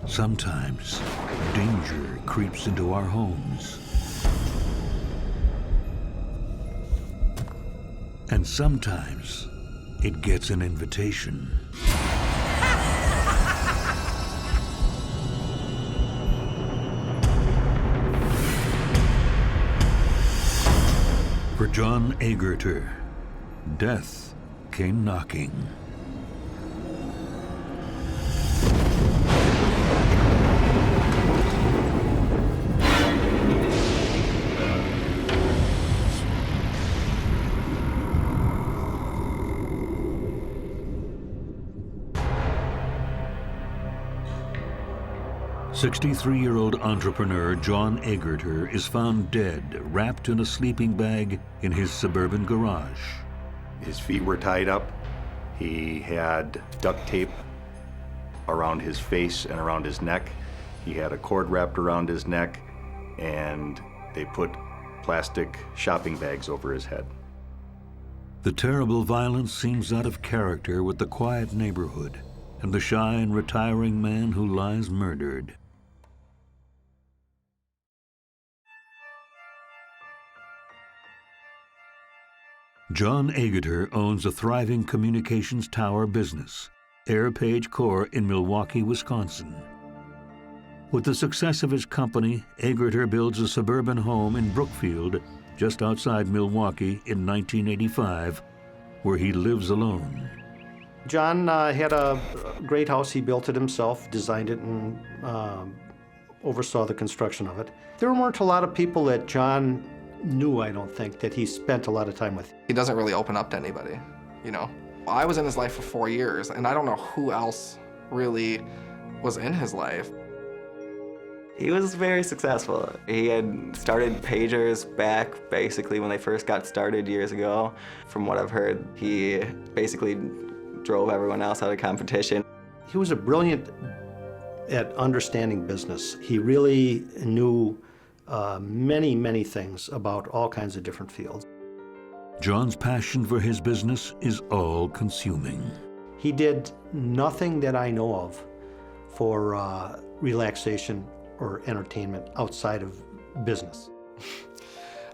Sometimes danger creeps into our homes. And sometimes it gets an invitation. For John Agger, death came knocking. "63-year-old entrepreneur John Agger is found dead, wrapped in a sleeping bag in his suburban garage. His feet were tied up. He had duct tape around his face and around his neck. He had a cord wrapped around his neck, and they put plastic shopping bags over his head. The terrible violence seems out of character with the quiet neighborhood and the shy and retiring man who lies murdered. John Agger owns a thriving communications tower business, Air Page Corps in Milwaukee, Wisconsin. With the success of his company, Agger builds a suburban home in Brookfield, just outside Milwaukee, in 1985, where he lives alone. John had a great house. He built it himself, designed it, and oversaw the construction of it. There weren't a lot of people that John knew, I don't think, that he spent a lot of time with. He doesn't really open up to anybody, you know. I was in his life for 4 years, and I don't know who else really was in his life. He was very successful. He had started pagers back basically when they first got started years ago. From what I've heard, he basically drove everyone else out of competition. He was brilliant at understanding business. He really knew many, many things about all kinds of different fields. John's passion for his business is all-consuming. He did nothing that I know of for relaxation or entertainment outside of business.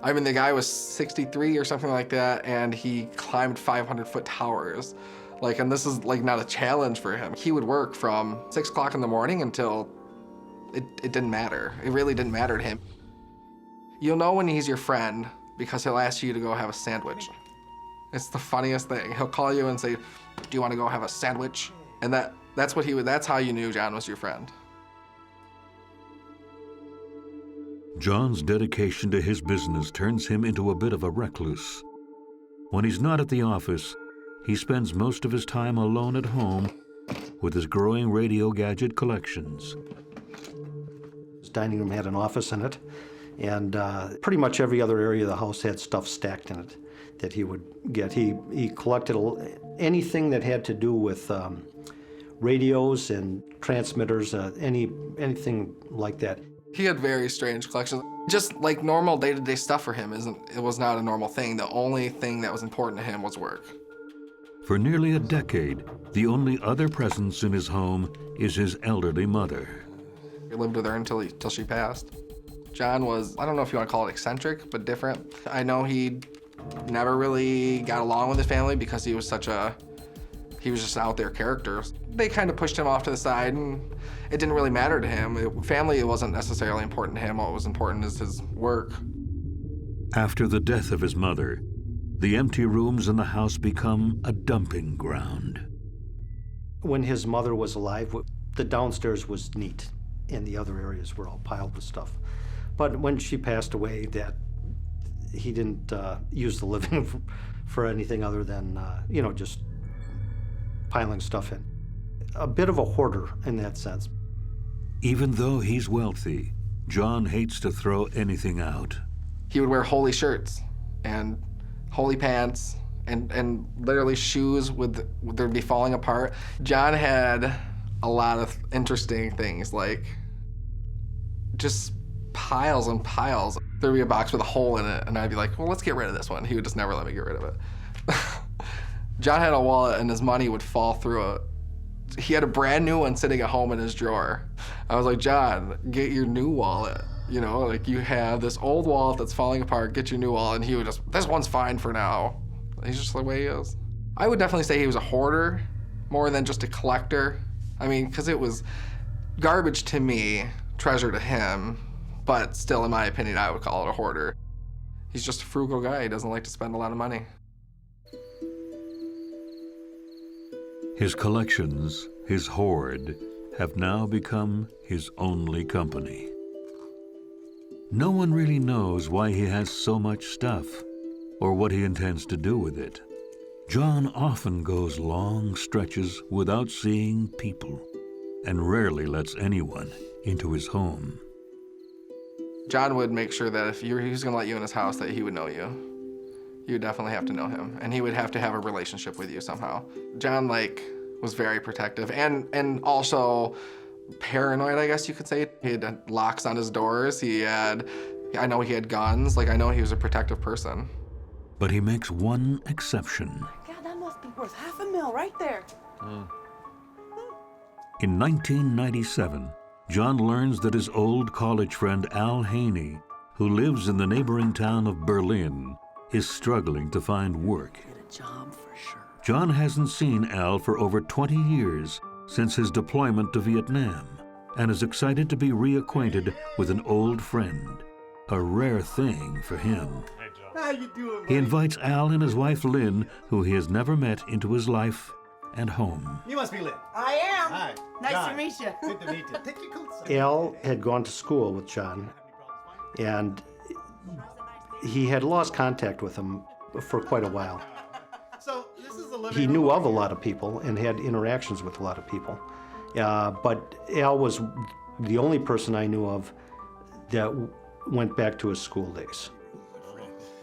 I mean, the guy was 63 or something like that, and he climbed 500-foot towers. Like, and this is like not a challenge for him. He would work from 6 o'clock in the morning until it didn't matter. It really didn't matter to him. You'll know when he's your friend because he'll ask you to go have a sandwich. It's the funniest thing. He'll call you and say, "Do you want to go have a sandwich?" And that's how you knew John was your friend. John's dedication to his business turns him into a bit of a recluse. When he's not at the office, he spends most of his time alone at home with his growing radio gadget collections. His dining room had an office in it, and pretty much every other area of the house had stuff stacked in it that he would get. He collected anything that had to do with radios and transmitters, anything like that. He had very strange collections. Just like normal day-to-day stuff for him was not a normal thing. The only thing that was important to him was work. For nearly a decade, the only other presence in his home is his elderly mother. He lived with her until she passed. John was, I don't know if you want to call it eccentric, but different. I know he never really got along with his family because he was just an out there character. They kind of pushed him off to the side, and it didn't really matter to him. Family wasn't necessarily important to him. What was important is his work. After the death of his mother, the empty rooms in the house become a dumping ground. When his mother was alive, the downstairs was neat, and the other areas were all piled with stuff. But when she passed away, he didn't use the living room for anything other than, just piling stuff in. A bit of a hoarder in that sense. Even though he's wealthy, John hates to throw anything out. He would wear holey shirts and holey pants and literally shoes they'd be falling apart. John had a lot of interesting things, like just piles and piles. There'd be a box with a hole in it, and I'd be like, well, let's get rid of this one. He would just never let me get rid of it. John had a wallet, and his money would fall through it He had a brand new one sitting at home in his drawer. I was like, John, get your new wallet. You know, like you have this old wallet that's falling apart, get your new wallet. And he would just, this one's fine for now. He's just the way he is. I would definitely say he was a hoarder more than just a collector. I mean, because it was garbage to me, treasure to him, but still, in my opinion, I would call it a hoarder. He's just a frugal guy. He doesn't like to spend a lot of money. His collections, his hoard, have now become his only company. No one really knows why he has so much stuff or what he intends to do with it. John often goes long stretches without seeing people and rarely lets anyone into his home. John would make sure that if he was going to let you in his house, that he would know you. You would definitely have to know him, and he would have to have a relationship with you somehow. John, was very protective and also paranoid, I guess you could say. He had locks on his doors. I know he had guns. I know he was a protective person. But he makes one exception. God, that must be worth $500,000 right there. In 1997, John learns that his old college friend Al Haney, who lives in the neighboring town of Berlin, is struggling to find work. Get a job for sure. John hasn't seen Al for over 20 years since his deployment to Vietnam and is excited to be reacquainted with an old friend, a rare thing for him. How you doing, buddy? He invites Al and his wife Lynn, who he has never met, into his life and home. You must be Lynn. I am. Hi. Nice John. to meet you. Good to meet you. Take your coats off. Al had gone to school with John, and he had lost contact with him for quite a while. So, this is the living He room. knew of a lot of people and had interactions with a lot of people. But Al was the only person I knew of that went back to his school days.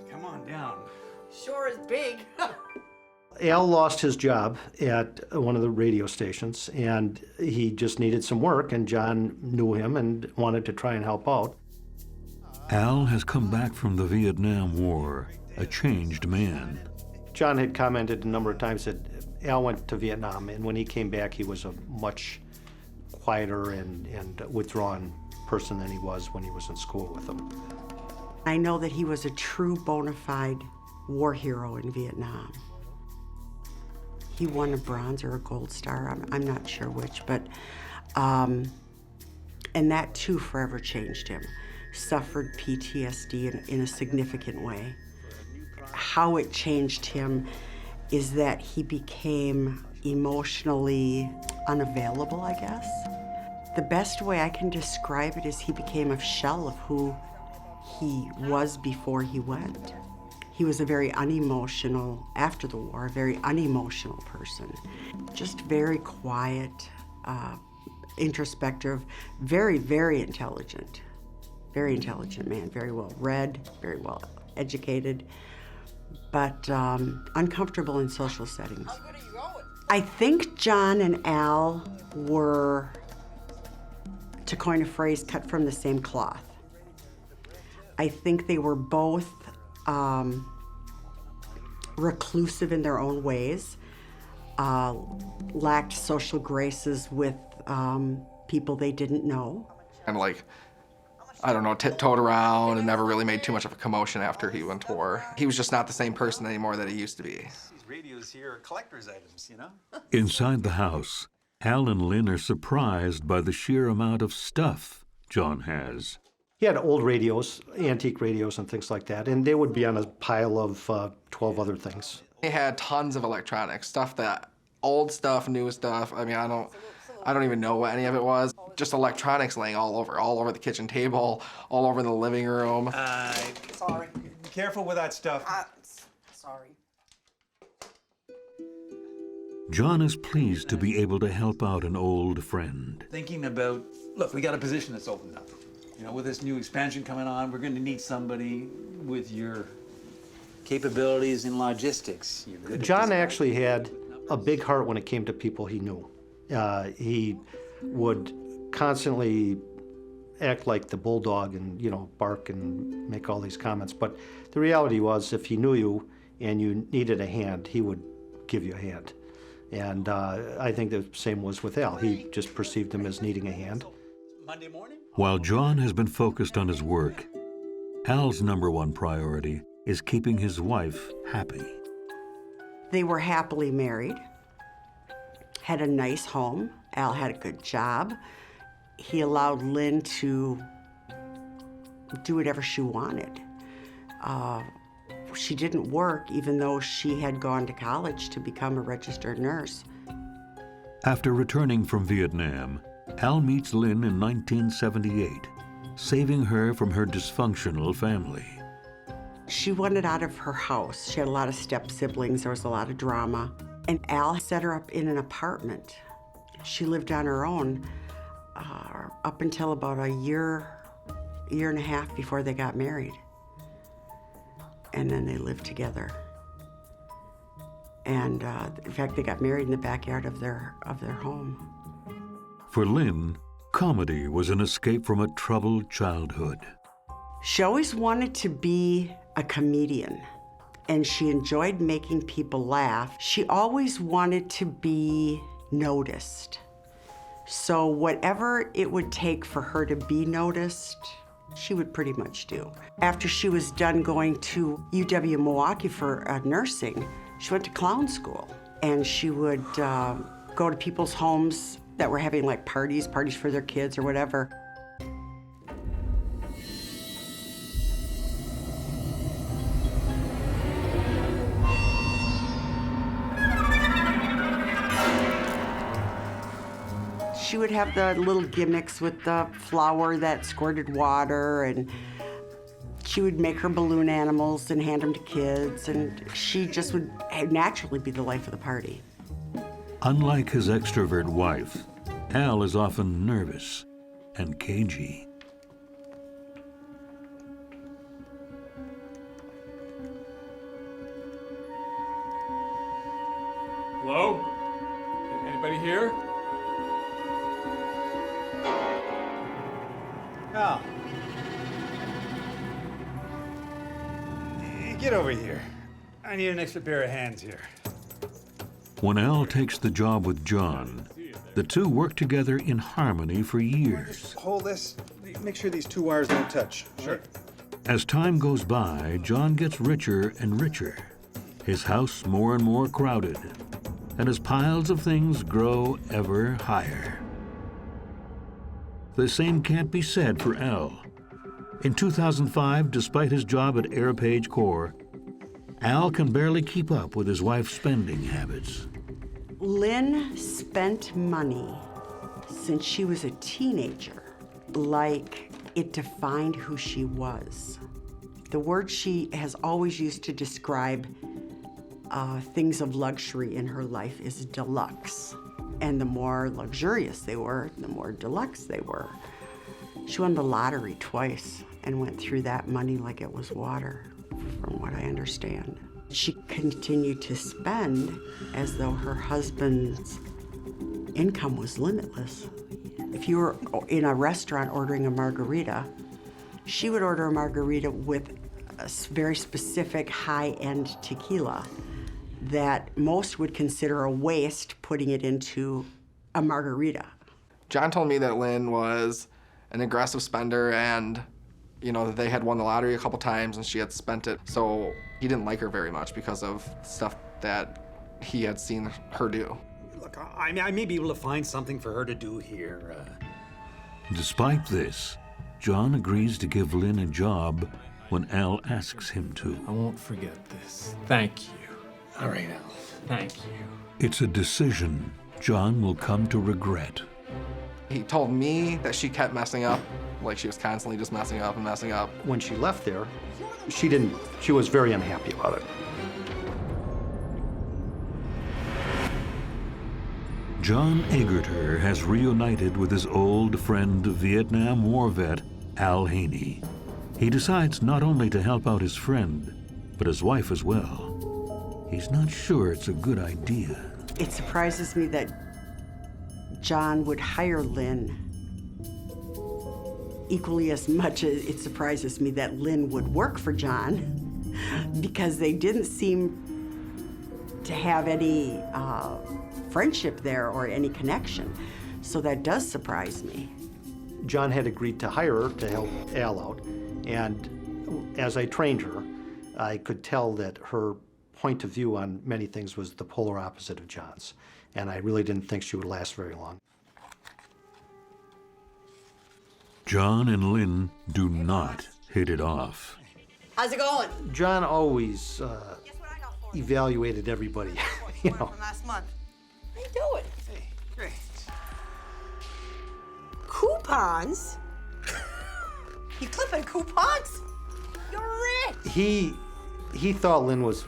Come on down. Sure is big. Al lost his job at one of the radio stations, and he just needed some work, and John knew him and wanted to try and help out. Al has come back from the Vietnam War, a changed man. John had commented a number of times that Al went to Vietnam, and when he came back, he was a much quieter and withdrawn person than he was when he was in school with him. I know that he was a true bona fide war hero in Vietnam. He won a bronze or a gold star, I'm not sure which, but, and that too forever changed him. Suffered PTSD in a significant way. How it changed him is that he became emotionally unavailable, I guess. The best way I can describe it is he became a shell of who he was before he went. He was a very unemotional, after the war, a very unemotional person. Just very quiet, introspective, very, very intelligent. Very intelligent man, very well read, very well educated, but uncomfortable in social settings. How good are you going? I think John and Al were, to coin a phrase, cut from the same cloth. I think they were both reclusive in their own ways, lacked social graces with people they didn't know. And tiptoed around and never really made too much of a commotion after he went to war. He was just not the same person anymore that he used to be. These radios here are collector's items, you know? Inside the house, Al and Lynn are surprised by the sheer amount of stuff John has. He had old radios, antique radios and things like that, and they would be on a pile of 12 other things. He had tons of electronics, old stuff, new stuff. I mean, I don't even know what any of it was. Just electronics laying all over the kitchen table, all over the living room. Sorry. Be careful with that stuff. Sorry. John is pleased to be able to help out an old friend. Thinking about, look, we got a position that's opened up. You know, with this new expansion coming on, we're going to need somebody with your capabilities in logistics. You're good at John this. actually had a big heart when it came to people he knew. He would constantly act like the bulldog and, bark and make all these comments. But the reality was, if he knew you and you needed a hand, he would give you a hand. And I think the same was with Al. He just perceived him as needing a hand. Monday morning? While John has been focused on his work, Al's #1 priority is keeping his wife happy. They were happily married, had a nice home. Al had a good job. He allowed Lynn to do whatever she wanted. She didn't work even though she had gone to college to become a registered nurse. After returning from Vietnam, Al meets Lynn in 1978, saving her from her dysfunctional family. She wanted out of her house. She had a lot of step siblings. There was a lot of drama. And Al set her up in an apartment. She lived on her own up until about a year and a half before they got married. And then they lived together. And in fact, they got married in the backyard of their home. For Lynn, comedy was an escape from a troubled childhood. She always wanted to be a comedian, and she enjoyed making people laugh. She always wanted to be noticed. So whatever it would take for her to be noticed, she would pretty much do. After she was done going to UW-Milwaukee for nursing, she went to clown school. And she would go to people's homes that were having like parties for their kids or whatever. She would have the little gimmicks with the flower that squirted water, and she would make her balloon animals and hand them to kids, and she just would naturally be the life of the party. Unlike his extrovert wife, Al is often nervous and cagey. Hello? Anybody here? Al. Get over here. I need an extra pair of hands here. When Al takes the job with John, the two work together in harmony for years. Hold this. Make sure these two wires don't touch. Sure. As time goes by, John gets richer and richer, his house more and more crowded, and his piles of things grow ever higher. The same can't be said for Al. In 2005, despite his job at Airpage Corps, Al can barely keep up with his wife's spending habits. Lynn spent money since she was a teenager, like it defined who she was. The word she has always used to describe things of luxury in her life is deluxe. And the more luxurious they were, the more deluxe they were. She won the lottery twice and went through that money like it was water, from what I understand. She continued to spend as though her husband's income was limitless. If you were in a restaurant ordering a margarita, she would order a margarita with a very specific high-end tequila that most would consider a waste putting it into a margarita. John told me that Lynn was an aggressive spender and, you know, that they had won the lottery a couple times and she had spent it. So he didn't like her very much because of stuff that he had seen her do. Look, I may be able to find something for her to do here. Despite this, John agrees to give Lynn a job when Al asks him to. I won't forget this. Thank you. All right, Al. Thank you. It's a decision John will come to regret. He told me that she kept messing up, like she was constantly just messing up and messing up. When she left there, she was very unhappy about it. John Agger has reunited with his old friend, Vietnam War vet Al Haney. He decides not only to help out his friend, but his wife as well. He's not sure it's a good idea. It surprises me that John would hire Lynn equally as much as it surprises me that Lynn would work for John, because they didn't seem to have any friendship there or any connection. So that does surprise me. John had agreed to hire her to help Al out, and as I trained her, I could tell that her point of view on many things was the polar opposite of John's, and I really didn't think she would last very long. John and Lynn do not hit it off. How's it going? John always evaluated everybody, you know. From last month. How you doing? Hey, great. Coupons? You clipping coupons? You're rich. He thought Lynn was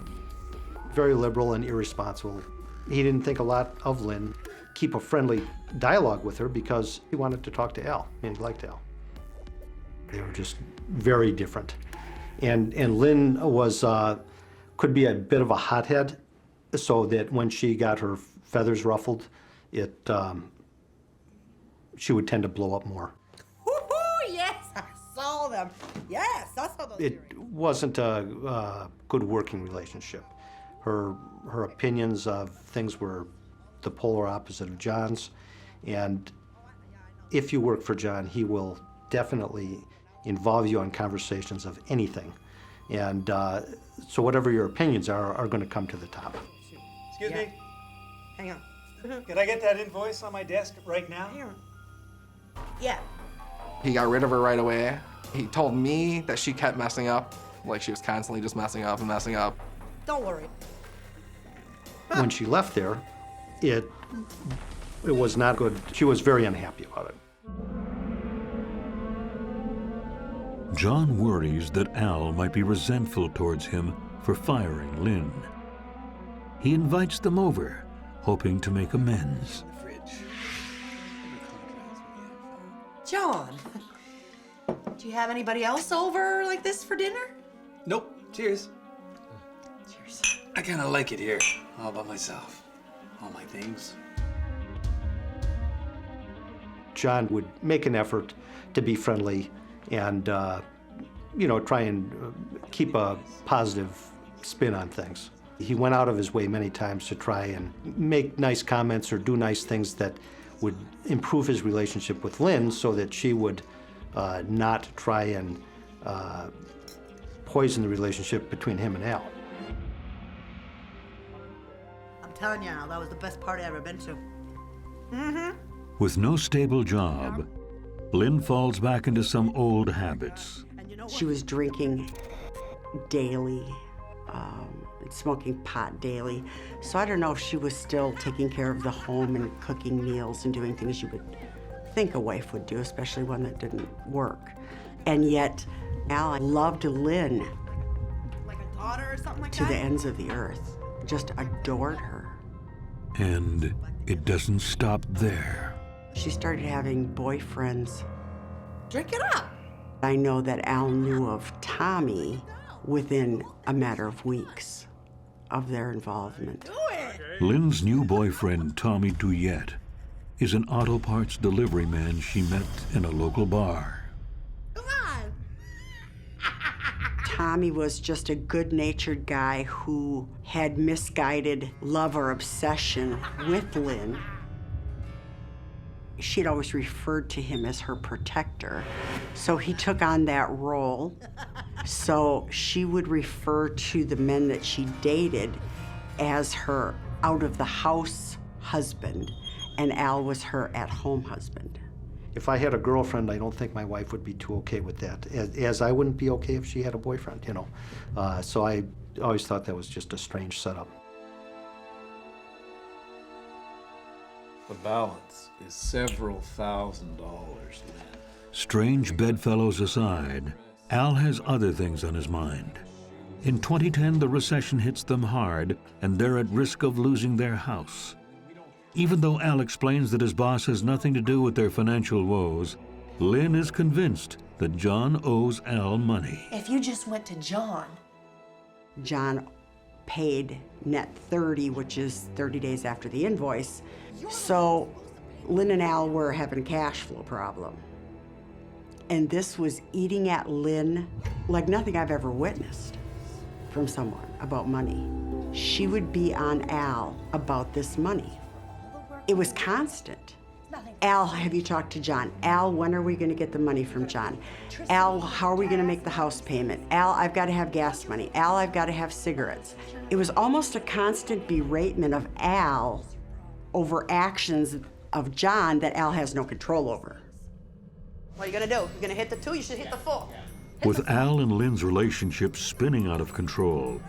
very liberal and irresponsible. He didn't think a lot of Lynn. Keep a friendly dialogue with her because he wanted to talk to Al, and he liked Al. They were just very different. And Lynn was, could be a bit of a hothead, so that when she got her feathers ruffled, she would tend to blow up more. Woo-hoo, yes, I saw them. Yes, I saw those. It wasn't a good working relationship. Her opinions of things were the polar opposite of John's, and if you work for John, he will definitely involve you in conversations of anything. And so whatever your opinions are going to come to the top. Excuse me? Hang on. Can I get that invoice on my desk right now? Hang on. Yeah. He got rid of her right away. He told me that she kept messing up, like she was constantly just messing up and messing up. Don't worry. When she left there, it was not good. She was very unhappy about it. John worries that Al might be resentful towards him for firing Lynn. He invites them over, hoping to make amends. John, do you have anybody else over like this for dinner? Nope. Cheers. Cheers. I kind of like it here, all by myself. All my things. John would make an effort to be friendly and, try and keep a positive spin on things. He went out of his way many times to try and make nice comments or do nice things that would improve his relationship with Lynn so that she would not try and poison the relationship between him and Al. I'm telling you, Al, that was the best party I've ever been to. With no stable job, Lynn falls back into some old habits. She was drinking daily, and smoking pot daily. So I don't know if she was still taking care of the home and cooking meals and doing things you would think a wife would do, especially one that didn't work. And yet, Al loved Lynn Like a daughter or something like to that? the ends of the earth, just adored her. And it doesn't stop there. She started having boyfriends. Drink it up. I know that Al knew of Tommy within a matter of weeks of their involvement. Do it. Lynn's new boyfriend, Tommy Douillet, is an auto parts delivery man she met in a local bar. Come on. Tommy was just a good-natured guy who had misguided love or obsession with Lynn. She'd always referred to him as her protector, so he took on that role. So she would refer to the men that she dated as her out-of-the-house husband, and Al was her at-home husband. If I had a girlfriend, I don't think my wife would be too okay with that, as I wouldn't be okay if she had a boyfriend, So I always thought that was just a strange setup. The balance is several $1,000s, Lynn. Strange bedfellows aside, Al has other things on his mind. In 2010, the recession hits them hard, and they're at risk of losing their house. Even though Al explains that his boss has nothing to do with their financial woes, Lynn is convinced that John owes Al money. If you just went to John. John paid net 30, which is 30 days after the invoice. So Lynn and Al were having a cash flow problem. And this was eating at Lynn like nothing I've ever witnessed from someone about money. she would be on Al about this money. It was constant. Al, have you talked to John? Al, when are we gonna get the money from John? Al, how are we gonna make the house payment? Al, I've gotta have gas money. Al, I've gotta have cigarettes. It was almost a constant beratement of Al over actions of John that Al has no control over. What are you gonna do? You're gonna hit the 2? You should hit the 4. With Al and Lynn's relationship spinning out of control,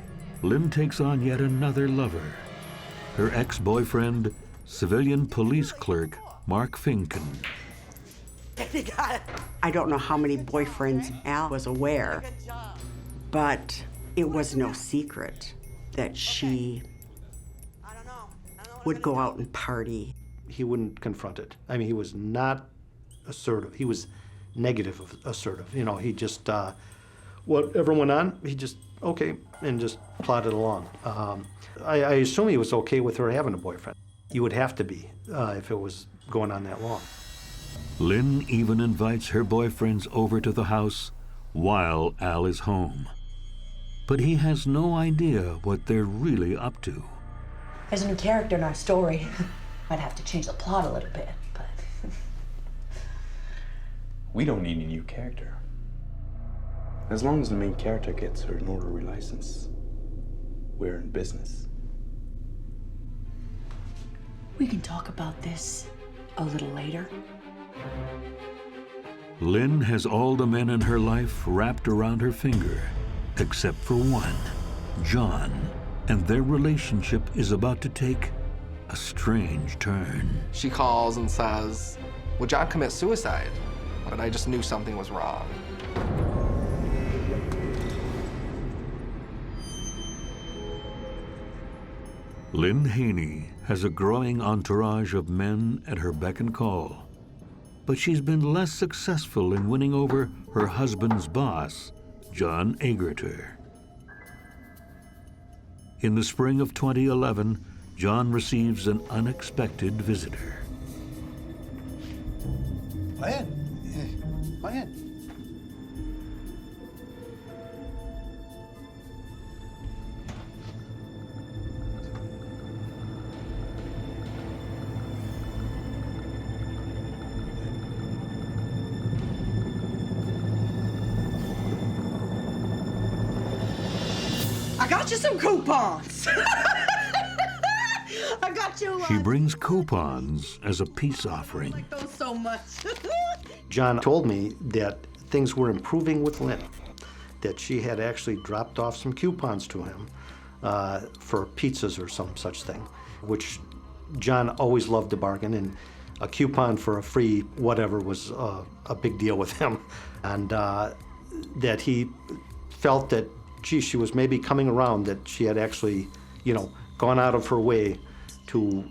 Lynn takes on yet another lover. Her ex-boyfriend, civilian police clerk Mark Finken. You got it. I don't know how many boyfriends Al was aware, but it was no secret that she would go out and party. He wouldn't confront it. I mean, he was not assertive. He was negative assertive. You know, he just, whatever went on, he just, okay, and just plodded along. I assume he was okay with her having a boyfriend. You would have to be if it was going on that long. Lynn even invites her boyfriends over to the house while Al is home. But he has no idea what they're really up to. There's a new character in our story. Might have to change the plot a little bit, but... We don't need a new character. As long as the main character gets her notary license, we're in business. We can talk about this a little later. Lynn has all the men in her life wrapped around her finger, except for one, John, and their relationship is about to take a strange turn. She calls and says, would John commit suicide? But I just knew something was wrong. Lynn Haney has a growing entourage of men at her beck and call, but she's been less successful in winning over her husband's boss, John Agger. In the spring of 2011, John receives an unexpected visitor. Go ahead. Go ahead. I got you some coupons. I got you. She brings coupons as a peace offering. I like those so much. John told me that things were improving with Lynn, that she had actually dropped off some coupons to him for pizzas or some such thing, which John always loved to bargain, and a coupon for a free whatever was a big deal with him. And that he felt that, gee, she was maybe coming around, that she had actually, you know, gone out of her way to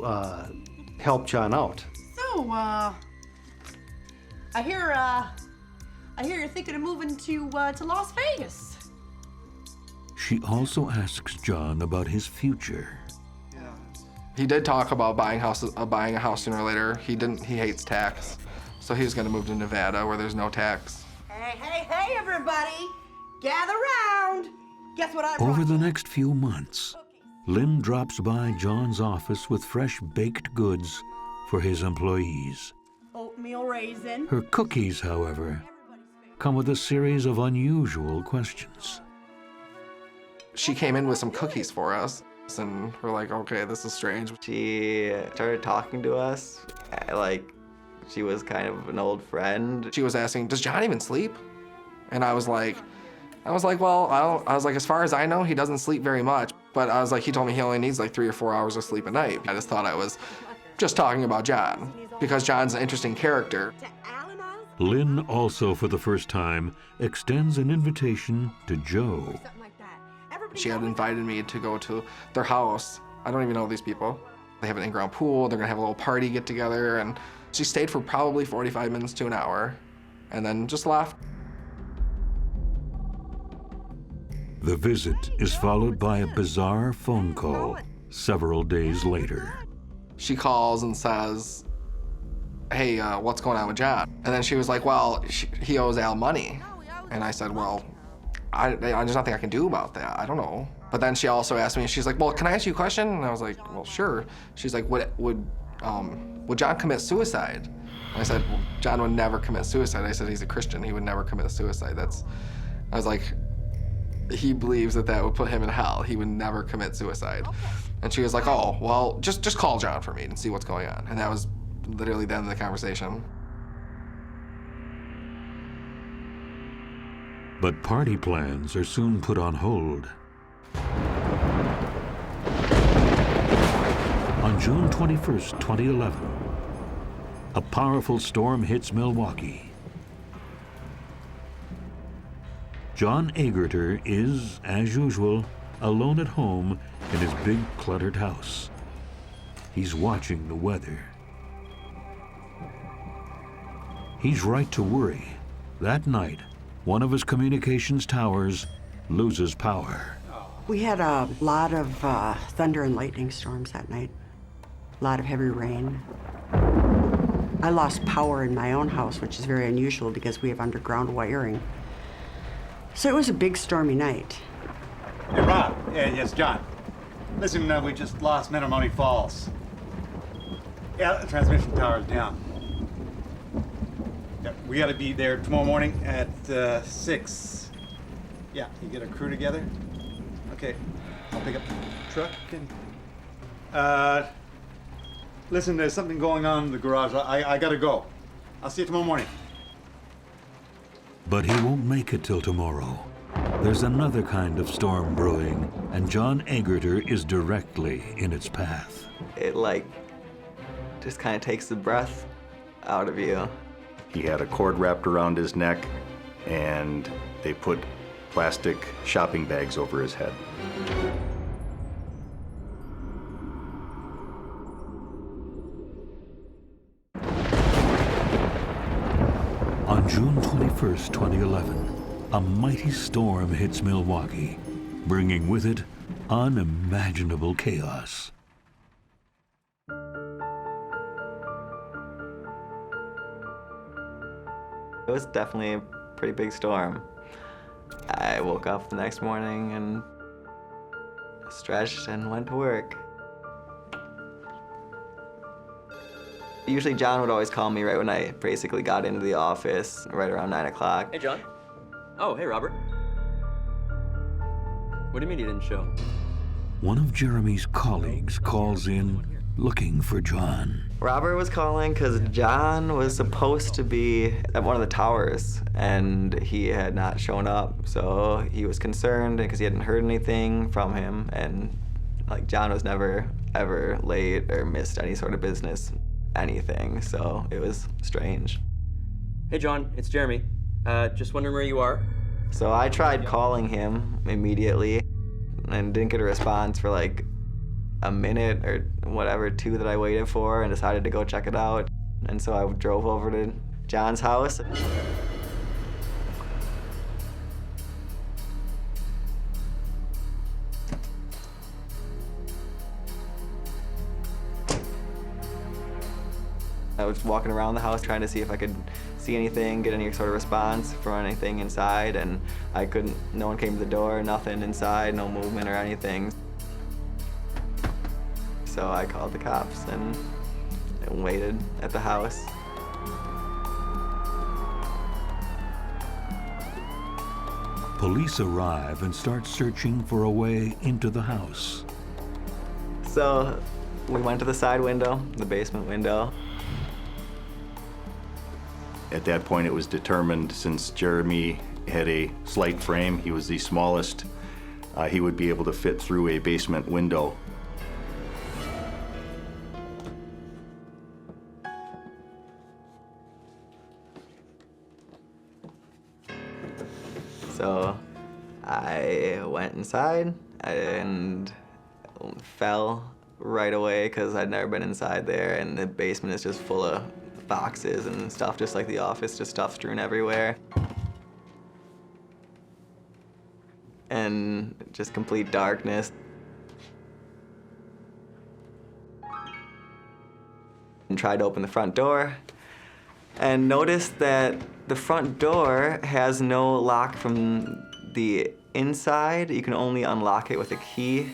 help John out. So, I hear you're thinking of moving to Las Vegas. She also asks John about his future. He did talk about buying a house sooner or later. He hates tax. So he was gonna move to Nevada where there's no tax. Hey, everybody! Gather round! Guess what I brought? Over the next few months, Lynn drops by John's office with fresh baked goods for his employees. Oatmeal raisin. Her cookies, however, come with a series of unusual questions. She came in with some cookies for us, and we're like, okay, this is strange. She started talking to us like she was kind of an old friend. She was asking, does John even sleep? And I was like, well, as far as I know, he doesn't sleep very much. But I was like, he told me he only needs like 3 or 4 hours of sleep a night. I just thought I was just talking about John, because John's an interesting character. Lynn also, for the first time, extends an invitation to Joe. She had invited me to go to their house. I don't even know these people. They have an in-ground pool. They're gonna have a little party get together. And she stayed for probably 45 minutes to an hour and then just left. The visit is followed by a bizarre phone call several days later. She calls and says, hey, what's going on with John? And then she was like, well, he owes Al money. And I said, well, there's nothing I can do about that. I don't know. But then she also asked me, she's like, well, can I ask you a question? And I was like, well, sure. She's like, would John commit suicide? And I said, well, John would never commit suicide. I said, he's a Christian. He would never commit suicide. I was like, he believes that would put him in hell. He would never commit suicide. And she was like, oh, well, just call John for me and see what's going on. And that was literally the end of the conversation. But party plans are soon put on hold. On June 21st, 2011, a powerful storm hits Milwaukee. John Agger is, as usual, alone at home in his big cluttered house. He's watching the weather. He's right to worry. That night, one of his communications towers loses power. We had a lot of thunder and lightning storms that night. A lot of heavy rain. I lost power in my own house, which is very unusual because we have underground wiring. So it was a big stormy night. Hey, Rob. Yes, John. Listen, we just lost Menomonee Falls. Yeah, the transmission tower's down. Yeah, we gotta be there tomorrow morning at 6. Yeah, you get a crew together? Okay, I'll pick up the truck and... listen, there's something going on in the garage. I gotta go. I'll see you tomorrow morning. But he won't make it till tomorrow. There's another kind of storm brewing, and John Agger is directly in its path. It, just kind of takes the breath out of you. He had a cord wrapped around his neck, and they put plastic shopping bags over his head. On June 21st, 2011, a mighty storm hits Milwaukee, bringing with it unimaginable chaos. It was definitely a pretty big storm. I woke up the next morning and stretched and went to work. Usually John would always call me right when I basically got into the office, right around 9 o'clock. Hey, John. Oh, hey, Robert. What do you mean you didn't show? One of Jeremy's colleagues calls in looking for John. Robert was calling because John was supposed to be at one of the towers and he had not shown up. So he was concerned because he hadn't heard anything from him, and John was never ever late or missed any sort of business, anything. So it was strange. Hey, John, it's Jeremy. Just wondering where you are. So I tried calling him immediately and didn't get a response for a minute or whatever, 2 that I waited for, and decided to go check it out. And so I drove over to John's house. I was walking around the house trying to see if I could see anything, get any sort of response from anything inside, and I couldn't. No one came to the door, nothing inside, no movement or anything. So I called the cops and waited at the house. Police arrive and start searching for a way into the house. So we went to the side window, the basement window. At that point, it was determined, since Jeremy had a slight frame, he was the smallest, he would be able to fit through a basement window. So I went inside and fell right away because I'd never been inside there, and the basement is just full of boxes and stuff, just like the office, just stuff strewn everywhere. And just complete darkness. And tried to open the front door and noticed that the front door has no lock from the inside, you can only unlock it with a key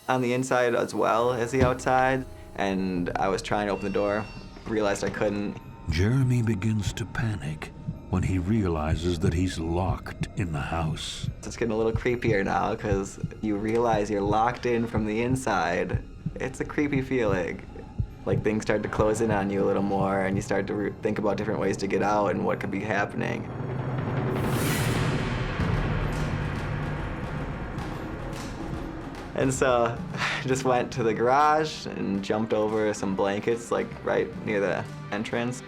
on the inside as well as the outside. And I was trying to open the door, realized I couldn't. Jeremy begins to panic when he realizes that he's locked in the house. It's getting a little creepier now because you realize you're locked in from the inside. It's a creepy feeling. Like things start to close in on you a little more and you start to think about different ways to get out and what could be happening. And so I just went to the garage and jumped over some blankets, like right near the entrance.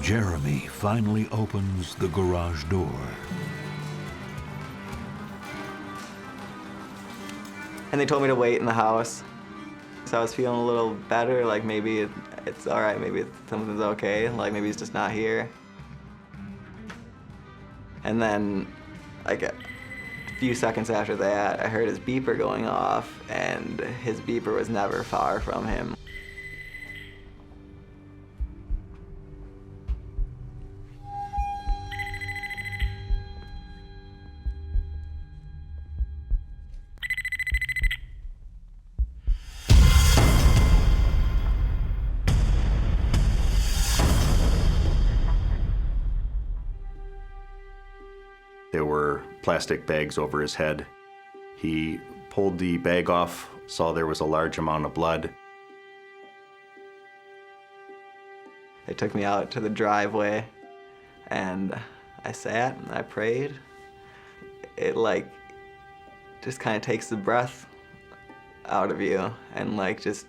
Jeremy finally opens the garage door. And they told me to wait in the house. So I was feeling a little better, like maybe it's all right, maybe something's okay, like maybe he's just not here. And then, like a few seconds after that, I heard his beeper going off, and his beeper was never far from him. There were plastic bags over his head. He pulled the bag off, saw there was a large amount of blood. They took me out to the driveway, and I sat and I prayed. It like just kind of takes the breath out of you, and like just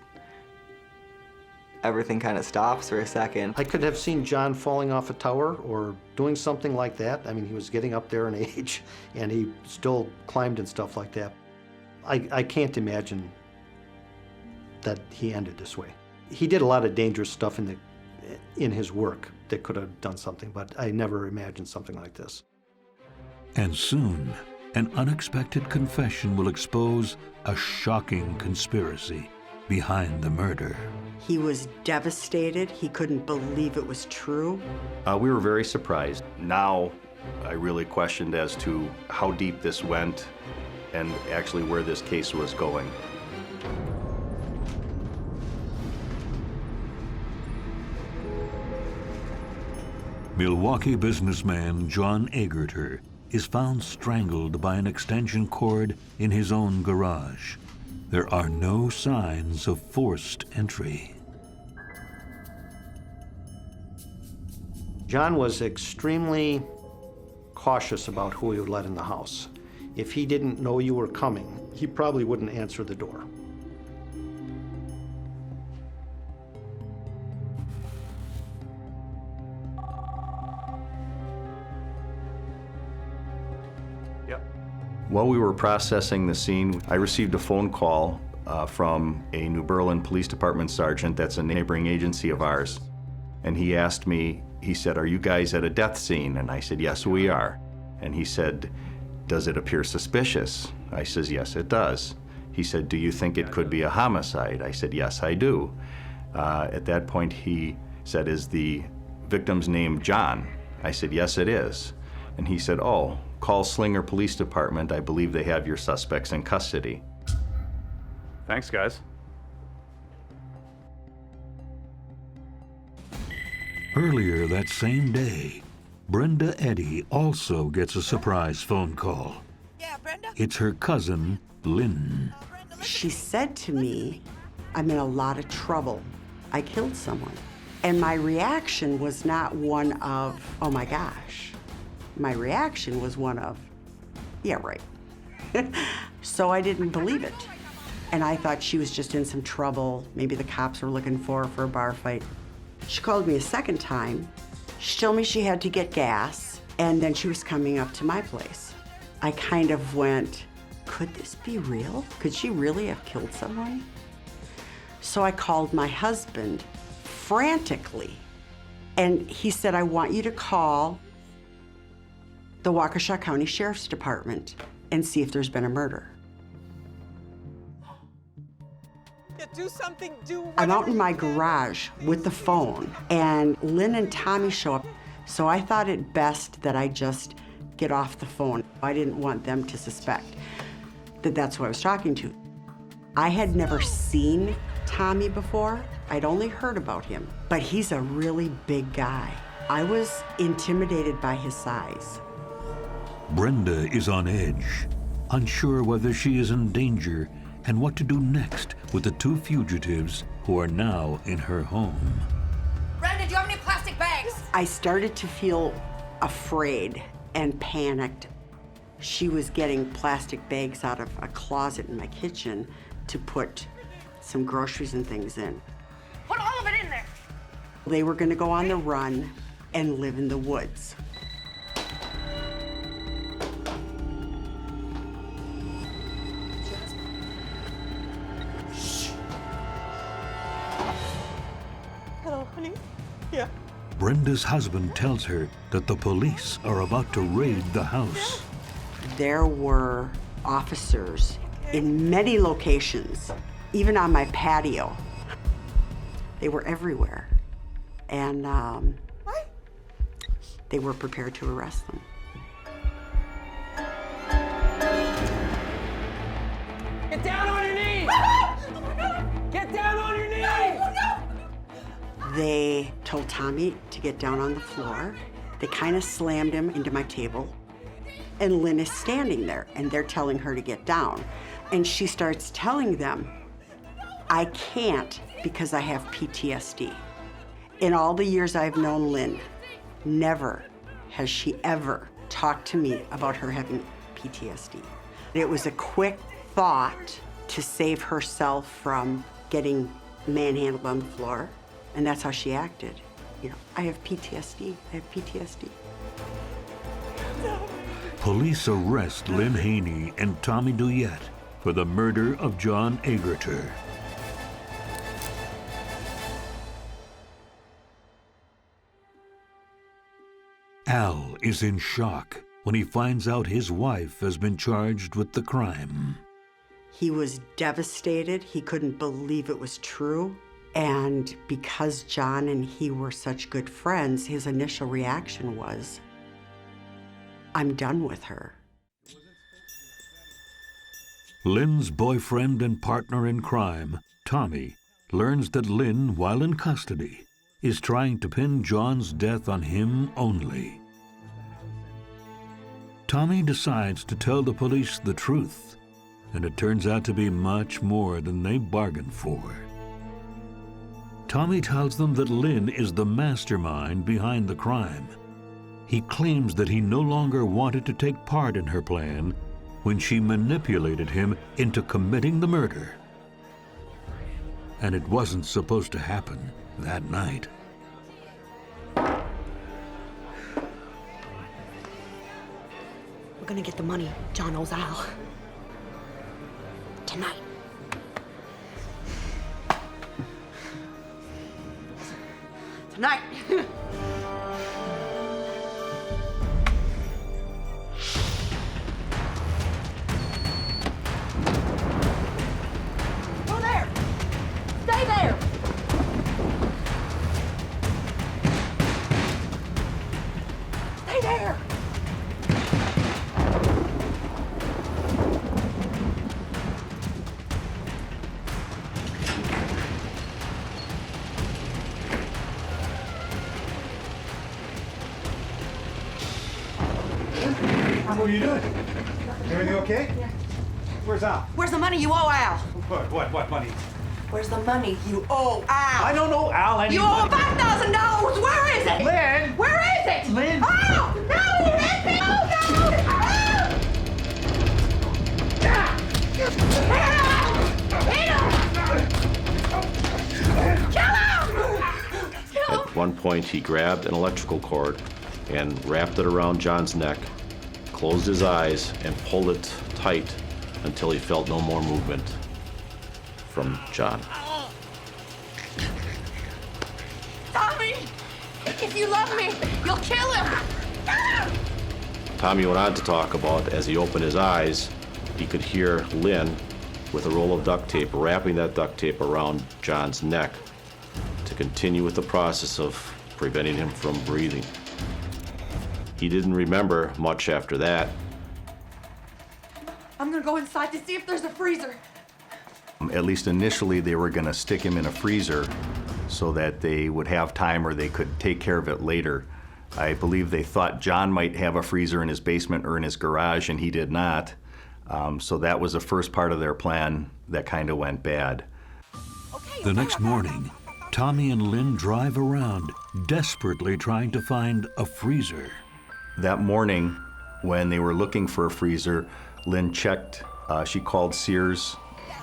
everything kind of stops for a second. I could have seen John falling off a tower or doing something like that. I mean, he was getting up there in age, and he still climbed and stuff like that. I can't imagine that he ended this way. He did a lot of dangerous stuff in his work that could have done something, but I never imagined something like this. And soon, an unexpected confession will expose a shocking conspiracy behind the murder. He was devastated. He couldn't believe it was true. We were very surprised. Now, I really questioned as to how deep this went and actually where this case was going. Milwaukee businessman John Agger is found strangled by an extension cord in his own garage. There are no signs of forced entry. John was extremely cautious about who he would let in the house. If he didn't know you were coming, he probably wouldn't answer the door. While we were processing the scene, I received a phone call from a New Berlin Police Department sergeant that's a neighboring agency of ours. And he asked me, he said, "Are you guys at a death scene?" And I said, "Yes, we are." And he said, "Does it appear suspicious?" I says, "Yes, it does." He said, "Do you think it could be a homicide?" I said, "Yes, I do." At that point, he said, "Is the victim's name John?" I said, "Yes, it is." And he said, "Oh, call Slinger Police Department. I believe they have your suspects in custody." Thanks, guys. Earlier that same day, Brenda Eddy also gets a surprise phone call. Yeah, Brenda? It's her cousin, Lynn. She said to me, "I'm in a lot of trouble. I killed someone." And my reaction was not one of, "Oh my gosh." My reaction was one of, "Yeah, right." So I didn't believe it. And I thought she was just in some trouble. Maybe the cops were looking for her for a bar fight. She called me a second time. She told me she had to get gas, and then she was coming up to my place. I kind of went, could this be real? Could she really have killed someone? So I called my husband frantically, and he said, "I want you to call the Waukesha County Sheriff's Department and see if there's been a murder." Do something, do I'm out in my garage with the phone, and Lynn and Tommy show up. So I thought it best that I just get off the phone. I didn't want them to suspect that that's who I was talking to. I had never seen Tommy before. I'd only heard about him, but he's a really big guy. I was intimidated by his size. Brenda is on edge, unsure whether she is in danger and what to do next with the two fugitives who are now in her home. Brenda, do you have any plastic bags? I started to feel afraid and panicked. She was getting plastic bags out of a closet in my kitchen to put some groceries and things in. Put all of it in there. They were gonna go on the run and live in the woods. Hello, honey. Yeah. Brenda's husband tells her that the police are about to raid the house. There were officers in many locations, even on my patio. They were everywhere. And they were prepared to arrest them. Get down on your knees! Get down on your knees! They told Tommy to get down on the floor. They kind of slammed him into my table. And Lynn is standing there, and they're telling her to get down. And she starts telling them, I can't because I have PTSD. In all the years I've known Lynn, never has she ever talked to me about her having PTSD. It was a quick thought to save herself from getting manhandled on the floor, and that's how she acted. You know, I have PTSD, I have PTSD. Police arrest Lynn Haney and Tommy Duyette for the murder of John Agger. Al is in shock when he finds out his wife has been charged with the crime. He was devastated. He couldn't believe it was true. And because John and he were such good friends, his initial reaction was, I'm done with her. Lynn's boyfriend and partner in crime, Tommy, learns that Lynn, while in custody, is trying to pin John's death on him only. Tommy decides to tell the police the truth, and it turns out to be much more than they bargained for. Tommy tells them that Lynn is the mastermind behind the crime. He claims that he no longer wanted to take part in her plan when she manipulated him into committing the murder. And it wasn't supposed to happen that night. We're gonna get the money John owes Al. Tonight. Tonight. Go there! Stay there! Stay there! What are you doing? Everything okay? Yeah. Where's Al? Where's the money you owe Al? What money? Where's the money you owe Al? I don't know Al. I need You owe money. $5,000! Where is it? Lynn! Where is it? Lynn! Oh! No! Lynn! Oh, no! Oh! At one point, he grabbed an electrical cord and wrapped it around John's neck, closed his eyes, and pulled it tight until he felt no more movement from John. Tommy! If you love me, you'll kill him! Tommy went on to talk about as he opened his eyes, he could hear Lynn with a roll of duct tape, wrapping that duct tape around John's neck to continue with the process of preventing him from breathing. He didn't remember much after that. I'm gonna go inside to see if there's a freezer. At least initially, they were gonna stick him in a freezer so that they would have time or they could take care of it later. I believe they thought John might have a freezer in his basement or in his garage, and he did not. So that was the first part of their plan that kind of went bad. The next morning, Tommy and Lynn drive around, desperately trying to find a freezer. That morning, when they were looking for a freezer, Lynn checked, she called Sears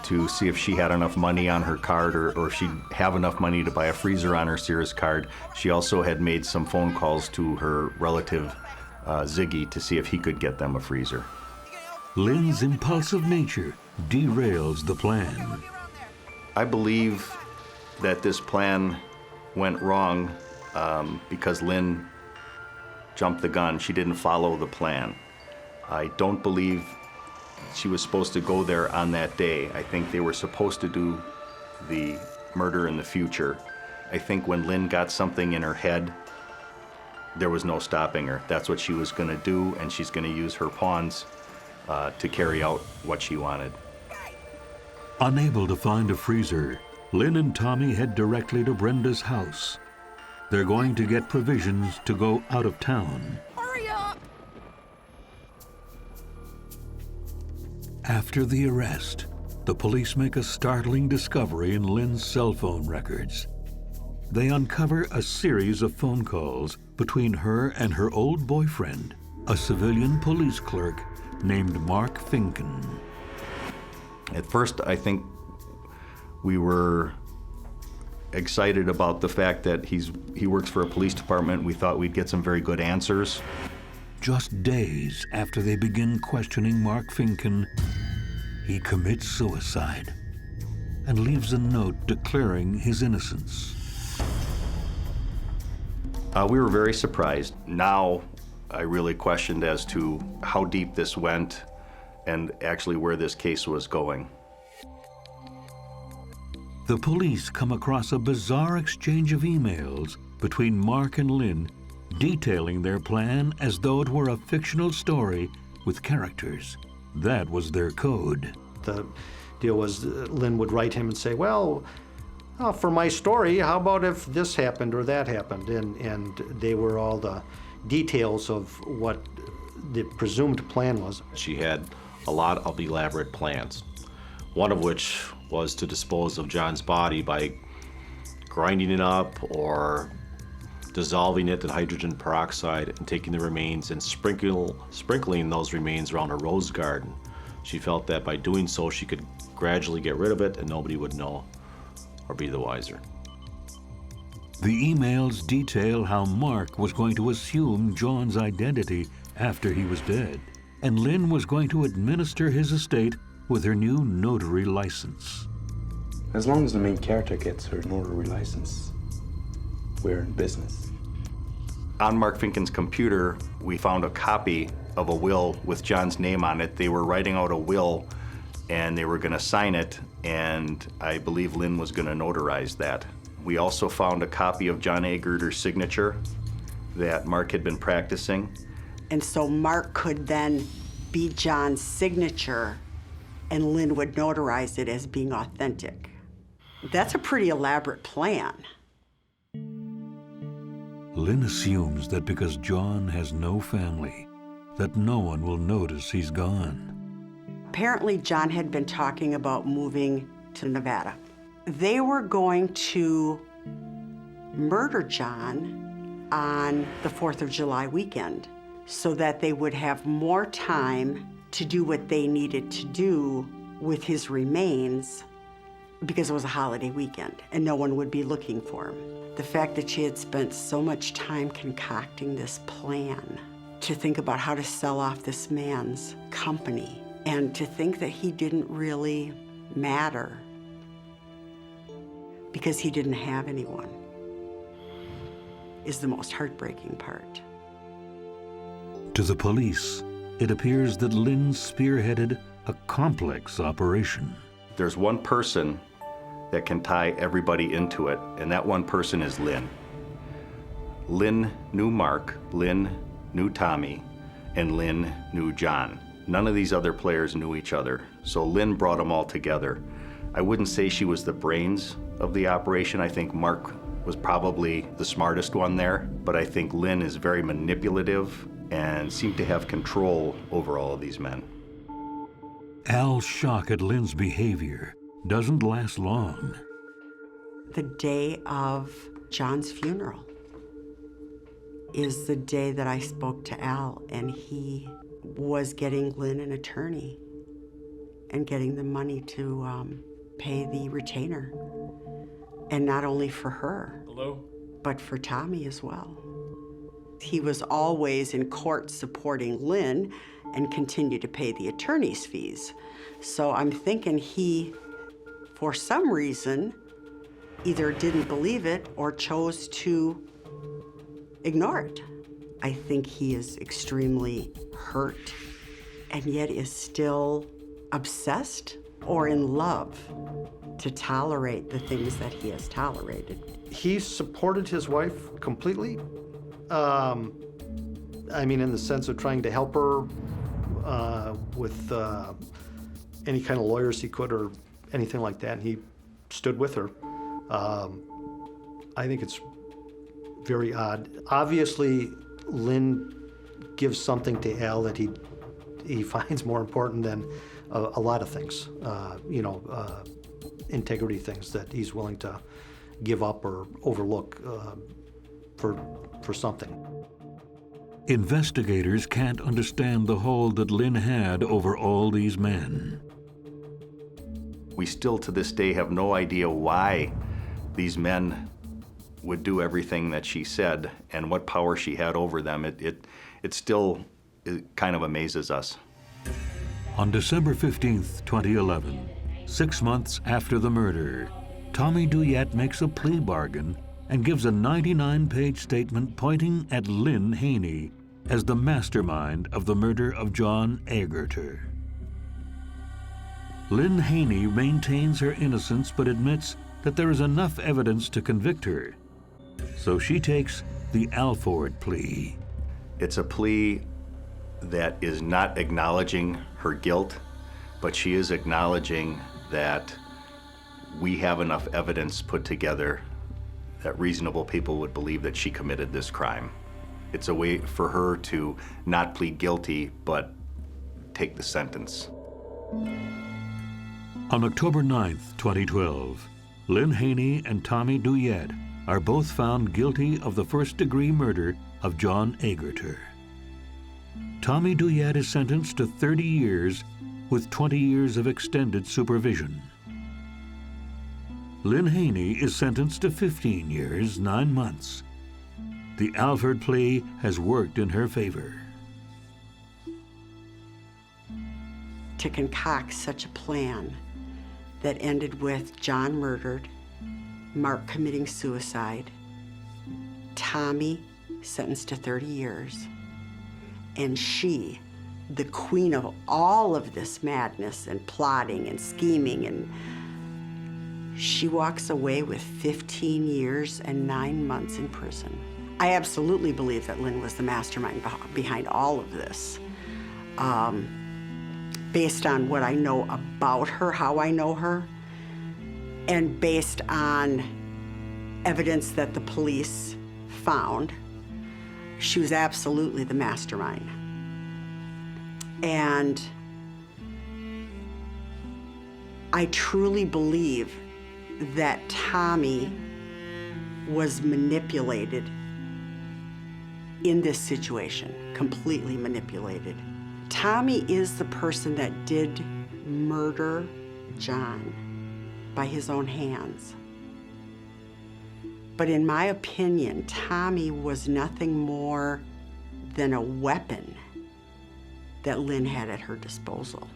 to see if she had enough money on her card or if she'd have enough money to buy a freezer on her Sears card. She also had made some phone calls to her relative, Ziggy, to see if he could get them a freezer. Lynn's impulsive nature derails the plan. I believe that this plan went wrong because Lynn jumped the gun. She didn't follow the plan. I don't believe she was supposed to go there on that day. I think they were supposed to do the murder in the future. I think when Lynn got something in her head, there was no stopping her. That's what she was gonna do, and she's gonna use her pawns to carry out what she wanted. Unable to find a freezer, Lynn and Tommy head directly to Brenda's house. They're going to get provisions to go out of town. Hurry up! After the arrest, the police make a startling discovery in Lynn's cell phone records. They uncover a series of phone calls between her and her old boyfriend, a civilian police clerk named Mark Finken. At first, I think we were excited about the fact that he works for a police department. We thought we'd get some very good answers. Just days after they begin questioning Mark Finken, he commits suicide and leaves a note declaring his innocence. We were very surprised. Now, I really questioned as to how deep this went and actually where this case was going. The police come across a bizarre exchange of emails between Mark and Lynn, detailing their plan as though it were a fictional story with characters. That was their code. The deal was Lynn would write him and say, well, for my story, how about if this happened or that happened? And they were all the details of what the presumed plan was. She had a lot of elaborate plans, one of which was to dispose of John's body by grinding it up or dissolving it in hydrogen peroxide and taking the remains and sprinkling those remains around a rose garden. She felt that by doing so, she could gradually get rid of it and nobody would know or be the wiser. The emails detail how Mark was going to assume John's identity after he was dead, and Lynn was going to administer his estate with her new notary license. As long as the main character gets her notary license, we're in business. On Mark Finken's computer, we found a copy of a will with John's name on it. They were writing out a will and they were gonna sign it, and I believe Lynn was gonna notarize that. We also found a copy of John Agger's signature that Mark had been practicing. And so Mark could then be John's signature and Lynn would notarize it as being authentic. That's a pretty elaborate plan. Lynn assumes that because John has no family, that no one will notice he's gone. Apparently, John had been talking about moving to Nevada. They were going to murder John on the 4th of July weekend so that they would have more time to do what they needed to do with his remains because it was a holiday weekend and no one would be looking for him. The fact that she had spent so much time concocting this plan to think about how to sell off this man's company and to think that he didn't really matter because he didn't have anyone is the most heartbreaking part. To the police, it appears that Lynn spearheaded a complex operation. There's one person that can tie everybody into it, and that one person is Lynn. Lynn knew Mark, Lynn knew Tommy, and Lynn knew John. None of these other players knew each other, so Lynn brought them all together. I wouldn't say she was the brains of the operation. I think Mark was probably the smartest one there, but I think Lynn is very manipulative and seemed to have control over all of these men. Al's shock at Lynn's behavior doesn't last long. The day of John's funeral is the day that I spoke to Al, and he was getting Lynn an attorney and getting the money to pay the retainer. And not only for her, but for Tommy as well. He was always in court supporting Lynn and continued to pay the attorney's fees. So I'm thinking he, for some reason, either didn't believe it or chose to ignore it. I think he is extremely hurt and yet is still obsessed or in love to tolerate the things that he has tolerated. He supported his wife completely. I mean, in the sense of trying to help her with any kind of lawyers he could or anything like that. And he stood with her. I think it's very odd. Obviously, Lynn gives something to Al that he finds more important than a lot of things, integrity things that he's willing to give up or overlook for something. Investigators can't understand the hold that Lynn had over all these men. We still to this day have no idea why these men would do everything that she said and what power she had over them. It still kind of amazes us. On December 15th, 2011, 6 months after the murder, Tommy Douillet makes a plea bargain and gives a 99-page statement pointing at Lynn Haney as the mastermind of the murder of John Agger. Lynn Haney maintains her innocence but admits that there is enough evidence to convict her. So she takes the Alford plea. It's a plea that is not acknowledging her guilt, but she is acknowledging that we have enough evidence put together that reasonable people would believe that she committed this crime. It's a way for her to not plead guilty, but take the sentence. On October 9th, 2012, Lynn Haney and Tommy Douillet are both found guilty of the first-degree murder of John Agger. Tommy Douillet is sentenced to 30 years with 20 years of extended supervision. Lynn Haney is sentenced to 15 years, 9 months. The Alford plea has worked in her favor. To concoct such a plan that ended with John murdered, Mark committing suicide, Tommy sentenced to 30 years, and she, the queen of all of this madness and plotting and scheming, and she walks away with 15 years and 9 months in prison. I absolutely believe that Lynn was the mastermind behind all of this. Based on what I know about her, how I know her, and based on evidence that the police found, she was absolutely the mastermind. And I truly believe that Tommy was manipulated in this situation, completely manipulated. Tommy is the person that did murder John by his own hands. But in my opinion, Tommy was nothing more than a weapon that Lynn had at her disposal.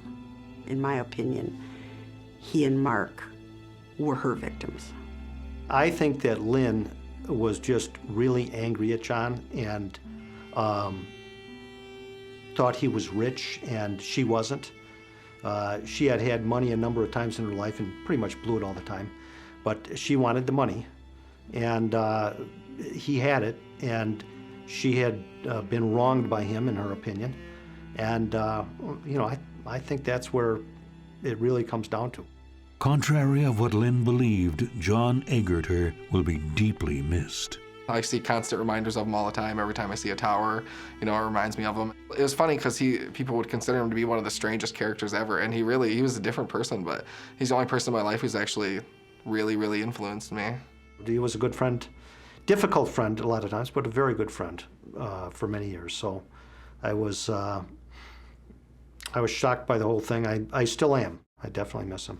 In my opinion, he and Mark were her victims. I think that Lynn was just really angry at John and thought he was rich and she wasn't. She had had money a number of times in her life and pretty much blew it all the time. But she wanted the money, and he had it, and she had been wronged by him, in her opinion. And, you know, I think that's where it really comes down to. Contrary of what Lynn believed, John Agger will be deeply missed. I see constant reminders of him all the time. Every time I see a tower, you know, it reminds me of him. It was funny because people would consider him to be one of the strangest characters ever, and he was a different person, but he's the only person in my life who's actually really influenced me. He was a good friend, difficult friend a lot of times, but a very good friend for many years. So I was shocked by the whole thing. I still am. I definitely miss him.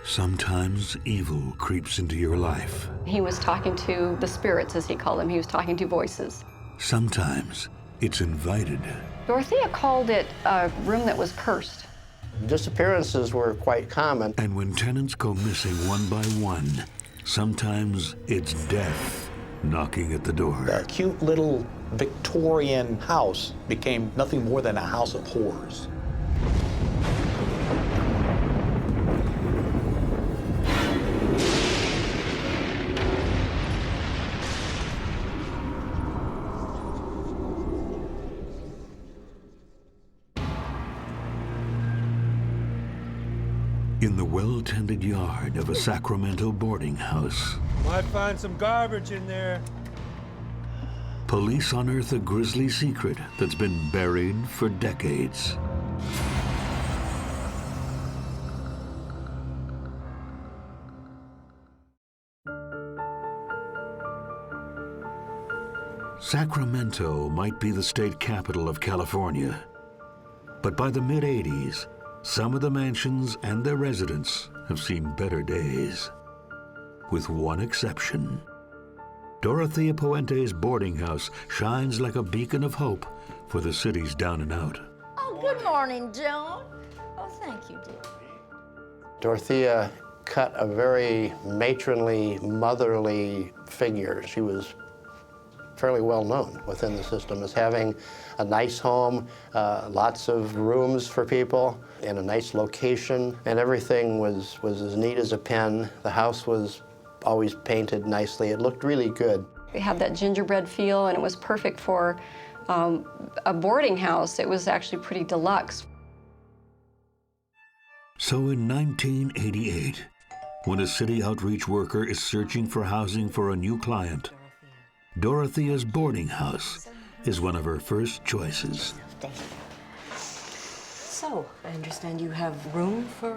Sometimes evil creeps into your life. He was talking to the spirits, as he called them. He was talking to voices. Sometimes it's invited. Dorothea called it a room that was cursed. Disappearances were quite common. And when tenants go missing one by one, sometimes it's death knocking at the door. The cute little Victorian house became nothing more than a house of horrors. In the well-tended yard of a Sacramento boarding house, Might find some garbage in there. police unearth a grisly secret that's been buried for decades. Sacramento might be the state capital of California, but by the mid-'80s, some of the mansions and their residents have seen better days. With one exception. Dorothea Puente's boarding house shines like a beacon of hope for the city's down and out. Oh, good morning, Joan. Oh, thank you, dear. Dorothea cut a very matronly, motherly figure. She was fairly well known within the system as having a nice home, lots of rooms for people, in a nice location, and everything was as neat as a pin. The house was always painted nicely. It looked really good. It had that gingerbread feel, and it was perfect for a boarding house. It was actually pretty deluxe. So in 1988, when a city outreach worker is searching for housing for a new client, Dorothea's boarding house is one of her first choices. So, I understand you have room for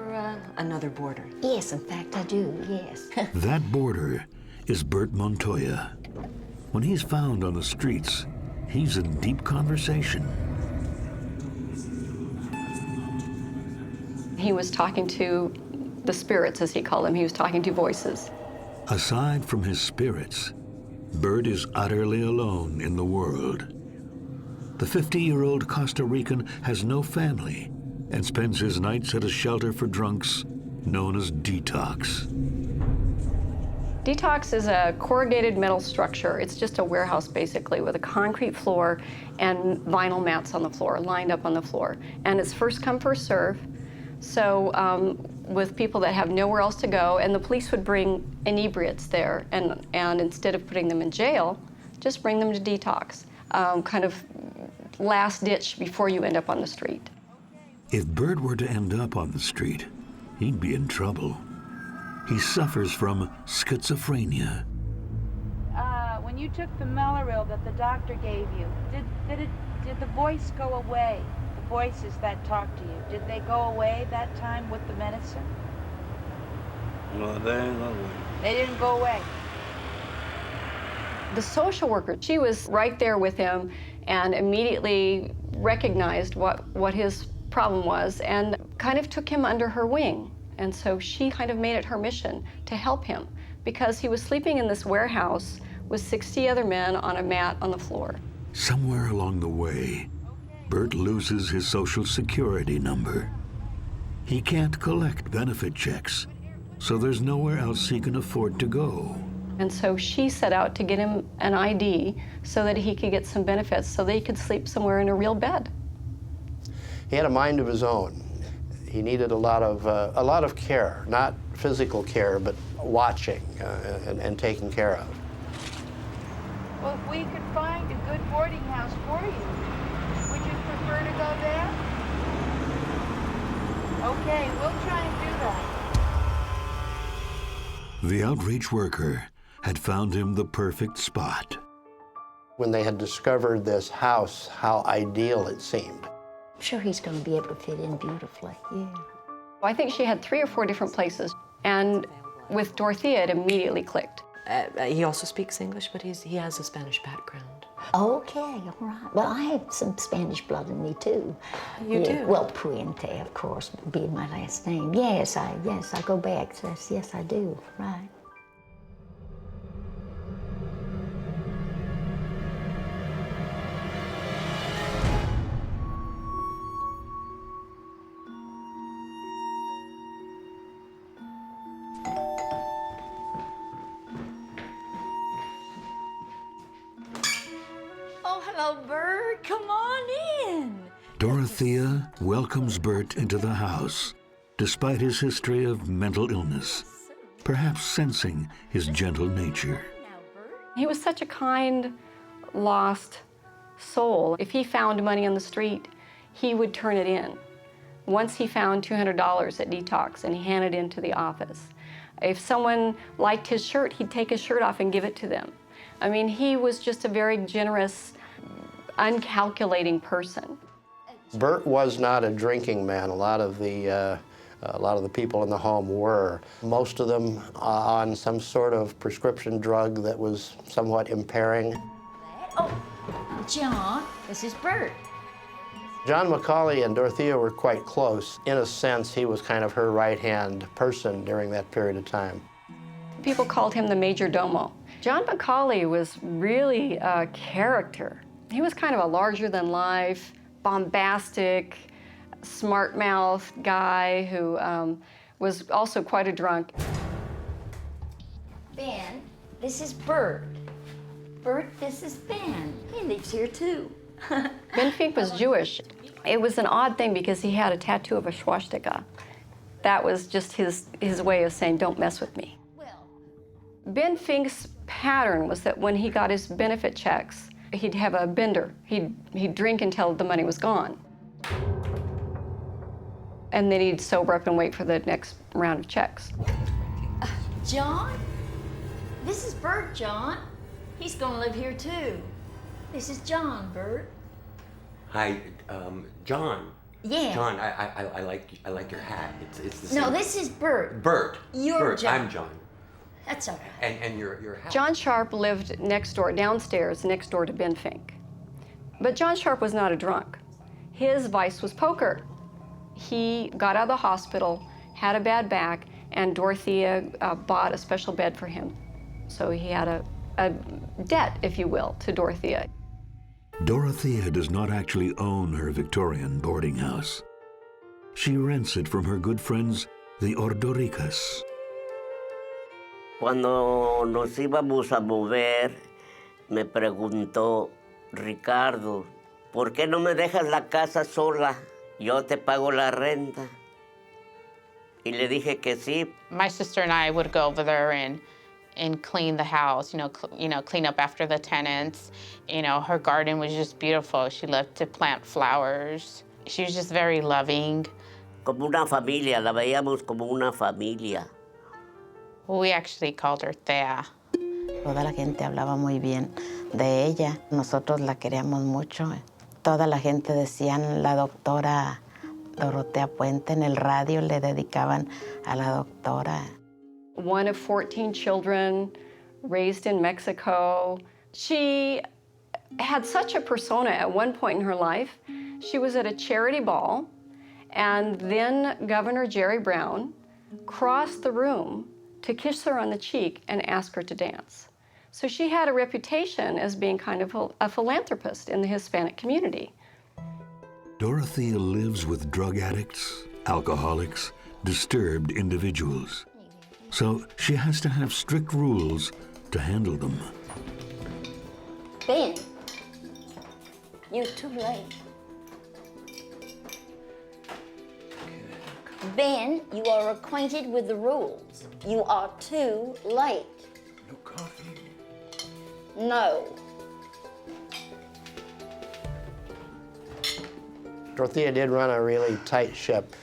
another boarder. Yes, in fact, I do, yes. That boarder is Bert Montoya. When he's found on the streets, he's in deep conversation. He was talking to the spirits, as he called them. He was talking to voices. Aside from his spirits, Bert is utterly alone in the world. The 50-year-old Costa Rican has no family and spends his nights at a shelter for drunks known as Detox. Detox is a corrugated metal structure. It's just a warehouse, basically, with a concrete floor and vinyl mats on the floor, lined up on the floor. And it's first come, first serve. So with people that have nowhere else to go, and the police would bring inebriates there, and instead of putting them in jail, just bring them to detox, kind of last ditch before you end up on the street. If Bert were to end up on the street, he'd be in trouble. He suffers from schizophrenia. When you took the Mellaril that the doctor gave you, did the voice go away? The voices that talked to you, did they go away that time with the medicine? No, they didn't go away. They didn't go away. The social worker, she was right there with him and immediately recognized what his problem was and kind of took him under her wing. And so she kind of made it her mission to help him because he was sleeping in this warehouse with 60 other men on a mat on the floor. Somewhere along the way, Bert loses his Social Security number. He can't collect benefit checks, so there's nowhere else he can afford to go. And so she set out to get him an ID so that he could get some benefits so that he could sleep somewhere in a real bed. He had a mind of his own. He needed a lot of care, not physical care, but watching and taking care of. Well, if we could find a good boarding house for you, would you prefer to go there? Okay, we'll try and do that. The outreach worker had found him the perfect spot. When they had discovered this house, how ideal it seemed. I'm sure he's going to be able to fit in beautifully, yeah. I think she had 3 or 4 different places, and with Dorothea, it immediately clicked. He also speaks English, but he has a Spanish background. Okay, all right. Well, I have some Spanish blood in me, too. You yeah, do? Well, Puente, of course, being my last name. Yes, I go back. Yes, I do, right. Hello, Bert. Come on in. Dorothea welcomes Bert into the house, despite his history of mental illness, perhaps sensing his gentle nature. He was such a kind, lost soul. If he found money on the street, he would turn it in. Once he found $200 at Detox, and he handed it into the office. If someone liked his shirt, he'd take his shirt off and give it to them. I mean, he was just a very generous, uncalculating person. Bert was not a drinking man. A lot of the people in the home were. Most of them on some sort of prescription drug that was somewhat impairing. Oh, John, this is Bert. John Macaulay and Dorothea were quite close. In a sense, he was kind of her right-hand person during that period of time. People called him the major domo. John Macaulay was really a character. He was kind of a larger-than-life, bombastic, smart-mouthed guy who was also quite a drunk. Ben, this is Bert. Bert, this is Ben. He lives here, too. Ben Fink was Jewish. It was an odd thing because he had a tattoo of a swastika. That was just his way of saying, don't mess with me. Ben Fink's pattern was that when he got his benefit checks, he'd have a bender. He'd drink until the money was gone. And then he'd sober up and wait for the next round of checks. John? This is Bert, John. He's gonna live here too. This is John, Bert. Hi, John. Yeah. John, I like your hat. It's the same. No, this is Bert. Bert. You're Bert. John. I'm John. That's all right. And your hat. John Sharp lived next door, downstairs, next door to Ben Fink. But John Sharp was not a drunk. His vice was poker. He got out of the hospital, had a bad back, and Dorothea bought a special bed for him. So he had a debt, if you will, to Dorothea. Dorothea does not actually own her Victorian boarding house. She rents it from her good friends, the Ordoricas. Cuando nos íbamos a mover, me preguntó, Ricardo, ¿por qué no me dejas la casa sola? Yo te pago la renta. Y le dije que sí. My sister and I would go over there and clean the house, clean up after the tenants. Her garden was just beautiful. She loved to plant flowers. She was just very loving. Como una familia, la veíamos como una familia. We actually called her Thea. Toda la gente hablaba muy bien de ella. Nosotros la queríamos mucho. Toda la gente decían la doctora Dorotea Puente. En el radio le dedicaban a la doctora. One of 14 children, raised in Mexico. She had such a persona at one point in her life. She was at a charity ball, and then Governor Jerry Brown crossed the room to kiss her on the cheek and ask her to dance. So she had a reputation as being kind of a philanthropist in the Hispanic community. Dorothea lives with drug addicts, alcoholics, disturbed individuals. So she has to have strict rules to handle them. Ben, you're too late. Ben, you are acquainted with the rules. You are too late. No coffee. No. Dorothea did run a really tight ship.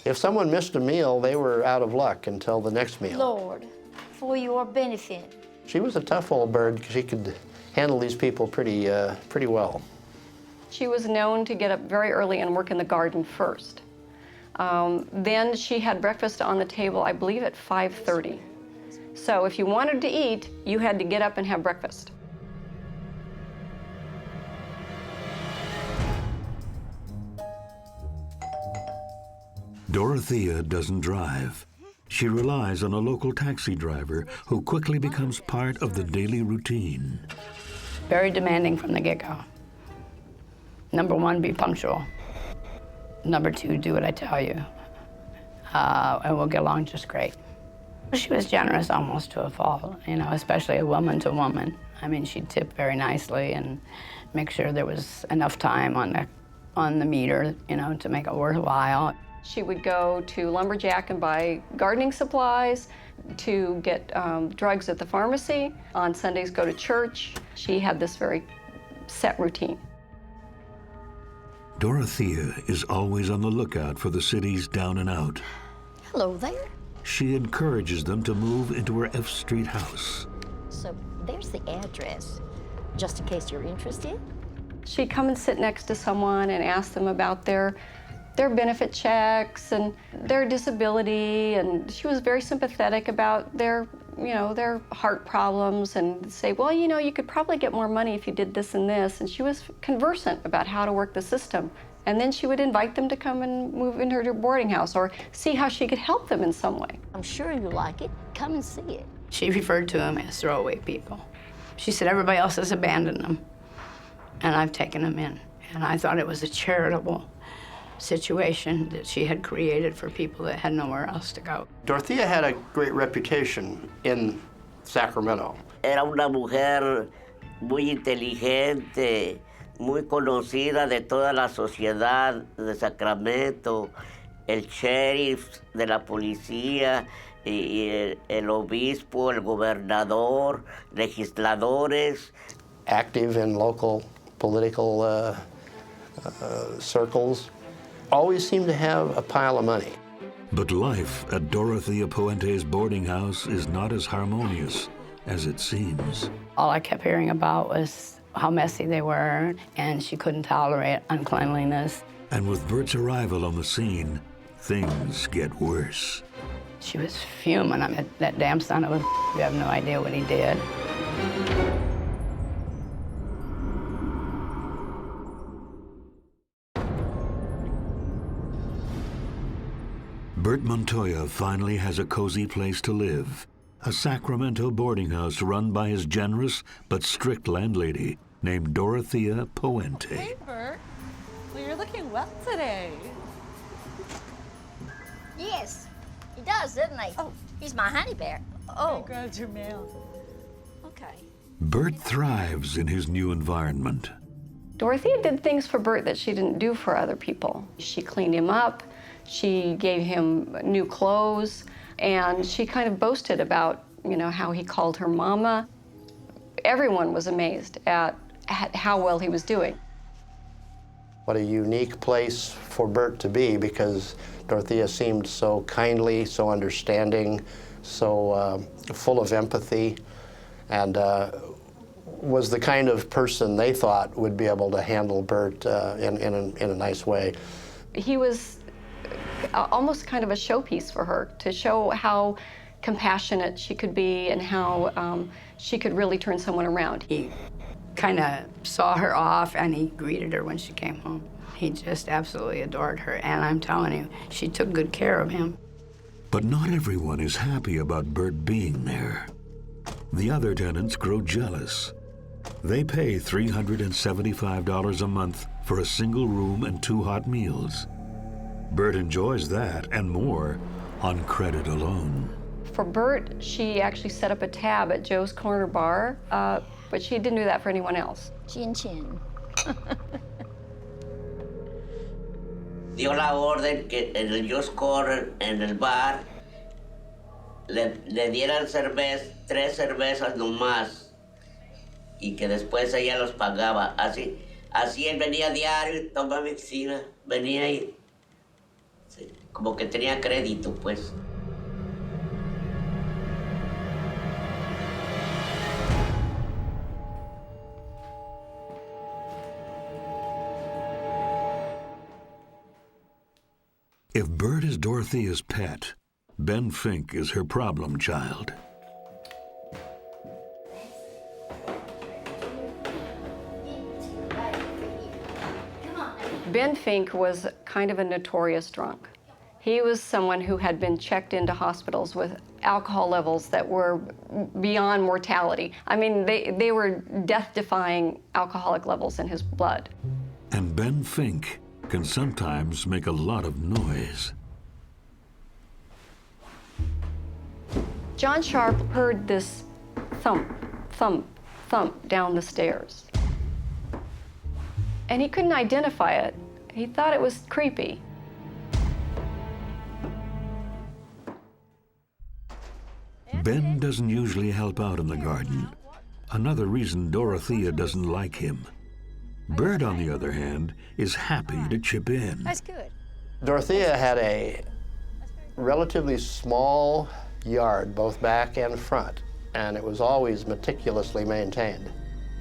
If someone missed a meal, they were out of luck until the next meal. Lord, for your benefit. She was a tough old bird. She could handle these people pretty well. She was known to get up very early and work in the garden first. Then she had breakfast on the table, I believe, at 5:30. So if you wanted to eat, you had to get up and have breakfast. Dorothea doesn't drive. She relies on a local taxi driver who quickly becomes part of the daily routine. Very demanding from the get-go. Number one, be punctual. Number two, do what I tell you. And we'll get along just great. She was generous almost to a fault, especially a woman to woman. I mean, she'd tip very nicely and make sure there was enough time on the meter, to make it worthwhile. She would go to Lumberjack and buy gardening supplies, to get drugs at the pharmacy. On Sundays, go to church. She had this very set routine. Dorothea is always on the lookout for the city's down and out. Hello there. She encourages them to move into her F Street house. So there's the address, just in case you're interested. She'd come and sit next to someone and ask them about their benefit checks and their disability, and she was very sympathetic about their heart problems, and say, well, you could probably get more money if you did this and this, and she was conversant about how to work the system. And then she would invite them to come and move into her boarding house or see how she could help them in some way. I'm sure you like it. Come and see it. She referred to them as throwaway people. She said everybody else has abandoned them, and I've taken them in. And I thought it was a charitable situation that she had created for people that had nowhere else to go. Dorothea had a great reputation in Sacramento. Era una mujer muy inteligente, muy conocida de toda la sociedad de Sacramento, el sheriff de la policía, y el obispo, el gobernador, legisladores. Active in local political circles. Always seemed to have a pile of money. But life at Dorothea Puente's boarding house is not as harmonious as it seems. All I kept hearing about was how messy they were, and she couldn't tolerate uncleanliness. And with Bert's arrival on the scene, things get worse. She was fuming. I mean, that damn son of a you have no idea what he did. Bert Montoya finally has a cozy place to live, a Sacramento boarding house run by his generous but strict landlady named Dorothea Puente. Hey, Bert. Well, you're looking well today. Yes, he does, doesn't he? Oh, he's my honey bear. Oh. I grabbed your mail. Okay. Bert thrives in his new environment. Dorothea did things for Bert that she didn't do for other people. She cleaned him up. She gave him new clothes, and she kind of boasted about, you know, how he called her mama. Everyone was amazed at how well he was doing. What a unique place for Bert to be, because Dorothea seemed so kindly, so understanding, so full of empathy, and was the kind of person they thought would be able to handle Bert in a nice way. He was almost kind of a showpiece for her, to show how compassionate she could be and how she could really turn someone around. He kind of saw her off, and he greeted her when she came home. He just absolutely adored her, and I'm telling you, she took good care of him. But not everyone is happy about Bert being there. The other tenants grow jealous. They pay $375 a month for a single room and 2 hot meals. Bert enjoys that and more on credit alone. For Bert, she actually set up a tab at Joe's Corner Bar, but she didn't do that for anyone else. Chin chin. Dio la orden que en el Joe's Corner, en el bar, le dieran 3 cervezas nomás, y que después ella los pagaba. Así él venía diario, toma medicina, venía y sí, como que tenía crédito, pues. If Bert is Dorothea's pet, Ben Fink is her problem child. Ben Fink was kind of a notorious drunk. He was someone who had been checked into hospitals with alcohol levels that were beyond mortality. I mean, they were death-defying alcoholic levels in his blood. And Ben Fink can sometimes make a lot of noise. John Sharp heard this thump, thump, thump down the stairs. And he couldn't identify it. He thought it was creepy. Ben doesn't usually help out in the garden. Another reason Dorothea doesn't like him. Bert, on the other hand, is happy to chip in. That's good. Dorothea had a relatively small yard, both back and front, and it was always meticulously maintained.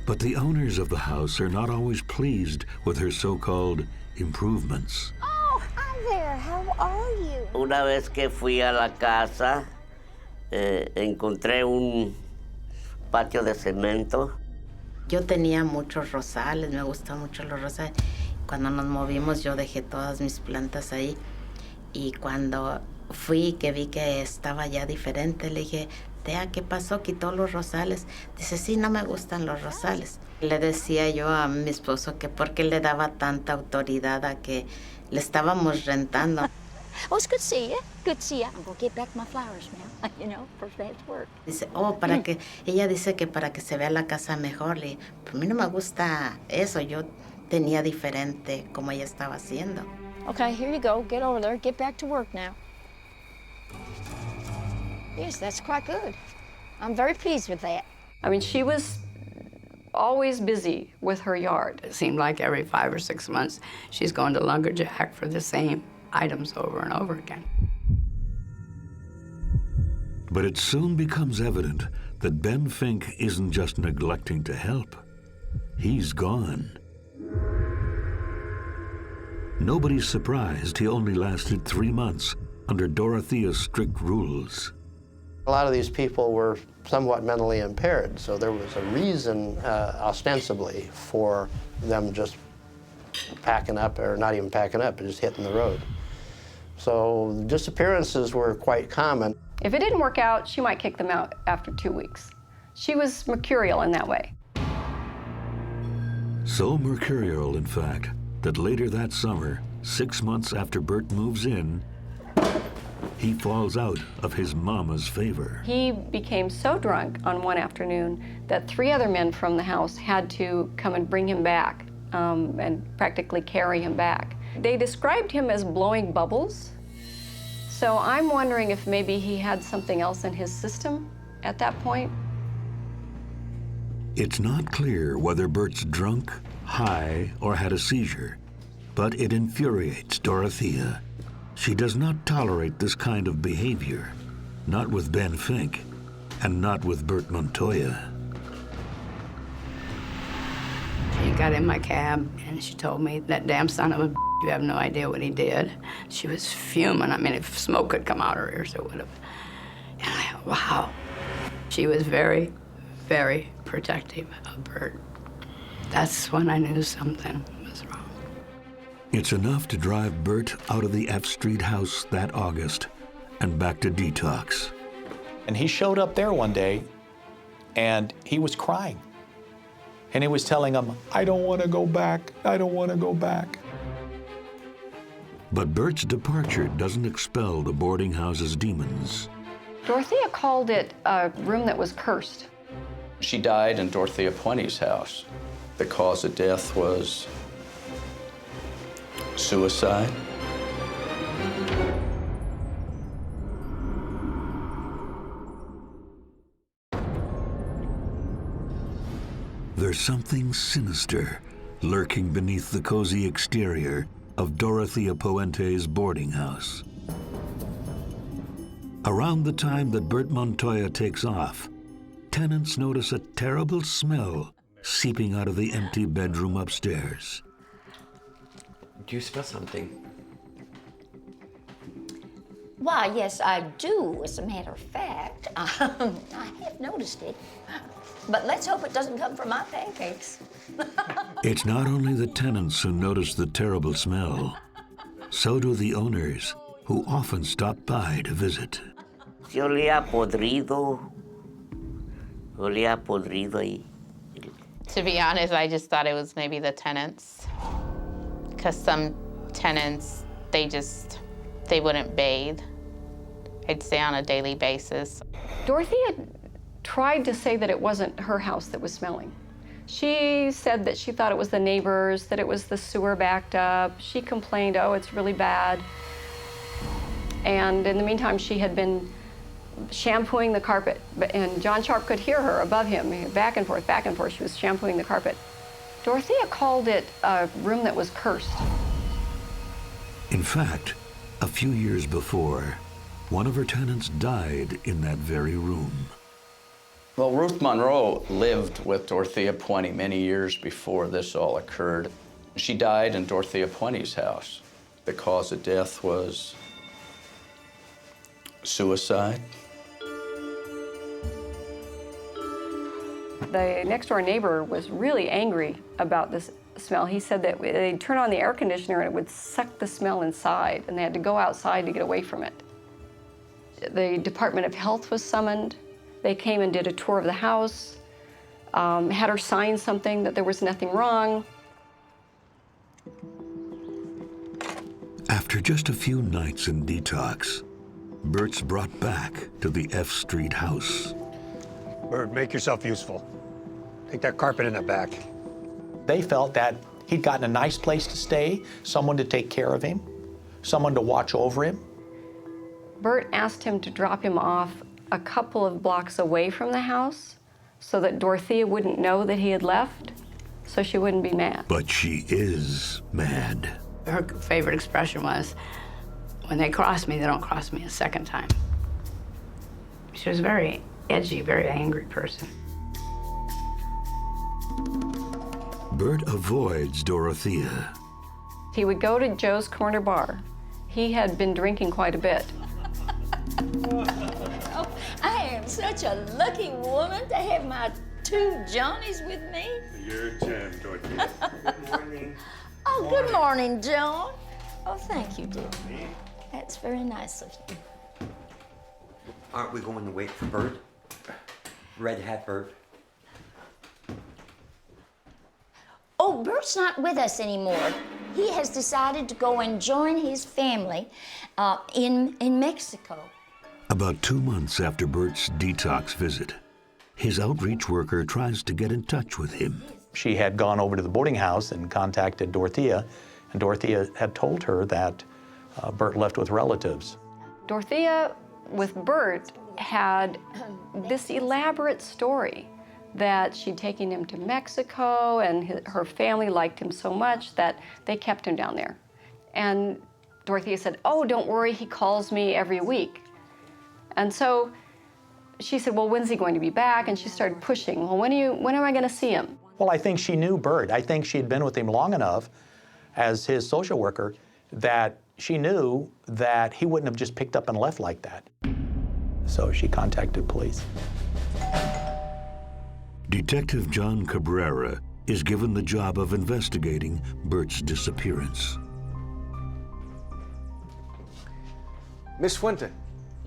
But the owners of the house are not always pleased with her so-called improvements. Oh, hi there. How are you? Una vez que fui a la casa, encontré un patio de cemento. Yo tenía muchos rosales, me gustan mucho los rosales. Cuando nos movimos yo dejé todas mis plantas ahí y cuando fui que vi que estaba ya diferente, le dije, Tea, ¿qué pasó? Quitó los rosales. Dice, sí, no me gustan los rosales. Le decía yo a mi esposo que por qué le daba tanta autoridad a que le estábamos rentando. Oh, it's good to see you. Good to see you. I'm going to get back my flowers now. You know, first day at work. Dice, para que, ella dice que para que se vea la casa mejor. Le dije, a mí no me gusta eso. Yo tenía diferente como ella estaba haciendo. Okay, here you go. Get over there. Get back to work now. Yes, that's quite good. I'm very pleased with that. I mean, she was always busy with her yard. It seemed like every 5 or 6 months, she's going to Lumberjack for the same items over and over again. But it soon becomes evident that Ben Fink isn't just neglecting to help. He's gone. Nobody's surprised he only lasted 3 months under Dorothea's strict rules. A lot of these people were somewhat mentally impaired, so there was a reason, ostensibly, for them just packing up, or not even packing up, but just hitting the road. So disappearances were quite common. If it didn't work out, she might kick them out after 2 weeks. She was mercurial in that way. So mercurial, in fact, that later that summer, 6 months after Bert moves in, he falls out of his mama's favor. He became so drunk on one afternoon that 3 other men from the house had to come and bring him back and practically carry him back. They described him as blowing bubbles. So I'm wondering if maybe he had something else in his system at that point. It's not clear whether Bert's drunk, high, or had a seizure, but it infuriates Dorothea. She does not tolerate this kind of behavior, not with Ben Fink, and not with Bert Montoya. She got in my cab and she told me, that damn son of a b****, you have no idea what he did. She was fuming. I mean, if smoke could come out her ears, it would have. And I thought, wow. She was very, very protective of Bert. That's when I knew something was wrong. It's enough to drive Bert out of the F Street house that August and back to detox. And he showed up there one day and he was crying. And he was telling him, I don't want to go back. I don't want to go back. But Bert's departure doesn't expel the boarding house's demons. Dorothea called it a room that was cursed. She died in Dorothea Puente's house. The cause of death was suicide. There's something sinister lurking beneath the cozy exterior of Dorothea Puente's boarding house. Around the time that Bert Montoya takes off, tenants notice a terrible smell seeping out of the empty bedroom upstairs. Do you smell something? Why, yes, I do, as a matter of fact. I have noticed it. But let's hope it doesn't come from my pancakes. It's not only the tenants who notice the terrible smell. So do the owners, who often stop by to visit. Si olía podrido. Olía podrido ahí. To be honest, I just thought it was maybe the tenants. Because some tenants, they wouldn't bathe. I'd say on a daily basis. Dorothea tried to say that it wasn't her house that was smelling. She said that she thought it was the neighbors, that it was the sewer backed up. She complained, oh, it's really bad. And in the meantime, she had been shampooing the carpet. And John Sharp could hear her above him, back and forth, back and forth. She was shampooing the carpet. Dorothea called it a room that was cursed. In fact, a few years before, one of her tenants died in that very room. Well, Ruth Monroe lived with Dorothea Puente many years before this all occurred. She died in Dorothea Puente's house. The cause of death was suicide. The next door neighbor was really angry about this smell. He said that they'd turn on the air conditioner and it would suck the smell inside, and they had to go outside to get away from it. The Department of Health was summoned. They came and did a tour of the house, had her sign something that there was nothing wrong. After just a few nights in detox, Bert's brought back to the F Street house. Bert, make yourself useful. Take that carpet in the back. They felt that he'd gotten a nice place to stay, someone to take care of him, someone to watch over him. Bert asked him to drop him off a couple of blocks away from the house so that Dorothea wouldn't know that he had left, so she wouldn't be mad. But she is mad. Her favorite expression was, when they cross me, they don't cross me a second time. She was a very edgy, very angry person. Bert avoids Dorothea. He would go to Joe's Corner Bar. He had been drinking quite a bit. Oh, I am such a lucky woman to have my two Johnnies with me. You're a gem, Dorothea. Good morning. Oh, good morning, John. Oh, thank you, dear. That's very nice of you. Aren't we going to wait for Bert? Red Hat Bert. Oh, Bert's not with us anymore. He has decided to go and join his family in Mexico. About 2 months after Bert's detox visit, his outreach worker tries to get in touch with him. She had gone over to the boarding house and contacted Dorothea, and Dorothea had told her that Bert left with relatives. Dorothea, with Bert, had this elaborate story that she'd taken him to Mexico, and her family liked him so much that they kept him down there. And Dorothea said, "Oh, don't worry, he calls me every week." And so she said, "Well, when's he going to be back?" And she started pushing, "Well, when am I going to see him?" Well, I think she knew Bert. I think she'd been with him long enough as his social worker that she knew that he wouldn't have just picked up and left like that. So she contacted police. Detective John Cabrera is given the job of investigating Bert's disappearance. Miss Fuente.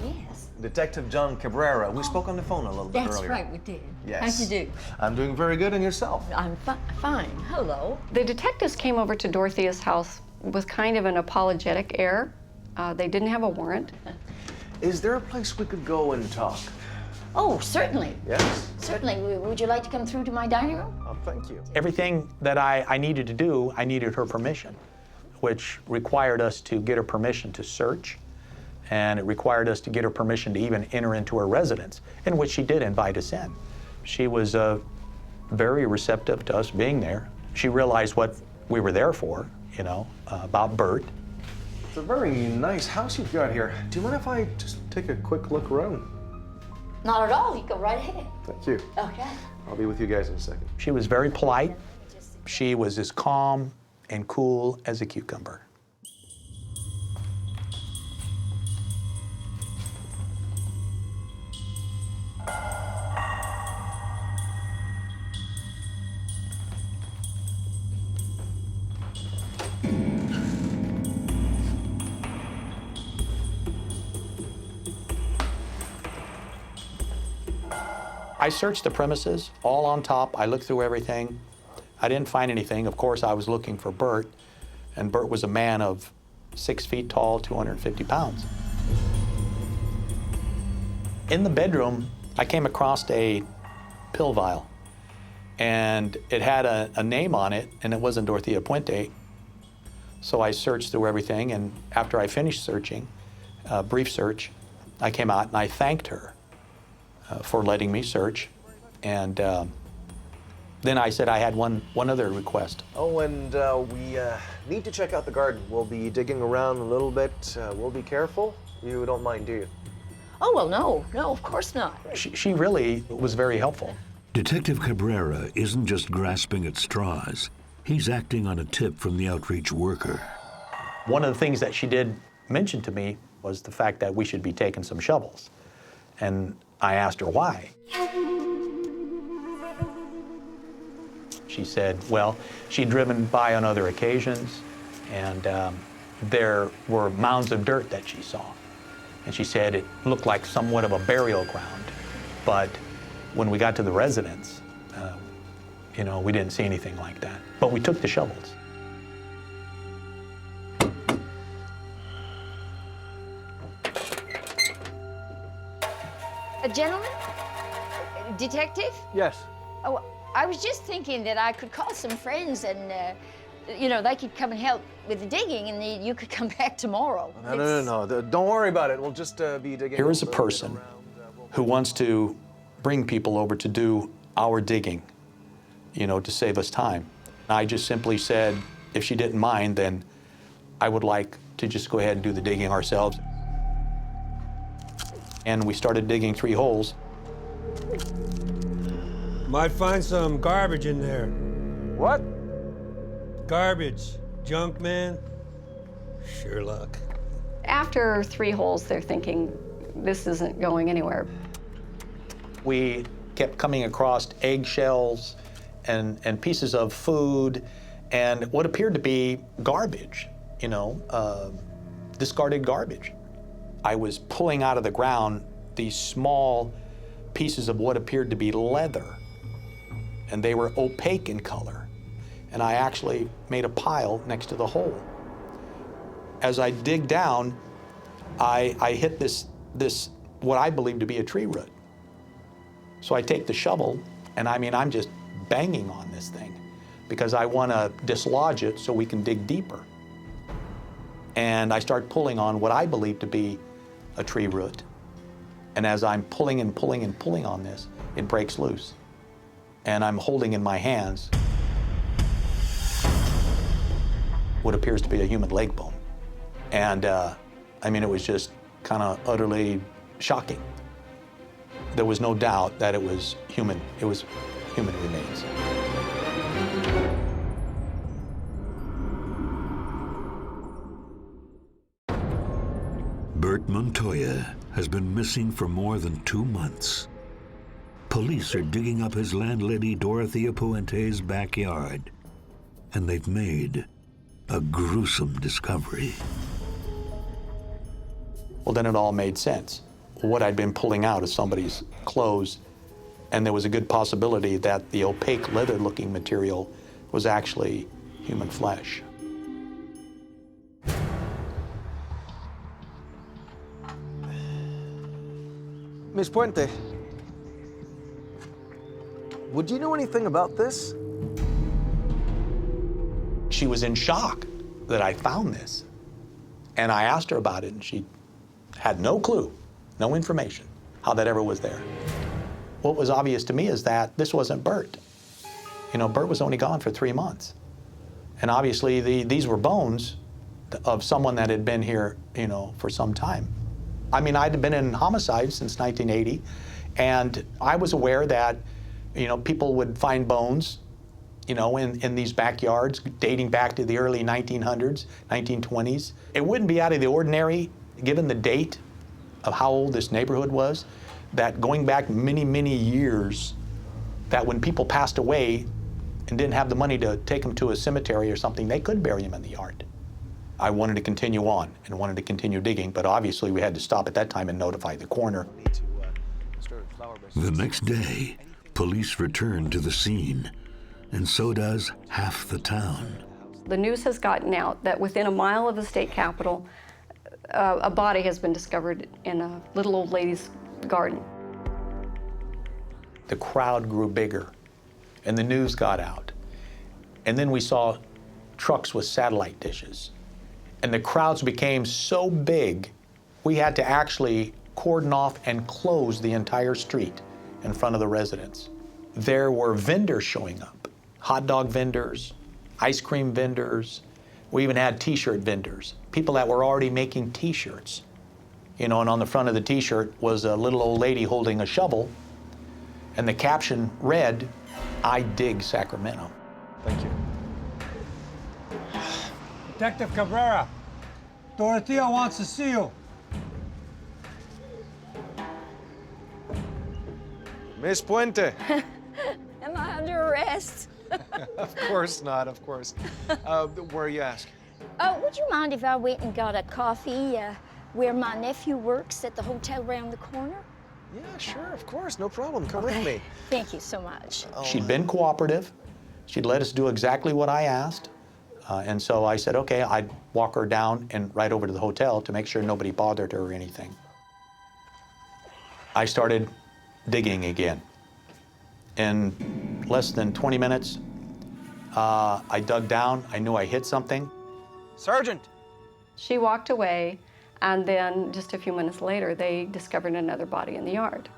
Yes. Detective John Cabrera. We spoke on the phone a little bit That's earlier. right, we did. Yes. How'd you do? I'm doing very good, and yourself? I'm fine. Hello. The detectives came over to Dorothea's house with kind of an apologetic air. They didn't have a warrant. Is there a place we could go and talk? Oh, certainly. Yes? Certainly. Would you like to come through to my dining room? Oh, thank you. Everything that I needed to do, I needed her permission, which required us to get her permission to search, and it required us to get her permission to even enter into her residence, in which she did invite us in. She was very receptive to us being there. She realized what we were there for, you know, about Bert. It's a very nice house you've got here. Do you mind if I just take a quick look around? Not at all. You go right ahead. Thank you. Okay. I'll be with you guys in a second. She was very polite. She was as calm and cool as a cucumber. I searched the premises, all on top. I looked through everything. I didn't find anything. Of course, I was looking for Bert, and Bert was a man of 6 feet tall, 250 pounds. In the bedroom, I came across a pill vial, and it had a name on it, and it wasn't Dorothea Puente. So I searched through everything, and after I finished searching, a brief search, I came out and I thanked her for letting me search. And then I said I had one other request. Oh, and we need to check out the garden. We'll be digging around a little bit. We'll be careful. You don't mind, do you? Oh, well, no, of course not. She really was very helpful. Detective Cabrera isn't just grasping at straws. He's acting on a tip from the outreach worker. One of the things that she did mention to me was the fact that we should be taking some shovels. And I asked her why. She said, well, she'd driven by on other occasions, and there were mounds of dirt that she saw. And she said it looked like somewhat of a burial ground, but when we got to the residence, you know, we didn't see anything like that. But we took the shovels. A gentleman? Detective? Yes. Oh, I was just thinking that I could call some friends and, you know, they could come and help with the digging, and you could come back tomorrow. No. Don't worry about it. We'll just be digging. Here is a person who wants to bring people over to do our digging, you know, to save us time. I just simply said, if she didn't mind, then I would like to just go ahead and do the digging ourselves. And we started digging 3 holes. Might find some garbage in there. What? Garbage. Junk, man. Sure luck. After 3 holes, they're thinking, this isn't going anywhere. We kept coming across eggshells and pieces of food and what appeared to be garbage, you know, discarded garbage. I was pulling out of the ground these small pieces of what appeared to be leather, and they were opaque in color. And I actually made a pile next to the hole. As I dig down, I hit this what I believe to be a tree root. So I take the shovel, and I mean, I'm just banging on this thing because I want to dislodge it so we can dig deeper. And I start pulling on what I believe to be a tree root. And as I'm pulling and pulling and pulling on this, it breaks loose. And I'm holding in my hands what appears to be a human leg bone. And I mean, it was just kind of utterly shocking. There was no doubt that it was human. It was human remains. Bert Montoya has been missing for more than 2 months. Police are digging up his landlady Dorothea Puente's backyard, and they've made a gruesome discovery. Well, then it all made sense. What I'd been pulling out of somebody's clothes, and there was a good possibility that the opaque leather-looking material was actually human flesh. Miss Puente, would you know anything about this? She was in shock that I found this. And I asked her about it, and she had no clue, no information, how that ever was there. What was obvious to me is that this wasn't Bert. You know, Bert was only gone for 3 months. And obviously, these were bones of someone that had been here, you know, for some time. I mean, I'd been in homicide since 1980, and I was aware that, you know, people would find bones, you know, in these backyards dating back to the early 1900s, 1920s. It wouldn't be out of the ordinary, given the date of how old this neighborhood was, that going back many, many years, that when people passed away and didn't have the money to take them to a cemetery or something, they could bury them in the yard. I wanted to continue on and wanted to continue digging, but obviously we had to stop at that time and notify the coroner. The next day, police return to the scene, and so does half the town. The news has gotten out that within a mile of the state capitol, a body has been discovered in a little old lady's garden. The crowd grew bigger, and the news got out. And then we saw trucks with satellite dishes. And the crowds became so big, we had to actually cordon off and close the entire street in front of the residents. There were vendors showing up, hot dog vendors, ice cream vendors. We even had t-shirt vendors, people that were already making t-shirts. You know, and on the front of the t-shirt was a little old lady holding a shovel, and the caption read, "I dig Sacramento." Thank you. Detective Cabrera, Dorothea wants to see you. Miss Puente. Am I under arrest? Of course not, of course. Where you ask? Would you mind if I went and got a coffee where my nephew works at the hotel around the corner? Yeah, sure, of course, no problem. Come with me. Thank you so much. She'd been cooperative. She'd let us do exactly what I asked. And so I said, okay, I'd walk her down and right over to the hotel to make sure nobody bothered her or anything. I started digging again. In less than 20 minutes, I dug down. I knew I hit something. Sergeant! She walked away, and then just a few minutes later, they discovered another body in the yard.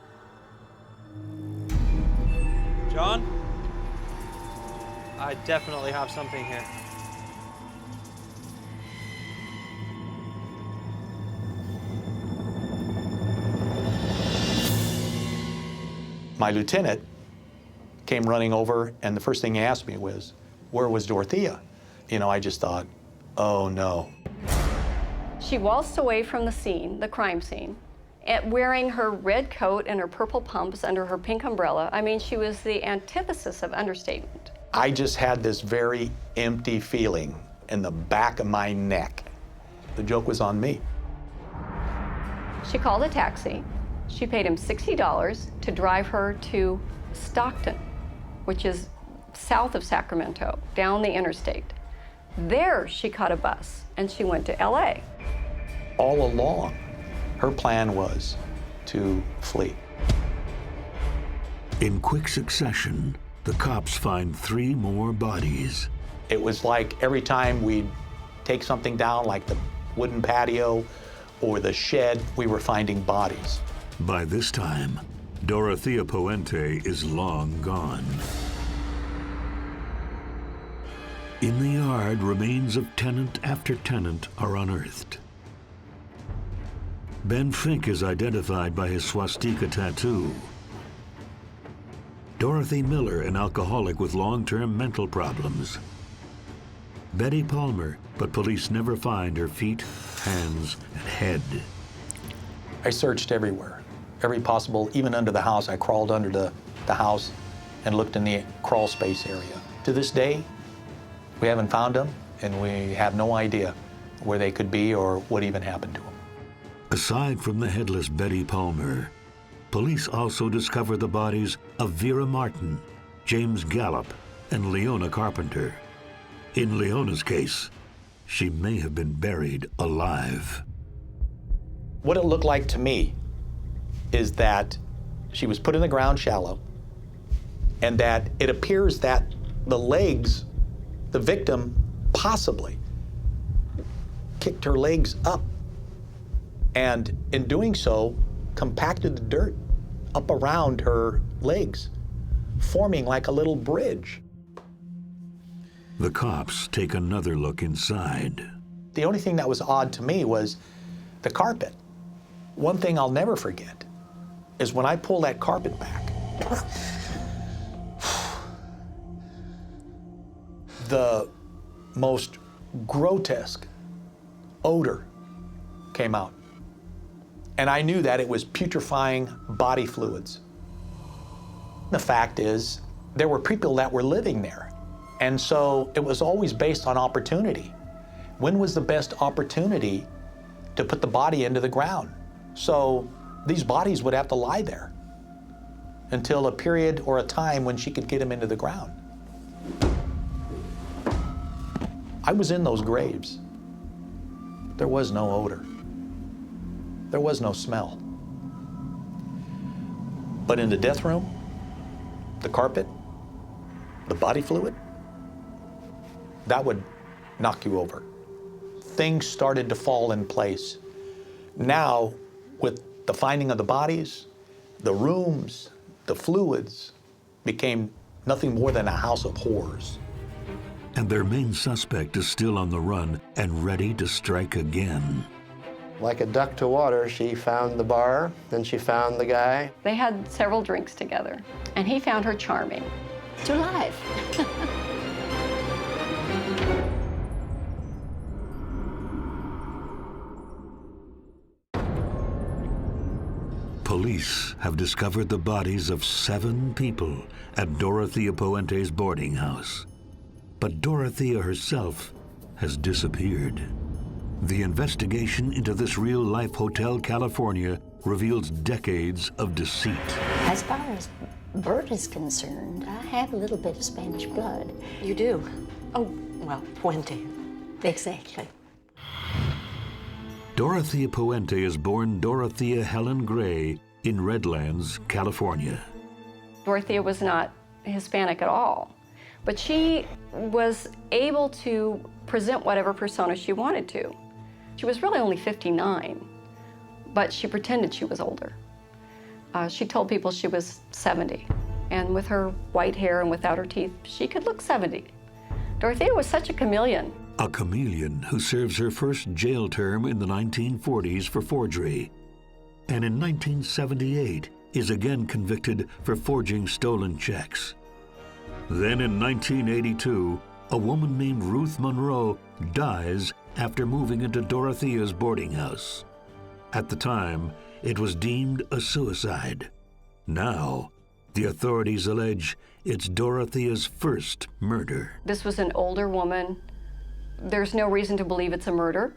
John? I definitely have something here. My lieutenant came running over, and the first thing he asked me was, where was Dorothea? You know, I just thought, oh no. She waltzed away from the scene, the crime scene, wearing her red coat and her purple pumps under her pink umbrella. I mean, she was the antithesis of understatement. I just had this very empty feeling in the back of my neck. The joke was on me. She called a taxi. She paid him $60 to drive her to Stockton, which is south of Sacramento, down the interstate. There, she caught a bus, and she went to LA. All along, her plan was to flee. In quick succession, the cops find 3 more bodies. It was like every time we'd take something down, like the wooden patio or the shed, we were finding bodies. By this time, Dorothea Puente is long gone. In the yard, remains of tenant after tenant are unearthed. Ben Fink is identified by his swastika tattoo. Dorothy Miller, an alcoholic with long-term mental problems. Betty Palmer, but police never find her feet, hands, and head. I searched everywhere, every possible, even under the house. I crawled under the house and looked in the crawl space area. To this day, we haven't found them, and we have no idea where they could be or what even happened to them. Aside from the headless Betty Palmer, police also discover the bodies of Vera Martin, James Gallup, and Leona Carpenter. In Leona's case, she may have been buried alive. What it looked like to me is that she was put in the ground shallow, and that it appears that the legs, the victim possibly kicked her legs up, and in doing so, compacted the dirt up around her legs, forming like a little bridge. The cops take another look inside. The only thing that was odd to me was the carpet. One thing I'll never forget is when I pull that carpet back, the most grotesque odor came out. And I knew that it was putrefying body fluids. The fact is, there were people that were living there. And so it was always based on opportunity. When was the best opportunity to put the body into the ground? So these bodies would have to lie there until a period or a time when she could get them into the ground. I was in those graves. There was no odor. There was no smell. But in the death room, the carpet, the body fluid, that would knock you over. Things started to fall in place. Now, with the finding of the bodies, the rooms, the fluids became nothing more than a house of horrors. And their main suspect is still on the run and ready to strike again. Like a duck to water, she found the bar, then she found the guy. They had several drinks together, and he found her charming. To life. Police have discovered the bodies of 7 people at Dorothea Puente's boarding house. But Dorothea herself has disappeared. The investigation into this real-life Hotel California reveals decades of deceit. As far as Bert is concerned, I have a little bit of Spanish blood. You do? Oh, well, Puente. Exactly. Dorothea Puente is born Dorothea Helen Gray in Redlands, California. Dorothea was not Hispanic at all, but she was able to present whatever persona she wanted to. She was really only 59, but she pretended she was older. She told people she was 70, and with her white hair and without her teeth, she could look 70. Dorothea was such a chameleon. A chameleon who serves her first jail term in the 1940s for forgery, and in 1978 is again convicted for forging stolen checks. Then in 1982, a woman named Ruth Monroe dies after moving into Dorothea's boarding house. At the time, it was deemed a suicide. Now, the authorities allege it's Dorothea's first murder. This was an older woman. There's no reason to believe it's a murder.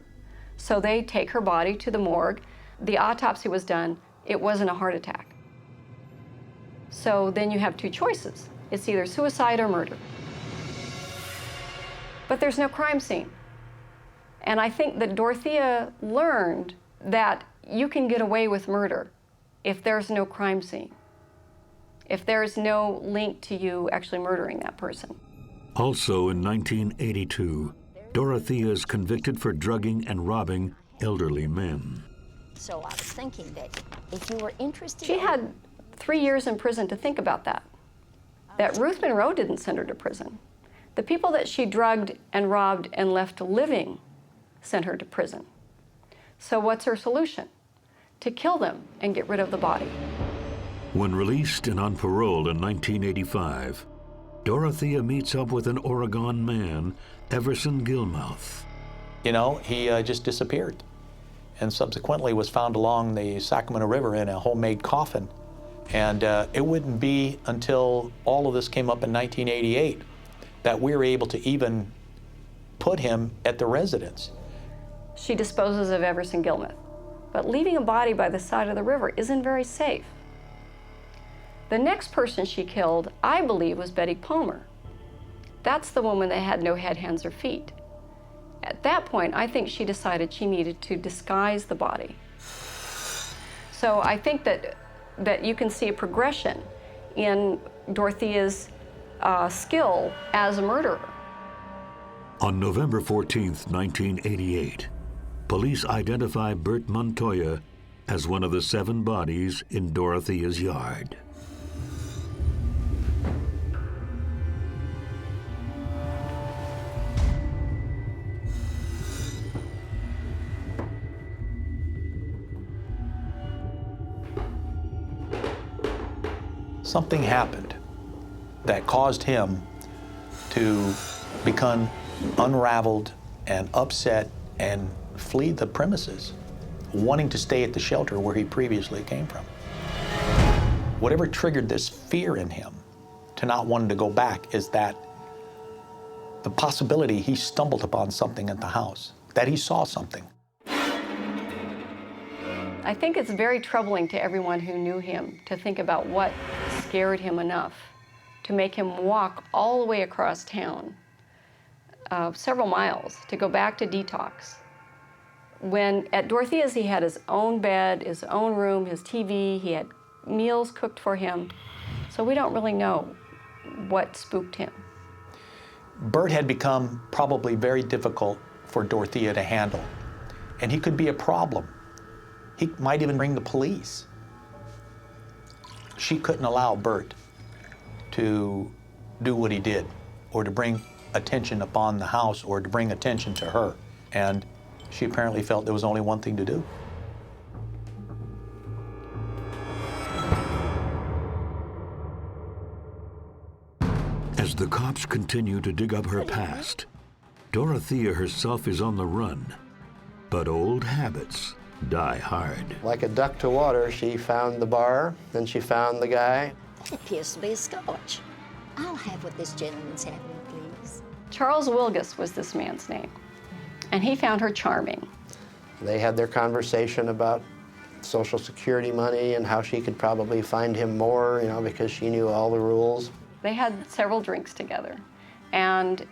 So they take her body to the morgue. The autopsy was done. It wasn't a heart attack. So then you have 2 choices. It's either suicide or murder. But there's no crime scene. And I think that Dorothea learned that you can get away with murder if there's no crime scene, if there's no link to you actually murdering that person. Also in 1982, Dorothea is convicted for drugging and robbing elderly men. So I was thinking that if you were interested She had 3 years in prison to think about that. That Ruth Monroe didn't send her to prison. The people that she drugged and robbed and left living sent her to prison. So what's her solution? To kill them and get rid of the body. When released and on parole in 1985, Dorothea meets up with an Oregon man, Everson Gilmouth. You know, he just disappeared and subsequently was found along the Sacramento River in a homemade coffin. And it wouldn't be until all of this came up in 1988 that we were able to even put him at the residence. She disposes of Everson Gilmouth, but leaving a body by the side of the river isn't very safe. The next person she killed, I believe, was Betty Palmer. That's the woman that had no head, hands, or feet. At that point, I think she decided she needed to disguise the body. So I think that you can see a progression in Dorothea's skill as a murderer. On November 14th, 1988, police identify Bert Montoya as one of the 7 bodies in Dorothea's yard. Something happened that caused him to become unraveled and upset and flee the premises, wanting to stay at the shelter where he previously came from. Whatever triggered this fear in him to not wanting to go back is that the possibility he stumbled upon something at the house, that he saw something. I think it's very troubling to everyone who knew him to think about what scared him enough to make him walk all the way across town, several miles, to go back to detox. When at Dorothea's, he had his own bed, his own room, his TV, he had meals cooked for him, so we don't really know what spooked him. Bert had become probably very difficult for Dorothea to handle, and he could be a problem. He might even bring the police. She couldn't allow Bert to do what he did, or to bring attention upon the house, or to bring attention to her. And she apparently felt there was only one thing to do. As the cops continue to dig up her past, Dorothea herself is on the run, but old habits die hard. Like a duck to water, she found the bar, then she found the guy. It appears to be a scotch. I'll have what this gentleman's having, please. Charles Wilgus was this man's name, and he found her charming. They had their conversation about Social Security money and how she could probably find him more, you know, because she knew all the rules. They had several drinks together, and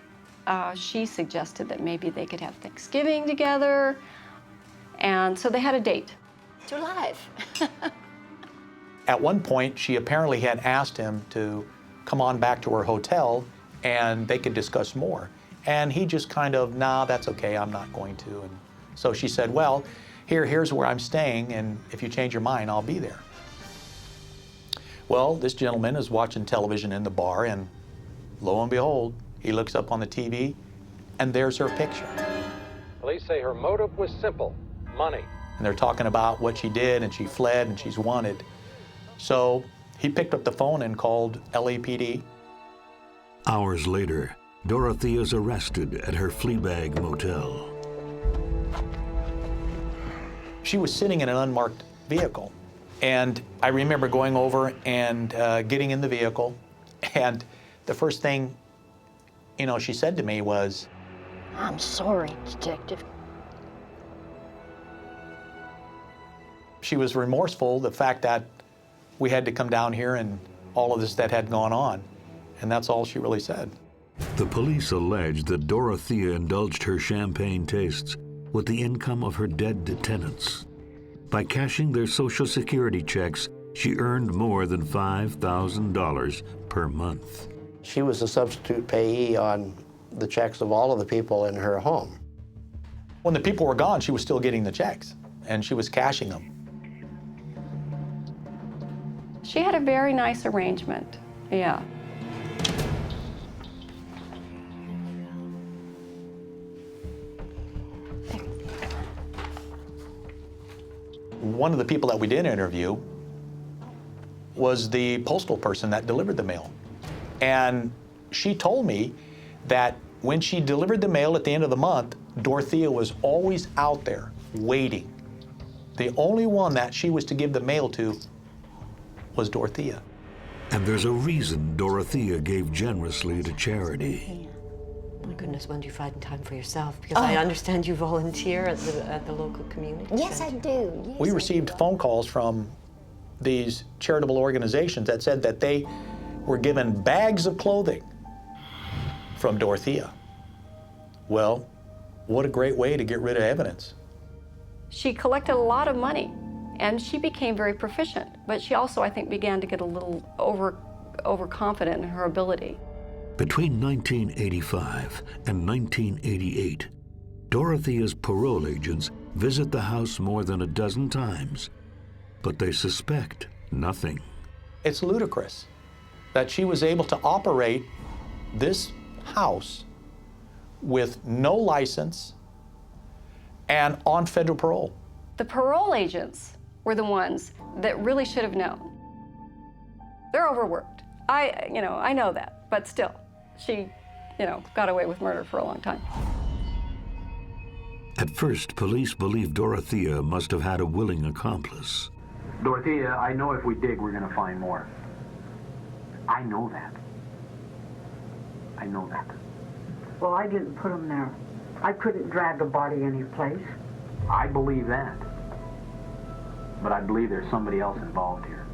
she suggested that maybe they could have Thanksgiving together, and so they had a date. To life. At one point, she apparently had asked him to come on back to her hotel and they could discuss more. And he just kind of, nah, that's okay, I'm not going to. And so she said, well, here's where I'm staying, and if you change your mind, I'll be there. Well, this gentleman is watching television in the bar, and lo and behold, he looks up on the TV, and there's her picture. Police say her motive was simple, money. And they're talking about what she did, and she fled, and she's wanted. So he picked up the phone and called LAPD. Hours later, Dorothea's arrested at her Fleabag motel. She was sitting in an unmarked vehicle. And I remember going over and getting in the vehicle. And the first thing, you know, she said to me was, I'm sorry, Detective. She was remorseful, the fact that we had to come down here and all of this that had gone on. And that's all she really said. The police alleged that Dorothea indulged her champagne tastes with the income of her dead tenants. By cashing their Social Security checks, she earned more than $5,000 per month. She was a substitute payee on the checks of all of the people in her home. When the people were gone, she was still getting the checks. and she was cashing them. She had a very nice arrangement, yeah. One of the people that we did interview was the postal person that delivered the mail. And she told me that when she delivered the mail at the end of the month, Dorothea was always out there waiting. The only one that she was to give the mail to was Dorothea. And there's a reason Dorothea gave generously to charity. My goodness, when do you find time for yourself? Because I understand you volunteer at the local community Yes, center. I do. Yes, We received phone calls from these charitable organizations that said that they were given bags of clothing from Dorothea. Well, what a great way to get rid of evidence. She collected a lot of money, and she became very proficient, but she also, I think, began to get a little overconfident in her ability. Between 1985 and 1988, Dorothea's parole agents visit the house more than a dozen times, but they suspect nothing. It's ludicrous that she was able to operate this house with no license and on federal parole. The parole agents were the ones that really should have known. They're overworked. I know that, but still, she, got away with murder for a long time. At first, police believe Dorothea must have had a willing accomplice. Dorothea, I know if we dig, we're going to find more. I know that. I know that. Well, I didn't put them there. I couldn't drag a body any place. I believe that. But I believe there's somebody else involved here.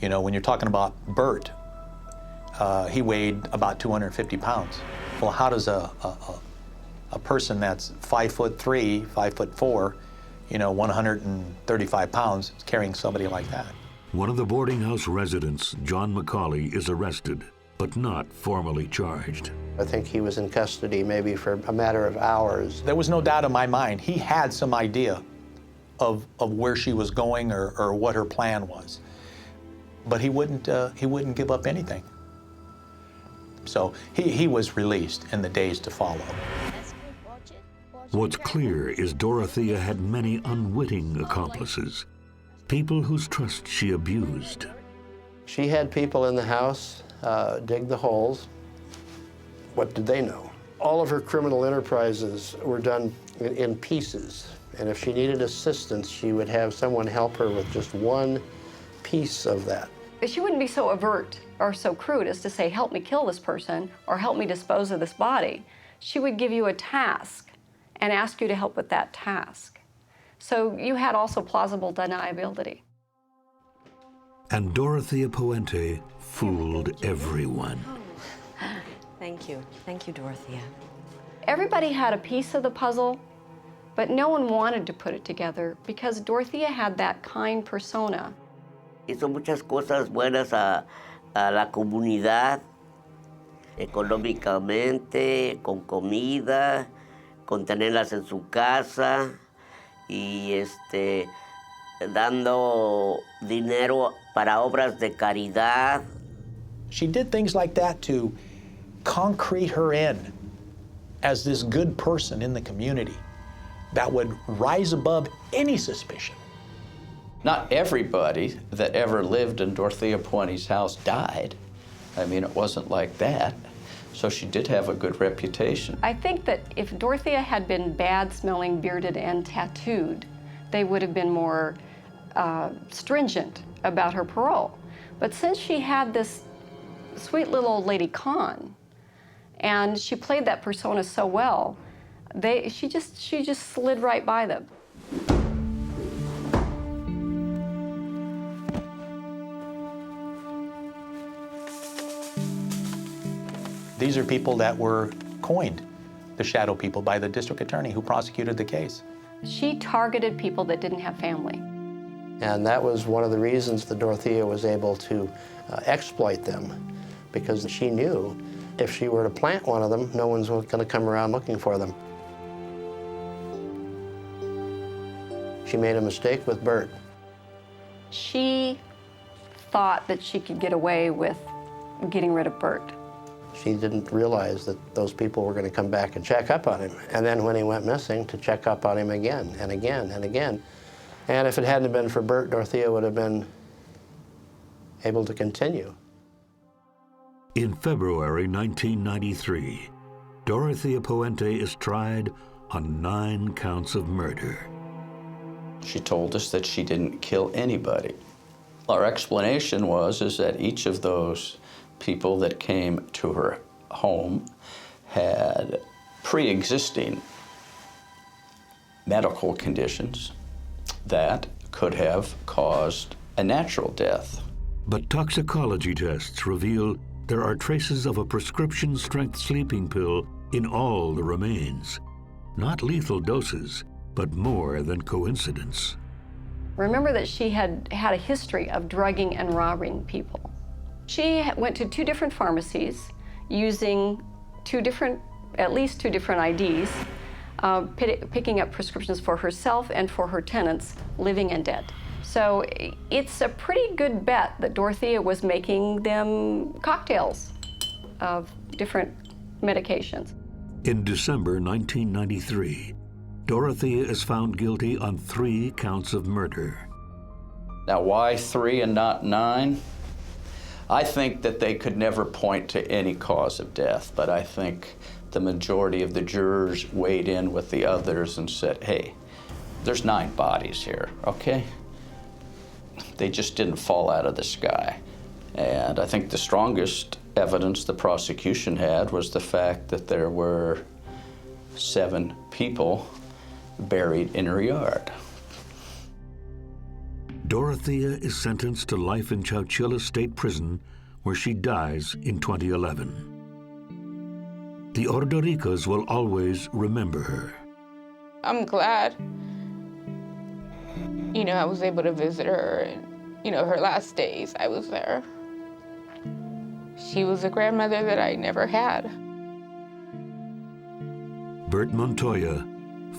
You know, when you're talking about Bert, he weighed about 250 pounds. Well, how does a person that's 5'3", 5'4", 135 pounds, carrying somebody like that? One of the boarding house residents, John McCauley, is arrested, but not formally charged. I think he was in custody maybe for a matter of hours. There was no doubt in my mind he had some idea of where she was going or what her plan was, but he wouldn't give up anything. So he was released in the days to follow. What's clear is Dorothea had many unwitting accomplices, people whose trust she abused. She had people in the house dig the holes. What did they know? All of her criminal enterprises were done in pieces, and if she needed assistance, she would have someone help her with just one piece of that. She wouldn't be so overt or so crude as to say, help me kill this person or help me dispose of this body. She would give you a task and ask you to help with that task. So you had also plausible deniability. And Dorothea Puente fooled everyone. Thank you. Thank you, Dorothea. Everybody had a piece of the puzzle, but no one wanted to put it together because Dorothea had that kind persona. Hizo muchas cosas buenas a la comunidad, económicamente, con comida, con tenerlas en su casa y dando dinero para obras de caridad. She did things like that to concrete her in as this good person in the community that would rise above any suspicion. Not everybody that ever lived in Dorothea Puente's house died. I mean, it wasn't like that. So she did have a good reputation. I think that if Dorothea had been bad-smelling, bearded, and tattooed, they would have been more stringent about her parole. But since she had this sweet little old lady con, and she played that persona so well, she just slid right by them. These are people that were coined the shadow people by the district attorney who prosecuted the case. She targeted people that didn't have family. And that was one of the reasons that Dorothea was able to exploit them, because she knew if she were to plant one of them, no one's going to come around looking for them. She made a mistake with Bert. She thought that she could get away with getting rid of Bert. She didn't realize that those people were going to come back and check up on him. And then when he went missing, to check up on him again and again and again. And if it hadn't been for Bert, Dorothea would have been able to continue. In February 1993, Dorothea Puente is tried on 9 counts of murder. She told us that she didn't kill anybody. Our explanation is that each of those people that came to her home had pre-existing medical conditions that could have caused a natural death. But toxicology tests reveal there are traces of a prescription-strength sleeping pill in all the remains. Not lethal doses, but more than coincidence. Remember that she had a history of drugging and robbing people. She went to 2 different pharmacies using at least two different IDs, picking up prescriptions for herself and for her tenants, living and dead. So it's a pretty good bet that Dorothea was making them cocktails of different medications. In December 1993, Dorothea is found guilty on 3 counts of murder. Now, why 3 and not 9? I think that they could never point to any cause of death, but I think the majority of the jurors weighed in with the others and said, hey, there's 9 bodies here, okay? They just didn't fall out of the sky. And I think the strongest evidence the prosecution had was the fact that there were 7 people buried in her yard. Dorothea is sentenced to life in Chowchilla State Prison, where she dies in 2011. The Ordoricos will always remember her. I'm glad, I was able to visit her and, her last days I was there. She was a grandmother that I never had. Bert Montoya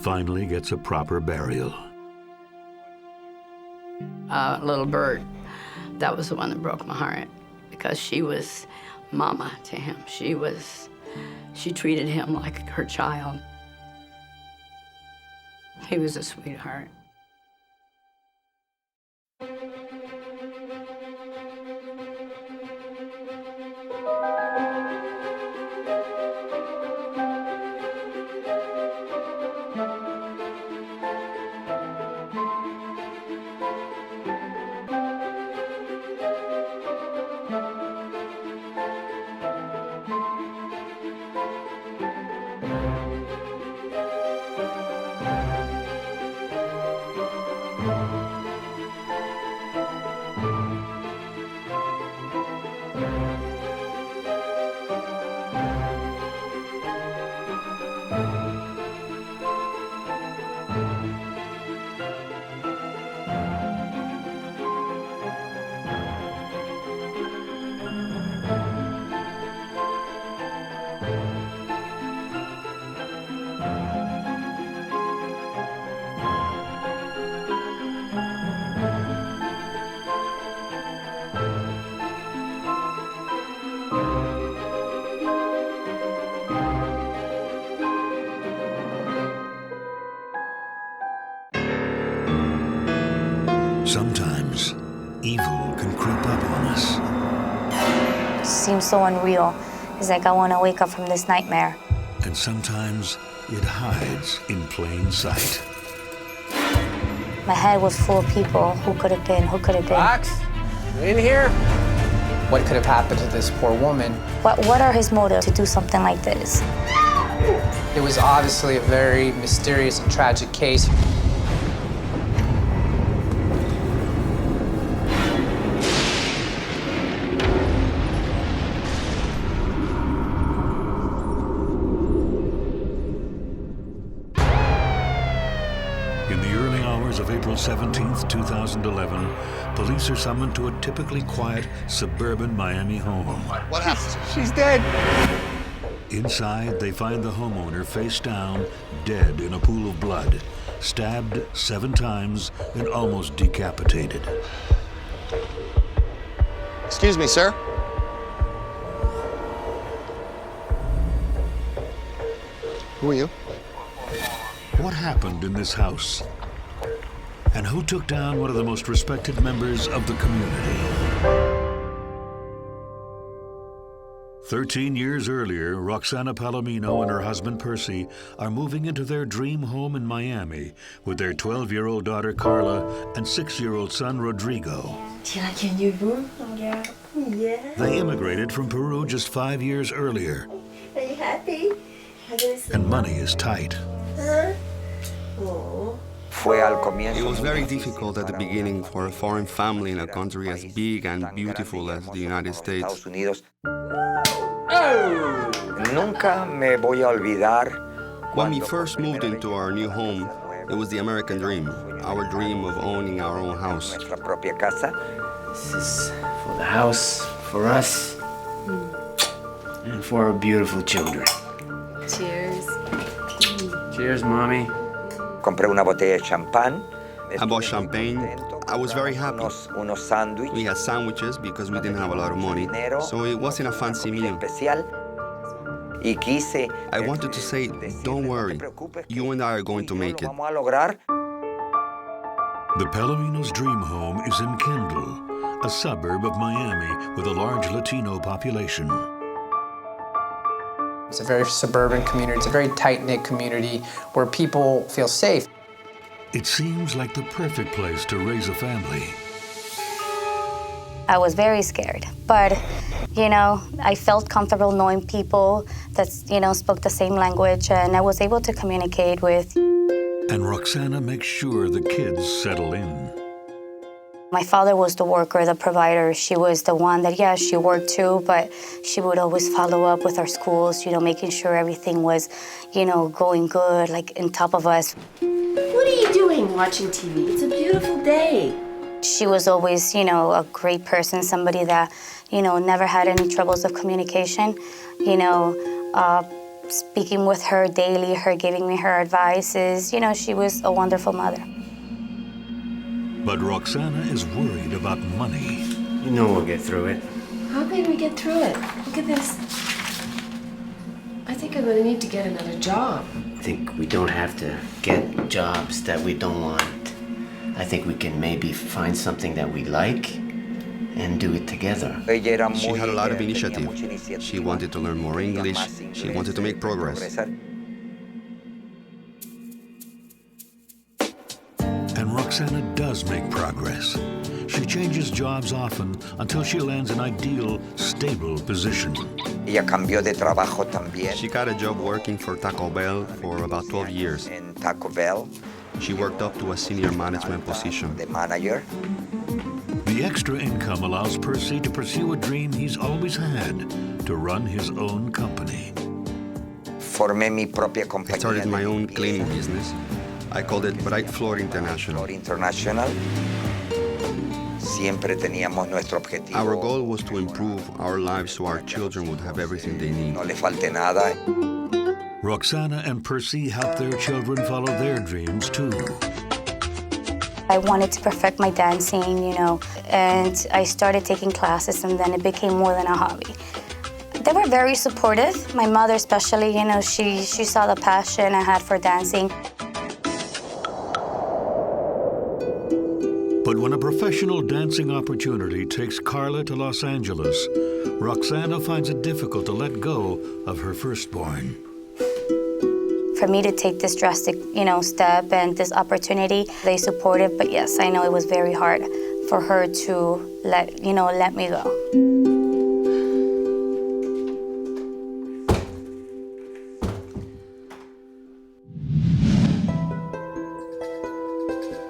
finally gets a proper burial. Little Bert, that was the one that broke my heart because she was mama to him. She treated him like her child. He was a sweetheart. Sometimes evil can creep up on us. It seems so unreal. It's like I want to wake up from this nightmare. And sometimes it hides in plain sight. My head was full of people. Who could have been? Who could have been? Max, you in here? What could have happened to this poor woman? What are his motives to do something like this? It was obviously a very mysterious and tragic case. In the early hours of April 17th, 2011, police are summoned to a typically quiet suburban Miami home. What happened? She's dead. Inside, they find the homeowner face down, dead in a pool of blood, stabbed 7 times and almost decapitated. Excuse me, sir. Who are you? What happened in this house? And who took down one of the most respected members of the community? 13 years earlier, Roxana Palomino and her husband Percy are moving into their dream home in Miami with their 12-year-old daughter Carla and 6-year-old son Rodrigo. Yeah. They immigrated from Peru just 5 years earlier, Are you happy? and money is tight. Oh. It was very difficult at the beginning for a foreign family in a country as big and beautiful as the United States. Nunca me voy a olvidar. When we first moved into our new home, it was the American dream, our dream of owning our own house. This is for the house, for us, and for our beautiful children. Cheers. Cheers, Mommy. Compré una botella de champán. I bought champagne. I was very happy. We had sandwiches because we didn't have a lot of money, so it wasn't a fancy meal. I wanted to say, don't worry, you and I are going to make it. The Palominos' dream home is in Kendall, a suburb of Miami with a large Latino population. It's a very suburban community. It's a very tight-knit community where people feel safe. It seems like the perfect place to raise a family. I was very scared, but, you know, I felt comfortable knowing people that, you know, spoke the same language, and I was able to communicate with. And Roxana makes sure the kids settle in. My father was the worker, the provider. She was the one that, yeah, she worked too, but she would always follow up with our schools, you know, making sure everything was, you know, going good, like, on top of us. What are you doing watching TV? It's a beautiful day. She was always, you know, a great person, somebody that, you know, never had any troubles of communication. You know, speaking with her daily, her giving me her advices, you know, she was a wonderful mother. But Roxana is worried about money. You know we'll get through it. How can we get through it? Look at this. I think I'm going to need to get another job. I think we don't have to get jobs that we don't want. I think we can maybe find something that we like and do it together. She had a lot of initiative. She wanted to learn more English. She wanted to make progress. And Roxana does make progress. She changes jobs often until she lands an ideal, stable position. She got a job working for Taco Bell for about 12 years. She worked up to a senior management position. The extra income allows Percy to pursue a dream he's always had, to run his own company. I started my own cleaning business. I called it Bright Floor International. Our goal was to improve our lives so our children would have everything they need. Roxana and Percy help their children follow their dreams too. I wanted to perfect my dancing, you know, and I started taking classes, and then it became more than a hobby. They were very supportive. My mother especially, you know, she saw the passion I had for dancing. But when a professional dancing opportunity takes Carla to Los Angeles, Roxana finds it difficult to let go of her firstborn. For me to take this drastic, you know, step and this opportunity, they supported, but yes, I know it was very hard for her to let me go.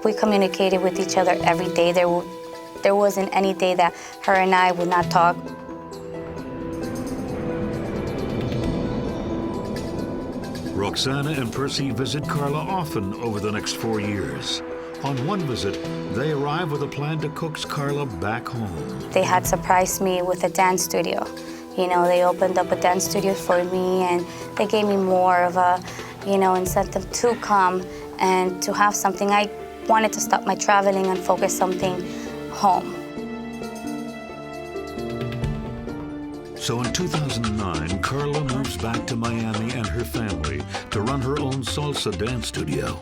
We communicated with each other every day. There wasn't any day that her and I would not talk. Roxana and Percy visit Carla often over the next 4 years. On one visit, they arrive with a plan to coax Carla back home. They had surprised me with a dance studio. You know, they opened up a dance studio for me, and they gave me more of a, you know, incentive to come and to have something. I wanted to stop my traveling and focus something home. So in 2009, Carla moves back to Miami and her family to run her own salsa dance studio.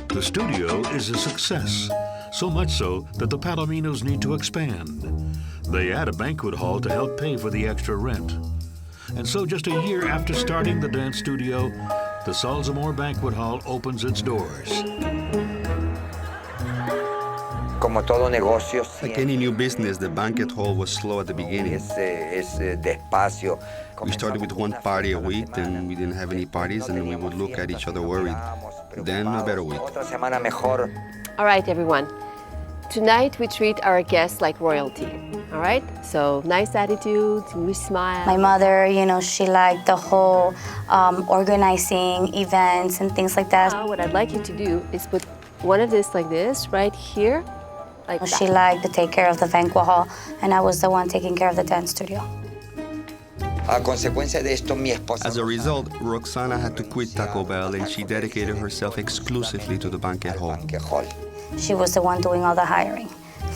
The studio is a success, so much so that the Palominos need to expand. They add a banquet hall to help pay for the extra rent. And so just a year after starting the dance studio, the Salsamore Banquet Hall opens its doors. Como todo negocio, like any new business, the banquet hall was slow at the beginning. Despacio. We started with one party a week, then we didn't have any parties, and we would look at each other worried. Then a better week. All right, everyone. Tonight we treat our guests like royalty, all right? So nice attitude, we smile. My mother, you know, she liked the whole organizing events and things like that. Now what I'd like you to do is put one of this like this right here. Like she liked to take care of the banquet hall, and I was the one taking care of the dance studio. As a result, Roxana had to quit Taco Bell, and she dedicated herself exclusively to the banquet hall. She was the one doing all the hiring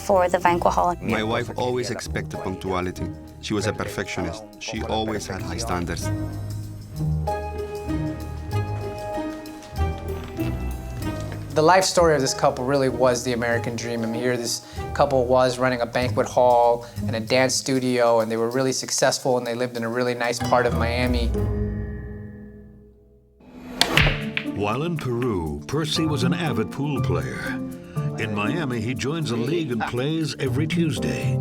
for the banquet hall. My wife always expected punctuality. She was a perfectionist. She always had high standards. The life story of this couple really was the American dream. I mean, here this couple was running a banquet hall and a dance studio, and they were really successful, and they lived in a really nice part of Miami. While in Peru, Percy was an avid pool player. In Miami, he joins a league and plays every Tuesday.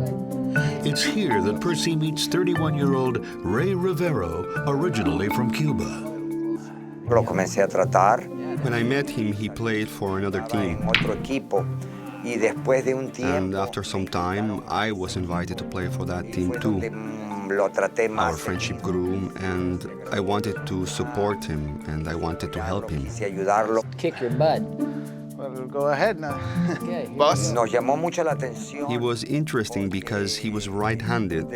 It's here that Percy meets 31-year-old Ray Rivero, originally from Cuba. When I met him, he played for another team. And after some time, I was invited to play for that team too. Our friendship grew, and I wanted to support him, and I wanted to help him. Kick your butt. Well, go ahead now. Okay. Boss. He was interesting because he was right-handed,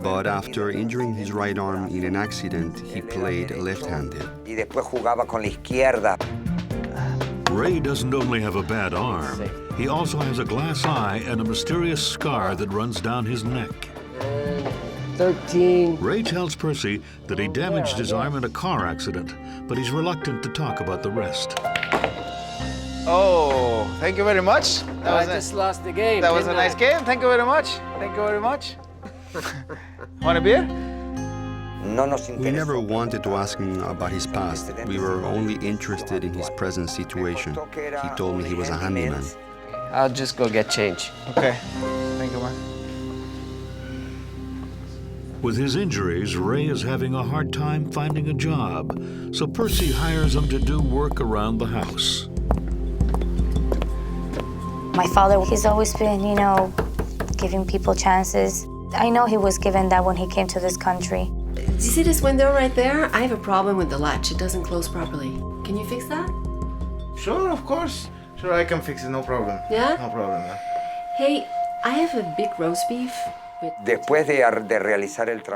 but after injuring his right arm in an accident, he played left-handed. Ray doesn't only have a bad arm, he also has a glass eye and a mysterious scar that runs down his neck. 13. Ray tells Percy that he damaged his arm in a car accident, but he's reluctant to talk about the rest. Oh, thank you very much. I just lost the game. That was a nice game. Thank you very much. Thank you very much. Want a beer? We never wanted to ask him about his past. We were only interested in his present situation. He told me he was a handyman. I'll just go get change. Okay. Thank you, man. With his injuries, Ray is having a hard time finding a job, so Percy hires him to do work around the house. My father, he's always been, you know, giving people chances. I know he was given that when he came to this country. Do you see this window right there? I have a problem with the latch. It doesn't close properly. Can you fix that? Sure, of course. Sure, I can fix it, no problem. Yeah? No problem, man. Hey, I have a big roast beef.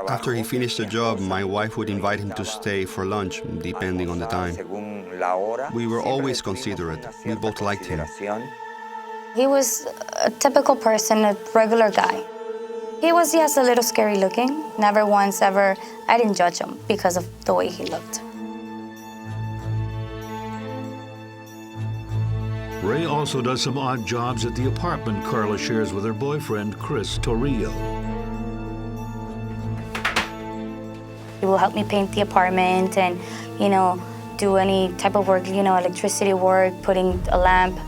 After he finished the job, my wife would invite him to stay for lunch, depending on the time. We were always considerate. We both liked him. He was a typical person, a regular guy. He was, yes, a little scary looking. Never once ever, I didn't judge him because of the way he looked. Ray also does some odd jobs at the apartment Carla shares with her boyfriend, Chris Torrillo. He will help me paint the apartment and, you know, do any type of work, you know, electricity work, putting a lamp.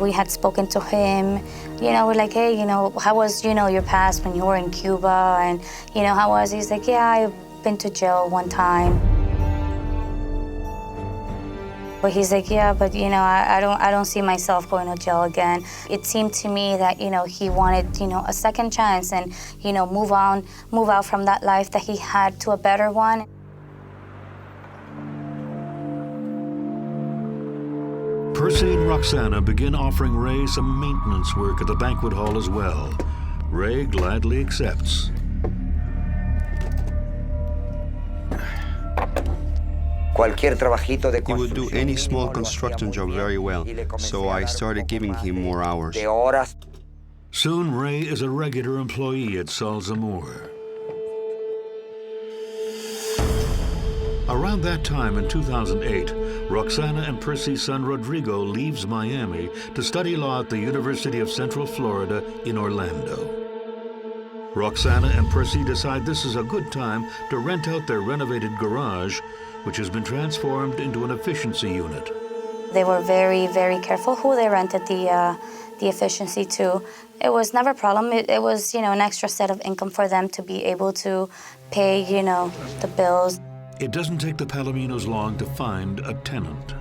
We had spoken to him, you know, we're like, hey, you know, how was, you know, your past when you were in Cuba? And, you know, how was? He's like, yeah, I've been to jail one time. But he's like, yeah, but, you know, I don't see myself going to jail again. It seemed to me that, you know, he wanted, you know, a second chance and, you know, move out from that life that he had to a better one. Percy and Roxana begin offering Ray some maintenance work at the banquet hall as well. Ray gladly accepts. cualquier trabajito de He would do any small construction job very well, so I started giving him more hours. Soon Ray is a regular employee at Salzamor. Around that time in 2008, Roxana and Percy's son Rodrigo leaves Miami to study law at the University of Central Florida in Orlando. Roxana and Percy decide this is a good time to rent out their renovated garage, which has been transformed into an efficiency unit. They were very, very careful who they rented the efficiency to. It was never a problem. It was, an extra set of income for them to be able to pay, the bills. It doesn't take the Palominos long to find a tenant.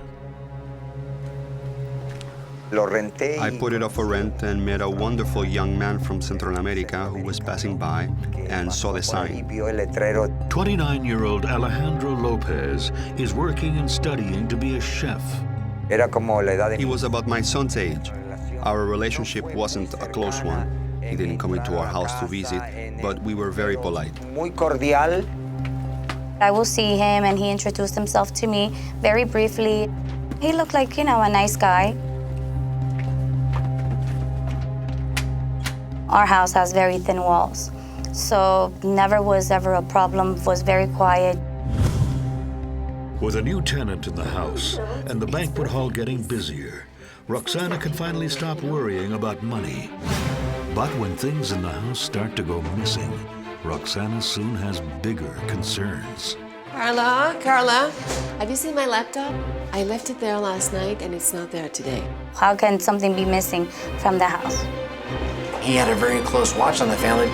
I put it up for rent and met a wonderful young man from Central America who was passing by and saw the sign. 29-year-old Alejandro Lopez is working and studying to be a chef. He was about my son's age. Our relationship wasn't a close one. He didn't come into our house to visit, but we were very polite. I will see him and he introduced himself to me very briefly. He looked like, a nice guy. Our house has very thin walls, so never was ever a problem, was very quiet. With a new tenant in the house and the banquet hall getting busier, Roxana can finally stop worrying about money. But when things in the house start to go missing, Roxana soon has bigger concerns. Carla, have you seen my laptop? I left it there last night and it's not there today. How can something be missing from the house? He had a very close watch on the family.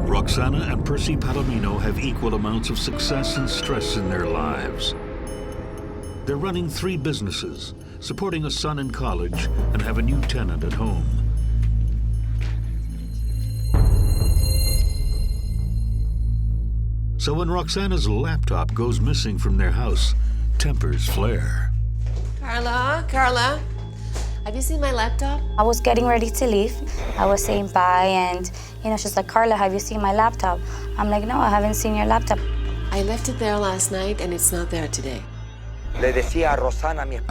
Roxana and Percy Palomino have equal amounts of success and stress in their lives. They're running 3 businesses, supporting a son in college, and have a new tenant at home. So when Roxana's laptop goes missing from their house, tempers flare. Carla, have you seen my laptop? I was getting ready to leave. I was saying bye and, she's like, Carla, have you seen my laptop? I'm like, no, I haven't seen your laptop. I left it there last night and it's not there today. I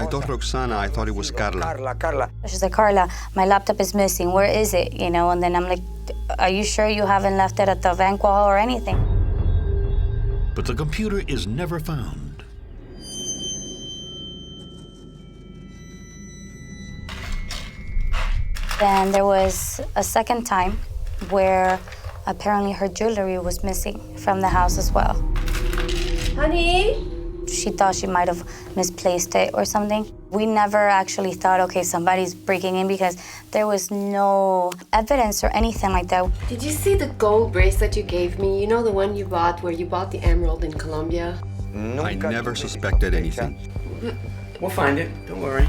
told Roxana I thought it was Carla. She's like, Carla, my laptop is missing. Where is it? And then I'm like, are you sure you haven't left it at the banquet hall or anything? But the computer is never found. Then there was a second time where apparently her jewelry was missing from the house as well. Honey? She thought she might have misplaced it or something. We never actually thought, okay, somebody's breaking in because there was no evidence or anything like that. Did you see the gold bracelet you gave me? The one you bought where you bought the emerald in Colombia? I never suspected anything. We'll find it. Don't worry.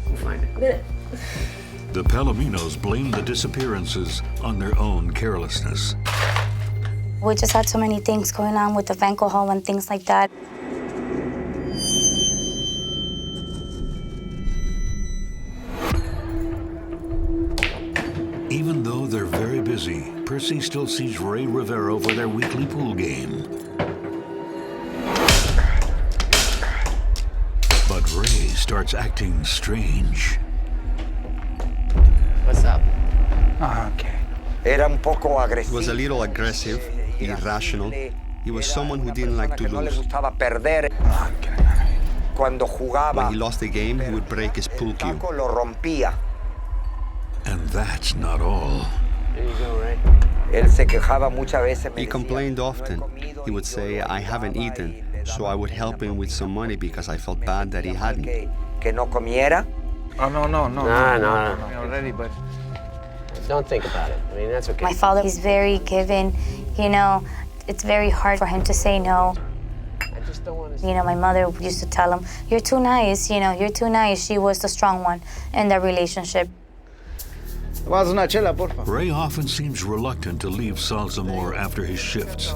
We'll find it. The Palominos blame the disappearances on their own carelessness. We just had so many things going on with the banquet hall and things like that. Even though they're very busy, Percy still sees Ray Rivero for their weekly pool game. But Ray starts acting strange. What's up? Okay. He was a little aggressive, irrational. He was someone who didn't like to lose. When he lost the game, he would break his pool cue. And that's not all. There you go, Ray. He complained often. He would say, I haven't eaten, so I would help him with some money because I felt bad that he hadn't. Oh, no. No. Already, but Don't think about it. I mean, that's okay. My father is very giving, it's very hard for him to say no. I just don't want to. My mother used to tell him, you're too nice, you're too nice. She was the strong one in the relationship. Ray often seems reluctant to leave Salzamor after his shifts.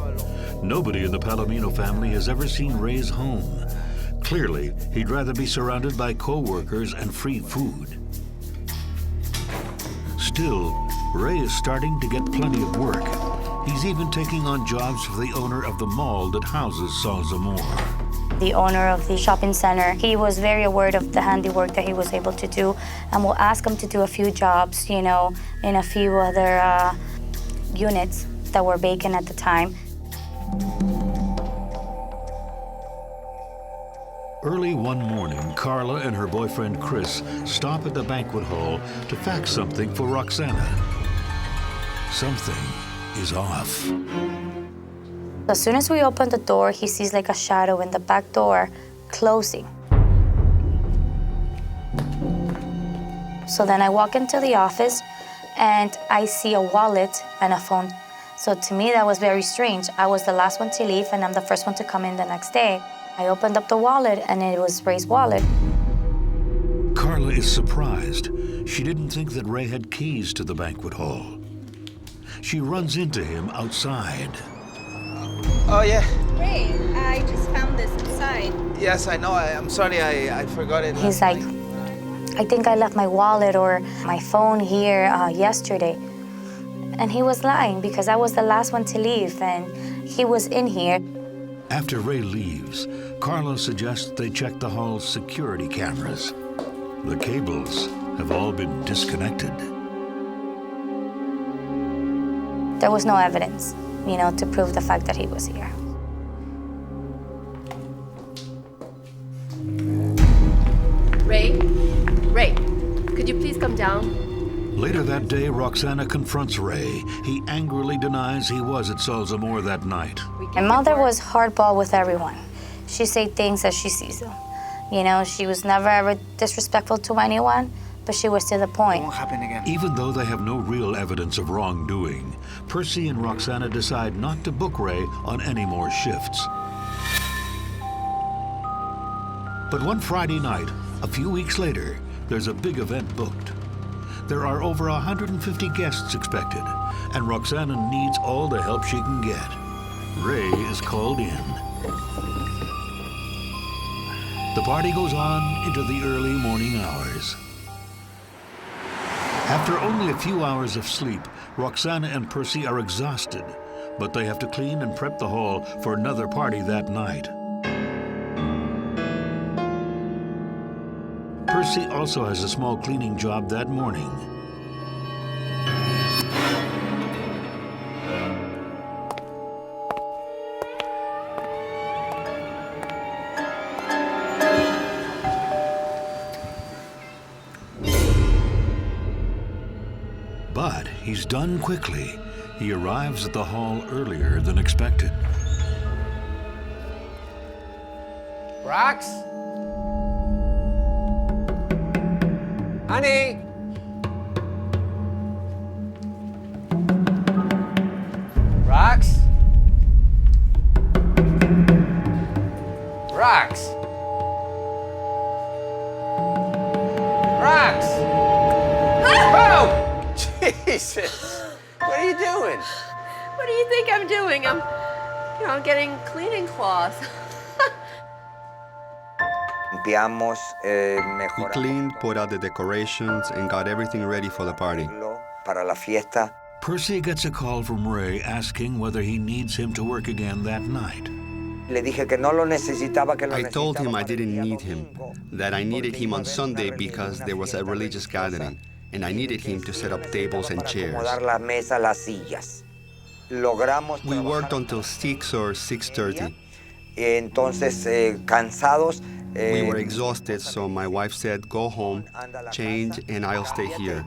Nobody in the Palomino family has ever seen Ray's home. Clearly, he'd rather be surrounded by co-workers and free food. Still, Ray is starting to get plenty of work. He's even taking on jobs for the owner of the mall that houses Saul Zamora. The owner of the shopping center, he was very aware of the handiwork that he was able to do, and we'll ask him to do a few jobs, you know, in a few other units that were vacant at the time. Early one morning, Carla and her boyfriend Chris stop at the banquet hall to fax something for Roxana. Something is off. As soon as we open the door, he sees like a shadow in the back door closing. So then I walk into the office and I see a wallet and a phone. So to me, that was very strange. I was the last one to leave and I'm the first one to come in the next day. I opened up the wallet and it was Ray's wallet. Carla is surprised. She didn't think that Ray had keys to the banquet hall. She runs into him outside. Oh, yeah. Ray, I just found this inside. Yes, I know. I'm sorry, I forgot it. He's like, I think I left my wallet or my phone here yesterday. And he was lying because I was the last one to leave and he was in here. After Ray leaves, Carla suggests they check the hall's security cameras. The cables have all been disconnected. There was no evidence, you know, to prove the fact that he was here. Ray, could you please come down? Later that day, Roxana confronts Ray. He angrily denies he was at Saul Zamora that night. My mother was hardball with everyone. She said things as she sees them. You know, she was never ever disrespectful to anyone, but she was to the point. Won't happen again. Even though they have no real evidence of wrongdoing, Percy and Roxana decide not to book Ray on any more shifts. But one Friday night, a few weeks later, there's a big event booked. There are over 150 guests expected, and Roxana needs all the help she can get. Ray is called in. The party goes on into the early morning hours. After only a few hours of sleep, Roxana and Percy are exhausted, but they have to clean and prep the hall for another party that night. Percy also has a small cleaning job that morning. But he's done quickly. He arrives at the hall earlier than expected. Rox? Honey? Rox? Rox? Rox? Oh! Jesus! What are you doing? What do you think I'm doing? I'm getting cleaning cloths. We cleaned, put out the decorations, and got everything ready for the party. Percy gets a call from Ray asking whether he needs him to work again that night. I told him I didn't need him, that I needed him on Sunday because there was a religious gathering, and I needed him to set up tables and chairs. We worked until 6 or 6:30. We were exhausted, so my wife said, go home, change, and I'll stay here.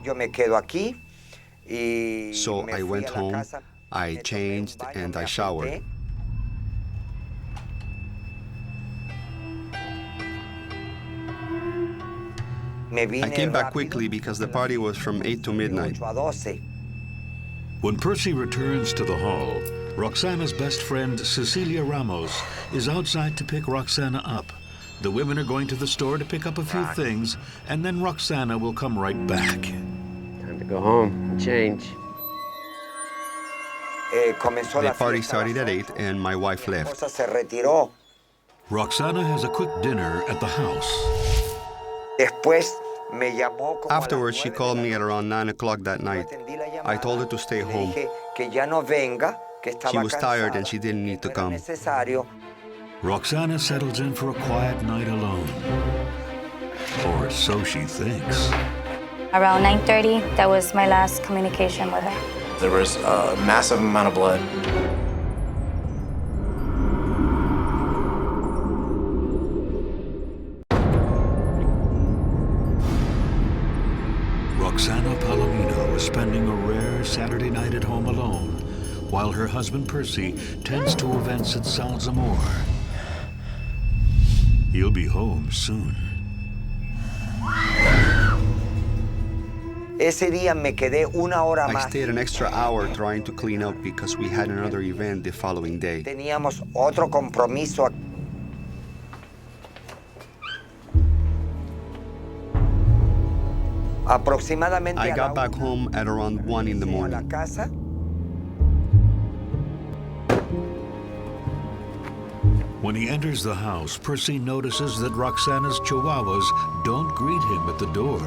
So I went home, I changed, and I showered. I came back quickly because the party was from 8 to midnight. When Percy returns to the hall, Roxana's best friend, Cecilia Ramos, is outside to pick Roxana up. The women are going to the store to pick up a few things, and then Roxana will come right back. Time to go home and change. The party started at 8, and my wife left. Roxana has a quick dinner at the house. Afterwards, she called me at around 9 o'clock that night. I told her to stay home. She was tired and she didn't need to come. Roxana settles in for a quiet night alone. Or so she thinks. Around 9:30, that was my last communication with her. There was a massive amount of blood. Roxana Palomino is spending a rare Saturday night at home alone, while her husband Percy tends to events at Salzamor. He'll be home soon. I stayed an extra hour trying to clean up because we had another event the following day. I got back home at around 1 in the morning. When he enters the house, Percy notices that Roxana's chihuahuas don't greet him at the door.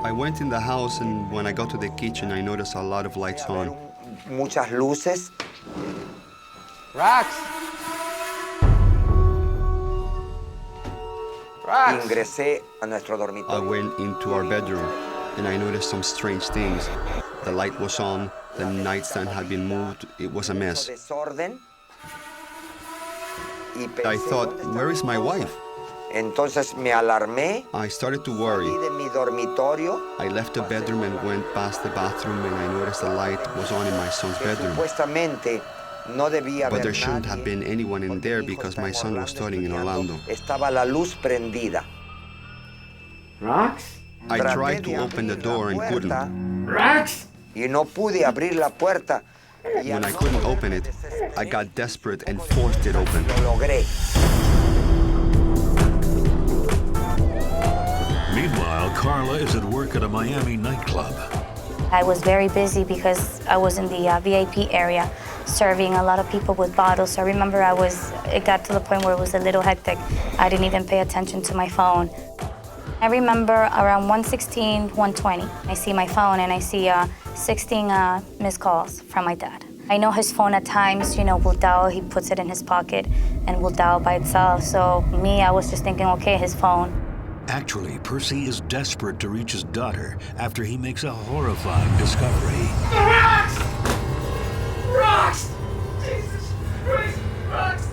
I went in the house, and when I got to the kitchen, I noticed a lot of lights on. Rox! I went into our bedroom, and I noticed some strange things. The light was on, the nightstand had been moved, it was a mess. I thought, where is my wife? I started to worry. I left the bedroom and went past the bathroom, and I noticed the light was on in my son's bedroom. But there shouldn't have been anyone in there because my son was studying in Orlando. Rox? I tried to open the door and couldn't. Rox? When I couldn't open it, I got desperate and forced it open. Meanwhile, Carla is at work at a Miami nightclub. I was very busy because I was in the VIP area serving a lot of people with bottles. So I remember it got to the point where it was a little hectic. I didn't even pay attention to my phone. I remember around 1:16, 1:20, I see my phone and I see 16 missed calls from my dad. I know his phone at times, will dial, he puts it in his pocket and will dial by itself. So me, I was just thinking, okay, his phone. Actually, Percy is desperate to reach his daughter after he makes a horrifying discovery. Rox! Rox! Jesus Christ, Rox!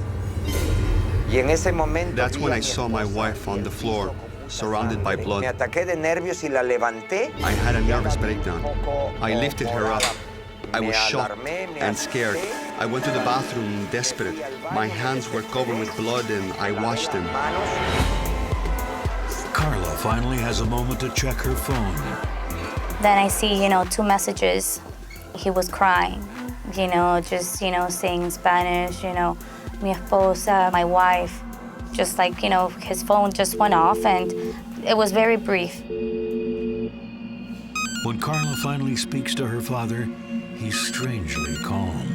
That's when I saw my wife on the floor, surrounded by blood. I had a nervous breakdown. I lifted her up. I was shocked and scared. I went to the bathroom desperate. My hands were covered with blood and I washed them. Carla finally has a moment to check her phone. Then I see, 2 messages. He was crying, just, saying in Spanish, mi esposa, my wife. Just like, his phone just went off and it was very brief. When Carla finally speaks to her father, he's strangely calm.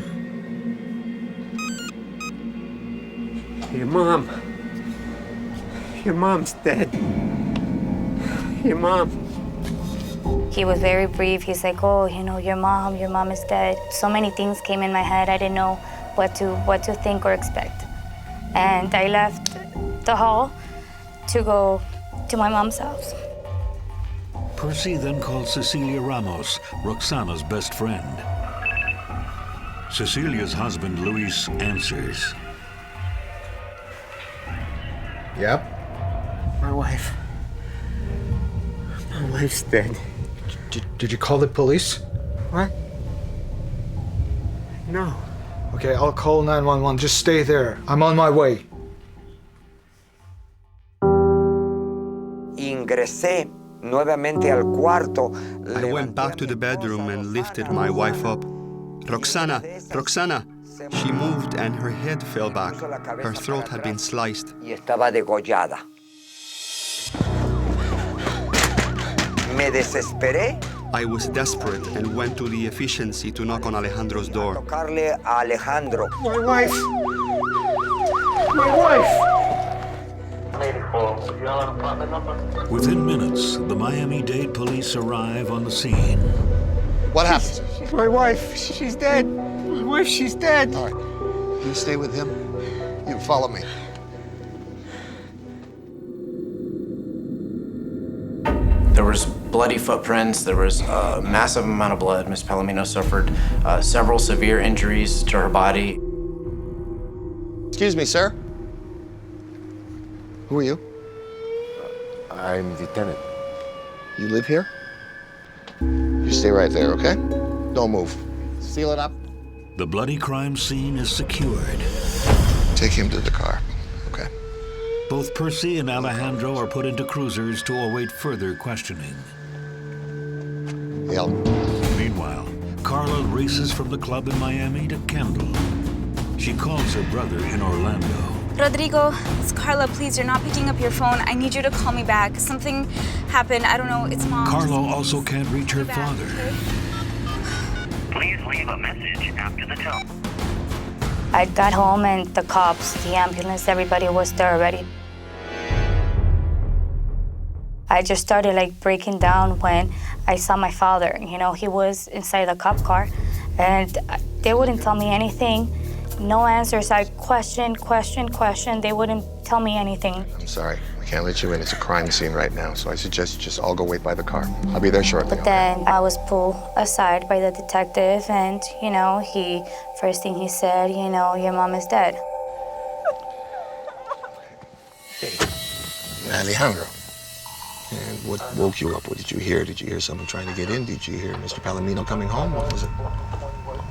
Your mom's dead. Your mom. He was very brief. He's like, oh, your mom is dead. So many things came in my head. I didn't know what to think or expect. And I left the hall to go to my mom's house. Percy then called Cecilia Ramos, Roxana's best friend. Cecilia's husband, Luis, answers. Yep. My wife's dead. Did you call the police? What? No. Okay, I'll call 911. Just stay there. I'm on my way. I went back to the bedroom and lifted my wife up. Roxana! Roxana! She moved and her head fell back. Her throat had been sliced. I was desperate and went to the efficiency to knock on Alejandro's door. Tocarle a Alejandro. My wife! My wife! Within minutes, the Miami-Dade police arrive on the scene. What happened? My wife, she's dead. My wife, she's dead. All right, you stay with him. You follow me. There was bloody footprints. There was a massive amount of blood. Miss Palomino suffered several severe injuries to her body. Excuse me, sir. Who are you? I'm the tenant. You live here? You stay right there, okay? Don't move. Seal it up. The bloody crime scene is secured. Take him to the car, okay? Both Percy and Alejandro are put into cruisers to await further questioning. Yell. Meanwhile, Carla races from the club in Miami to Kendall. She calls her brother in Orlando. Rodrigo, it's Carla. Please, you're not picking up your phone. I need you to call me back. Something happened. I don't know. It's Mom. Carla also can't reach her father. Please leave a message after the tone. I got home and the cops, the ambulance, everybody was there already. I just started like breaking down when I saw my father. You know, he was inside the cop car and they wouldn't tell me anything. No answers. I questioned. They wouldn't tell me anything. I'm sorry. I can't let you in. It's a crime scene right now, so I suggest you just all go wait by the car. I'll be there shortly. But then I was pulled aside by the detective and, you know, first thing he said, you know, your mom is dead. Alejandro. And what woke you up? What did you hear? Did you hear someone trying to get in? Did you hear Mr. Palomino coming home? What was it?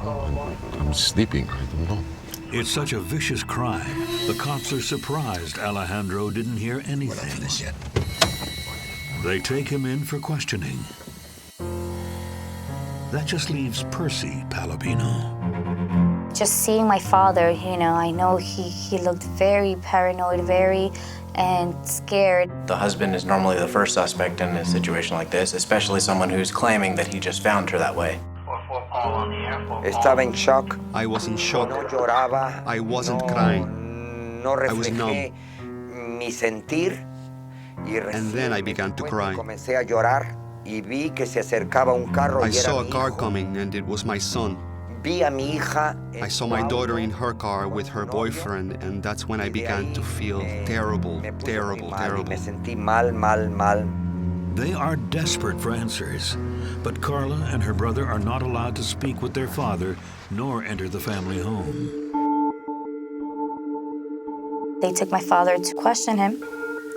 I'm sleeping. I don't know. It's such a vicious crime. The cops are surprised Alejandro didn't hear anything. We're not finished yet. They take him in for questioning. That just leaves Percy Palomino. Just seeing my father, you know, I know he looked very paranoid, and scared. The husband is normally the first suspect in a situation like this, especially someone who's claiming that he just found her that way. Estaba en shock. I was in shock. No lloraba. I wasn't crying. No I was numb. reflejé mi sentir. And then I began to cry. Comencé a llorar y vi que se acercaba un carro I y era saw a mi car hijo. coming and it was my son. Vi a mi hija. I saw my daughter in her car with her boyfriend, and that's when I began to feel terrible. Me sentí mal. They are desperate for answers, but Carla and her brother are not allowed to speak with their father nor enter the family home. They took my father to question him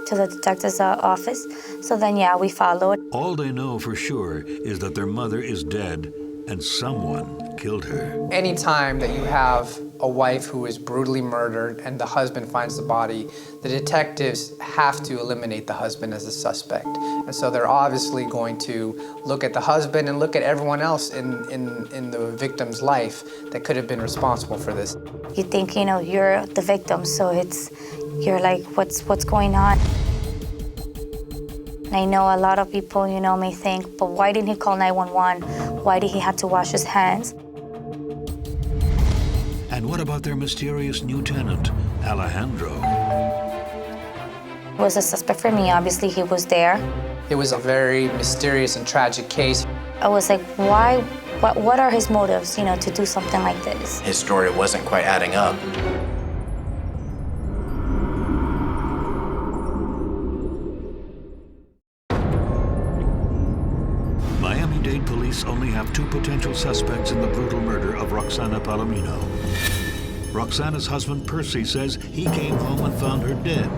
to the detective's office. So then, yeah, we followed. All they know for sure is that their mother is dead and someone killed her. Anytime that you have a wife who is brutally murdered and the husband finds the body, the detectives have to eliminate the husband as a suspect. And so they're obviously going to look at the husband and look at everyone else in the victim's life that could have been responsible for this. You think, you know, you're the victim, so you're like, what's going on? And I know a lot of people, you know, may think, but why didn't he call 911? Why did he have to wash his hands? And what about their mysterious new tenant, Alejandro? Was a suspect for me. Obviously, he was there. It was a very mysterious and tragic case. I was like, why? What are his motives, you know, to do something like this? His story wasn't quite adding up. Miami-Dade police only have two potential suspects in the brutal murder of Roxana Palomino. Roxana's husband, Percy, says he came home and found her dead.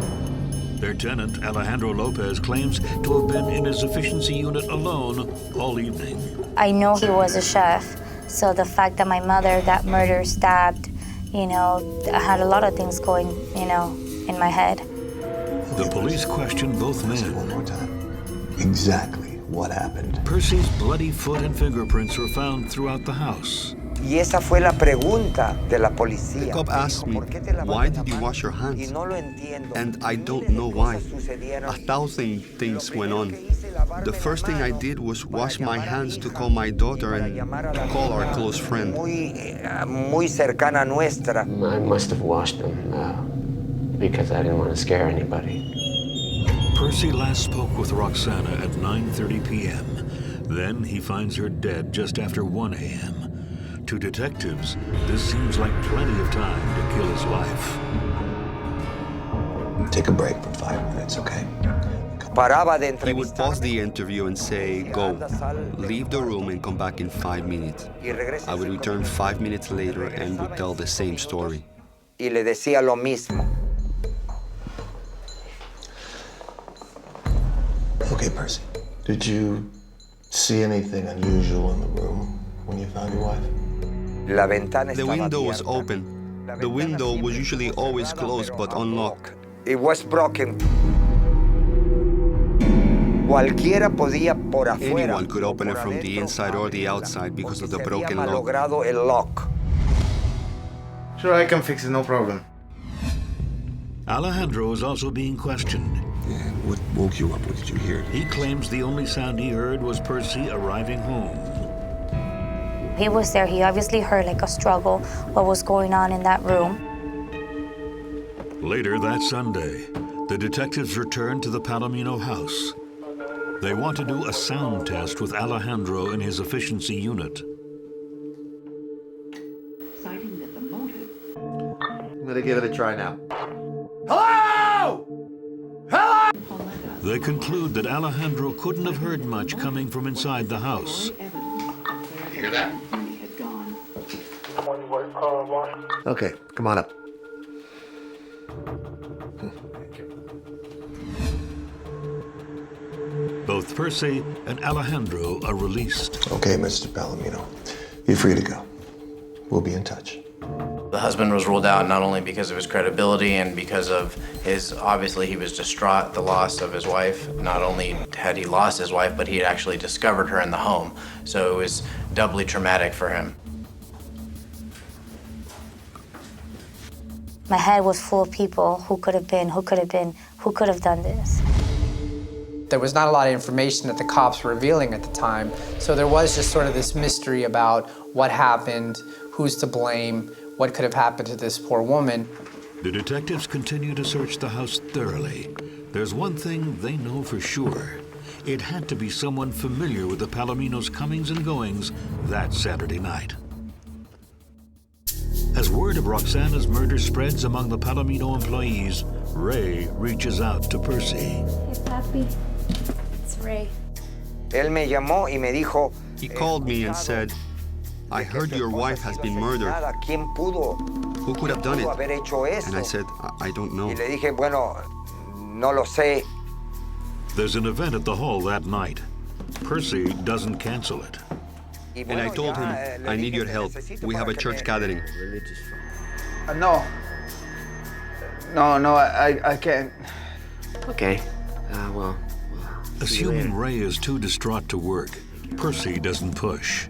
Their tenant, Alejandro Lopez, claims to have been in his efficiency unit alone all evening. I know he was a chef, so the fact that my mother got murdered, stabbed, you know, I had a lot of things going, you know, in my head. The police question both men. One more time. Exactly what happened. Percy's bloody foot and fingerprints were found throughout the house. Y esa fue la pregunta de la policía. The cop asked me, why did you wash your hands? Y no lo entiendo. And I don't know why. 1,000 things went on. The first thing I did was wash my hands to call my daughter and call our close friend. Muy cercana nuestra. I must have washed them because I didn't want to scare anybody. Percy last spoke with Roxana at 9:30 p.m. Then he finds her dead just after 1 a.m. To detectives, this seems like plenty of time to kill his wife. Take a break for 5 minutes, okay? He would pause the interview and say, go, leave the room and come back in 5 minutes. I would return 5 minutes later and would tell the same story. Y le decía lo mismo. Okay, Percy. Did you see anything unusual in the room when you found your wife? The window was open. The window was usually always closed but unlocked. It was broken. Cualquiera podía por afuera. Anyone could open it from the inside or the outside because of the broken lock. Malogrado el lock. Sure, I can fix it, no problem. Alejandro is also being questioned. Yeah, what woke you up? What did you hear? He claims the only sound he heard was Percy arriving home. He was there. He obviously heard like a struggle, what was going on in that room. Later that Sunday, the detectives return to the Palomino house. They want to do a sound test with Alejandro in his efficiency unit. I'm gonna give it a try now. Hello! Hello! They conclude that Alejandro couldn't have heard much coming from inside the house. Hear that? Okay, come on up. Both Percy and Alejandro are released. Okay, Mr. Palomino. You're free to go. We'll be in touch. The husband was ruled out not only because of his credibility and because of his, obviously he was distraught, the loss of his wife. Not only had he lost his wife, but he had actually discovered her in the home. So it was doubly traumatic for him. My head was full of people who could have done this. There was not a lot of information that the cops were revealing at the time, so there was just sort of this mystery about what happened, who's to blame, what could have happened to this poor woman. The detectives continue to search the house thoroughly. There's one thing they know for sure. It had to be someone familiar with the Palomino's comings and goings that Saturday night. As word of Roxana's murder spreads among the Palomino employees, Ray reaches out to Percy. Hey, Papi. It's Ray. Él me llamó y me dijo. He called me and said, I heard your wife has been murdered. ¿Quién pudo? Who could have done it? Haber hecho eso? And I said, I don't know. Y le dije, bueno, no lo sé. There's an event at the hall that night. Percy doesn't cancel it. And I told him, I need your help. We have a church gathering. No. No, I can't. Okay. Well. Assuming Ray is too distraught to work, Percy doesn't push.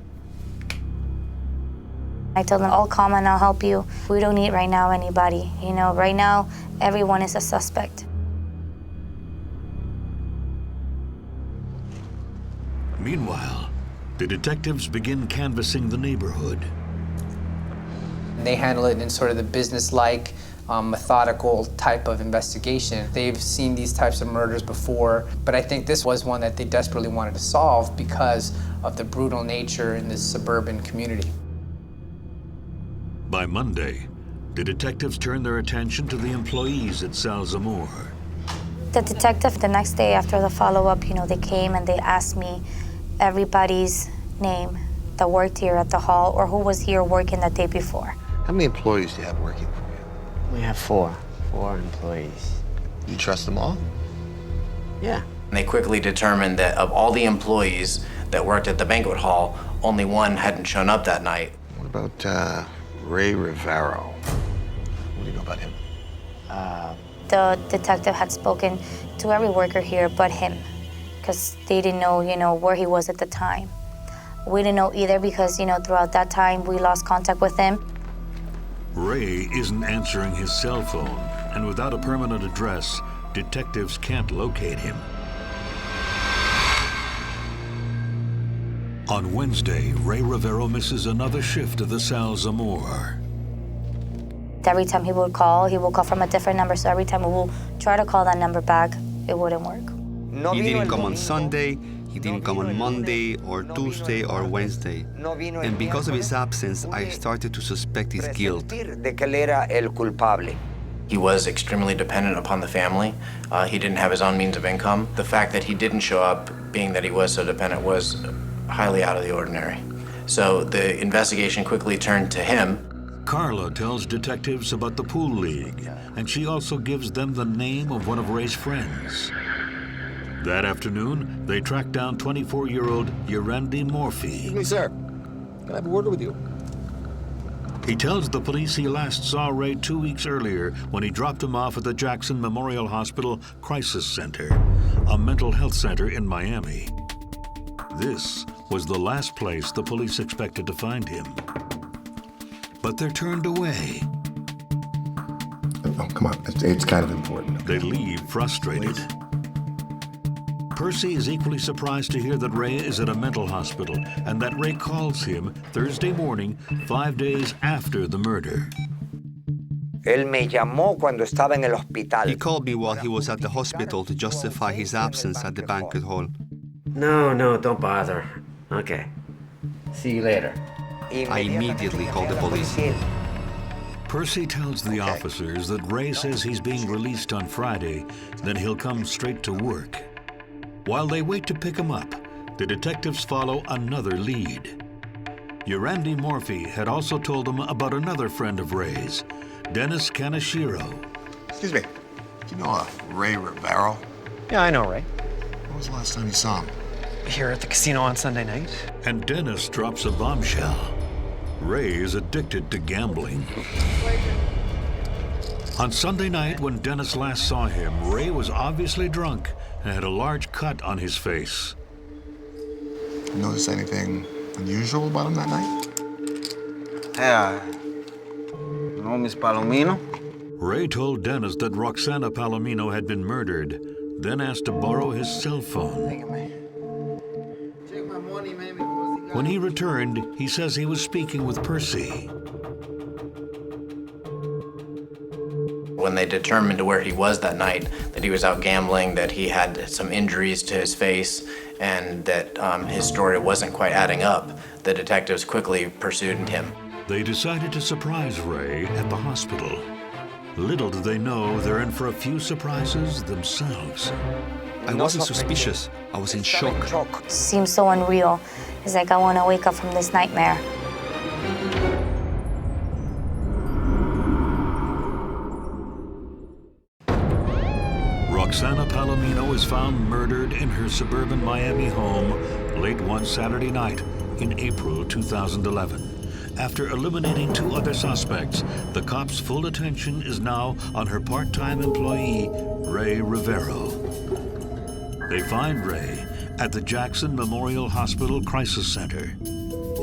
I told them, I'll come and I'll help you. We don't need right now anybody. You know, right now, everyone is a suspect. Meanwhile, the detectives begin canvassing the neighborhood. They handle it in sort of the business-like, methodical type of investigation. They've seen these types of murders before, but I think this was one that they desperately wanted to solve because of the brutal nature in this suburban community. By Monday, the detectives turn their attention to the employees at Sal Zamor. The detective, the next day after the follow-up, you know, they came and they asked me everybody's name that worked here at the hall or who was here working the day before. How many employees do you have working for you? We have four employees. You trust them all? Yeah. They quickly determined that of all the employees that worked at the banquet hall, only one hadn't shown up that night. What about Ray Rivero? What do you know about him? The detective had spoken to every worker here but him, because they didn't know, you know, where he was at the time. We didn't know either because, you know, throughout that time we lost contact with him. Ray isn't answering his cell phone, and without a permanent address, detectives can't locate him. On Wednesday, Ray Rivero misses another shift at the Sal Zamor. Every time he would call from a different number, so every time we will try to call that number back, it wouldn't work. He didn't come on Sunday, he didn't come on Monday or Tuesday or Wednesday. And because of his absence, I started to suspect his guilt. He was extremely dependent upon the family. He didn't have his own means of income. The fact that he didn't show up, being that he was so dependent, was highly out of the ordinary. So the investigation quickly turned to him. Carla tells detectives about the pool league, and she also gives them the name of one of Ray's friends. That afternoon, they track down 24-year-old Yerandi Morphy. Excuse me, sir. Can I have a word with you? He tells the police he last saw Ray 2 weeks earlier when he dropped him off at the Jackson Memorial Hospital Crisis Center, a mental health center in Miami. This was the last place the police expected to find him. But they're turned away. Oh, come on. It's kind of important. They leave frustrated. Please. Percy is equally surprised to hear that Ray is at a mental hospital and that Ray calls him Thursday morning, 5 days after the murder. He called me while he was at the hospital to justify his absence at the banquet hall. No, don't bother. Okay. See you later. I immediately called the police. Percy tells the officers that Ray says he's being released on Friday, then he'll come straight to work. While they wait to pick him up, the detectives follow another lead. Yerandi Morphy had also told them about another friend of Ray's, Dennis Kaneshiro. Excuse me. Do you know Ray Rivero? Yeah, I know Ray. When was the last time you saw him? Here at the casino on Sunday night. And Dennis drops a bombshell. Ray is addicted to gambling. On Sunday night, when Dennis last saw him, Ray was obviously drunk and had a large cut on his face. Notice anything unusual about him that night? No, Miss Palomino. Ray told Dennis that Roxana Palomino had been murdered, then asked to borrow his cell phone. When he returned, he says he was speaking with Percy. When they determined where he was that night, that he was out gambling, that he had some injuries to his face, and that his story wasn't quite adding up, the detectives quickly pursued him. They decided to surprise Ray at the hospital. Little did they know they're in for a few surprises themselves. I wasn't suspicious. I was in shock. It seems so unreal. It's like I want to wake up from this nightmare. Roxana Palomino is found murdered in her suburban Miami home late one Saturday night in April 2011. After eliminating 2 other suspects, the cops' full attention is now on her part-time employee, Ray Rivero. They find Ray at the Jackson Memorial Hospital Crisis Center.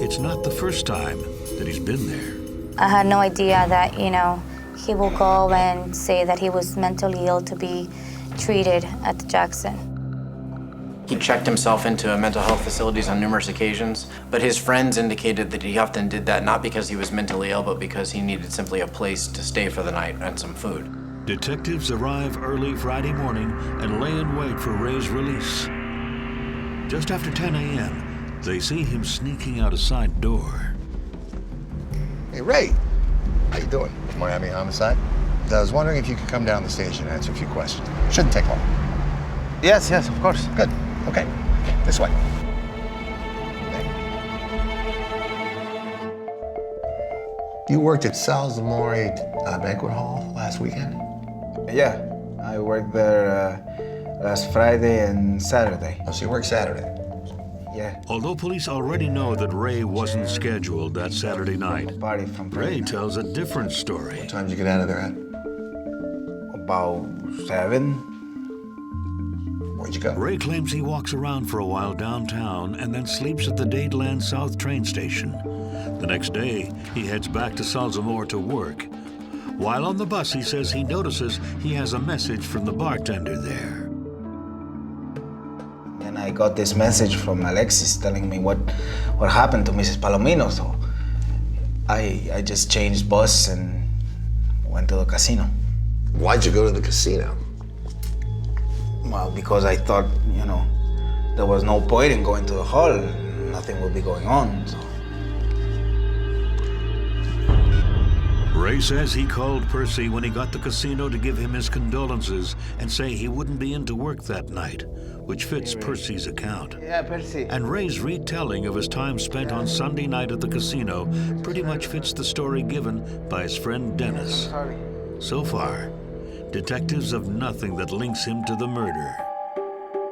It's not the first time that he's been there. I had no idea that, he will go and say that he was mentally ill to be treated at the Jackson. He checked himself into mental health facilities on numerous occasions, but his friends indicated that he often did that not because he was mentally ill, but because he needed simply a place to stay for the night and some food. Detectives arrive early Friday morning and lay in wait for Ray's release. Just after 10 a.m., they see him sneaking out a side door. Hey, Ray. How you doing? Miami Homicide. I was wondering if you could come down the station and answer a few questions. Shouldn't take long. Yes, of course. Good. Okay. This way. You worked at Sal Zamor Banquet Hall last weekend? Yeah, I worked there last Friday and Saturday. Oh, so you worked Saturday? Yeah. Although police already know that Ray wasn't scheduled that Saturday night, Ray tells a different story. What time did you get out of there at? About 7. Where'd you go? Ray claims he walks around for a while downtown and then sleeps at the Dadeland South train station. The next day, he heads back to Sal Zamor to work. While on the bus, he says he notices he has a message from the bartender there. And I I got this message from Alexis telling me what happened to Mrs. Palomino, so I just changed bus and went to the casino. Why'd you go to the casino? Well, because I thought, you know, there was no point in going to the hall. Nothing would be going on, so. Ray says he called Percy when he got the casino to give him his condolences and say he wouldn't be into work that night, which fits Percy's account. Yeah, Percy. And Ray's retelling of his time spent on Sunday night at the casino pretty much fits the story given by his friend Dennis. So far, detectives have nothing that links him to the murder.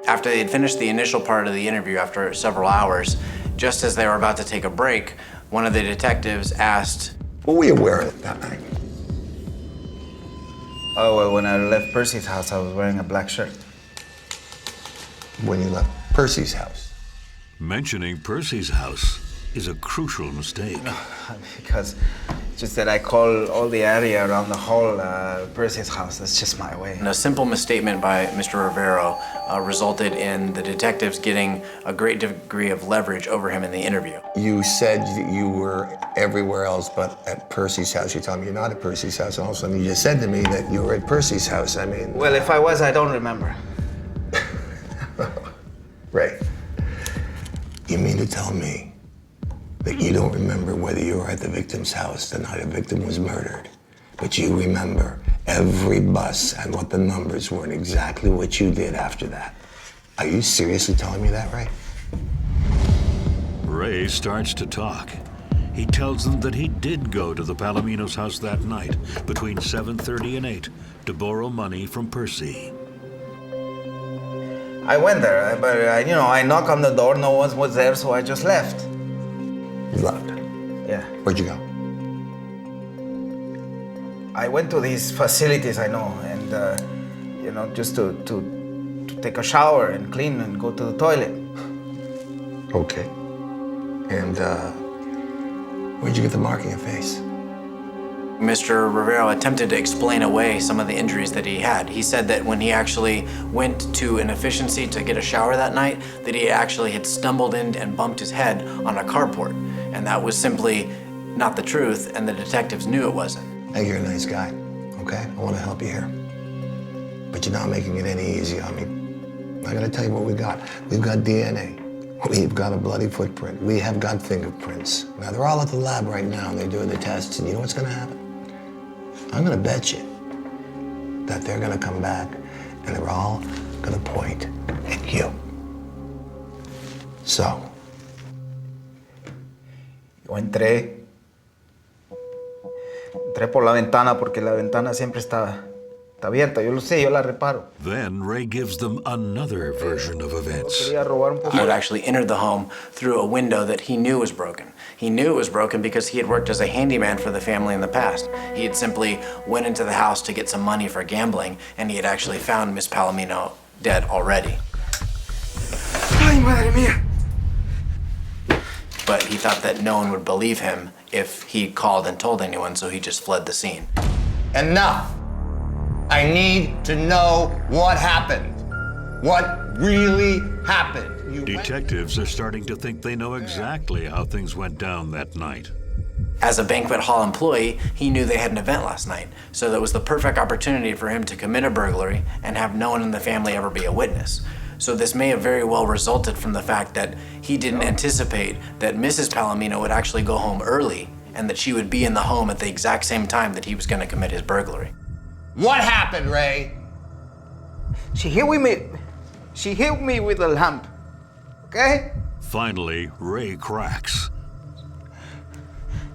After they had finished the initial part of the interview after several hours, just as they were about to take a break, one of the detectives asked, "What were you wearing that night?" Oh, well, when I left Percy's house, I was wearing a black shirt. When you left Percy's house? Mentioning Percy's house is a crucial mistake. Because it's just that I call all the area around the hall Percy's house. That's just my way. And a simple misstatement by Mr. Rivero resulted in the detectives getting a great degree of leverage over him in the interview. You said that you were everywhere else but at Percy's house. You told me you're not at Percy's house. And all of a sudden you just said to me that you were at Percy's house. I mean... Well, if I was, I don't remember. Ray, you mean to tell me that you don't remember whether you were at the victim's house the night a victim was murdered, but you remember every bus and what the numbers were and exactly what you did after that? Are you seriously telling me that, Ray? Ray starts to talk. He tells them that he did go to the Palomino's house that night between 7:30 and 8 to borrow money from Percy. I went there, but you know, I knocked on the door, no one was there, so I just left. You left? Yeah. Where'd you go? I went to these facilities I know, and you know, just to take a shower and clean and go to the toilet. Okay. And where'd you get the mark on your face? Mr. Rivero attempted to explain away some of the injuries that he had. He said that when he actually went to an efficiency to get a shower that night, that he actually had stumbled in and bumped his head on a carport. And that was simply not the truth, and the detectives knew it wasn't. Hey, you're a nice guy, okay? I want to help you here. But you're not making it any easier on me. I gotta tell you what we got. We've got DNA. We've got a bloody footprint. We have got fingerprints. Now, they're all at the lab right now, and they're doing the tests, and you know what's gonna happen? I'm gonna bet you that they're gonna come back, and they're all gonna point at you. So. Yo entré por la ventana porque la ventana siempre está abierta. Yo lo sé, yo la reparo. Then Ray gives them another version of events. He had actually entered the home through a window that he knew was broken. He knew it was broken because he had worked as a handyman for the family in the past. He had simply went into the house to get some money for gambling, and he had actually found Miss Palomino dead already. Ay, madre mía. But he thought that no one would believe him if he called and told anyone, so he just fled the scene. Enough! I need to know what happened. What really happened? Detectives are starting to think they know exactly how things went down that night. As a banquet hall employee, he knew they had an event last night, so that was the perfect opportunity for him to commit a burglary and have no one in the family ever be a witness. So this may have very well resulted from the fact that he didn't anticipate that Mrs. Palomino would actually go home early and that she would be in the home at the exact same time that he was going to commit his burglary. What happened, Ray? She hit me with a lamp, okay? Finally, Ray cracks.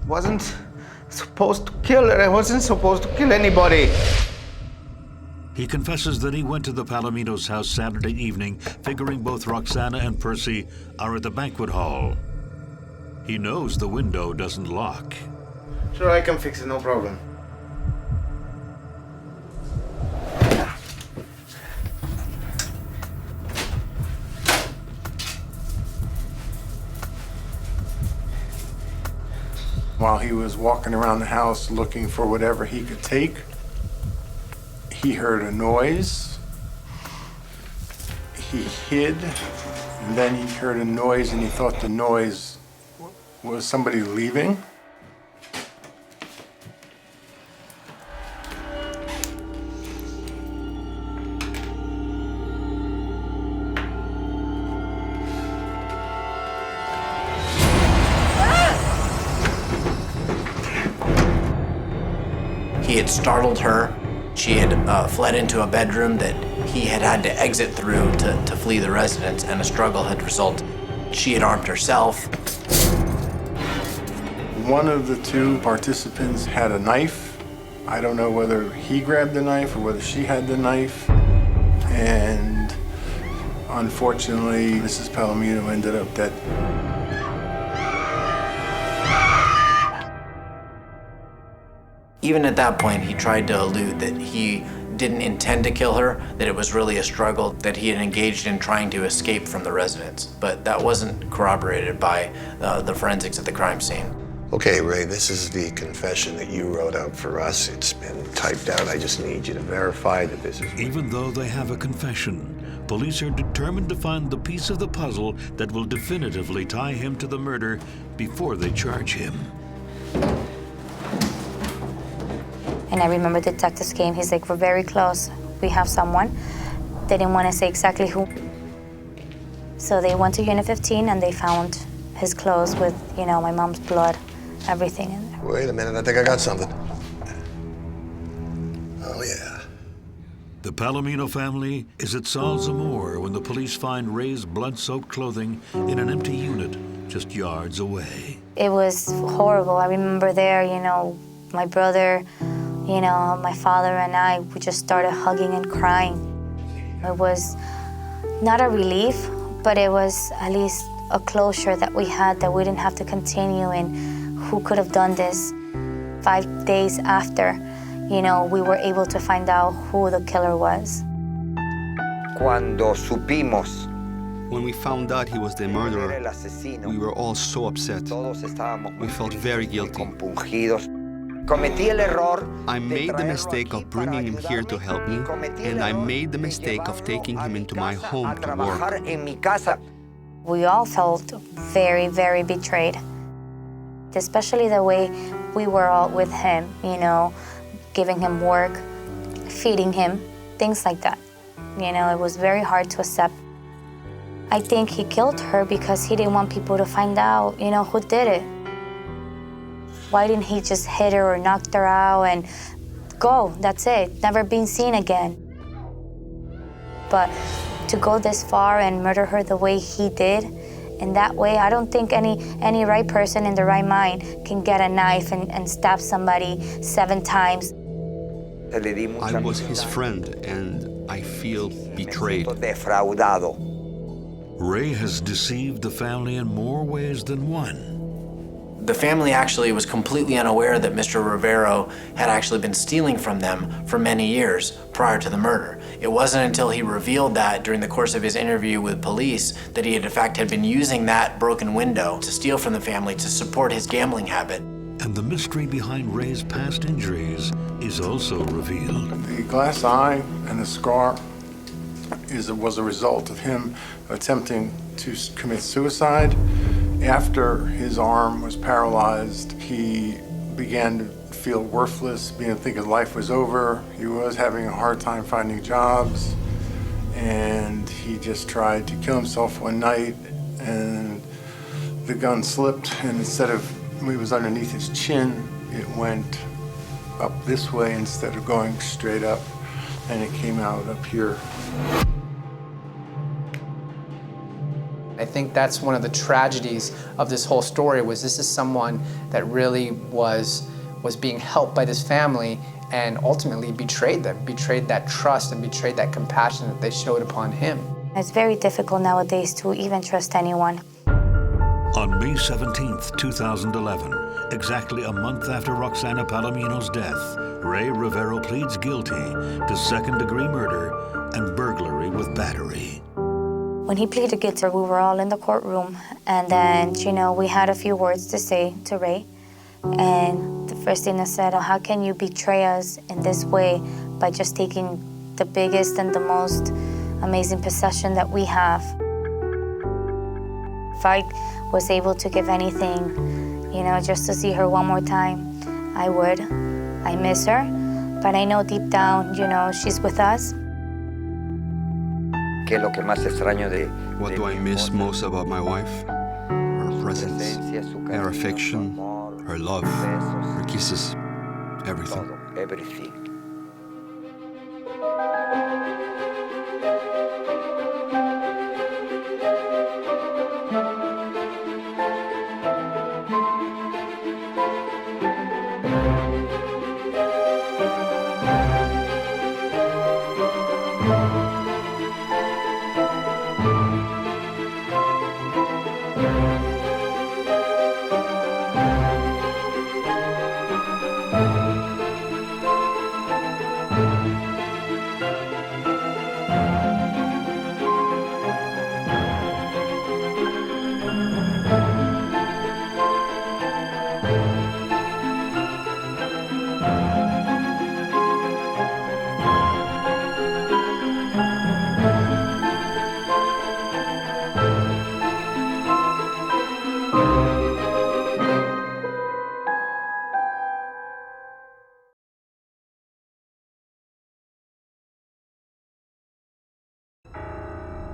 Wasn't supposed to kill her. I wasn't supposed to kill anybody. He confesses that he went to the Palomino's house Saturday evening, figuring both Roxana and Percy are at the banquet hall. He knows the window doesn't lock. Sure, I can fix it, no problem. While he was walking around the house looking for whatever he could take, he heard a noise. He hid And then he heard a noise and he thought the noise was somebody leaving. He had startled her. She had fled into a bedroom that he had had to exit through to flee the residence, and a struggle had resulted. She had armed herself. One of the two participants had a knife. I don't know whether he grabbed the knife or whether she had the knife. And unfortunately, Mrs. Palomino ended up dead. Even at that point, he tried to allude that he didn't intend to kill her, that it was really a struggle, that he had engaged in trying to escape from the residence. But that wasn't corroborated by the forensics at the crime scene. Okay, Ray, this is the confession that you wrote out for us. It's been typed out. I just need you to verify that this is... Even though they have a confession, police are determined to find the piece of the puzzle that will definitively tie him to the murder before they charge him. And I remember detectives came, he's like, we're very close. We have someone. They didn't want to say exactly who. So they went to Unit 15 and they found his clothes with, you know, my mom's blood, everything in there. Wait a minute, I think I got something. Oh, yeah. The Palomino family is at Salzamore when the police find Ray's blood-soaked clothing in an empty unit just yards away. It was horrible. I remember there, you know, my brother, you know, my father and I, we just started hugging and crying. It was not a relief, but it was at least a closure that we had, that we didn't have to continue, and who could have done this. 5 days after, you know, we were able to find out who the killer was. Cuando supimos When we found out he was the murderer, we were all so upset. We felt very guilty. I made the mistake of bringing him here to help me, and I made the mistake of taking him into my home to work. We all felt very, very betrayed, especially the way we were all with him, you know, giving him work, feeding him, things like that. You know, it was very hard to accept. I think he killed her because he didn't want people to find out, you know, who did it. Why didn't he just hit her or knock her out and go? That's it, never been seen again. But to go this far and murder her the way he did, in that way, I don't think any right person in the right mind can get a knife and stab somebody 7 times. I was his friend, and I feel betrayed. Ray has deceived the family in more ways than one. The family actually was completely unaware that Mr. Rivero had actually been stealing from them for many years prior to the murder. It wasn't until he revealed that during the course of his interview with police that he had in fact had been using that broken window to steal from the family to support his gambling habit. And the mystery behind Ray's past injuries is also revealed. The glass eye and the scar was a result of him attempting to commit suicide. After his arm was paralyzed, he began to feel worthless, began to think his life was over. He was having a hard time finding jobs, and he just tried to kill himself one night, and the gun slipped, and instead of, it was underneath his chin, it went up this way instead of going straight up, and it came out up here. I think that's one of the tragedies of this whole story, was this is someone that really was being helped by this family and ultimately betrayed them, betrayed that trust and betrayed that compassion that they showed upon him. It's very difficult nowadays to even trust anyone. On May 17th, 2011, exactly a month after Roxana Palomino's death, Ray Rivero pleads guilty to second-degree murder and burglary with battery. When he pleaded guilty, we were all in the courtroom, and then, you know, we had a few words to say to Ray. And the first thing I said, how can you betray us in this way by just taking the biggest and the most amazing possession that we have? If I was able to give anything, you know, just to see her one more time, I would. I miss her, but I know deep down, you know, she's with us. What do I miss most about my wife? Her presence, her affection, her love, her kisses, everything. Everything.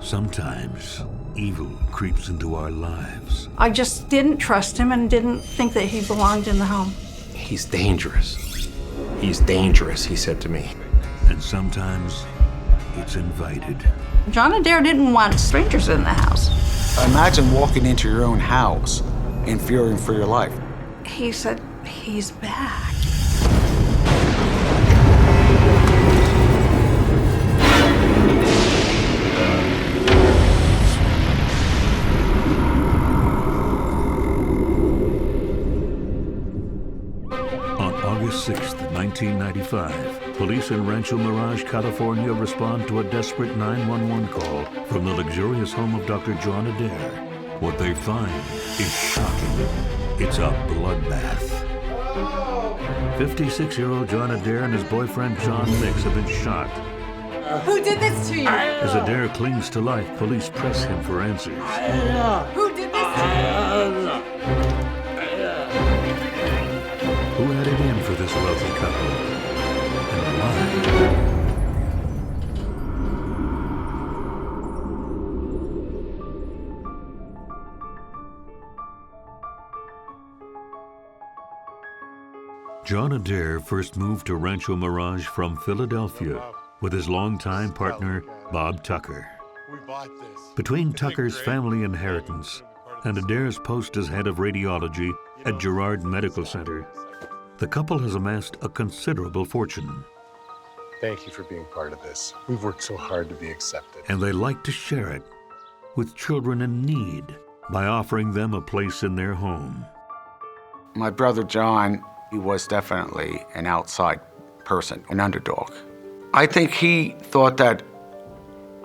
Sometimes evil creeps into our lives. I just didn't trust him and didn't think that he belonged in the home. He's dangerous. He's dangerous, he said to me. And sometimes it's invited. John Adair didn't want strangers in the house. Imagine walking into your own house and fearing for your life. He said, he's back. August 6th, 1995, police in Rancho Mirage, California respond to a desperate 911 call from the luxurious home of Dr. John Agger. What they find is shocking. It's a bloodbath. 56-year-old John Adair and his boyfriend John Mix have been shot. Who did this to you? As Adair clings to life, police press him for answers. Who did this to you? Who had it in for this wealthy couple? And why? John Adair first moved to Rancho Mirage from Philadelphia with his longtime partner, Bob Tucker. Between Tucker's family inheritance and Adair's post as head of radiology at Girard Medical Center, the couple has amassed a considerable fortune. Thank you for being part of this. We've worked so hard to be accepted. And they like to share it with children in need by offering them a place in their home. My brother John, he was definitely an outside person, an underdog. I think he thought that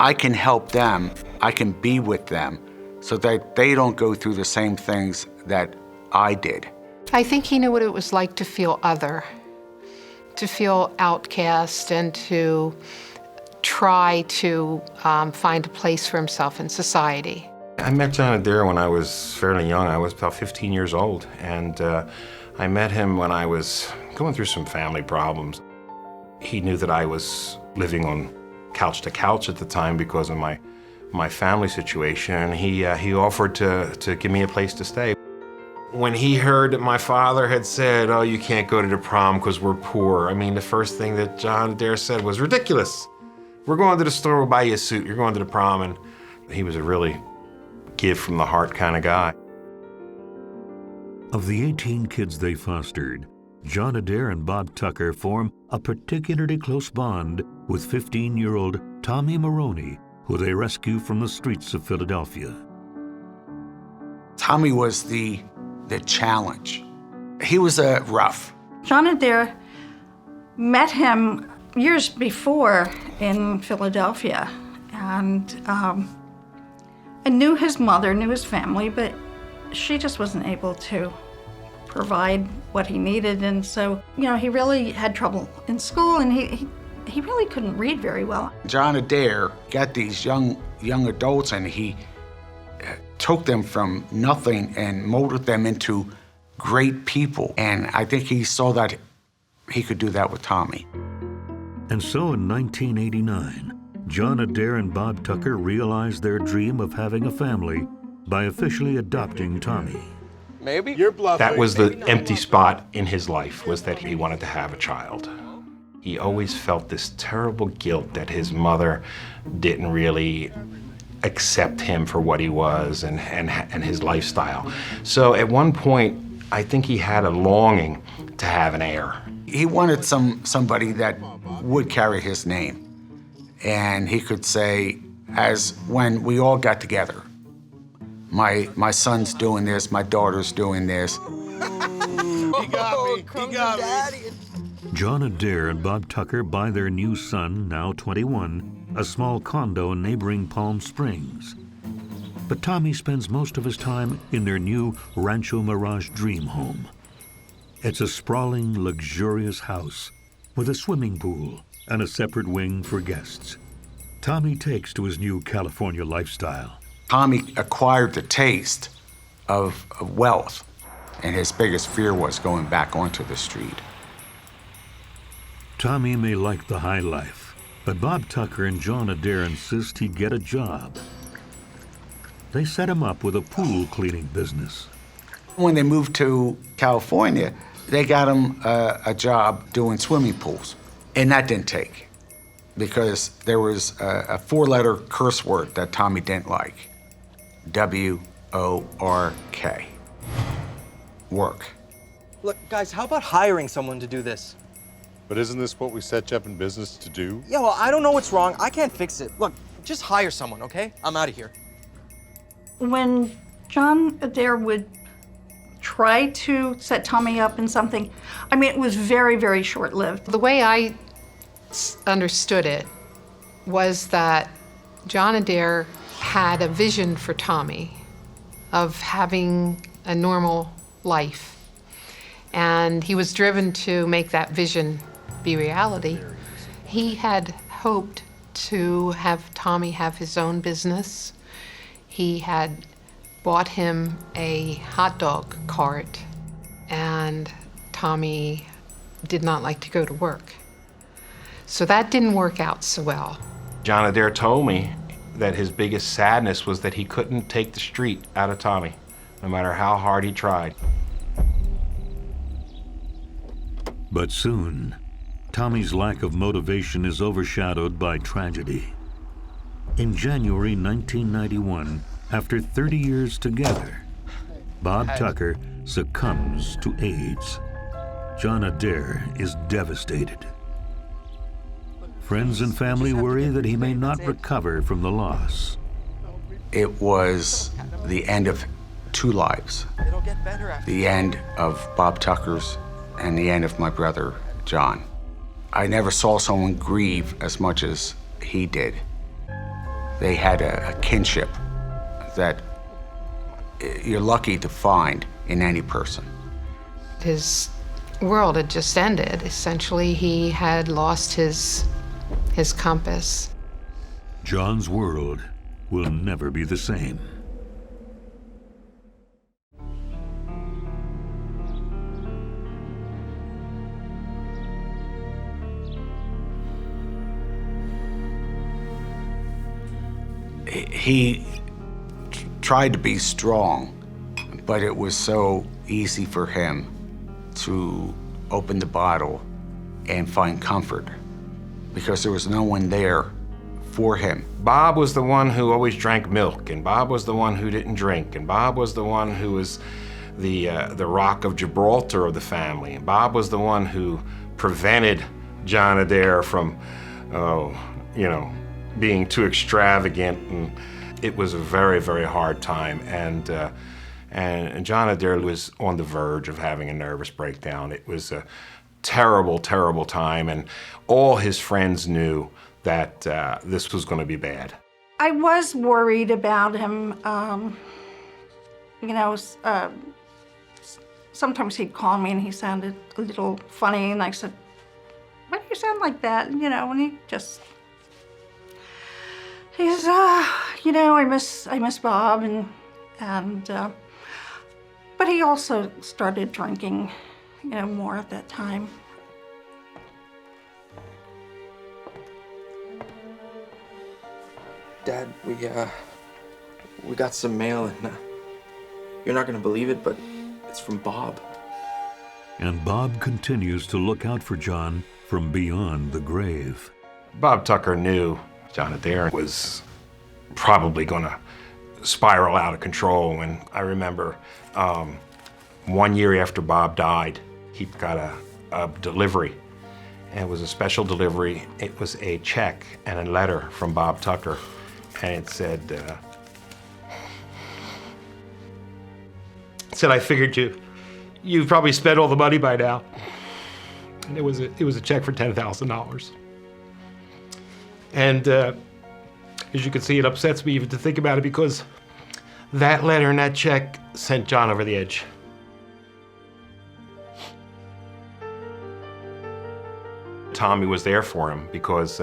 I can help them, I can be with them, so that they don't go through the same things that I did. I think he knew what it was like to feel other, to feel outcast, and to try to find a place for himself in society. I met John Adair when I was fairly young. I was about 15 years old, and I met him when I was going through some family problems. He knew that I was living on couch to couch at the time because of my family situation, and he offered to give me a place to stay. When he heard that my father had said, "Oh, you can't go to the prom because we're poor," I mean, the first thing that John Adair said was, "Ridiculous. We're going to the store, we'll buy you a suit, you're going to the prom." And he was a really give from the heart kind of guy. Of the 18 kids they fostered, John Adair and Bob Tucker form a particularly close bond with 15-year-old Tommy Maroney, who they rescue from the streets of Philadelphia. Tommy was the challenge. He was rough. John Adair met him years before in Philadelphia, and I knew his mother, knew his family, but she just wasn't able to provide what he needed, and so, you know, he really had trouble in school, and he really couldn't read very well. John Adair got these young adults, and took them from nothing and molded them into great people. And I think he saw that he could do that with Tommy. And so in 1989, John Adair and Bob Tucker realized their dream of having a family by officially adopting Tommy. Maybe you're bluffing. That was the empty spot in his life, was that he wanted to have a child. He always felt this terrible guilt that his mother didn't really accept him for what he was and his lifestyle. So at one point, I think he had a longing to have an heir. He wanted somebody that would carry his name. And he could say, as when we all got together, my son's doing this, my daughter's doing this. He got me. He got me. John Adair and Bob Tucker buy their new son, now 21, a small condo in neighboring Palm Springs. But Tommy spends most of his time in their new Rancho Mirage dream home. It's a sprawling, luxurious house with a swimming pool and a separate wing for guests. Tommy takes to his new California lifestyle. Tommy acquired the taste of wealth, and his biggest fear was going back onto the street. Tommy may like the high life, but Bob Tucker and John Adair insist he get a job. They set him up with a pool cleaning business. When they moved to California, they got him a job doing swimming pools, and that didn't take because there was a four-letter curse word that Tommy didn't like. W-O-R-K. Work. Look, guys, how about hiring someone to do this? But isn't this what we set you up in business to do? Yeah, well, I don't know what's wrong. I can't fix it. Look, just hire someone, okay? I'm out of here. When John Adair would try to set Tommy up in something, I mean, it was very, very short-lived. The way I understood it was that John Adair had a vision for Tommy of having a normal life. And he was driven to make that vision be reality. He had hoped to have Tommy have his own business. He had bought him a hot dog cart, and Tommy did not like to go to work. So that didn't work out so well. John Adair told me that his biggest sadness was that he couldn't take the street out of Tommy, no matter how hard he tried. But soon, Tommy's lack of motivation is overshadowed by tragedy. In January 1991, after 30 years together, Bob Tucker succumbs to AIDS. John Adair is devastated. Friends and family worry that he may not recover from the loss. It was the end of two lives. The end of Bob Tucker's and the end of my brother, John. I never saw someone grieve as much as he did. They had a kinship that you're lucky to find in any person. His world had just ended. Essentially, he had lost his compass. John's world will never be the same. He tried to be strong, but it was so easy for him to open the bottle and find comfort because there was no one there for him. Bob was the one who always drank milk, and Bob was the one who didn't drink, and Bob was the one who was the rock of Gibraltar of the family. And Bob was the one who prevented John Adair from, being too extravagant, and it was a very, very hard time. And John Adair was on the verge of having a nervous breakdown. It was a terrible, terrible time, and all his friends knew that this was going to be bad. I was worried about him. Sometimes he'd call me and he sounded a little funny, and I said, "Why do you sound like that?" And he says, I miss Bob, and And, but he also started drinking, more at that time. Dad, we got some mail, and you're not gonna believe it, but it's from Bob. And Bob continues to look out for John from beyond the grave. Bob Tucker knew John Adair was probably going to spiral out of control. And I remember 1 year after Bob died, he got a delivery. And it was a special delivery. It was a check and a letter from Bob Tucker. And it said, I figured you've probably spent all the money by now. And it was a check for $10,000. And as you can see, it upsets me even to think about it, because that letter and that check sent John over the edge. Tommy was there for him because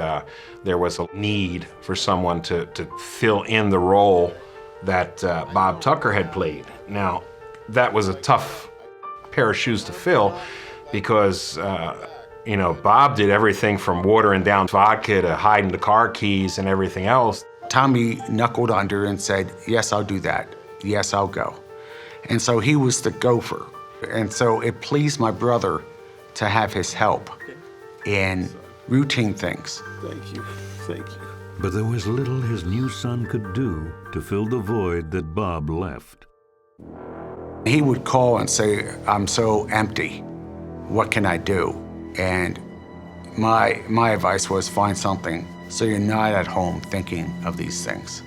there was a need for someone to fill in the role that Bob Tucker had played. Now, that was a tough pair of shoes to fill because, Bob did everything from watering down vodka to hiding the car keys and everything else. Tommy knuckled under and said, yes, I'll do that. Yes, I'll go. And so he was the gopher. And so it pleased my brother to have his help in routine things. Thank you. But there was little his new son could do to fill the void that Bob left. He would call and say, I'm so empty. What can I do? And my advice was find something so you're not at home thinking of these things.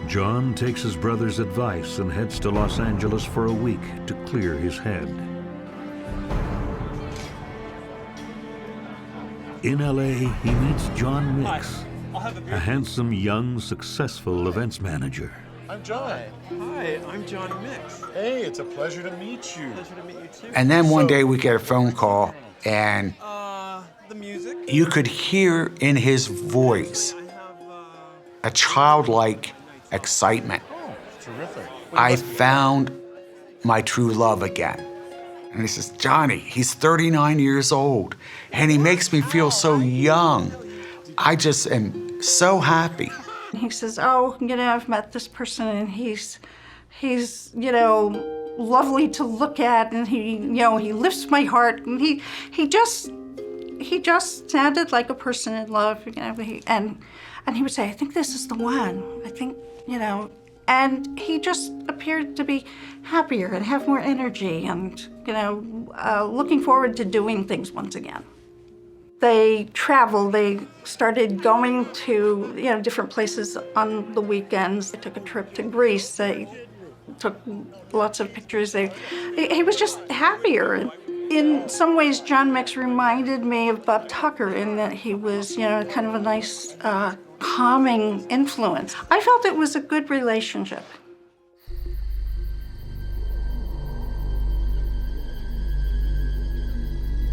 John takes his brother's advice and heads to Los Angeles for a week to clear his head. In LA, he meets John Mix, a handsome, young, successful events manager. I'm John. Hi, I'm John Mix. Hey, it's a pleasure to meet you. Pleasure to meet you too. And then one day we get a phone call, and the music? You could hear in his voice a childlike excitement. Oh, terrific. I found my true love again. And he says, Johnny, he's 39 years old, and he makes me feel so young. I just am so happy. He says, I've met this person, and he's lovely to look at, and he lifts my heart, and he just sounded like a person in love, and he would say, I think this is the one. I think, and he just appeared to be happier and have more energy and, looking forward to doing things once again. They traveled. They started going to, different places on the weekends. They took a trip to Greece. They took lots of pictures. He was just happier. In some ways, John Mix reminded me of Bob Tucker in that he was, kind of a nice, calming influence. I felt it was a good relationship.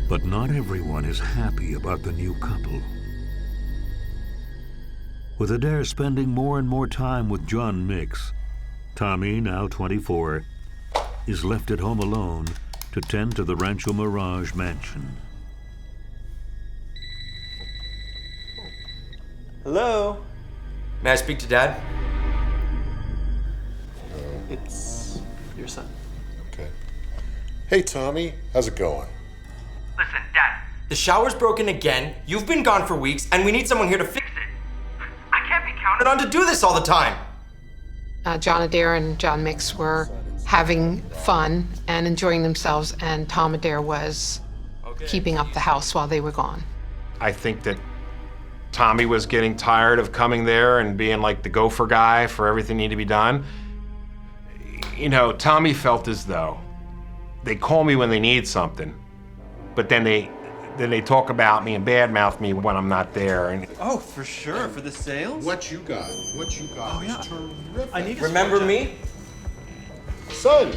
But not everyone is happy about the new couple. With Adair spending more and more time with John Mix, Tommy, now 24, is left at home alone to tend to the Rancho Mirage mansion. Hello? May I speak to Dad? It's your son. Okay. Hey, Tommy, how's it going? Listen, Dad. The shower's broken again, you've been gone for weeks, and we need someone here to fix it. I can't be counted on to do this all the time. John Adair and John Mix were having fun and enjoying themselves, and Tom Adair was keeping up the house while they were gone. I think that Tommy was getting tired of coming there and being like the gopher guy for everything needed to be done. Tommy felt as though they call me when they need something, but then they talk about me and badmouth me when I'm not there. And oh, for sure, for the sales? What you got? Oh, yeah. Terrific. I need to remember me? Son,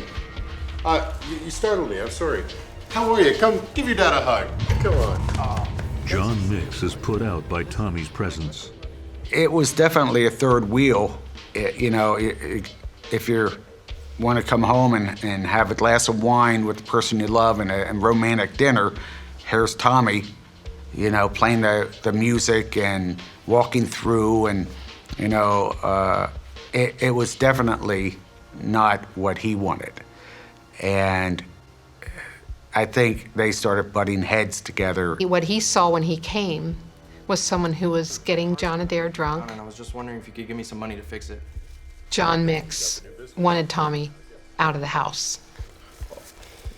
you startled me, I'm sorry. How are you? Come, give your dad a hug. Come on. John Mix is put out by Tommy's presence. It was definitely a third wheel. If you want to come home and have a glass of wine with the person you love and a romantic dinner, here's Tommy, playing the music and walking through, and it was definitely not what he wanted. And I think they started butting heads together. What he saw when he came was someone who was getting John Adair drunk. I was just wondering if you could give me some money to fix it. John Mix wanted Tommy out of the house.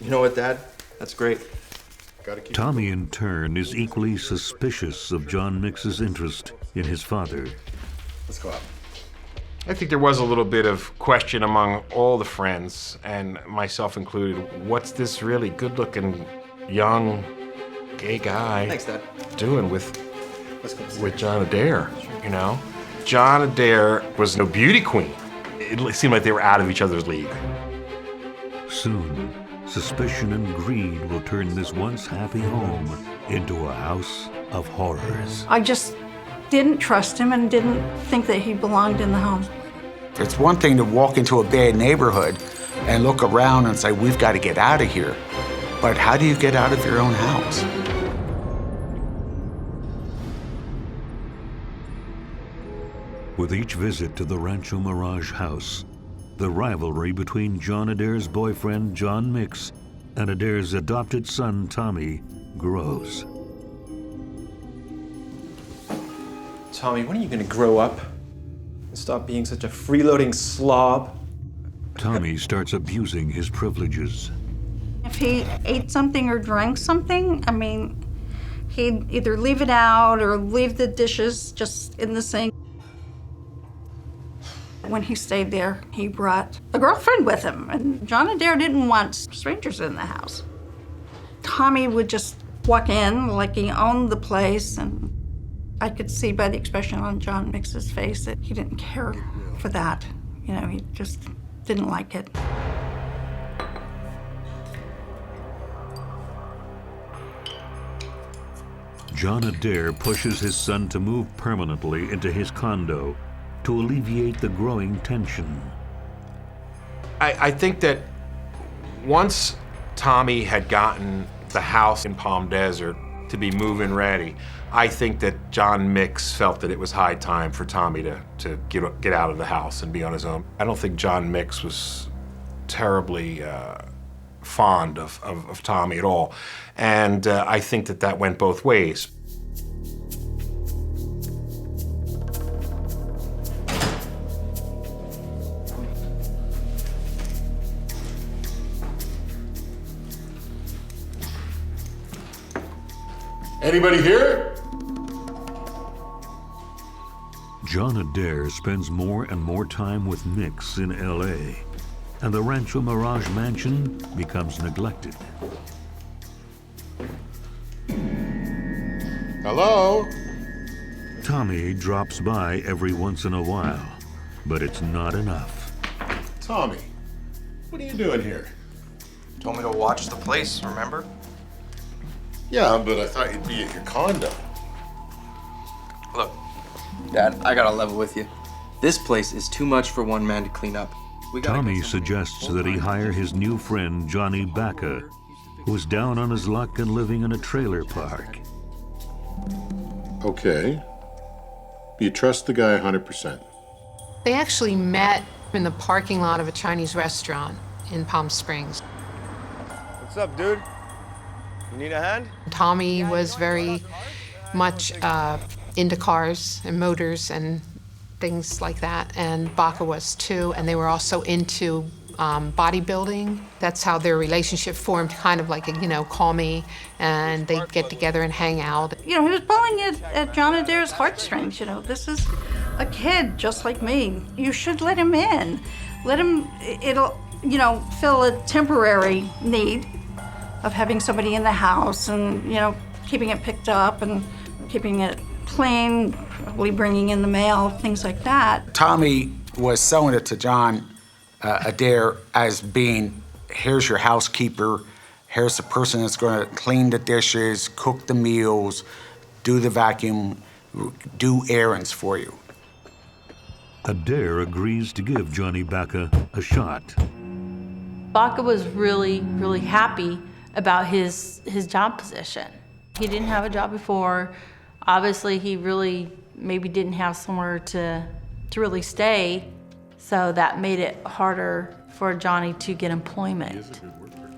You know what, Dad? That's great. Tommy, in turn, is equally suspicious of John Mix's interest in his father. Let's go out. I think there was a little bit of question among all the friends, and myself included. What's this really good-looking, young, gay guy Thanks, Dad. doing with John Adair, John Adair was no beauty queen. It seemed like they were out of each other's league. Soon, suspicion and greed will turn this once happy home into a house of horrors. I just didn't trust him and didn't think that he belonged in the home. It's one thing to walk into a bad neighborhood and look around and say, we've got to get out of here. But how do you get out of your own house? With each visit to the Rancho Mirage house, the rivalry between John Adair's boyfriend, John Mix, and Adair's adopted son, Tommy, grows. Tommy, when are you gonna grow up and stop being such a freeloading slob? Tommy starts abusing his privileges. If he ate something or drank something, he'd either leave it out or leave the dishes just in the sink. When he stayed there, he brought a girlfriend with him, and John Adair didn't want strangers in the house. Tommy would just walk in like he owned the place, and I could see by the expression on John Mix's face that he didn't care for that. He just didn't like it. John Adair pushes his son to move permanently into his condo to alleviate the growing tension. I think that once Tommy had gotten the house in Palm Desert to be move-in ready, I think that John Mix felt that it was high time for Tommy to get out of the house and be on his own. I don't think John Mix was terribly fond of Tommy at all. And I think that went both ways. Anybody here? John Adair spends more and more time with Mix in L.A., and the Rancho Mirage mansion becomes neglected. Hello? Tommy drops by every once in a while, but it's not enough. Tommy, what are you doing here? You told me to watch the place, remember? Yeah, but I thought you'd be at your condo. Look, Dad, I gotta level with you. This place is too much for one man to clean up. Tommy suggests that he hire his new friend, Johnny Baca, who is down on his luck and living in a trailer park. Okay. You trust the guy 100%? They actually met in the parking lot of a Chinese restaurant in Palm Springs. What's up, dude? You need a hand? Tommy was very much into cars and motors and things like that, and Baca was too, and they were also into bodybuilding. That's how their relationship formed, kind of like call me, and they get together and hang out. He was pulling at John Adair's heartstrings. This is a kid just like me. You should let him in. Let him, it'll, fill a temporary need of having somebody in the house and, keeping it picked up and keeping it clean, probably bringing in the mail, things like that. Tommy was selling it to John Adair as being, here's your housekeeper, here's the person that's gonna clean the dishes, cook the meals, do the vacuum, do errands for you. Adair agrees to give Johnny Baca a shot. Baca was really, really happy about his job position. He didn't have a job before. Obviously, he really maybe didn't have somewhere to really stay, so that made it harder for Johnny to get employment.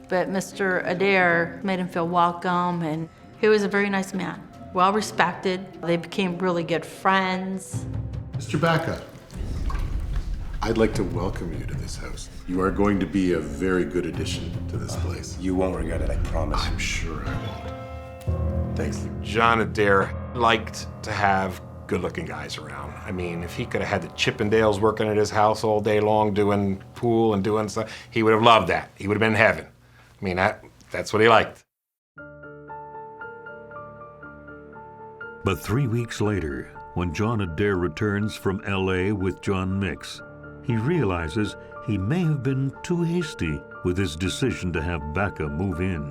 But Mr. Adair made him feel welcome, and he was a very nice man, well respected. They became really good friends. Mr. Baca, I'd like to welcome you to this house. You are going to be a very good addition to this place. You won't regret it, I promise. I'm sure I won't. Thanks. John Adair liked to have good-looking guys around. I mean, if he could have had the Chippendales working at his house all day long doing pool and doing stuff, he would have loved that. He would have been in heaven. I mean, that's what he liked. But 3 weeks later, when John Adair returns from L.A. with John Mix, he realizes he may have been too hasty with his decision to have Baca move in.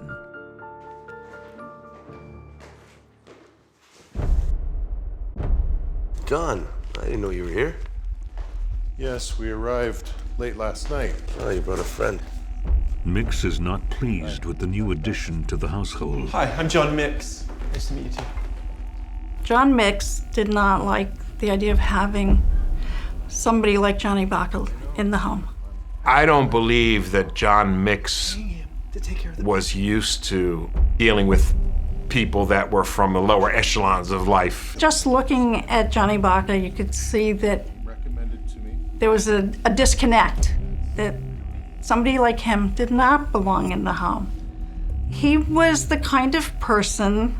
John, I didn't know you were here. Yes, we arrived late last night. Oh, you brought a friend. Mix is not pleased with the new addition to the household. Hi, I'm John Mix. Nice to meet you too. John Mix did not like the idea of having somebody like Johnny Baca in the home. I don't believe that John Mix was used to dealing with people that were from the lower echelons of life. Just looking at Johnny Baca, you could see that there was a disconnect, that somebody like him did not belong in the home. He was the kind of person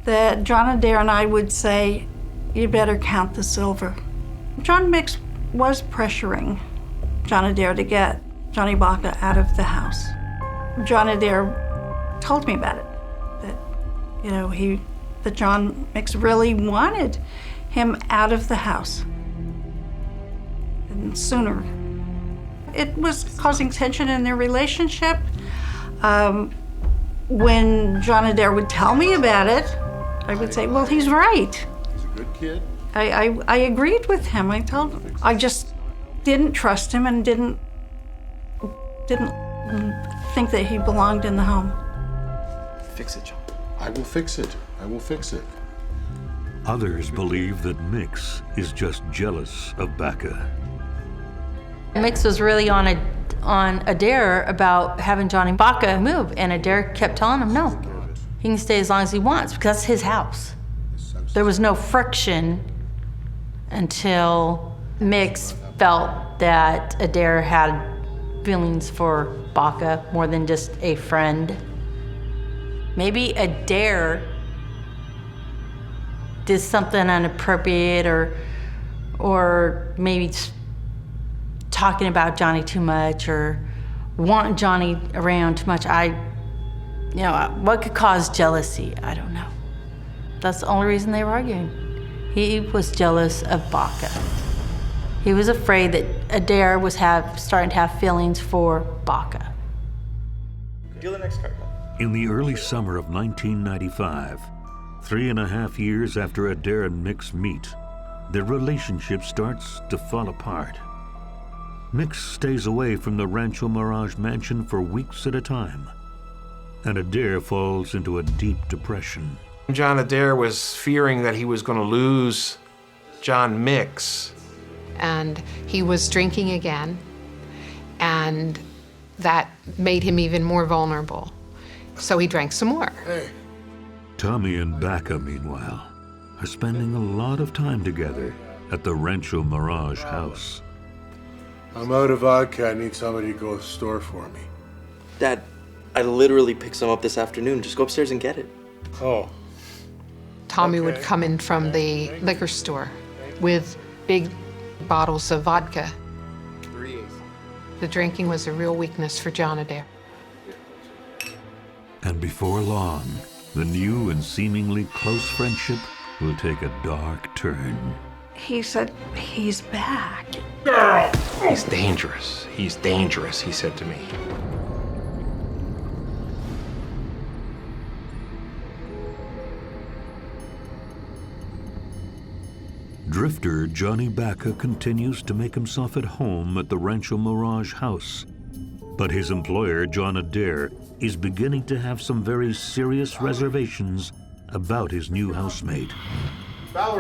that John Adair and I would say, you better count the silver. John Mix was pressuring John Adair to get Johnny Baca out of the house. John Adair told me about it, that John Mix really wanted him out of the house, and sooner. It was causing tension in their relationship. When John Adair would tell me about it, I would say, well, he's right. He's a good kid. I agreed with him. I just didn't trust him and didn't think that he belonged in the home. Fix it, John. I will fix it. I will fix it. Others believe that Mix is just jealous of Baca. Mix was really on Adair about having Johnny Baca move, and Adair kept telling him no. He can stay as long as he wants because that's his house. There was no friction until Mix felt that Adair had feelings for Baca more than just a friend. Maybe Adair did something inappropriate or maybe talking about Johnny too much or wanting Johnny around too much. What could cause jealousy? I don't know. That's the only reason they were arguing. He was jealous of Baca. He was afraid that Adair was starting to have feelings for Baca. Deal the next card. In the early summer of 1995, 3.5 years after Adair and Mix meet, their relationship starts to fall apart. Mix stays away from the Rancho Mirage mansion for weeks at a time, and Adair falls into a deep depression. John Adair was fearing that he was going to lose John Mix. And he was drinking again, and that made him even more vulnerable. So he drank some more. Hey. Tommy and Baca, meanwhile, are spending a lot of time together at the Rancho Mirage house. I'm out of vodka. I need somebody to go to the store for me. Dad, I literally picked some up this afternoon. Just go upstairs and get it. Oh. Tommy would come in from the liquor store with big bottles of vodka. The drinking was a real weakness for John Adair. And before long, the new and seemingly close friendship will take a dark turn. He said, he's back. Girl! He's dangerous. He's dangerous, he said to me. Drifter Johnny Baca continues to make himself at home at the Rancho Mirage house. But his employer, John Adair, is beginning to have some very serious reservations about his new housemate.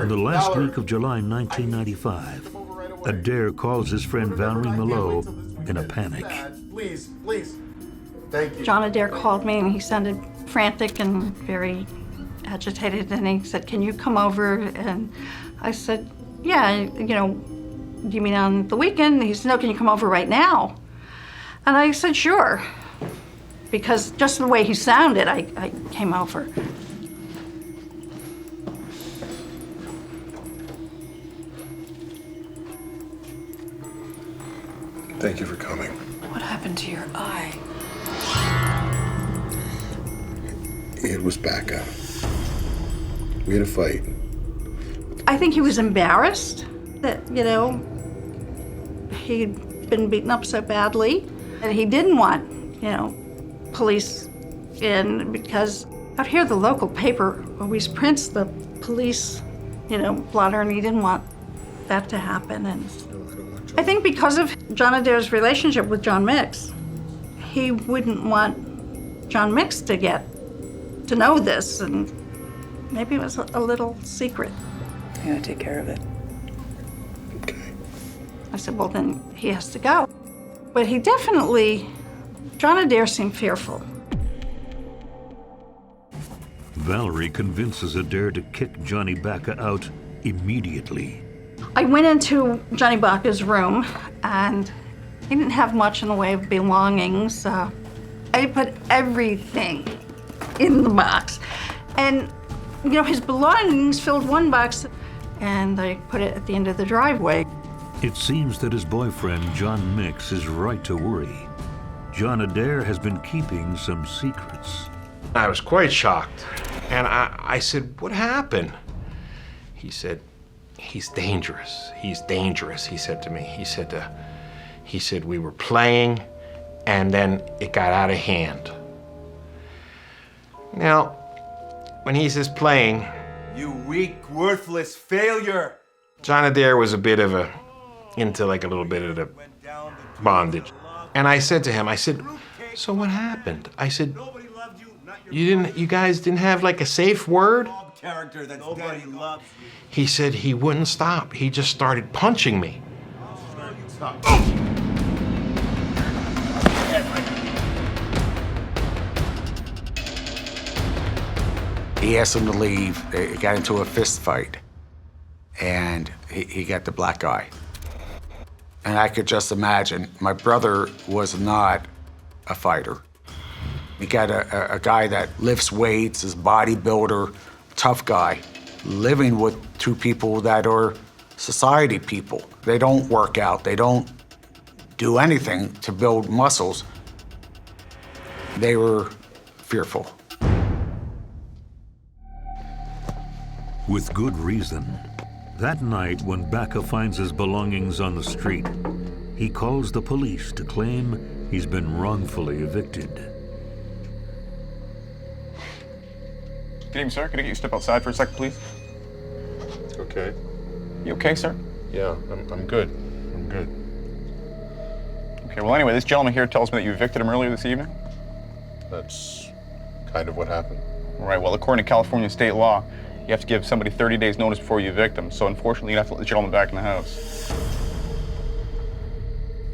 In the last week of July 1995, Adair calls his friend Valerie Malot in a panic. Please, please. Thank you. John Adair called me and he sounded frantic and very agitated, and he said, "Can you come over?" And I said, "Yeah, you know, do you mean on the weekend?" And he said, "No, can you come over right now?" And I said, "Sure." Because just the way he sounded, I came over. Thank you for coming. What happened to your eye? It was Baca. We had a fight. I think he was embarrassed that, you know, he'd been beaten up so badly, and he didn't want, you know, police in, because out here the local paper always prints the police, you know, blotter, and he didn't want that to happen. And I think because of John Adair's relationship with John Mix, he wouldn't want John Mix to get to know this, and maybe it was a little secret. I'm gonna take care of it. Okay. I said, well, then he has to go. But he definitely, John Adair seemed fearful. Valerie convinces Adair to kick Johnny Baca out immediately. I went into Johnny Baca's room, and he didn't have much in the way of belongings. I put everything in the box. And, you know, his belongings filled one box, and I put it at the end of the driveway. It seems that his boyfriend, John Mix, is right to worry. John Adair has been keeping some secrets. I was quite shocked. And I said, "What happened?" He said, "He's dangerous. He's dangerous," he said to me. He said, "We were playing, and then it got out of hand." Now, when he says playing, You weak, worthless failure. John Adair was into like a little bit of the bondage. And I said to him, "So what happened?" I said, you guys didn't have like a safe word?" Character that's nobody loves you. He said he wouldn't stop. He just started punching me. He asked him to leave. They got into a fist fight, and he got the black eye. And I could just imagine, my brother was not a fighter. You got a guy that lifts weights, is a bodybuilder, tough guy, living with two people that are society people. They don't work out, they don't do anything to build muscles. They were fearful. With good reason. That night, when Baca finds his belongings on the street, he calls the police to claim he's been wrongfully evicted. Good evening, sir. Could I get you to step outside for a second, please? Okay. You okay, sir? Yeah, I'm good. I'm good. Okay, well, anyway, this gentleman here tells me that you evicted him earlier this evening. That's kind of what happened. All right, well, according to California state law, you have to give somebody 30 days notice before you evict them. So unfortunately, you have to let the gentleman back in the house.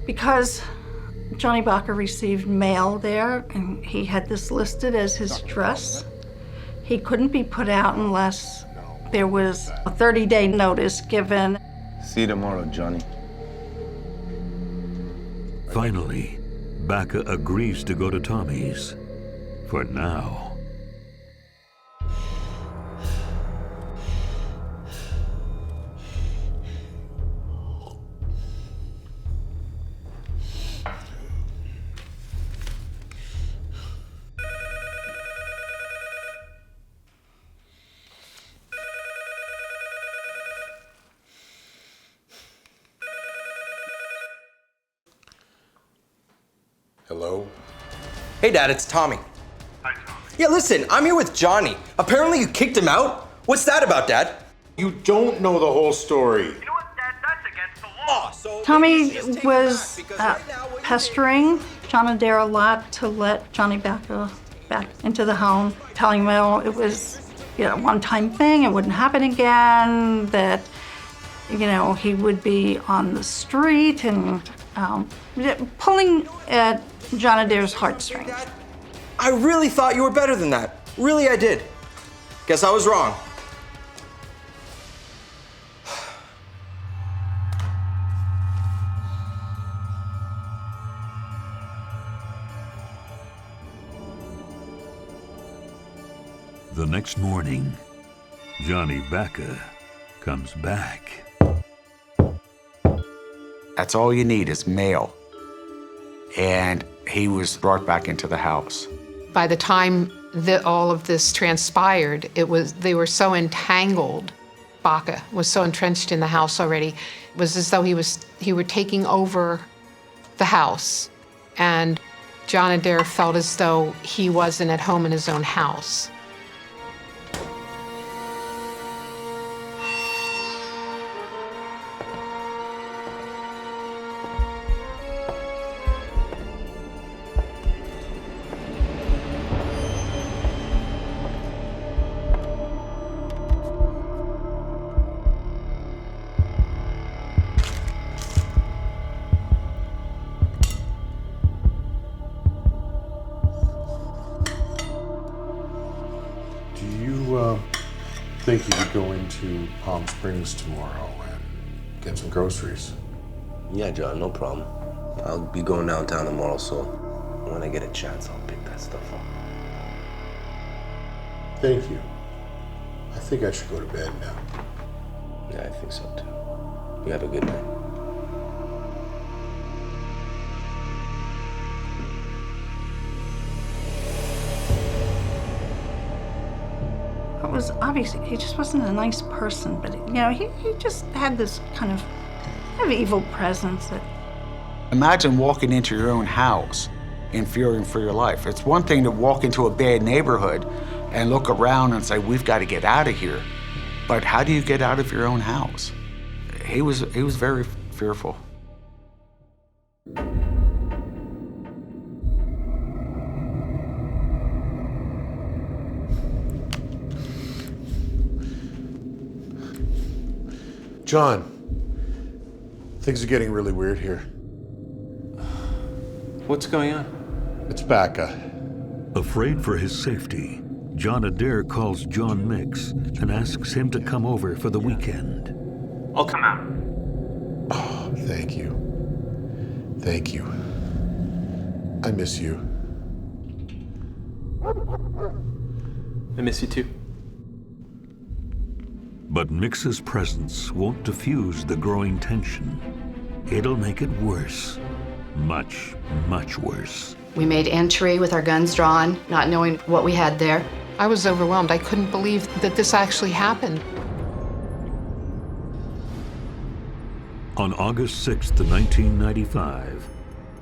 Because Johnny Baca received mail there, and he had this listed as his address, he couldn't be put out unless there was a 30-day notice given. See you tomorrow, Johnny. Finally, Baca agrees to go to Tommy's. For now. Hello? Hey, Dad, it's Tommy. Hi, Tommy. Yeah, listen, I'm here with Johnny. Apparently you kicked him out? What's that about, Dad? You don't know the whole story. Tommy was pestering John Adair a lot to let Johnny back into the home, telling him, well, it was a one-time thing, it wouldn't happen again, that he would be on the street, and pulling at John Adair's heartstrings. I really thought you were better than that. Really, I did. Guess I was wrong. The next morning, Johnny Bacca comes back. That's all you need is mail. And he was brought back into the house. By the time that all of this transpired, they were so entangled. Bacca was so entrenched in the house already. It was as though he were taking over the house. And John Adair felt as though he wasn't at home in his own house. Think you could go into Palm Springs tomorrow and get some groceries? Yeah, John, no problem. I'll be going downtown tomorrow, so when I get a chance, I'll pick that stuff up. Thank you. I think I should go to bed now. Yeah, I think so too. You have a good night. It was obvious he just wasn't a nice person, but he just had this kind of evil presence. Imagine walking into your own house and fearing for your life. It's one thing to walk into a bad neighborhood and look around and say, we've got to get out of here. But how do you get out of your own house? He was very fearful. John, things are getting really weird here. What's going on? It's Bacca. Afraid for his safety, John Adair calls John Mix and asks him to come over for the weekend. I'll come out. Oh, thank you. Thank you. I miss you. I miss you too. But Mix's presence won't diffuse the growing tension. It'll make it worse. Much, much worse. We made entry with our guns drawn, not knowing what we had there. I was overwhelmed. I couldn't believe that this actually happened. On August 6th, 1995,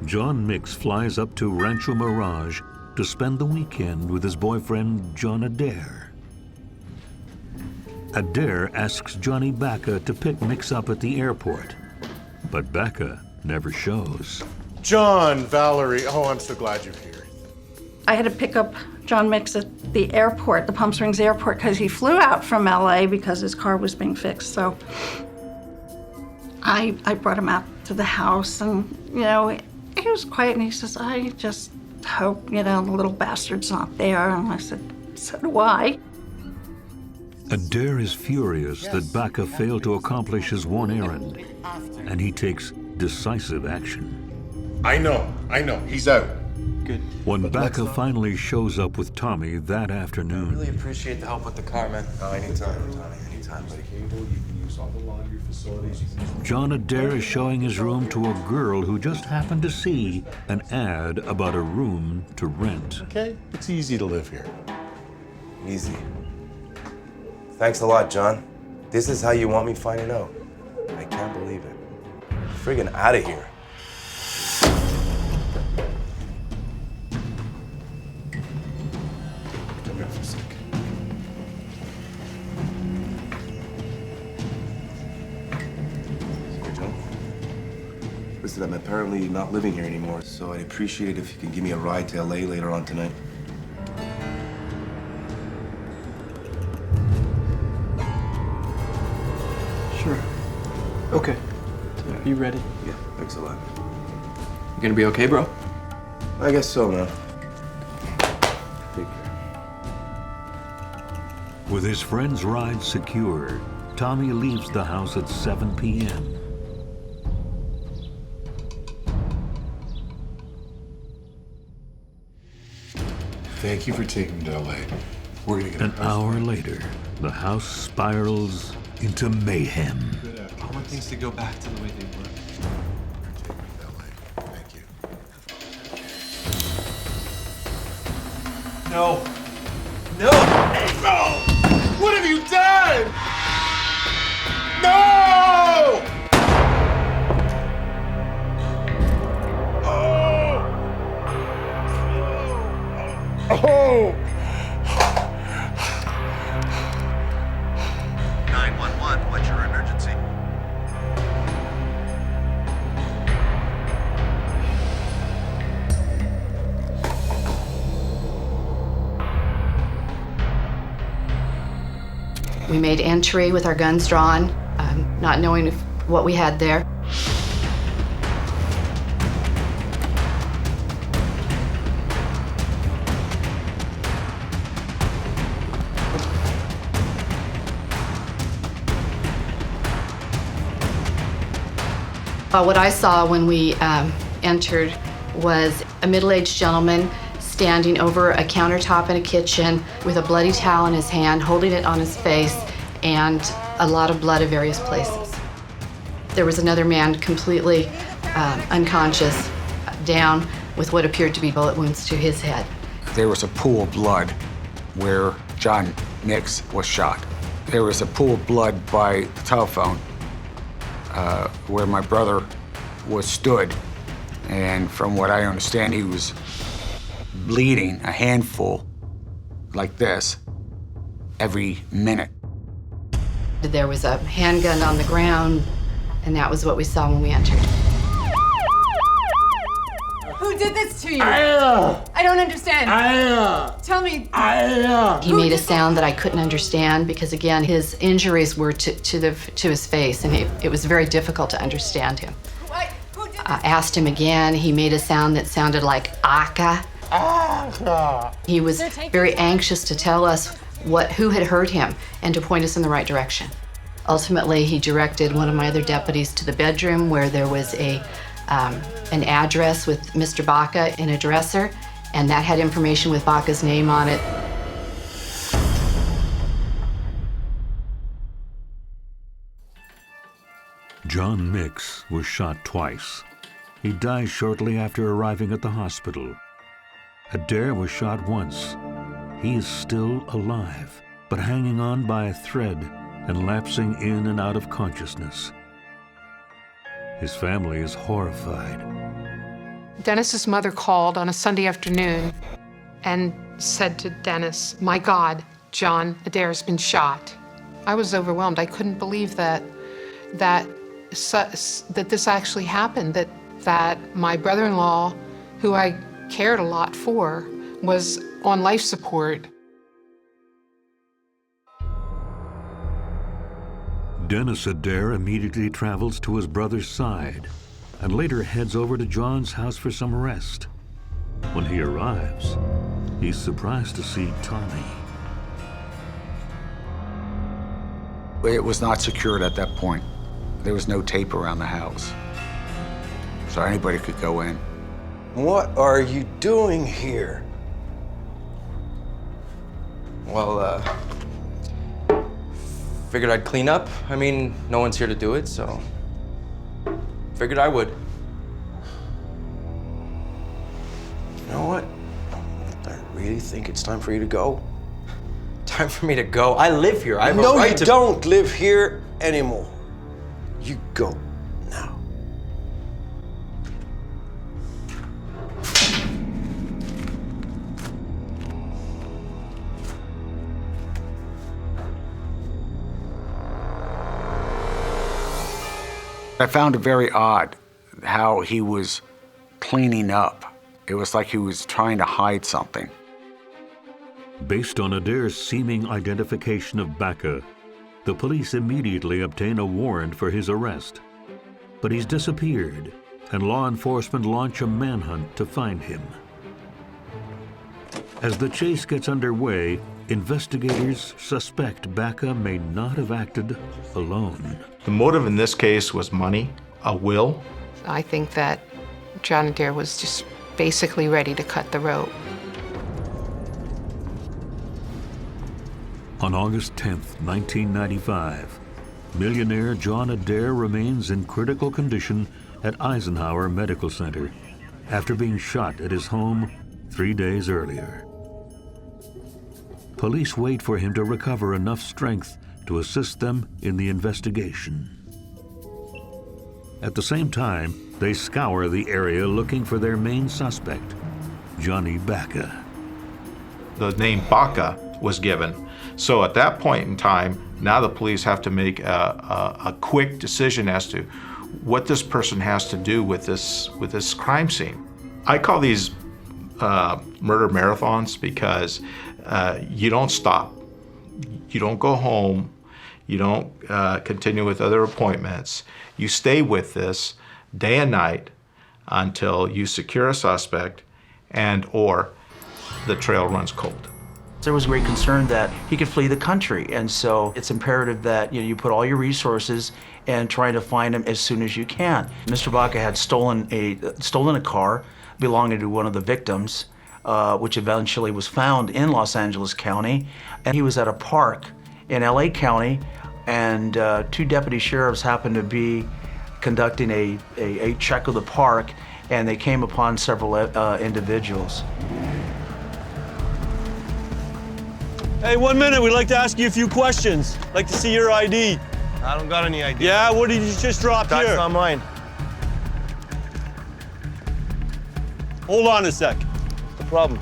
John Mix flies up to Rancho Mirage to spend the weekend with his boyfriend, John Adair. Adair asks Johnny Bacca to pick Mix up at the airport, but Bacca never shows. John, Valerie, oh, I'm so glad you're here. I had to pick up John Mix at the airport, the Palm Springs airport, because he flew out from LA because his car was being fixed. So I brought him out to the house, and he was quiet, and he says, I just hope the little bastard's not there. And I said, so do I. Adair is furious that Bacca failed to accomplish his one errand, and he takes decisive action. I know. He's out. Good. When Bacca finally shows up with Tommy that afternoon, I really appreciate the help with the car, man. Anytime, Tommy, anytime, buddy. You can use all the laundry facilities. John Adair is showing his room to a girl who just happened to see an ad about a room to rent. Okay, it's easy to live here. Easy. Thanks a lot, John. This is how you want me finding out. I can't believe it. Friggin' out of here. Come here for a sec. Listen, I'm apparently not living here anymore, so I'd appreciate it if you can give me a ride to LA later on tonight. Sure. Okay. Are you ready? Yeah, thanks a lot. You gonna be okay, bro? I guess so, man. Take care. With his friend's ride secure, Tommy leaves the house at 7 p.m. Thank you for taking me to LA. We're gonna get An hour later, the house spirals into mayhem. I want things to go back to the way they were. Thank you. No. No! No! What have you done? No! Oh! 911, what's your emergency? We made entry with our guns drawn, not knowing what we had there. What I saw when we entered was a middle-aged gentleman standing over a countertop in a kitchen with a bloody towel in his hand, holding it on his face, and a lot of blood at various places. There was another man completely unconscious, down with what appeared to be bullet wounds to his head. There was a pool of blood where John Nix was shot. There was a pool of blood by the telephone where my brother was stood. And from what I understand, he was bleeding a handful like this every minute. There was a handgun on the ground, and that was what we saw when we entered. Who did this to you? I don't understand. Tell me. He made a sound that I couldn't understand because, again, his injuries were to his face, and it was very difficult to understand him. I asked him again. He made a sound that sounded like "aka." He was very anxious to tell us who had hurt him and to point us in the right direction. Ultimately, he directed one of my other deputies to the bedroom where there was an address with Mr. Baca in a dresser, and that had information with Baca's name on it. John Nix was shot twice. He died shortly after arriving at the hospital. Adair was shot once. He is still alive, but hanging on by a thread and lapsing in and out of consciousness. His family is horrified. Dennis's mother called on a Sunday afternoon and said to Dennis, "My God, John Adair's been shot." I was overwhelmed. I couldn't believe that this actually happened, that my brother-in-law, who I cared a lot for, was on life support. Dennis Adair immediately travels to his brother's side and later heads over to John's house for some rest. When he arrives, he's surprised to see Tommy. It was not secured at that point. There was no tape around the house, so anybody could go in. What are you doing here? Well, figured I'd clean up. I mean, no one's here to do it, so figured I would. You know what? I really think it's time for you to go. Time for me to go? I live here. I have a right to... No, you don't live here anymore. You go now. I found it very odd how he was cleaning up. It was like he was trying to hide something. Based on Adair's seeming identification of Baca, the police immediately obtain a warrant for his arrest. But he's disappeared, and law enforcement launch a manhunt to find him. As the chase gets underway, investigators suspect Baca may not have acted alone. The motive in this case was money, a will. I think that John Adair was just basically ready to cut the rope. On August 10th, 1995, millionaire John Adair remains in critical condition at Eisenhower Medical Center after being shot at his home 3 days earlier. Police wait for him to recover enough strength to assist them in the investigation. At the same time, they scour the area looking for their main suspect, Johnny Baca. The name Baca was given. So at that point in time, now the police have to make a quick decision as to what this person has to do with this crime scene. I call these murder marathons because you don't stop. You don't go home. You don't continue with other appointments. You stay with this day and night until you secure a suspect and or the trail runs cold. There was great concern that he could flee the country, and so it's imperative that you put all your resources and try to find him as soon as you can. Mr. Baca had stolen a car belonging to one of the victims, which eventually was found in Los Angeles County, and he was at a park in LA County, and 2 deputy sheriffs happened to be conducting a check of the park, and they came upon several individuals. Hey, 1 minute, we'd like to ask you a few questions. Like to see your ID. I don't got any ID. Yeah, what did you just drop here? That's not mine. Hold on a sec. What's the problem?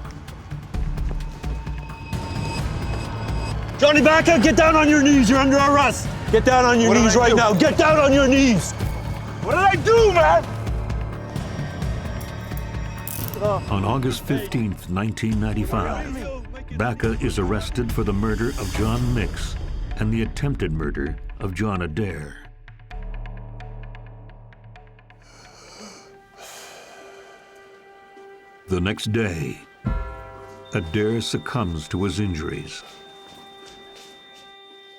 Johnny Baca, get down on your knees. You're under arrest. Get down on your knees right now. Get down on your knees. What did I do, man? On August 15th, 1995, Baca is arrested for the murder of John Mix and the attempted murder of John Adair. The next day, Adair succumbs to his injuries.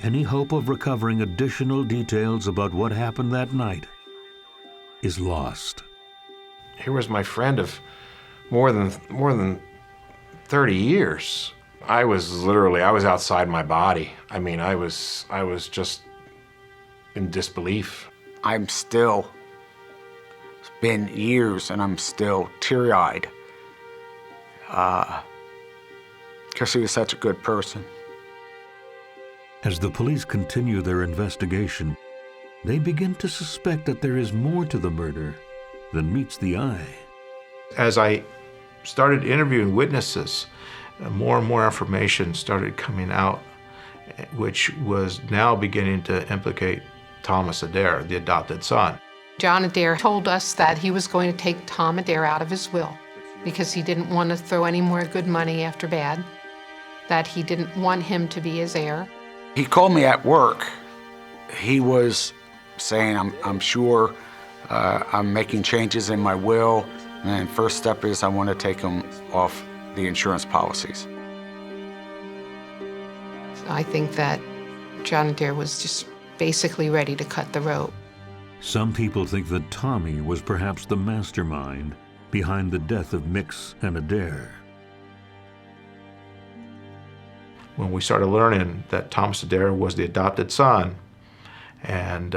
Any hope of recovering additional details about what happened that night is lost. Here was my friend of more than 30 years. I was outside my body. I mean, I was just in disbelief. It's been years and I'm still teary-eyed. Because he was such a good person. As the police continue their investigation, they begin to suspect that there is more to the murder than meets the eye. As I started interviewing witnesses, more and more information started coming out, which was now beginning to implicate Thomas Adair, the adopted son. John Adair told us that he was going to take Tom Adair out of his will because he didn't want to throw any more good money after bad, that he didn't want him to be his heir. He called me at work. He was saying, I'm sure I'm making changes in my will, and first step is I want to take him off the insurance policies. I think that John Adair was just basically ready to cut the rope. Some people think that Tommy was perhaps the mastermind behind the death of Mix and Adair. When we started learning that Thomas Adair was the adopted son and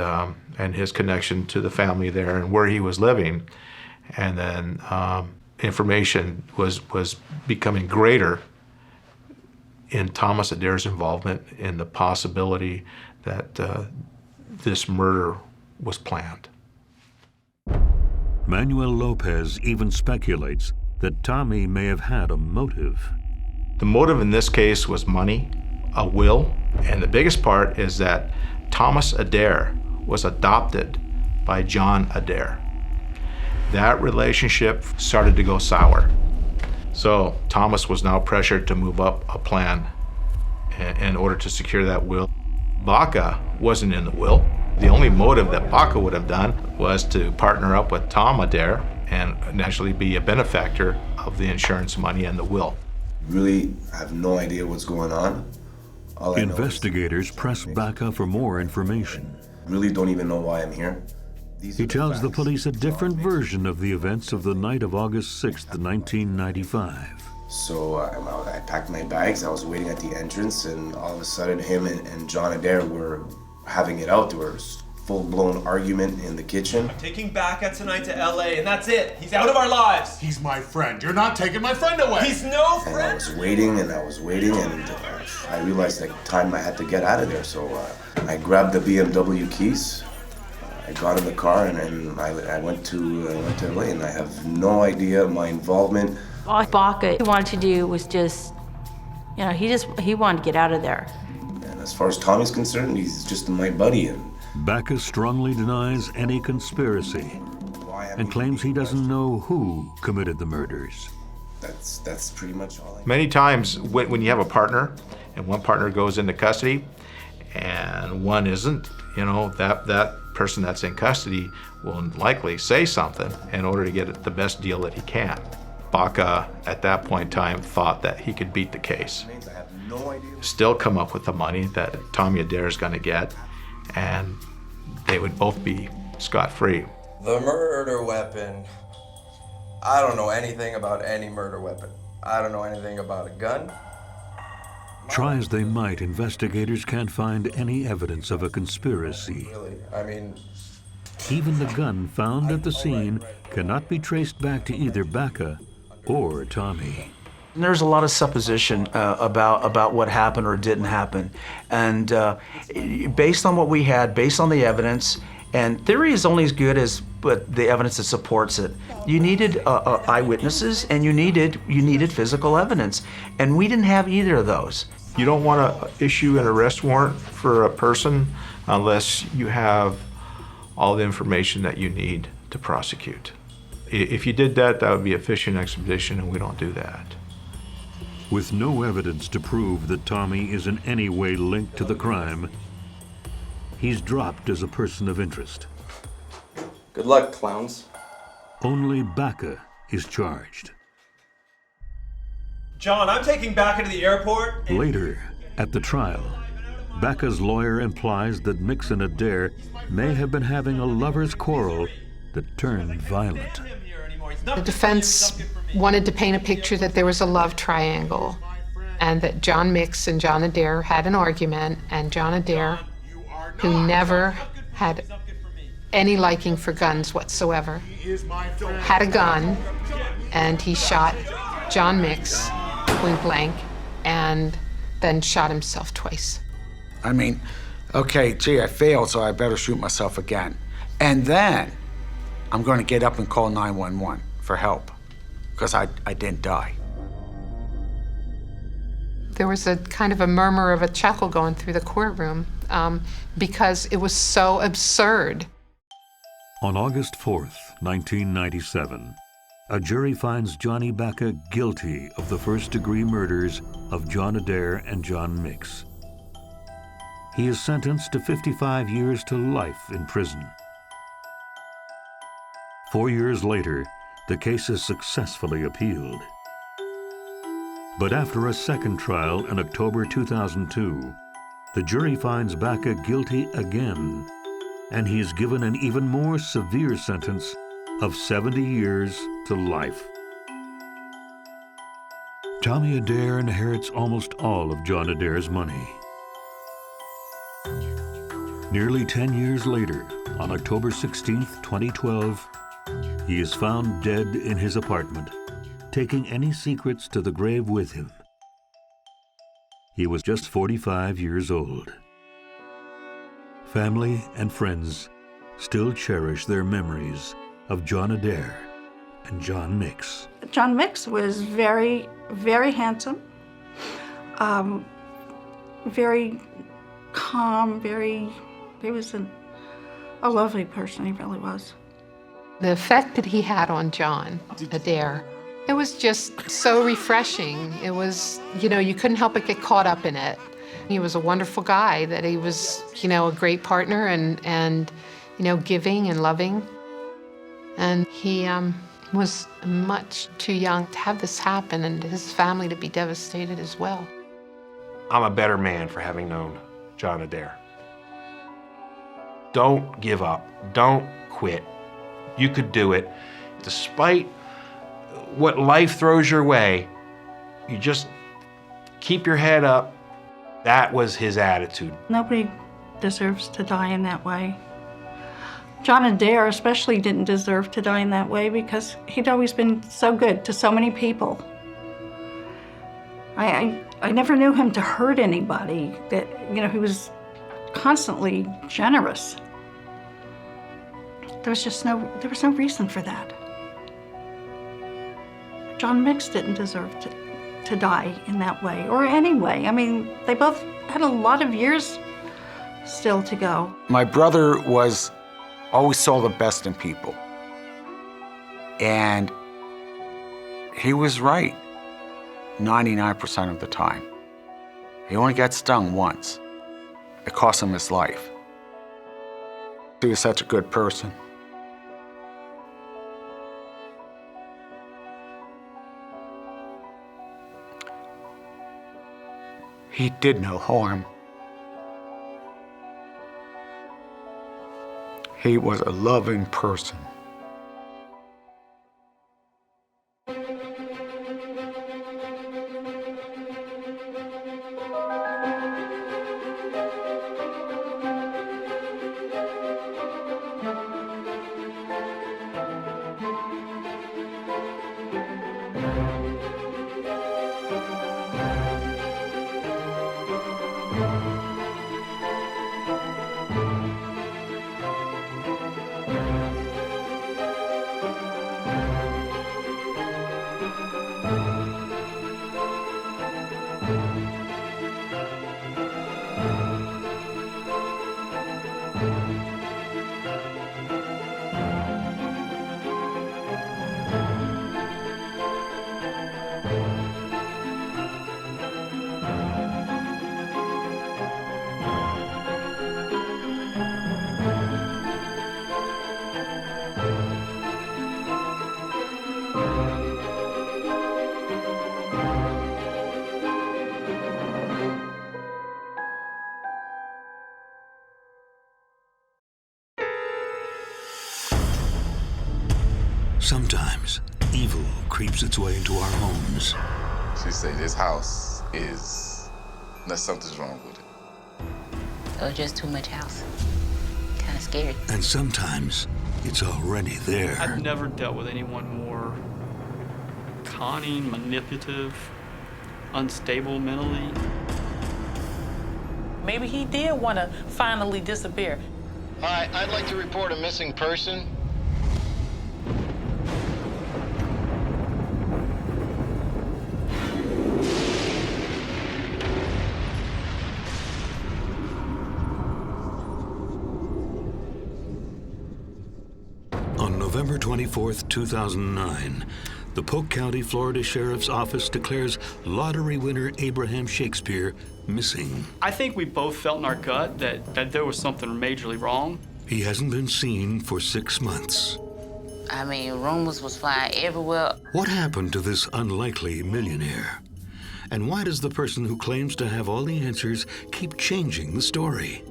his connection to the family there and where he was living, and then information was becoming greater in Thomas Adair's involvement in the possibility that this murder was planned. Manuel Lopez even speculates that Tommy may have had a motive. The motive in this case was money, a will, and the biggest part is that Thomas Adair was adopted by John Adair. that relationship started to go sour. So Thomas was now pressured to move up a plan in order to secure that will. Baca wasn't in the will. The only motive that Baca would have done was to partner up with Tom Adair and actually be a benefactor of the insurance money and the will. Really have no idea what's going on. Investigators press Baca for more information. Really don't even know why I'm here. He tells the police a different version of the events of the night of August 6th, 1995. So I packed my bags, I was waiting at the entrance, and all of a sudden him and John Adair were having it out. There was full-blown argument in the kitchen. I'm taking Baca tonight to LA, and that's it. He's out of our lives. He's my friend. You're not taking my friend away. He's no friend. And I was waiting, and I realized the time I had to get out of there. So I grabbed the BMW keys. I got in the car and I went to LA, and I have no idea my involvement. All Baca wanted to do was just, he wanted to get out of there. And as far as Tommy's concerned, he's just my buddy. And Baca strongly denies any conspiracy and claims he doesn't know who committed the murders. That's pretty much all I know. Many times when you have a partner and one partner goes into custody and one isn't, that person that's in custody will likely say something in order to get the best deal that he can. Baca, at that point in time, thought that he could beat the case. Still come up with the money that Tommy Adair is going to get, and they would both be scot-free. The murder weapon. I don't know anything about any murder weapon. I don't know anything about a gun. Try as they might, investigators can't find any evidence of a conspiracy. Really, Even the gun found at the scene cannot be traced back to either Baca or Tommy. There's a lot of supposition about what happened or didn't happen. And based on what we had, based on the evidence, and theory is only as good as the evidence that supports it. You needed eyewitnesses and you needed physical evidence. And we didn't have either of those. You don't want to issue an arrest warrant for a person unless you have all the information that you need to prosecute. If you did that, that would be a fishing expedition, and we don't do that. With no evidence to prove that Tommy is in any way linked to the crime, he's dropped as a person of interest. Good luck, clowns. Only Baca is charged. John, I'm taking Baca to the airport. Later, at the trial, Baca's lawyer implies that Mix and Adair may have been having a lover's quarrel that turned violent. The defense wanted to paint a picture that there was a love triangle and that John Mix and John Adair had an argument, and John Adair, who never had any liking for guns whatsoever, had a gun, and he shot John Mix point blank and then shot himself twice. Okay, gee, I failed, so I better shoot myself again. And then I'm going to get up and call 911 for help, because I didn't die. There was a kind of a murmur of a chuckle going through the courtroom because it was so absurd. On August 4th, 1997, a jury finds Johnny Baca guilty of the first-degree murders of John Adair and John Mix. He is sentenced to 55 years to life in prison. 4 years later, the case is successfully appealed. But after a second trial in October 2002, the jury finds Baca guilty again, and he is given an even more severe sentence of 70 years to life. Tommy Adair inherits almost all of John Adair's money. Nearly 10 years later, on October 16, 2012, he is found dead in his apartment, taking any secrets to the grave with him. He was just 45 years old. Family and friends still cherish their memories of John Adair and John Mix. John Mix was very, very handsome, very calm, he was a lovely person, he really was. The effect that he had on John Adair, it was just so refreshing. It was, you couldn't help but get caught up in it. He was a wonderful guy, that he was, a great partner and giving and loving. And he was much too young to have this happen and his family to be devastated as well. I'm a better man for having known John Adair. Don't give up. Don't quit. You could do it. Despite what life throws your way, you just keep your head up. That was his attitude. Nobody deserves to die in that way. John Adair especially didn't deserve to die in that way because he'd always been so good to so many people. I never knew him to hurt anybody. That he was constantly generous. There was no reason for that. John Mix didn't deserve to die in that way, or any way. I mean, they both had a lot of years still to go. My brother always saw the best in people. And he was right 99% of the time. He only got stung once. It cost him his life. He was such a good person. He did no harm. He was a loving person. Sometimes evil creeps its way into our homes. She say this house is, unless something's wrong with it. Oh, just too much house. Kind of scary. And sometimes it's already there. I've never dealt with anyone more conning, manipulative, unstable mentally. Maybe he did want to finally disappear. Hi, I'd like to report a missing person. On November 24th, 2009, the Polk County, Florida Sheriff's Office declares lottery winner Abraham Shakespeare missing. I think we both felt in our gut that there was something majorly wrong. He hasn't been seen for 6 months. I mean, rumors was flying everywhere. What happened to this unlikely millionaire? And why does the person who claims to have all the answers keep changing the story?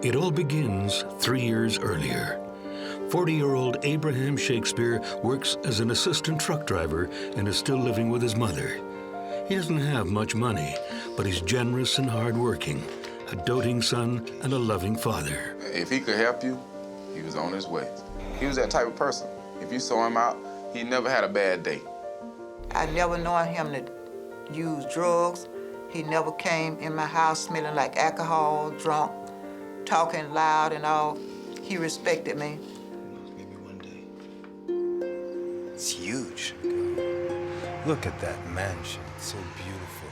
It all begins 3 years earlier. 40-year-old Abraham Shakespeare works as an assistant truck driver and is still living with his mother. He doesn't have much money, but he's generous and hardworking, a doting son and a loving father. If he could help you, he was on his way. He was that type of person. If you saw him out, he never had a bad day. I never known him to use drugs. He never came in my house smelling like alcohol, drunk, talking loud and all. He respected me. Maybe one day. It's huge. Look at that mansion. It's so beautiful.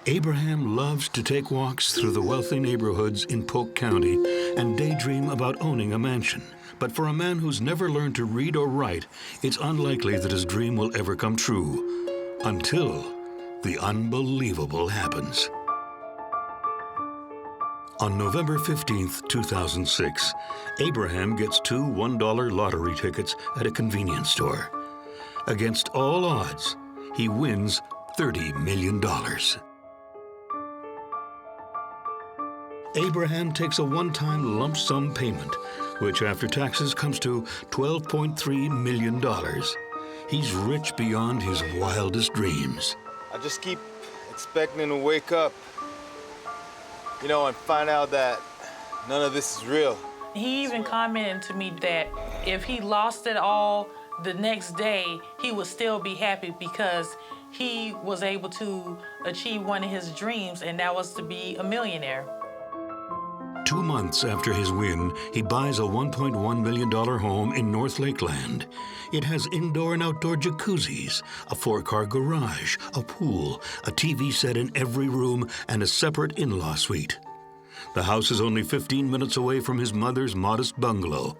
Abraham loves to take walks through the wealthy neighborhoods in Polk County and daydream about owning a mansion. But for a man who's never learned to read or write, it's unlikely that his dream will ever come true. Until the unbelievable happens. On November 15th, 2006, Abraham gets 2 $1 lottery tickets at a convenience store. Against all odds, he wins $30 million. Abraham takes a one-time lump sum payment, which after taxes comes to $12.3 million. He's rich beyond his wildest dreams. I just keep expecting to wake up, you know, and find out that none of this is real. He even commented to me that if he lost it all the next day, he would still be happy because he was able to achieve one of his dreams, and that was to be a millionaire. 2 months after his win, he buys a $1.1 million home in North Lakeland. It has indoor and outdoor jacuzzis, a 4-car garage, a pool, a TV set in every room, and a separate in-law suite. The house is only 15 minutes away from his mother's modest bungalow,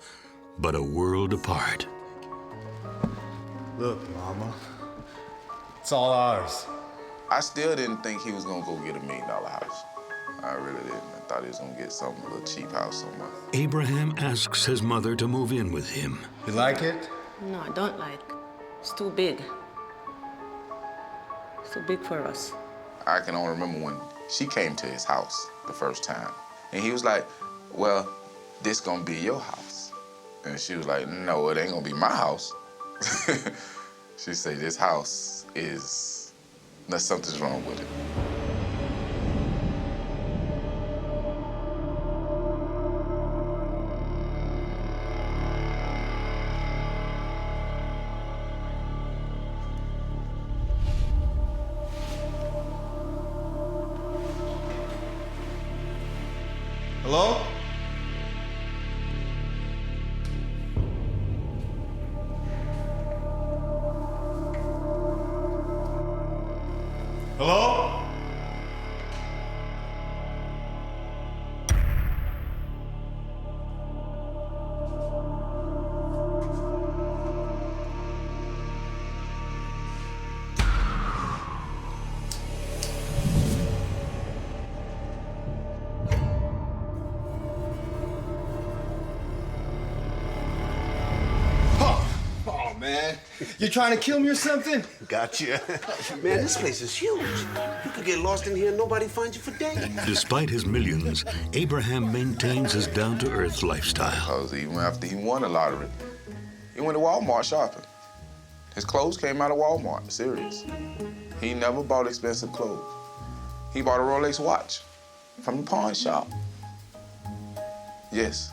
but a world apart. Look, Mama, it's all ours. I still didn't think he was gonna go get $1 million house. I really didn't. I thought he was gonna get a little cheap house somewhere. Abraham asks his mother to move in with him. You like it? No, I don't like. It's too big. It's too big for us. I can only remember when she came to his house the first time. And he was like, well, this gonna be your house. And she was like, no, it ain't gonna be my house. She said, this house is, something's wrong with it. Hello? Hello? Man, you trying to kill me or something? Gotcha. Man, this place is huge. You could get lost in here and nobody finds you for days. Despite his millions, Abraham maintains his down-to-earth lifestyle. Because even after he won the lottery, he went to Walmart shopping. His clothes came out of Walmart, serious. He never bought expensive clothes. He bought a Rolex watch from the pawn shop. Yes.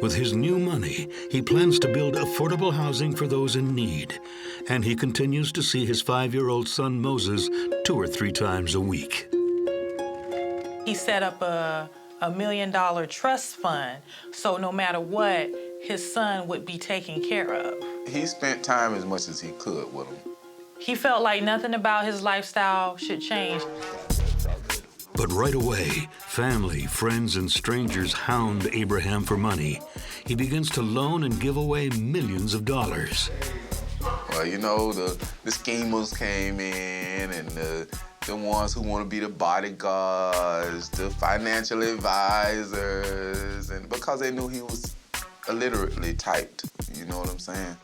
With his new money, he plans to build affordable housing for those in need, and he continues to see his 5-year-old son Moses 2 or 3 times a week. He set up a $1 million trust fund, so no matter what, his son would be taken care of. He spent time as much as he could with him. He felt like nothing about his lifestyle should change. But right away, family, friends, and strangers hound Abraham for money. He begins to loan and give away millions of dollars. Well, you know, the schemers came in, and the ones who want to be the bodyguards, the financial advisors, and because they knew he was illiterately typed, you know what I'm saying?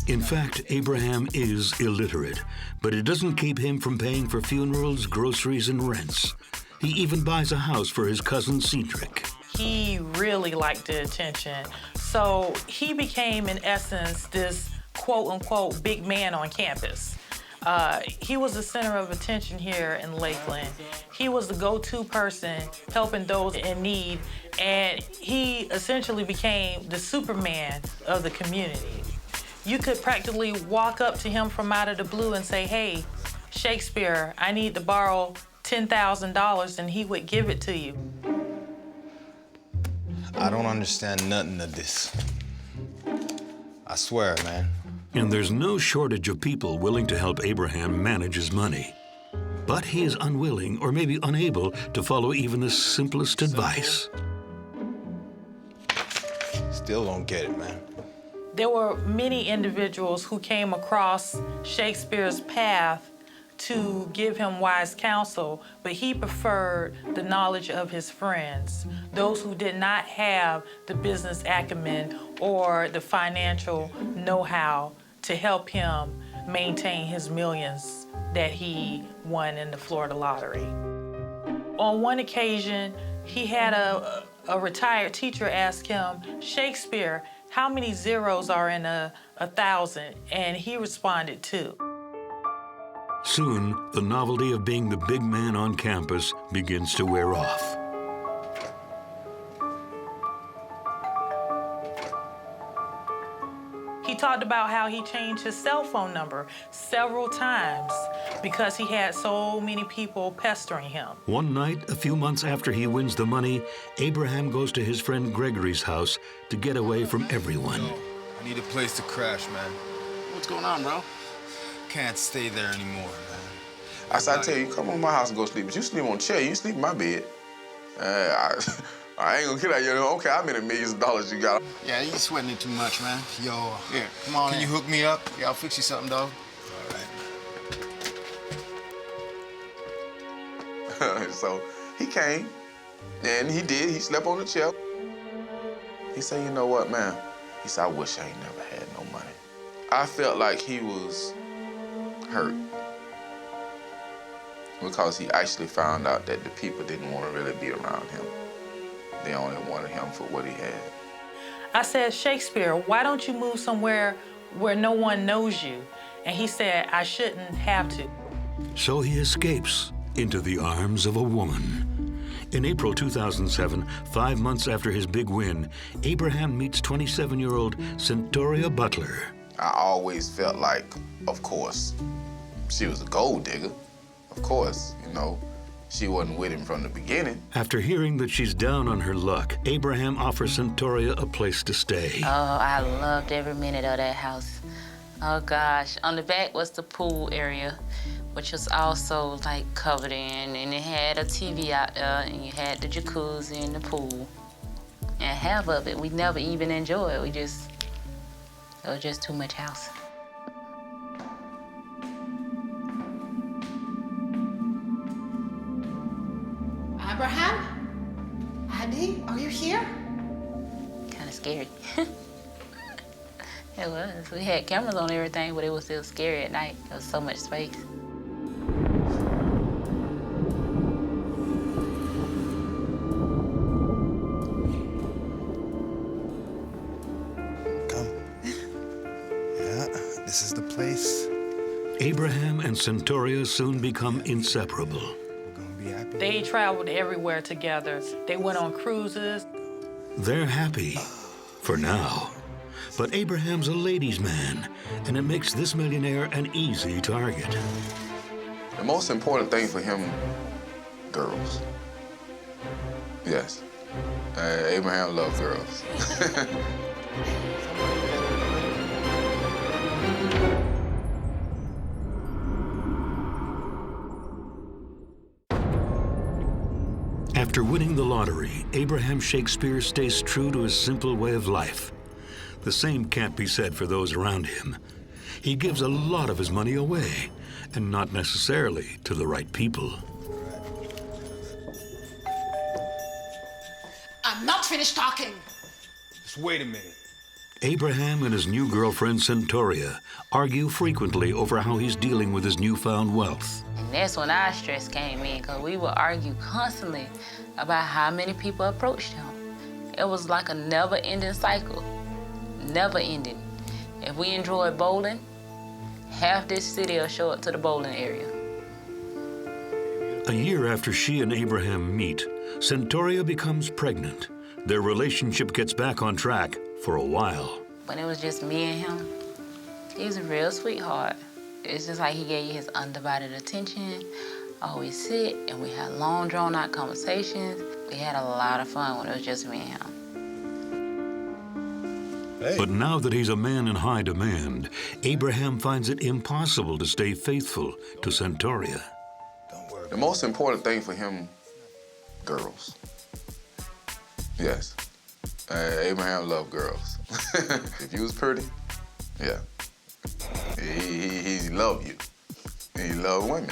In fact, Abraham is illiterate, but it doesn't keep him from paying for funerals, groceries, and rents. He even buys a house for his cousin Cedric. He really liked the attention, so he became, in essence, this quote-unquote big man on campus. He was the center of attention here in Lakeland. He was the go-to person helping those in need, and he essentially became the Superman of the community. You could practically walk up to him from out of the blue and say, hey, Shakespeare, I need to borrow $10,000, and he would give it to you. I don't understand nothing of this. I swear, man. And there's no shortage of people willing to help Abraham manage his money. But he is unwilling, or maybe unable, to follow even the simplest advice. Still don't get it, man. There were many individuals who came across Shakespeare's path to give him wise counsel, but he preferred the knowledge of his friends, those who did not have the business acumen or the financial know-how to help him maintain his millions that he won in the Florida lottery. On one occasion, he had a retired teacher ask him, "Shakespeare, how many zeros are in a 1,000?" And he responded 2. Soon, the novelty of being the big man on campus begins to wear off. He talked about how he changed his cell phone number several times because he had so many people pestering him. One night, a few months after he wins the money, Abraham goes to his friend Gregory's house to get away from everyone. I need a place to crash, man. What's going on, bro? Can't stay there anymore, man. I said, I tell you, come on my house and go sleep. But you sleep on a chair, you sleep in my bed. I ain't gonna get out here. Okay, how many millions of dollars you got? Yeah, you sweating it too much, man. Yo, Here, come on can in. you hook me up? Yeah, I'll fix you something, dog. All right. So he came, and he did. He slept on the chair. He said, you know what, man? He said, I wish I ain't never had no money. I felt like he was hurt because he actually found out that the people didn't want to really be around him. They only wanted him for what he had. I said, "Shakespeare, why don't you move somewhere where no one knows you?" And he said, "I shouldn't have to." So he escapes into the arms of a woman. In April 2007, 5 months after his big win, Abraham meets 27-year-old Centauria Butler. I always felt like, of course, she was a gold digger. Of course, you know, she wasn't with him from the beginning. After hearing that she's down on her luck, Abraham offers Centauria a place to stay. Oh, I loved every minute of that house. Oh gosh, on the back was the pool area, which was also like covered in, and it had a TV out there, and you had the jacuzzi and the pool. And half of it we never even enjoyed. It was just too much house. Abraham? Addy, are you here? Kind of scary. It was. We had cameras on everything, but it was still scary at night. There was so much space. This is the place. Abraham and Centauria soon become inseparable. They traveled everywhere together. They went on cruises. They're happy, for now. But Abraham's a ladies' man, and it makes this millionaire an easy target. The most important thing for him, girls. Yes. Abraham loved girls. After winning the lottery, Abraham Shakespeare stays true to his simple way of life. The same can't be said for those around him. He gives a lot of his money away, and not necessarily to the right people. I'm not finished talking. Just wait a minute. Abraham and his new girlfriend, Centauria, argue frequently over how he's dealing with his newfound wealth. And that's when our stress came in, because we would argue constantly about how many people approached him. It was like a never-ending cycle, never ending. If we enjoyed bowling, half this city will show up to the bowling area. A year after she and Abraham meet, Centauria becomes pregnant. Their relationship gets back on track for a while. When it was just me and him, he was a real sweetheart. It's just like he gave you his undivided attention. Always sit, and we had long, drawn-out conversations. We had a lot of fun when it was just me and him. But now that he's a man in high demand, Abraham finds it impossible to stay faithful to Centauria. The most important thing for him, girls. Yes. Abraham loved girls. If you was pretty, yeah. He loved you. He loved women.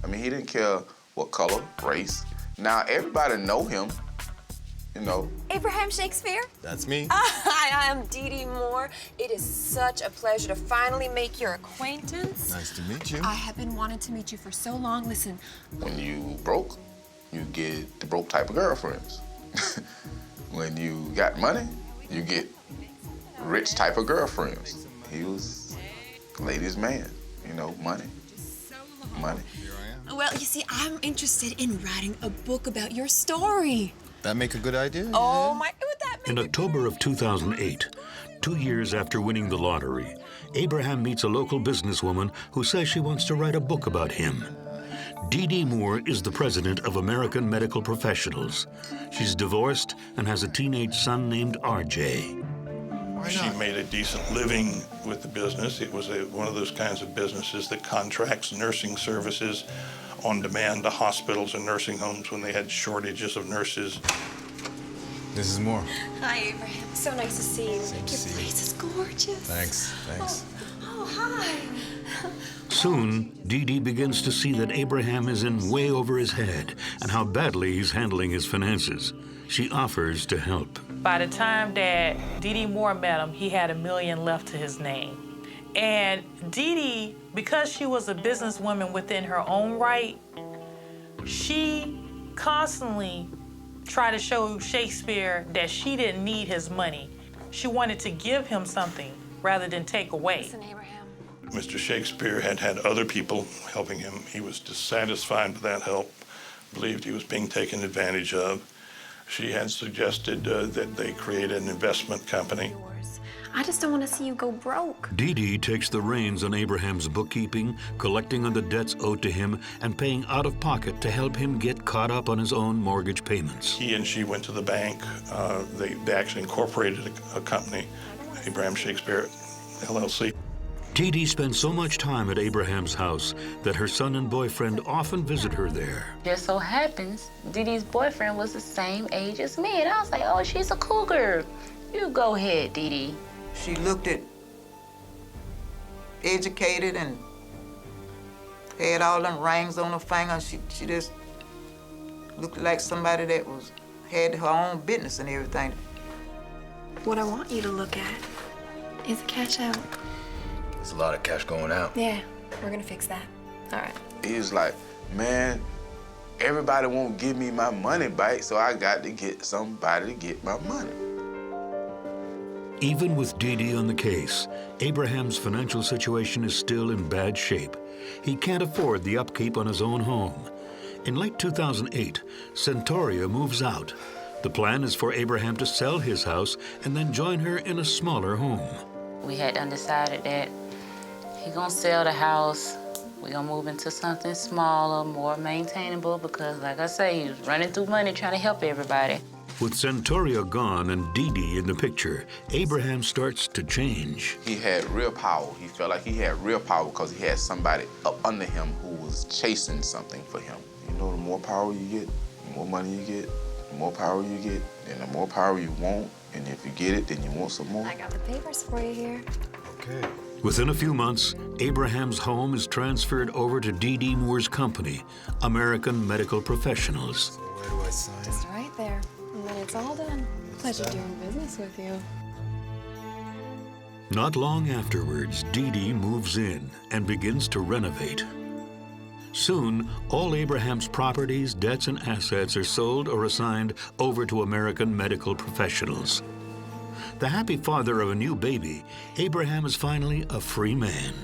I mean, he didn't care what color, race. Now, everybody know him, you know. Abraham Shakespeare? That's me. Hi, I'm Dee Dee Moore. It is such a pleasure to finally make your acquaintance. Nice to meet you. I have been wanting to meet you for so long. Listen. When you broke, you get the broke type of girlfriends. When you got money, you get rich type of girlfriends. He was ladies' man, you know, money. Money. Well, you see, I'm interested in writing a book about your story. That make a good idea? Oh, my, would that In October of 2008, 2 years after winning the lottery, Abraham meets a local businesswoman who says she wants to write a book about him. Dee Dee Moore is the president of American Medical Professionals. She's divorced and has a teenage son named RJ. She made a decent living with the business. It was one of those kinds of businesses that contracts nursing services on demand to hospitals and nursing homes when they had shortages of nurses. This is Moore. Hi, Abraham. So nice to see you. Same to Your see you. place is gorgeous. Thanks. Oh, hi. Soon, Dee Dee begins to see that Abraham is in way over his head and how badly he's handling his finances. She offers to help. By the time that Dee Dee Moore met him, he had $1 million left to his name. And Dee Dee, because she was a businesswoman within her own right, she constantly tried to show Shakespeare that she didn't need his money. She wanted to give him something rather than take away. Listen, Abraham. Mr. Shakespeare had other people helping him. He was dissatisfied with that help, believed he was being taken advantage of. She had suggested that they create an investment company. I just don't want to see you go broke. Dee Dee takes the reins on Abraham's bookkeeping, collecting on the debts owed to him, and paying out of pocket to help him get caught up on his own mortgage payments. He and she went to the bank. They actually incorporated a company, Abraham Shakespeare, LLC. Dee Dee spends so much time at Abraham's house that her son and boyfriend often visit her there. Just so happens, Dee Dee's boyfriend was the same age as me, and I was like, oh, she's a cougar. You go ahead, Dee Dee. She looked at educated and had all them rings on her finger. She just looked like somebody that had her own business and everything. What I want you to look at is the cash out. There's a lot of cash going out. Yeah, we're gonna fix that. All right. He was like, man, everybody won't give me my money back, so I got to get somebody to get my money. Even with Dee Dee on the case, Abraham's financial situation is still in bad shape. He can't afford the upkeep on his own home. In late 2008, Centauria moves out. The plan is for Abraham to sell his house and then join her in a smaller home. We had undecided that he gonna sell the house. We gonna move into something smaller, more maintainable, because like I say, he was running through money trying to help everybody. With Centauria gone and Dee Dee in the picture, Abraham starts to change. He had real power. He felt like he had real power because he had somebody up under him who was chasing something for him. You know, the more power you get, the more money you get, the more power you get, and the more power you want. And if you get it, then you want some more. I got the papers for you here. Okay. Within a few months, Abraham's home is transferred over to Dee Dee Moore's company, American Medical Professionals. Where do I sign? Just right there. And then it's all done. Pleasure doing business with you. Not long afterwards, Dee Dee moves in and begins to renovate. Soon, all Abraham's properties, debts, and assets are sold or assigned over to American Medical Professionals. The happy father of a new baby, Abraham is finally a free man.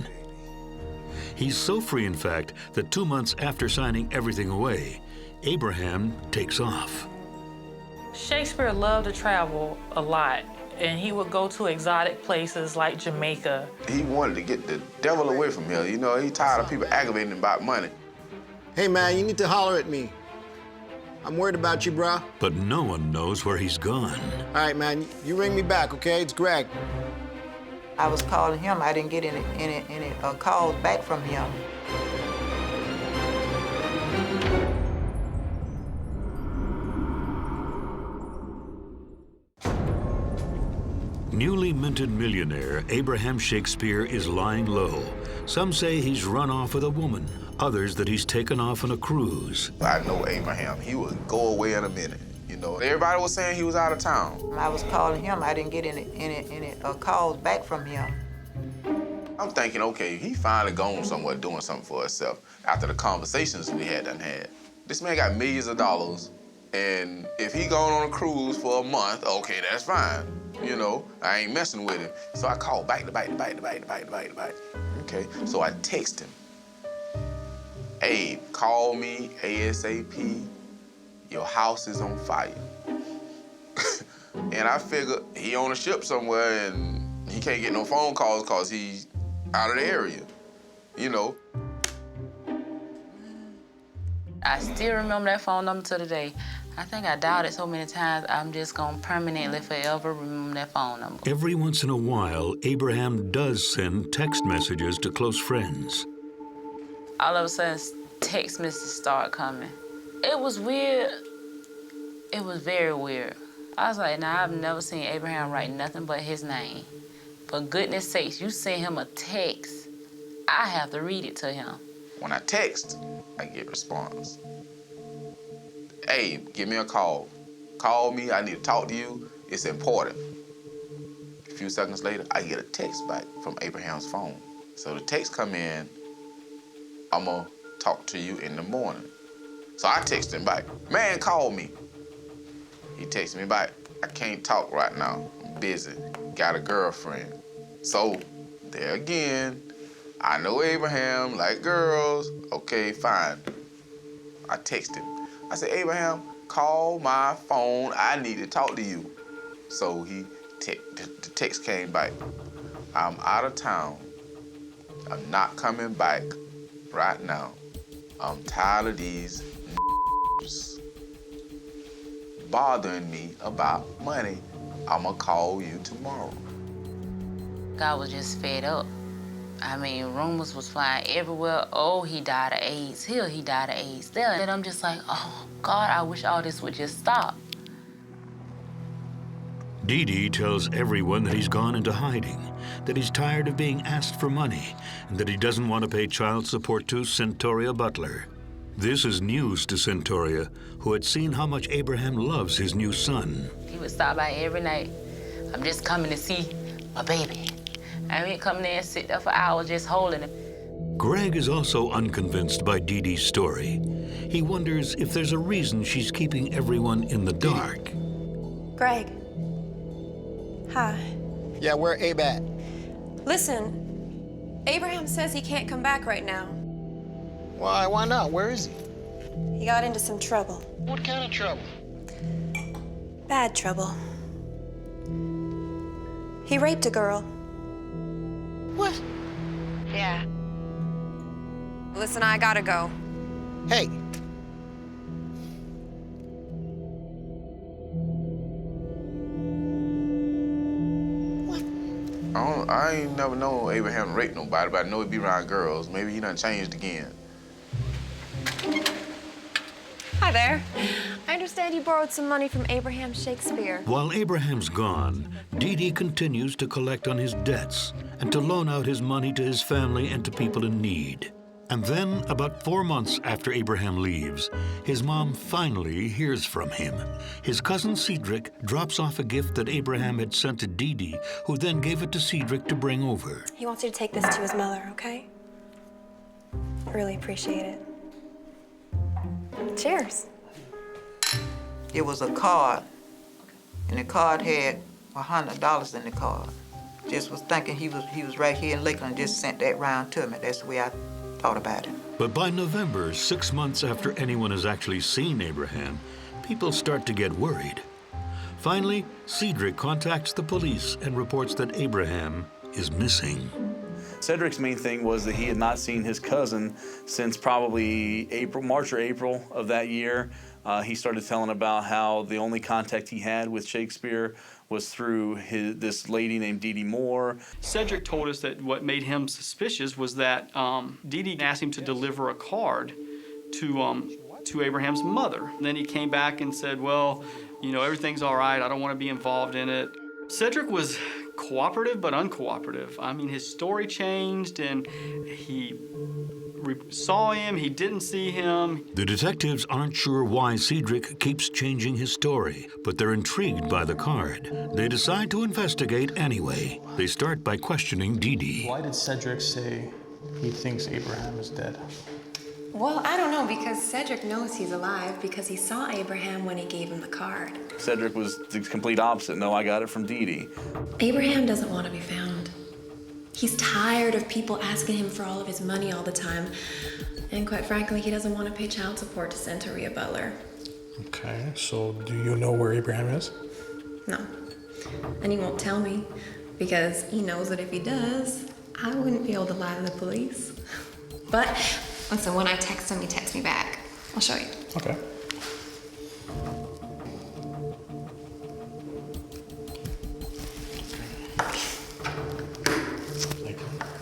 He's so free, in fact, that 2 months after signing everything away, Abraham takes off. Shakespeare loved to travel a lot, and he would go to exotic places like Jamaica. He wanted to get the devil away from here. You know, he tired of people aggravating him about money. Hey, man, you need to holler at me. I'm worried about you, bro. But no one knows where he's gone. All right, man, you ring me back, okay? It's Greg. I was calling him. I didn't get any calls back from him. Newly minted millionaire Abraham Shakespeare is lying low. Some say he's run off with a woman, others that he's taken off on a cruise. I know Abraham, he would go away in a minute. You know, everybody was saying he was out of town. I was calling him, I didn't get any calls back from him. I'm thinking, okay, he finally gone somewhere doing something for himself after the conversations we had. This man got millions of dollars, and if he gone on a cruise for a month, okay, that's fine. You know, I ain't messing with him. So I called back. Okay, so I text him. Abe, call me ASAP. Your house is on fire. And I figured he on a ship somewhere and he can't get no phone calls because he's out of the area, you know. I still remember that phone number to the day. I think I dialed it so many times, I'm just gonna permanently forever remember that phone number. Every once in a while, Abraham does send text messages to close friends. All of a sudden, text messages start coming. It was weird. It was very weird. I was like, nah, I've never seen Abraham write nothing but his name. For goodness sakes, you send him a text, I have to read it to him. When I text, I get response. Hey, give me a call. Call me, I need to talk to you. It's important. A few seconds later, I get a text back from Abraham's phone. So the text come in, I'm gonna talk to you in the morning. So I text him back, man, call me. He texts me back, I can't talk right now, I'm busy, got a girlfriend. So, there again, I know Abraham like girls, okay, fine. I text him. I said, Abraham, call my phone, I need to talk to you. So the text came back, I'm out of town, I'm not coming back right now. I'm tired of these bothering me about money. I'ma call you tomorrow. God was just fed up. I mean, rumors was flying everywhere. Oh, he died of AIDS. Here, he died of AIDS. There. And I'm just like, oh, God, I wish all this would just stop. Dee Dee tells everyone that he's gone into hiding, that he's tired of being asked for money, and that he doesn't want to pay child support to Centauria Butler. This is news to Centauria, who had seen how much Abraham loves his new son. He would stop by every night. I'm just coming to see my baby. I mean, come there and sit there for hours just holding him. Greg is also unconvinced by Dee Dee's story. He wonders if there's a reason she's keeping everyone in the dark. Greg. Hi. Yeah, where Abe at? Listen, Abraham says he can't come back right now. Why not? Where is he? He got into some trouble. What kind of trouble? Bad trouble. He raped a girl. What? Yeah. Listen, I gotta go. Hey. I ain't never known Abraham raped nobody, but I know he'd be around girls. Maybe he done changed again. Hi there. I understand you borrowed some money from Abraham Shakespeare. While Abraham's gone, Dee Dee continues to collect on his debts and to loan out his money to his family and to people in need. And then, about 4 months after Abraham leaves, his mom finally hears from him. His cousin Cedric drops off a gift that Abraham had sent to Dee Dee, who then gave it to Cedric to bring over. He wants you to take this to his mother, okay? I really appreciate it. Cheers. It was a card, and the card had $100 in the card. Just was thinking he was right here in Lakeland, just sent that round to me. That's the way I thought about it. But by November, 6 months after anyone has actually seen Abraham, people start to get worried. Finally, Cedric contacts the police and reports that Abraham is missing. Cedric's main thing was that he had not seen his cousin since probably March or April of that year. He started telling about how the only contact he had with Shakespeare was through this lady named Dee Dee Moore. Cedric told us that what made him suspicious was that Dee Dee asked him to deliver a card to Abraham's mother. And then he came back and said, well, you know, everything's all right, I don't want to be involved in it. Cedric was cooperative but uncooperative. I mean, his story changed, and he saw him, he didn't see him. The detectives aren't sure why Cedric keeps changing his story, but they're intrigued by the card. They decide to investigate anyway. They start by questioning Dee Dee. Why did Cedric say he thinks Abraham is dead? Well, I don't know, because Cedric knows he's alive because he saw Abraham when he gave him the card. Cedric was the complete opposite. No, I got it from Dee Dee. Abraham doesn't want to be found. He's tired of people asking him for all of his money all the time. And quite frankly, he doesn't want to pay child support to Centuria Butler. Okay, so do you know where Abraham is? No. And he won't tell me because he knows that if he does, I wouldn't be able to lie to the police. But listen, when I text him, he texts me back. I'll show you. Okay.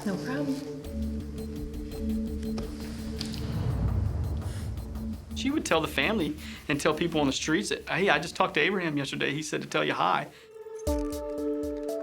No problem. She would tell the family and tell people on the streets that, hey, I just talked to Abraham yesterday. He said to tell you hi.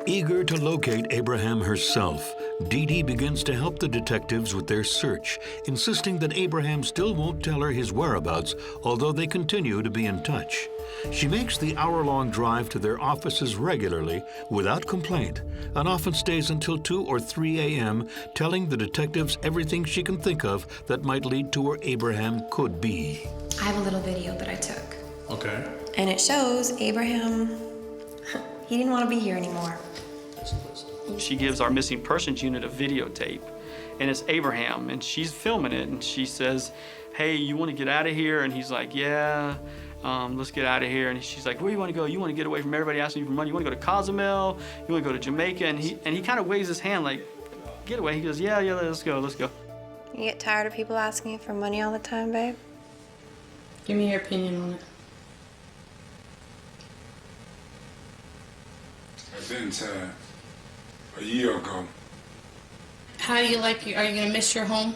Eager to locate Abraham herself, Dee Dee begins to help the detectives with their search, insisting that Abraham still won't tell her his whereabouts, although they continue to be in touch. She makes the hour-long drive to their offices regularly, without complaint, and often stays until 2 or 3 a.m., telling the detectives everything she can think of that might lead to where Abraham could be. I have a little video that I took. Okay. And it shows Abraham, he didn't want to be here anymore. She gives our missing persons unit a videotape, and it's Abraham, and she's filming it, and she says, hey, you want to get out of here? And he's like, yeah, let's get out of here. And she's like, where do you want to go? You want to get away from everybody asking you for money? You want to go to Cozumel? You want to go to Jamaica? And he kind of waves his hand like, get away. He goes, yeah, let's go. You get tired of people asking you for money all the time, babe? Give me your opinion on it. I've been tired. A year ago. How do you like you? Are you gonna miss your home?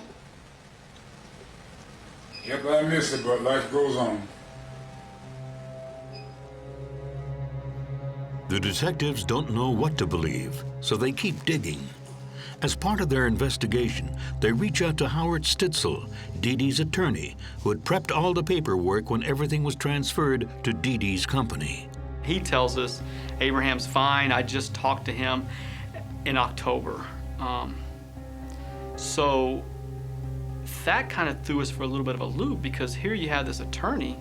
Yep, I miss it, but life goes on. The detectives don't know what to believe, so they keep digging. As part of their investigation, they reach out to Howard Stitzel, Dee Dee's attorney, who had prepped all the paperwork when everything was transferred to Dee Dee's company. He tells us Abraham's fine. I just talked to him in October. So that kind of threw us for a little bit of a loop, because here you have this attorney,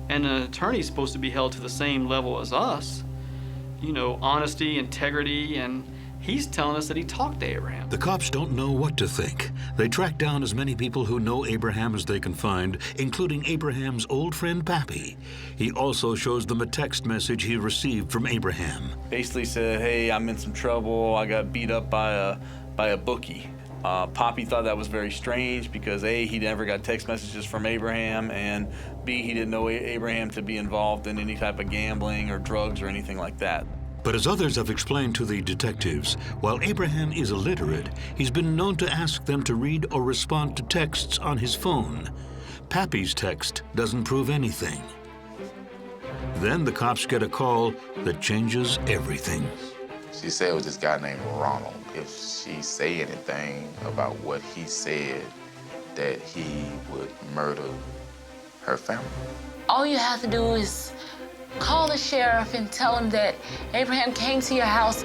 and an attorney's supposed to be held to the same level as us. You know, honesty, integrity, and he's telling us that he talked to Abraham. The cops don't know what to think. They track down as many people who know Abraham as they can find, including Abraham's old friend Pappy. He also shows them a text message he received from Abraham. Basically said, hey, I'm in some trouble. I got beat up by a bookie. Poppy thought that was very strange because A, he never got text messages from Abraham, and B, he didn't know Abraham to be involved in any type of gambling or drugs or anything like that. But as others have explained to the detectives, while Abraham is illiterate, he's been known to ask them to read or respond to texts on his phone. Pappy's text doesn't prove anything. Then the cops get a call that changes everything. She said it was this guy named Ronald. If she say anything about what he said, that he would murder her family. All you have to do is call the sheriff and tell him that Abraham came to your house.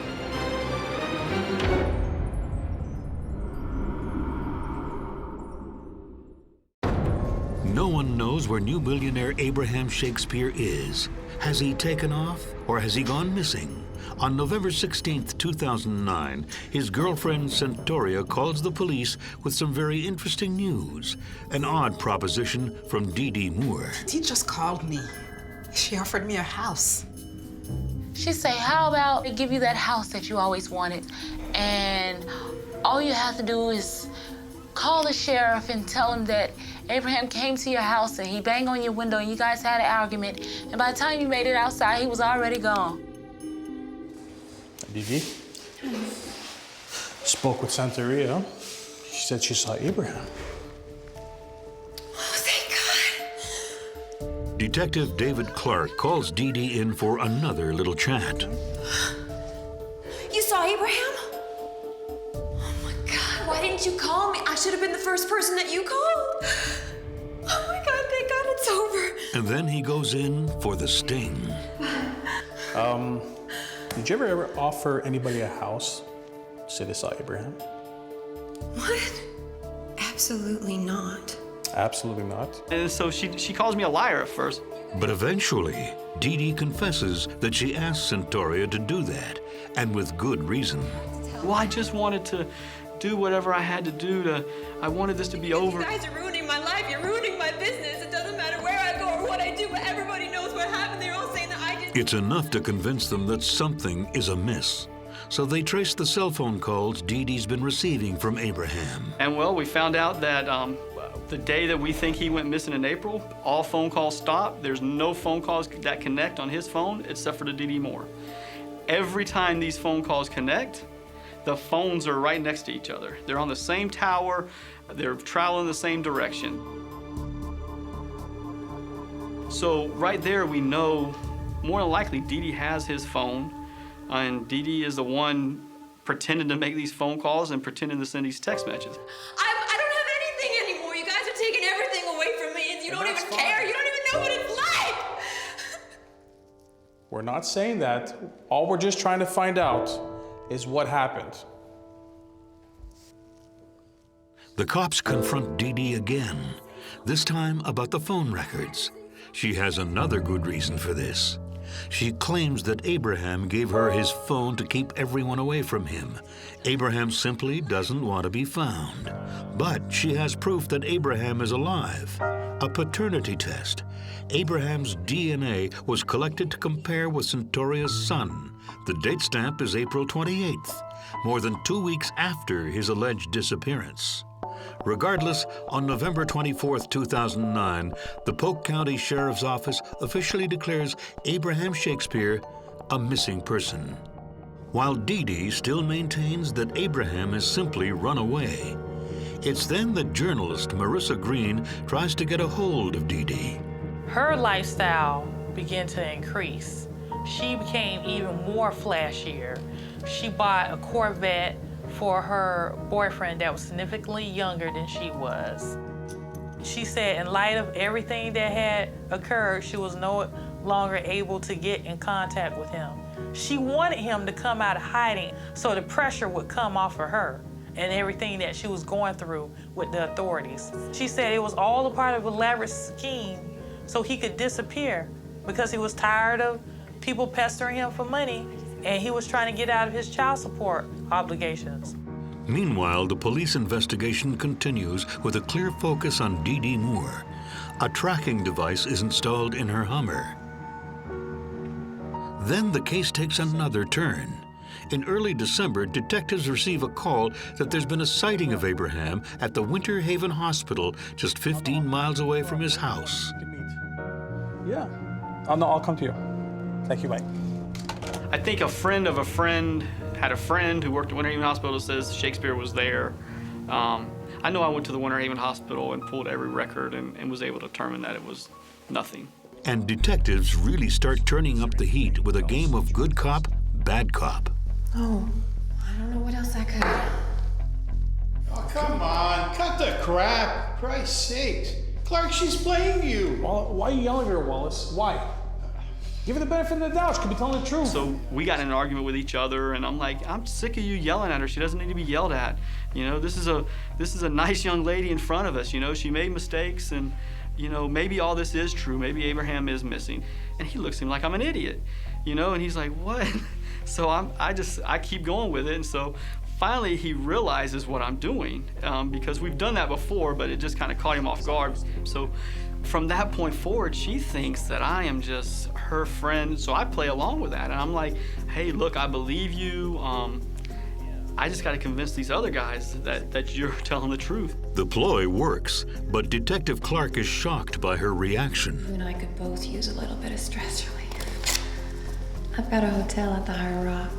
No one knows where new millionaire Abraham Shakespeare is. Has he taken off, or has he gone missing? On November 16th, 2009, his girlfriend Centauria calls the police with some very interesting news. An odd proposition from Dee Dee Moore. She just called me. She offered me a house. She say, how about I give you that house that you always wanted, and all you have to do is call the sheriff and tell him that Abraham came to your house and he banged on your window and you guys had an argument, and by the time you made it outside, he was already gone. Dee Dee? Spoke with Santeria. She said she saw Abraham. Detective David Clark calls Dee Dee in for another little chat. You saw Abraham? Oh my God, why didn't you call me? I should have been the first person that you called. Oh my God, thank God it's over. And then he goes in for the sting. Did you ever offer anybody a house? Say they saw Abraham? What? Absolutely not. Absolutely not. And so she calls me a liar at first. But eventually, Dee Dee confesses that she asked Centauria to do that, and with good reason. Well, I just wanted to do whatever I had to do I wanted this to be over. You guys are ruining my life. You're ruining my business. It doesn't matter where I go or what I do, but everybody knows what happened. They're all saying that I did. It's enough to convince them that something is amiss. So they trace the cell phone calls Dee Dee's been receiving from Abraham. And well, we found out that the day that we think he went missing in April, all phone calls stopped. There's no phone calls that connect on his phone except for the Dee Dee Moore. Every time these phone calls connect, the phones are right next to each other. They're on the same tower, they're traveling the same direction. So right there we know more than likely Dee Dee has his phone, and Dee Dee is the one pretending to make these phone calls and pretending to send these text messages. I don't have anything anymore. You guys are taking everything away from me, and you don't even care. You don't even know what it's like. We're not saying that. All we're just trying to find out is what happened. The cops confront Dee Dee again, this time about the phone records. She has another good reason for this. She claims that Abraham gave her his phone to keep everyone away from him. Abraham simply doesn't want to be found. But she has proof that Abraham is alive. A paternity test. Abraham's DNA was collected to compare with Centauria's son. The date stamp is April 28th, more than 2 weeks after his alleged disappearance. Regardless, on November 24, 2009, the Polk County Sheriff's Office officially declares Abraham Shakespeare a missing person, while Dee Dee still maintains that Abraham has simply run away. It's then that journalist Marissa Green tries to get a hold of Dee Dee. Her lifestyle began to increase. She became even more flashier. She bought a Corvette for her boyfriend that was significantly younger than she was. She said in light of everything that had occurred, she was no longer able to get in contact with him. She wanted him to come out of hiding so the pressure would come off of her and everything that she was going through with the authorities. She said it was all a part of an elaborate scheme so he could disappear because he was tired of people pestering him for money, and he was trying to get out of his child support obligations. Meanwhile, the police investigation continues with a clear focus on Dee Dee Moore. A tracking device is installed in her Hummer. Then the case takes another turn. In early December, detectives receive a call that there's been a sighting of Abraham at the Winter Haven Hospital, just 15 miles away from his house. Yeah. I'll come to you. Thank you, bye. I think a friend of a friend had a friend who worked at Winter Haven Hospital that says Shakespeare was there. I know I went to the Winter Haven Hospital and pulled every record and was able to determine that it was nothing. And detectives really start turning up the heat with a game of good cop, bad cop. Oh, I don't know what else I could. Oh, come on. Cut the crap. Christ's sakes. Clark, she's playing you. Well, why are you yelling at her, Wallace? Why? Give her the benefit of the doubt. She could be telling the truth. So we got in an argument with each other, and I'm like, I'm sick of you yelling at her. She doesn't need to be yelled at. You know, this is a nice young lady in front of us. You know, she made mistakes, and you know, maybe all this is true. Maybe Abraham is missing. And he looks at me like I'm an idiot. You know, and he's like, what? So I keep going with it, and so finally he realizes what I'm doing, because we've done that before, but it just kind of caught him off guard. So from that point forward, she thinks that I am just her friend, so I play along with that. And I'm like, hey, look, I believe you. I just got to convince these other guys that you're telling the truth. The ploy works, but Detective Clark is shocked by her reaction. You and I could both use a little bit of stress relief. I've got a hotel at the High Rock.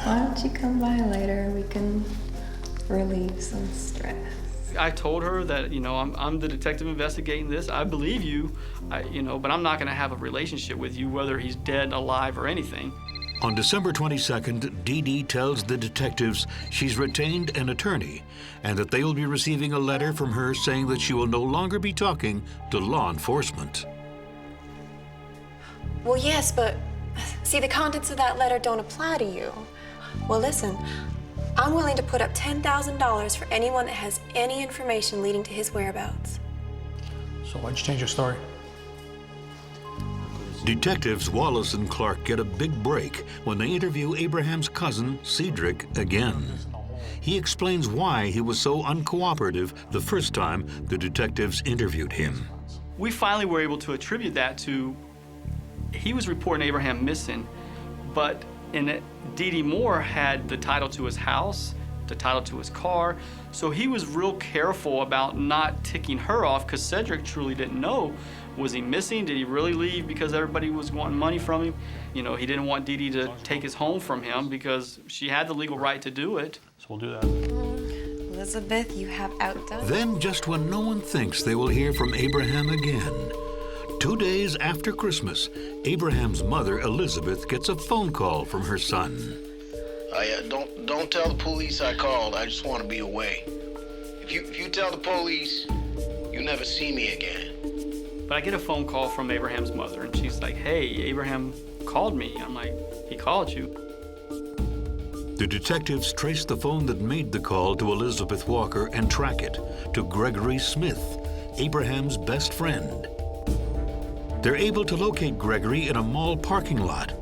Why don't you come by later and we can relieve some stress? I told her that, you know, I'm the detective investigating this. I believe you, you know, but I'm not going to have a relationship with you, whether he's dead, alive, or anything. On December 22nd, Dee Dee tells the detectives she's retained an attorney and that they will be receiving a letter from her saying that she will no longer be talking to law enforcement. Well, yes, but see, the contents of that letter don't apply to you. Well, listen, I'm willing to put up $10,000 for anyone that has any information leading to his whereabouts. So why'd you change your story? Detectives Wallace and Clark get a big break when they interview Abraham's cousin, Cedric, again. He explains why he was so uncooperative the first time the detectives interviewed him. We finally were able to attribute that to, he was reporting Abraham missing, but Dee Dee Moore had the title to his house, the title to his car, so he was real careful about not ticking her off because Cedric truly didn't know. Was he missing? Did he really leave because everybody was wanting money from him? You know, he didn't want Dee Dee to take his home from him because she had the legal right to do it. So we'll do that. Elizabeth, you have outdone. Then, just when no one thinks they will hear from Abraham again, 2 days after Christmas, Abraham's mother, Elizabeth, gets a phone call from her son. Don't tell the police I called. I just want to be away. If you tell the police, you never see me again. But I get a phone call from Abraham's mother, and she's like, hey, Abraham called me. I'm like, he called you? The detectives trace the phone that made the call to Elizabeth Walker and track it to Gregory Smith, Abraham's best friend. They're able to locate Gregory in a mall parking lot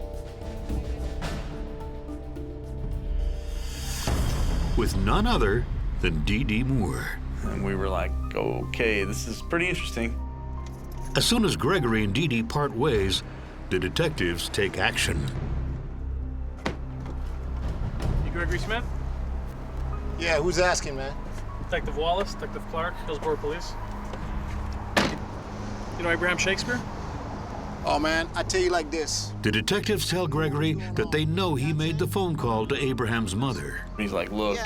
with none other than Dee Dee Moore. And we were like, okay, this is pretty interesting. As soon as Gregory and Dee Dee part ways, the detectives take action. You Gregory Smith? Yeah, who's asking, man? Detective Wallace, Detective Clark, Hillsborough Police. You know Abraham Shakespeare? Oh, man, I tell you like this. The detectives tell Gregory that they know he made the phone call to Abraham's mother. He's like, look,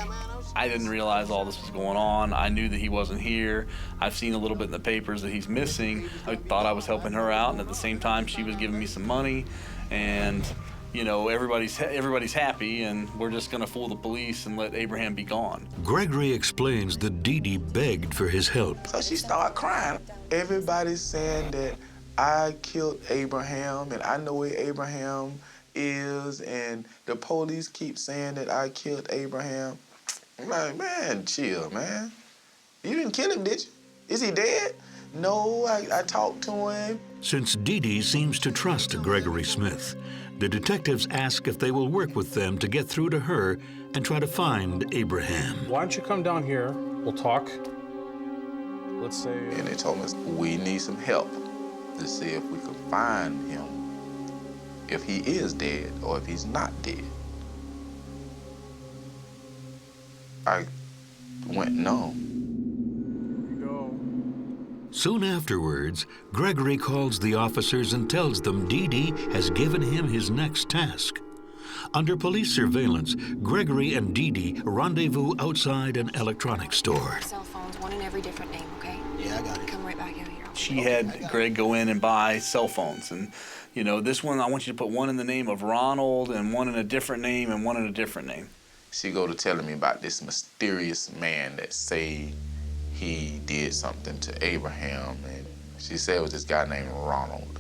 I didn't realize all this was going on. I knew that he wasn't here. I've seen a little bit in the papers that he's missing. I thought I was helping her out, and at the same time, she was giving me some money. And, you know, everybody's happy, and we're just gonna fool the police and let Abraham be gone. Gregory explains that Dee Dee begged for his help. So she started crying. Everybody's saying that I killed Abraham, and I know where Abraham is, and the police keep saying that I killed Abraham. I'm like, man, chill, man. You didn't kill him, did you? Is he dead? No, I talked to him. Since Dee Dee seems to trust Gregory Smith, the detectives ask if they will work with them to get through to her and try to find Abraham. Why don't you come down here? We'll talk. Let's say... And they told us we need some help to see if we can find him, if he is dead or if he's not dead. I went numb. Soon afterwards, Gregory calls the officers and tells them Dee Dee has given him his next task. Under police surveillance, Gregory and Dee Dee rendezvous outside an electronics store. Cell phones, one in every different name, okay? Yeah, I got it. Come right back out here. She had Greg go in and buy cell phones. And, you know, this one, I want you to put one in the name of Ronald and one in a different name and one in a different name. She go to telling me about this mysterious man that say he did something to Abraham, and she said it was this guy named Ronald,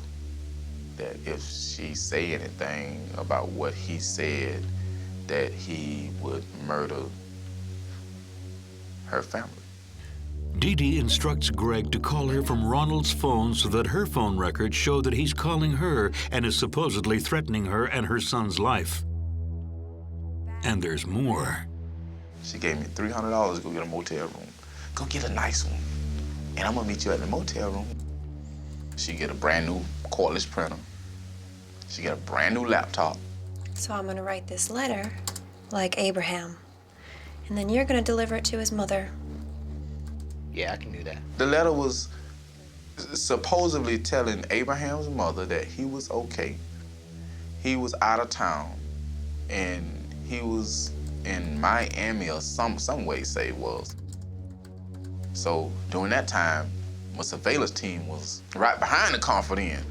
that if she say anything about what he said, that he would murder her family. Dee Dee instructs Greg to call her from Ronald's phone so that her phone records show that he's calling her and is supposedly threatening her and her son's life. And there's more. She gave me $300 to go get a motel room. Go get a nice one. And I'm gonna meet you at the motel room. She get a brand new cordless printer. She get a brand new laptop. So I'm gonna write this letter like Abraham. And then you're gonna deliver it to his mother. Yeah, I can do that. The letter was supposedly telling Abraham's mother that he was okay. He was out of town, and he was in Miami, or some way say it was. So during that time, my surveillance team was right behind the confidant.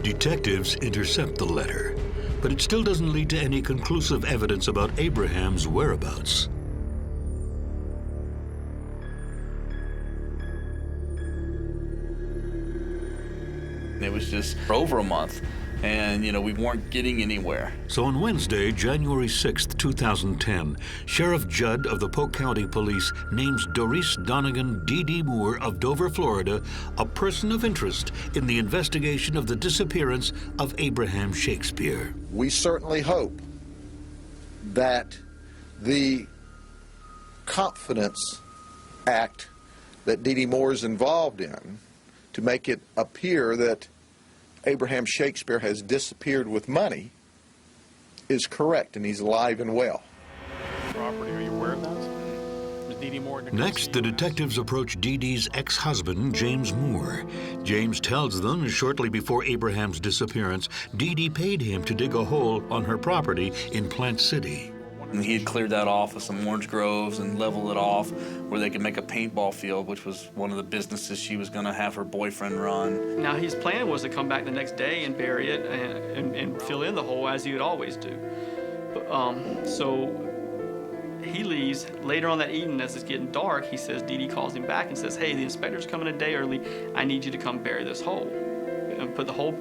Detectives intercept the letter, but it still doesn't lead to any conclusive evidence about Abraham's whereabouts. It was just over a month, and we weren't getting anywhere. So on Wednesday, January 6th, 2010, Sheriff Judd of the Polk County Police names Doris Donegan D.D. Moore of Dover, Florida, a person of interest in the investigation of the disappearance of Abraham Shakespeare. We certainly hope that the confidence act that D.D. Moore is involved in to make it appear that Abraham Shakespeare has disappeared with money is correct, and he's alive and well. Property, are you aware of that? Was D.D. Moore Next, the detectives approach Dee Dee's ex-husband, James Moore. James tells them shortly before Abraham's disappearance, Dee Dee paid him to dig a hole on her property in Plant City. And he had cleared that off with some orange groves and leveled it off where they could make a paintball field, which was one of the businesses she was going to have her boyfriend run. Now, his plan was to come back the next day and bury it and fill in the hole as he would always do. But, so he leaves. Later on that evening, as it's getting dark, he says, Dee Dee calls him back and says, hey, the inspector's coming a day early. I need you to come bury this hole. And put the hole,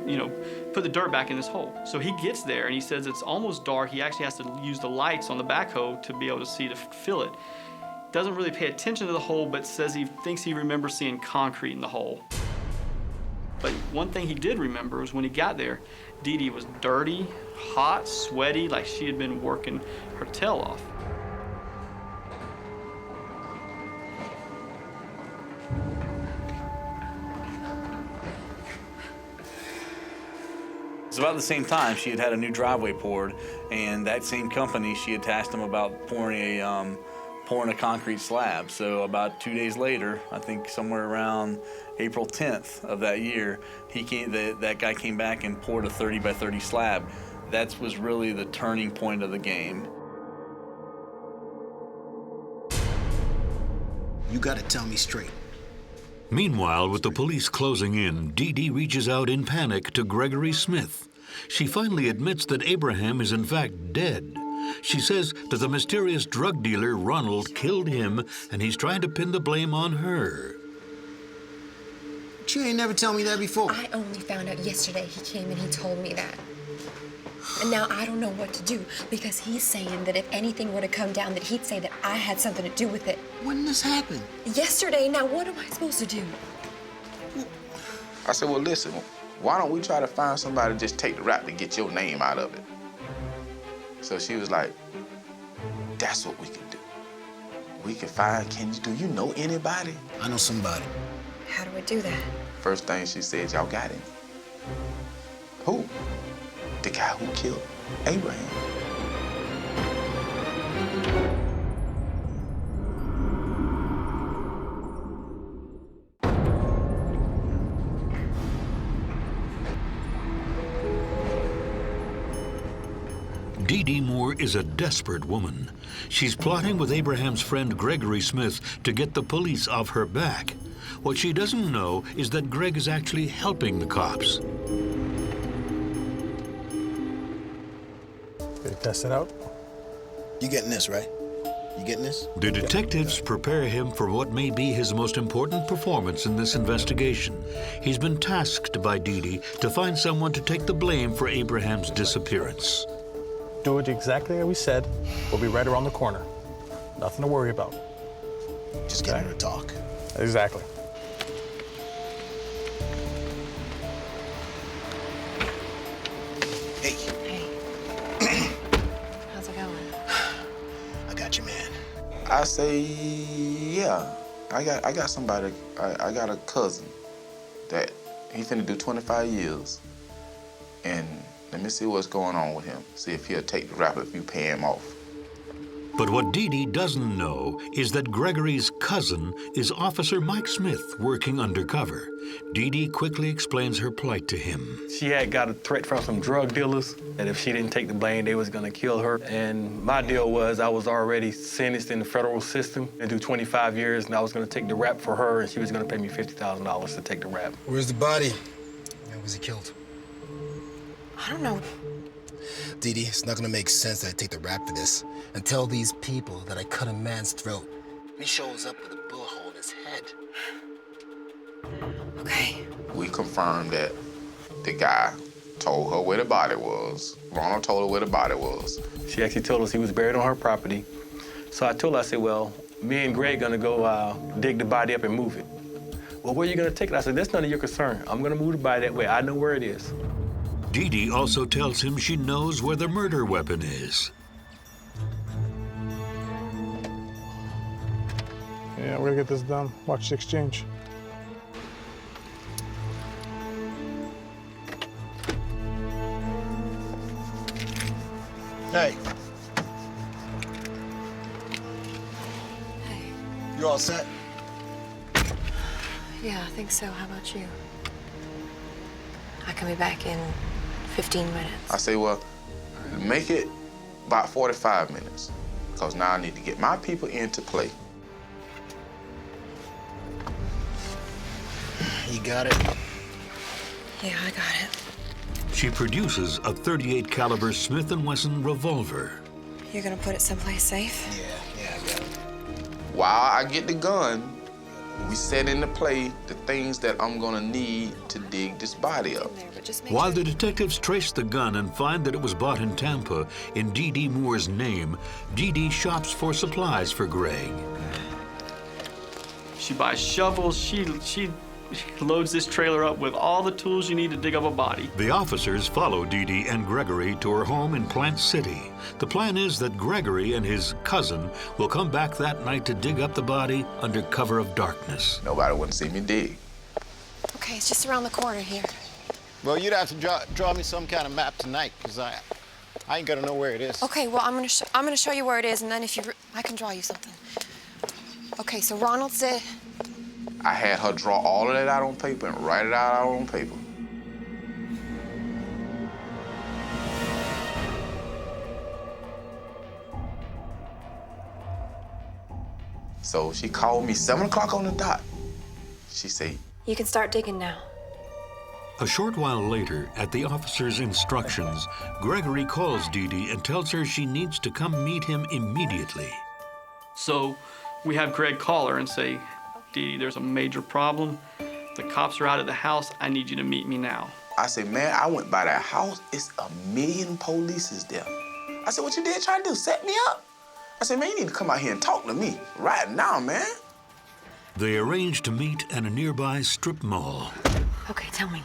put the dirt back in this hole. So he gets there and he says it's almost dark. He actually has to use the lights on the backhoe to be able to see to fill it. Doesn't really pay attention to the hole, but says he thinks he remembers seeing concrete in the hole. But one thing he did remember was when he got there, Dee Dee was dirty, hot, sweaty, like she had been working her tail off. It's about the same time she had had a new driveway poured, and that same company, she had tasked them about pouring a concrete slab. So about 2 days later, I think somewhere around April 10th of that year, that guy came back and poured a 30 by 30 slab. That was really the turning point of the game. You gotta tell me straight. Meanwhile, with the police closing in, Dee Dee reaches out in panic to Gregory Smith. She finally admits that Abraham is in fact dead. She says that the mysterious drug dealer Ronald killed him, and he's trying to pin the blame on her. But you ain't never tell me that before. I only found out yesterday he came and he told me that. And now I don't know what to do, because he's saying that if anything were to come down, that he'd say that I had something to do with it. When did this happen? Yesterday. Now what am I supposed to do? I said, well, listen, why don't we try to find somebody to just take the rap to get your name out of it? So she was like, that's what we can do. We can find, do you know anybody? I know somebody. How do I do that? First thing she said, y'all got him. Who? The guy who killed Abraham. Dee Dee Moore is a desperate woman. She's plotting with Abraham's friend Gregory Smith to get the police off her back. What she doesn't know is that Greg is actually helping the cops. Test it out. You getting this, right? You getting this? The detectives prepare him for what may be his most important performance in this investigation. He's been tasked by Dee Dee to find someone to take the blame for Abraham's disappearance. Do it exactly as we said. We'll be right around the corner. Nothing to worry about. Just get her to talk. Exactly. Hey. Hey. How's it going? I got you, man. I say, yeah. I got somebody, I got a cousin that he finna do 25 years. And let me see what's going on with him. See if he'll take the rap if you pay him off. But what Dee Dee doesn't know is that Gregory's cousin is Officer Mike Smith working undercover. Dee Dee quickly explains her plight to him. She had got a threat from some drug dealers that if she didn't take the blame, they was gonna kill her. And my deal was I was already sentenced in the federal system and do 25 years, and I was gonna take the rap for her, and she was gonna pay me $50,000 to take the rap. Where's the body? When was he killed? I don't know. Dee Dee, it's not gonna make sense that I take the rap for this and tell these people that I cut a man's throat. He shows up with a bullet hole in his head. Okay. We confirmed that the guy told her where the body was. Ronald told her where the body was. She actually told us he was buried on her property. So I told her, I said, well, me and Greg gonna go dig the body up and move it. Well, where are you gonna take it? I said, that's none of your concern. I'm gonna move the body that way. I know where it is. Dee Dee also tells him she knows where the murder weapon is. Yeah, we're gonna get this done. Watch the exchange. Hey. Hey. You all set? Yeah, I think so. How about you? I can be back in 15 minutes. I say, well, make it about 45 minutes, because now I need to get my people into play. You got it? Yeah, I got it. She produces a .38 caliber Smith & Wesson revolver. You're gonna put it someplace safe? Yeah, I got it. While I get the gun, we set into play the things that I'm gonna need to dig this body up. While the detectives trace the gun and find that it was bought in Tampa in Dee Dee Moore's name, Dee Dee shops for supplies for Greg. She buys shovels. She loads this trailer up with all the tools you need to dig up a body. The officers follow Dee Dee and Gregory to her home in Plant City. The plan is that Gregory and his cousin will come back that night to dig up the body under cover of darkness. Nobody wouldn't see me dig. Okay, it's just around the corner here. Well, you'd have to draw me some kind of map tonight, because I ain't gonna know where it is. Okay, well, I'm gonna show you where it is, and then I can draw you something. Okay, so Ronald said... I had her draw all of that out on paper and write it out on paper. So she called me 7 o'clock on the dot. She said, You can start digging now. A short while later, at the officer's instructions, Gregory calls Dee Dee and tells her she needs to come meet him immediately. So we have Greg call her and say, Dee Dee, there's a major problem. The cops are out at the house. I need you to meet me now. I said, man, I went by that house. It's 1,000,000 police is there. I said, what you did try to do, set me up? I said, man, you need to come out here and talk to me right now, man. They arrange to meet at a nearby strip mall. Okay, tell me,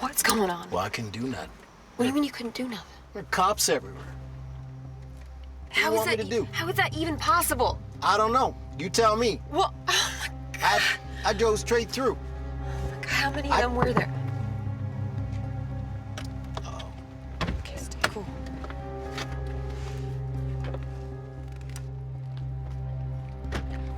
what's going on? Well, I couldn't do nothing. What do you mean you couldn't do nothing? There are cops everywhere. How is that even possible? I don't know. You tell me. Well, oh my God. I drove straight through. How many of them were there? Okay, stay cool.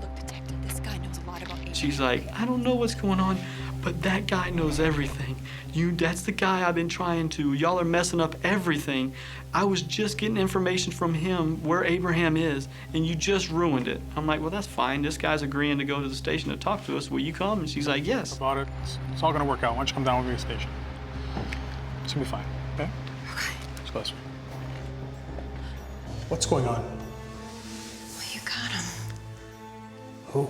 Look, detective, this guy knows a lot about Abraham. She's like, I don't know what's going on, but that guy knows everything. That's the guy I've been trying to. Y'all are messing up everything. I was just getting information from him where Abraham is, and you just ruined it. I'm like, well, that's fine. This guy's agreeing to go to the station to talk to us. Will you come? And she's like, yes. About it. It's all gonna work out. Why don't you come down with me to the station? It's gonna be fine, okay? Okay. It's closer. What's going on? Well, you got him. Who?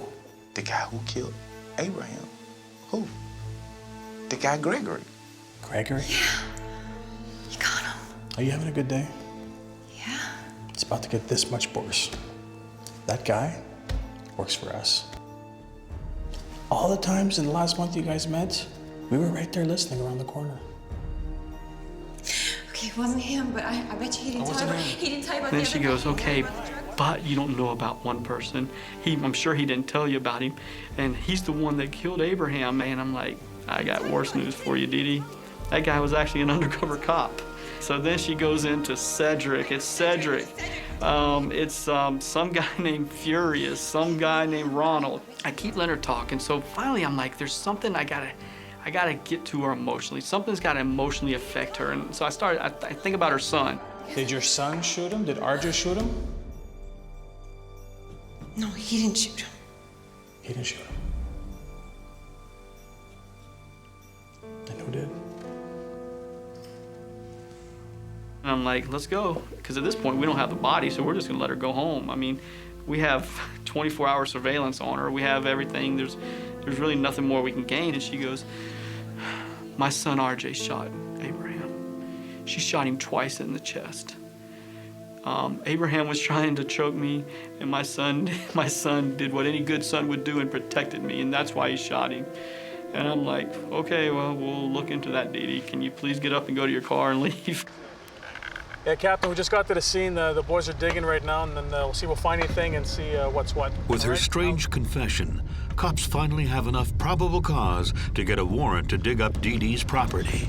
The guy who killed Abraham. Who? The guy Gregory. Gregory? Yeah. You got him. Are you having a good day? Yeah. It's about to get this much worse. That guy works for us. All the times in the last month you guys met, we were right there listening around the corner. Okay, it wasn't him, but I bet you he didn't tell you about Then the she other goes, guy. okay, but you don't know about one person. I'm sure he didn't tell you about him, and he's the one that killed Abraham, man. I'm like, I got worse news for you, Dee Dee. That guy was actually an undercover cop. So then she goes into Cedric. It's Cedric. It's some guy named Furious, some guy named Ronald. I keep letting her talk, and so finally I'm like, there's something I gotta get to her emotionally. Something's gotta emotionally affect her. And so I think about her son. Did your son shoot him? Did RJ shoot him? No, he didn't shoot him. He didn't shoot him. Then who did? And I'm like, let's go. Because at this point, we don't have the body, so we're just gonna let her go home. I mean, we have 24-hour surveillance on her. We have everything. There's really nothing more we can gain. And she goes, my son RJ shot Abraham. She shot him twice in the chest. Abraham was trying to choke me, and my son did what any good son would do and protected me, and that's why he shot him. And I'm like, okay, well, we'll look into that, Dee Dee. Can you please get up and go to your car and leave? Yeah, Captain, we just got to the scene. The boys are digging right now, and then we'll see if we'll find anything and see what's what. With her strange confession, cops finally have enough probable cause to get a warrant to dig up Dee Dee's property.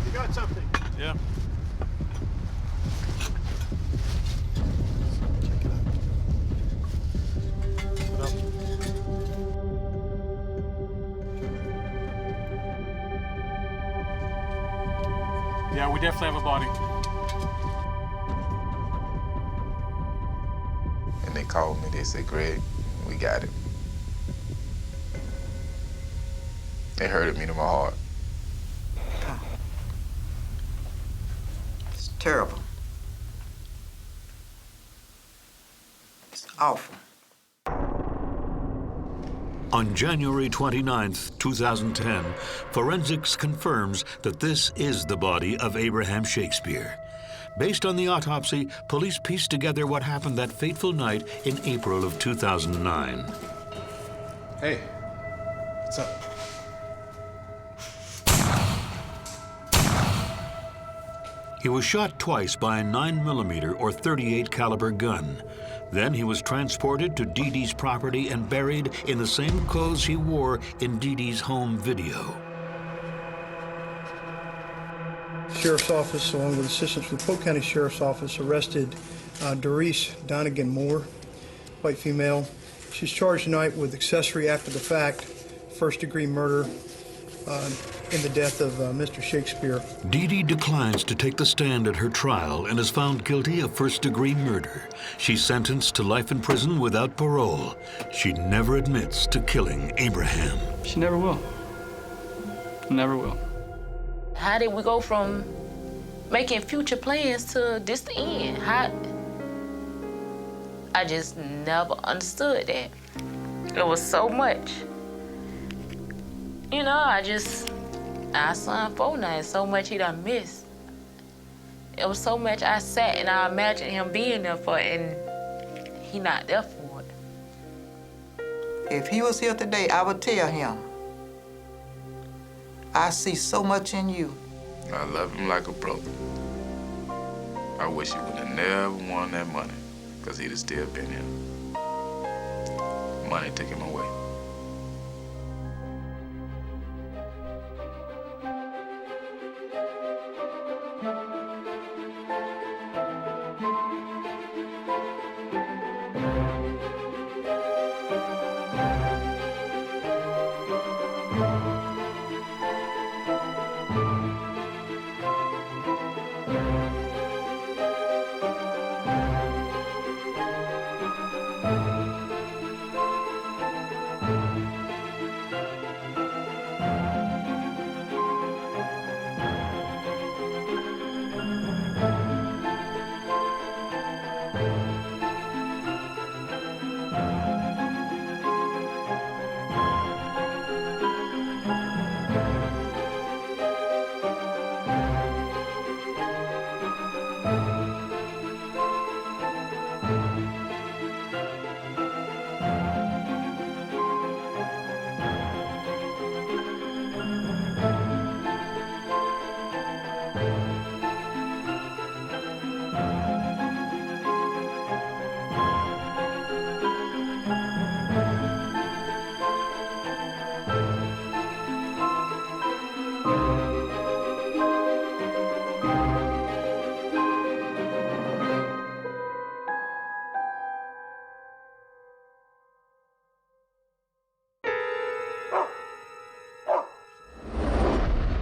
You got something? Yeah. Yeah, we definitely have a body. And they called me, they said, Greg, we got it. It hurted me to my heart. It's terrible. It's awful. On January 29th, 2010, forensics confirms that this is the body of Abraham Shakespeare. Based on the autopsy, police pieced together what happened that fateful night in April of 2009. Hey, what's up? He was shot twice by a 9mm or .38 caliber gun. Then he was transported to Dee Dee's property and buried in the same clothes he wore in Dee Dee's home video. Sheriff's Office, along with assistance from the Polk County Sheriff's Office, arrested Doris Donegan Moore, white female. She's charged tonight with accessory after the fact, first-degree murder in the death of Mr. Shakespeare. Dee Dee declines to take the stand at her trial and is found guilty of first-degree murder. She's sentenced to life in prison without parole. She never admits to killing Abraham. She never will. Never will. How did we go from making future plans to this the end? I just never understood that. It was so much. You know, our son 4 now, so much he done missed. It was so much I sat and I imagined him being there for it, and he not there for it. If he was here today, I would tell him, I see so much in you. I love him like a brother. I wish he would have never won that money, because he'd have still been here. Money took him away.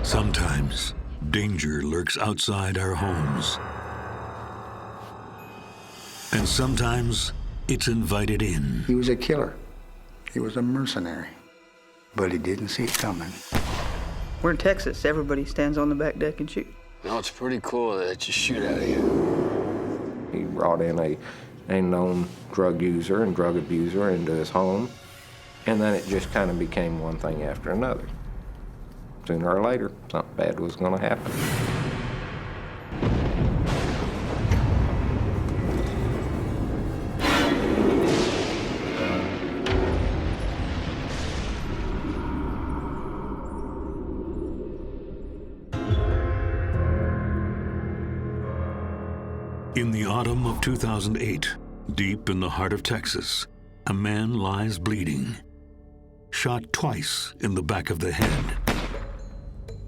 Sometimes danger lurks outside our homes. And sometimes it's invited in. He was a killer. He was a mercenary. but he didn't see it coming. We're in Texas. Everybody stands on the back deck and shoot. No, it's pretty cool that you shoot out of here. He brought in a known drug user and drug abuser into his home, and then it just kind of became one thing after another. Sooner or later, something bad was going to happen. In the autumn of 2008, deep in the heart of Texas, a man lies bleeding, shot twice in the back of the head.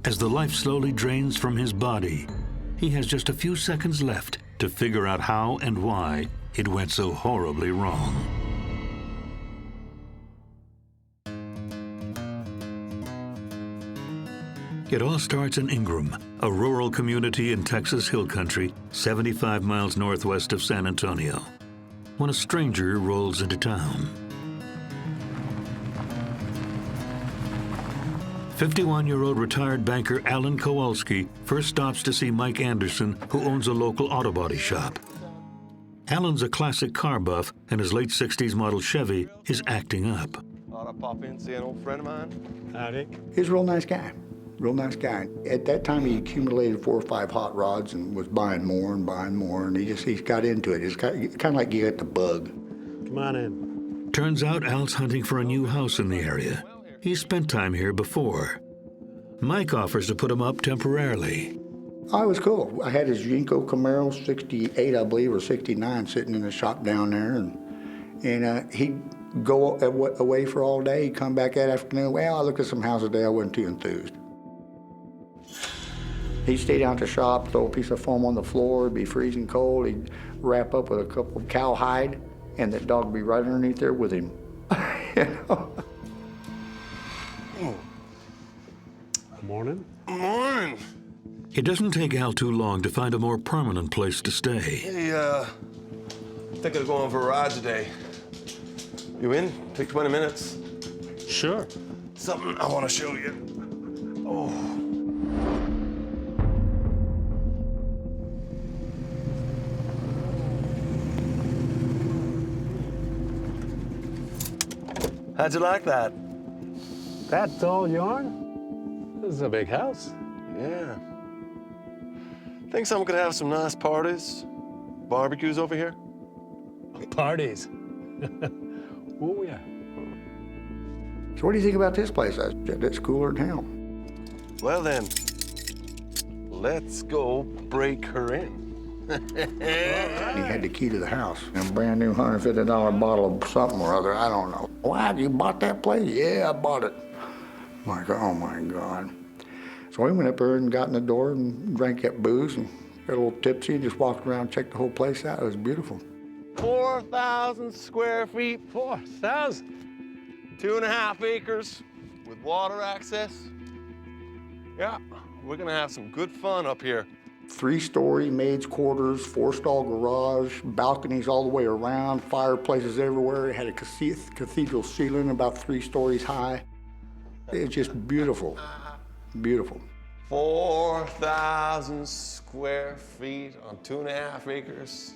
As the life slowly drains from his body, he has just a few seconds left to figure out how and why it went so horribly wrong. It all starts in Ingram, a rural community in Texas Hill Country, 75 miles northwest of San Antonio, when a stranger rolls into town. 51-year-old retired banker Alan Kowalski first stops to see Mike Anderson, who owns a local auto body shop. Alan's a classic car buff, and his late 60s model Chevy is acting up. Thought I'd pop in and see an old friend of mine. Howdy. He's a real nice guy. Real nice guy. At that time, he accumulated 4 or 5 hot rods and was buying more, and he's got into it. It's kind of like you got the bug. Come on in. Turns out Al's hunting for a new house in the area. He's spent time here before. Mike offers to put him up temporarily. Oh, it was cool. I had his Jinko Camaro, 68, I believe, or 69, sitting in the shop down there, and he'd go away for all day. He'd come back that afternoon. Well, I looked at some houses today. I wasn't too enthused. He'd stay down at the shop, throw a piece of foam on the floor, it'd be freezing cold. He'd wrap up with a couple of cowhide, and the dog would be right underneath there with him. You know? Good morning. Morning. It doesn't take Al too long to find a more permanent place to stay. Hey, thinking of going for a ride today. You in? Take 20 minutes. Sure. Something I want to show you. Oh. How'd you like that? That's all yarn? This is a big house. Yeah. Think someone could have some nice parties, barbecues over here? Parties? Oh, yeah. So what do you think about this place? It's cooler than hell. Well then, let's go break her in. He had the key to the house, and a brand new $150 bottle of something or other, I don't know. Why, you bought that place? Yeah, I bought it. I'm like, oh my God. So we went up there and got in the door and drank that booze and got a little tipsy and just walked around, checked the whole place out. It was beautiful. 4,000 square feet. 4,000? 2.5 acres with water access. Yeah, we're gonna have some good fun up here. 3-story maid's quarters, 4-stall garage, balconies all the way around, fireplaces everywhere. It had a cathedral ceiling about 3 stories high. It's just beautiful, beautiful. 4,000 square feet on 2.5 acres.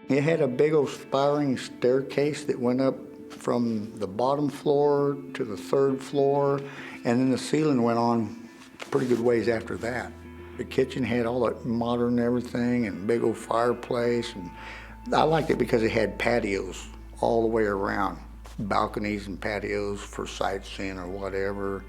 It had a big old spiraling staircase that went up from the bottom floor to the 3rd floor, and then the ceiling went on pretty good ways after that. The kitchen had all that modern everything and big old fireplace, and I liked it because it had patios all the way around, balconies and patios for sightseeing or whatever.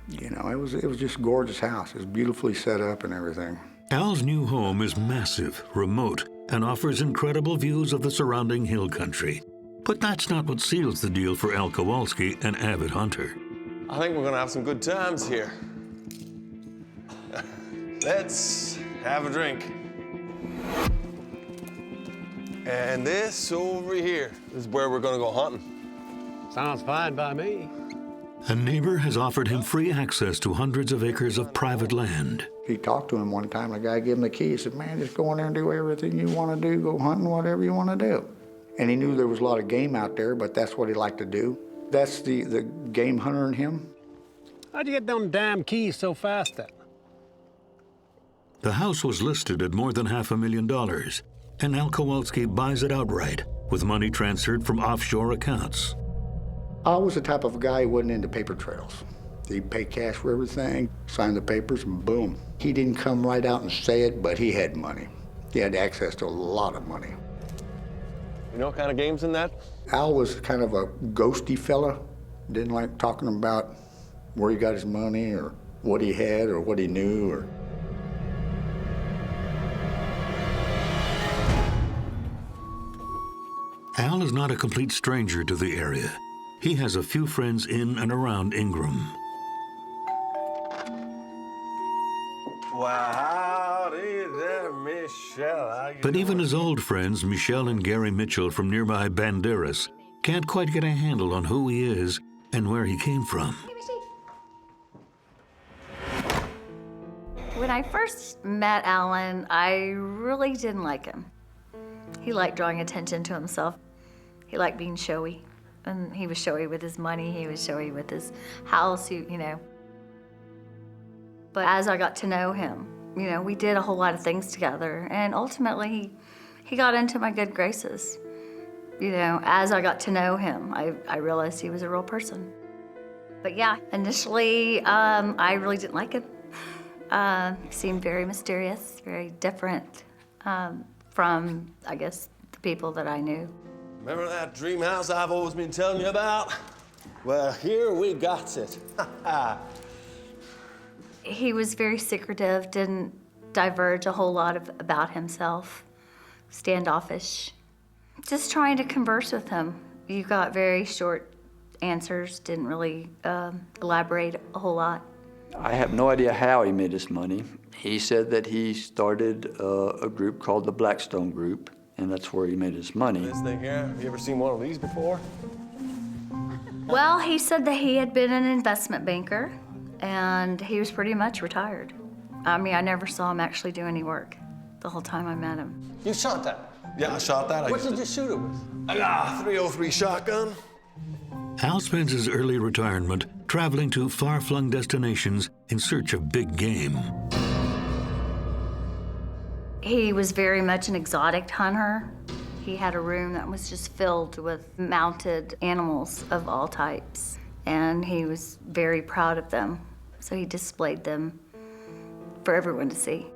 You know, it was just a gorgeous house. It was beautifully set up and everything. Al's new home is massive, remote, and offers incredible views of the surrounding hill country. But that's not what seals the deal for Al Kowalski, an avid hunter. I think we're gonna have some good times here. Let's have a drink. And this over here is where we're gonna go hunting. Sounds fine by me. A neighbor has offered him free access to hundreds of acres of private land. He talked to him one time, the guy gave him the key. He said, man, just go in there and do everything you want to do. Go hunting, whatever you want to do. And he knew there was a lot of game out there, but that's what he liked to do. That's the game hunter in him. How'd you get them damn keys so fast then? The house was listed at more than $500,000, and Al Kowalski buys it outright with money transferred from offshore accounts. Al was the type of guy who wasn't into paper trails. He'd pay cash for everything, sign the papers, and boom. He didn't come right out and say it, but he had money. He had access to a lot of money. You know what kind of game's in that? Al was kind of a ghosty fella. Didn't like talking about where he got his money or what he had or what he knew. Or Al is not a complete stranger to the area. He has a few friends in and around Ingram. Wow, there, Michelle. But even his old friends, Michelle and Gary Mitchell from nearby Banderas, can't quite get a handle on who he is and where he came from. When I first met Alan, I really didn't like him. He liked drawing attention to himself. He liked being showy. And he was showy with his money, he was showy with his house, you know. But as I got to know him, you know, we did a whole lot of things together. And ultimately, he got into my good graces. You know, as I got to know him, I realized he was a real person. But yeah, initially, I really didn't like him. He seemed very mysterious, very different from, I guess, the people that I knew. Remember that dream house I've always been telling you about? Well, here we got it. He was very secretive, didn't diverge a whole lot about himself, standoffish. Just trying to converse with him. You got very short answers, didn't really elaborate a whole lot. I have no idea how he made his money. He said that he started a group called the Blackstone Group, and that's where he made his money. This thing here, have you ever seen one of these before? Well, he said that he had been an investment banker, and he was pretty much retired. I mean, I never saw him actually do any work the whole time I met him. You shot that? Yeah, I shot that. What did you shoot it with? 303 shotgun. Al spends his early retirement traveling to far-flung destinations in search of big game. He was very much an exotic hunter. He had a room that was just filled with mounted animals of all types, and he was very proud of them, so he displayed them for everyone to see.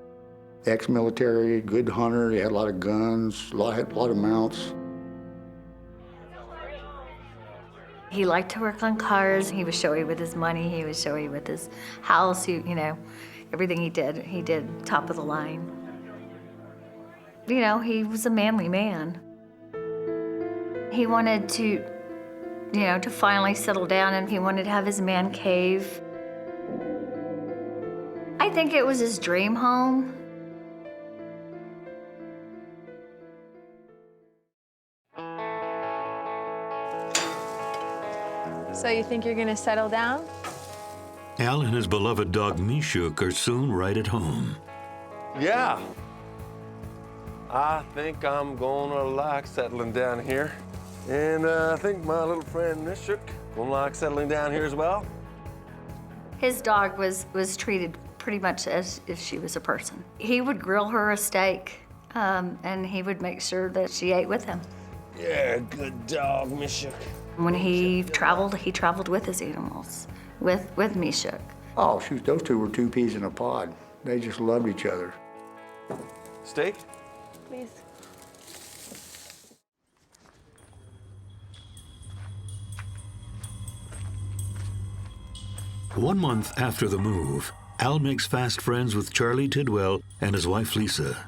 ex-military, good hunter, he had a lot of guns, had a lot of mounts. He liked to work on cars. He was showy with his money. He was showy with his house. You know, everything he did top of the line. You know, he was a manly man. He wanted to, to finally settle down, and he wanted to have his man cave. I think it was his dream home. So you think you're gonna settle down? Al and his beloved dog Mishuk are soon right at home. Yeah. I think I'm gonna like settling down here. And I think my little friend Mishuk gonna like settling down here as well. His dog was treated pretty much as if she was a person. He would grill her a steak, and he would make sure that she ate with him. Yeah, good dog, Mishuk. When he traveled with his animals, with Mishuk. Oh, shoot, those two were two peas in a pod. They just loved each other. Steak? Please. One month after the move, Al makes fast friends with Charlie Tidwell and his wife Lisa.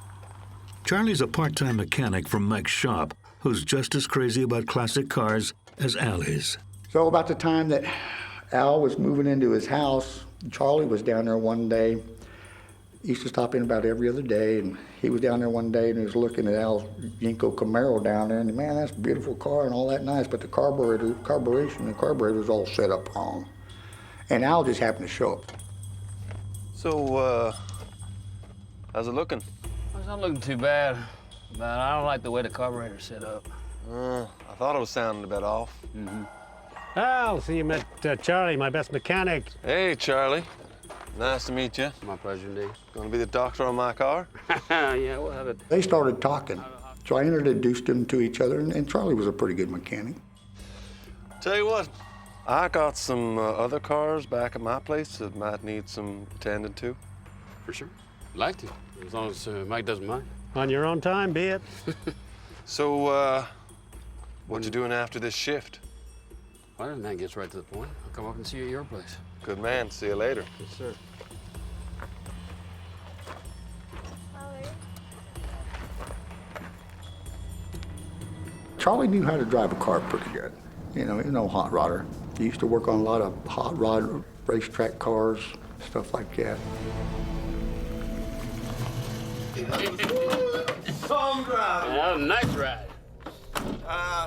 Charlie's a part-time mechanic from Mike's shop who's just as crazy about classic cars as Al is. So about the time that Al was moving into his house, Charlie was down there one day. He used to stop in about every other day, and he was down there one day and he was looking at Al's Yinko Camaro down there, and man, that's a beautiful car and all that nice, but the carburetor's all set up wrong. And Al just happened to show up. So, how's it looking? It's not looking too bad, but I don't like the way the carburetor's set up. I thought it was sounding a bit off. Mm-hmm. Oh, so you met Charlie, my best mechanic. Hey, Charlie. Nice to meet you. My pleasure, indeed. Gonna be the doctor on my car? Yeah, we'll have it. They started talking, so I introduced them to each other, and Charlie was a pretty good mechanic. Tell you what, I got some other cars back at my place that might need some attending to. For sure. Like to, as long as Mike doesn't mind. On your own time, be it. So, what you doing after this shift? Well, that gets right to the point. I'll come up and see you at your place. Good man. See you later. Yes, sir. Charlie knew how to drive a car pretty good. You know, he was no hot rodder. He used to work on a lot of hot rod racetrack cars, stuff like that. Home drive. Yeah, that was a nice ride.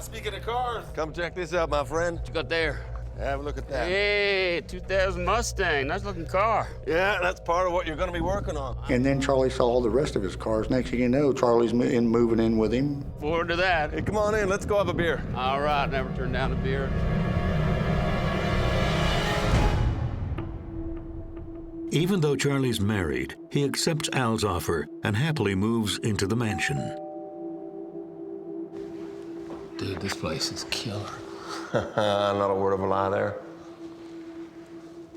Speaking of cars, come check this out, my friend. What you got there? Have a look at that. Hey, 2000 Mustang. Nice looking car. Yeah, that's part of what you're gonna be working on. And then Charlie saw all the rest of his cars. Next thing you know, Charlie's moving in with him. Forward to that. Hey, come on in. Let's go have a beer. All right, never turn down a beer. Even though Charlie's married, he accepts Al's offer and happily moves into the mansion. Dude, this place is killer. Not a word of a lie there.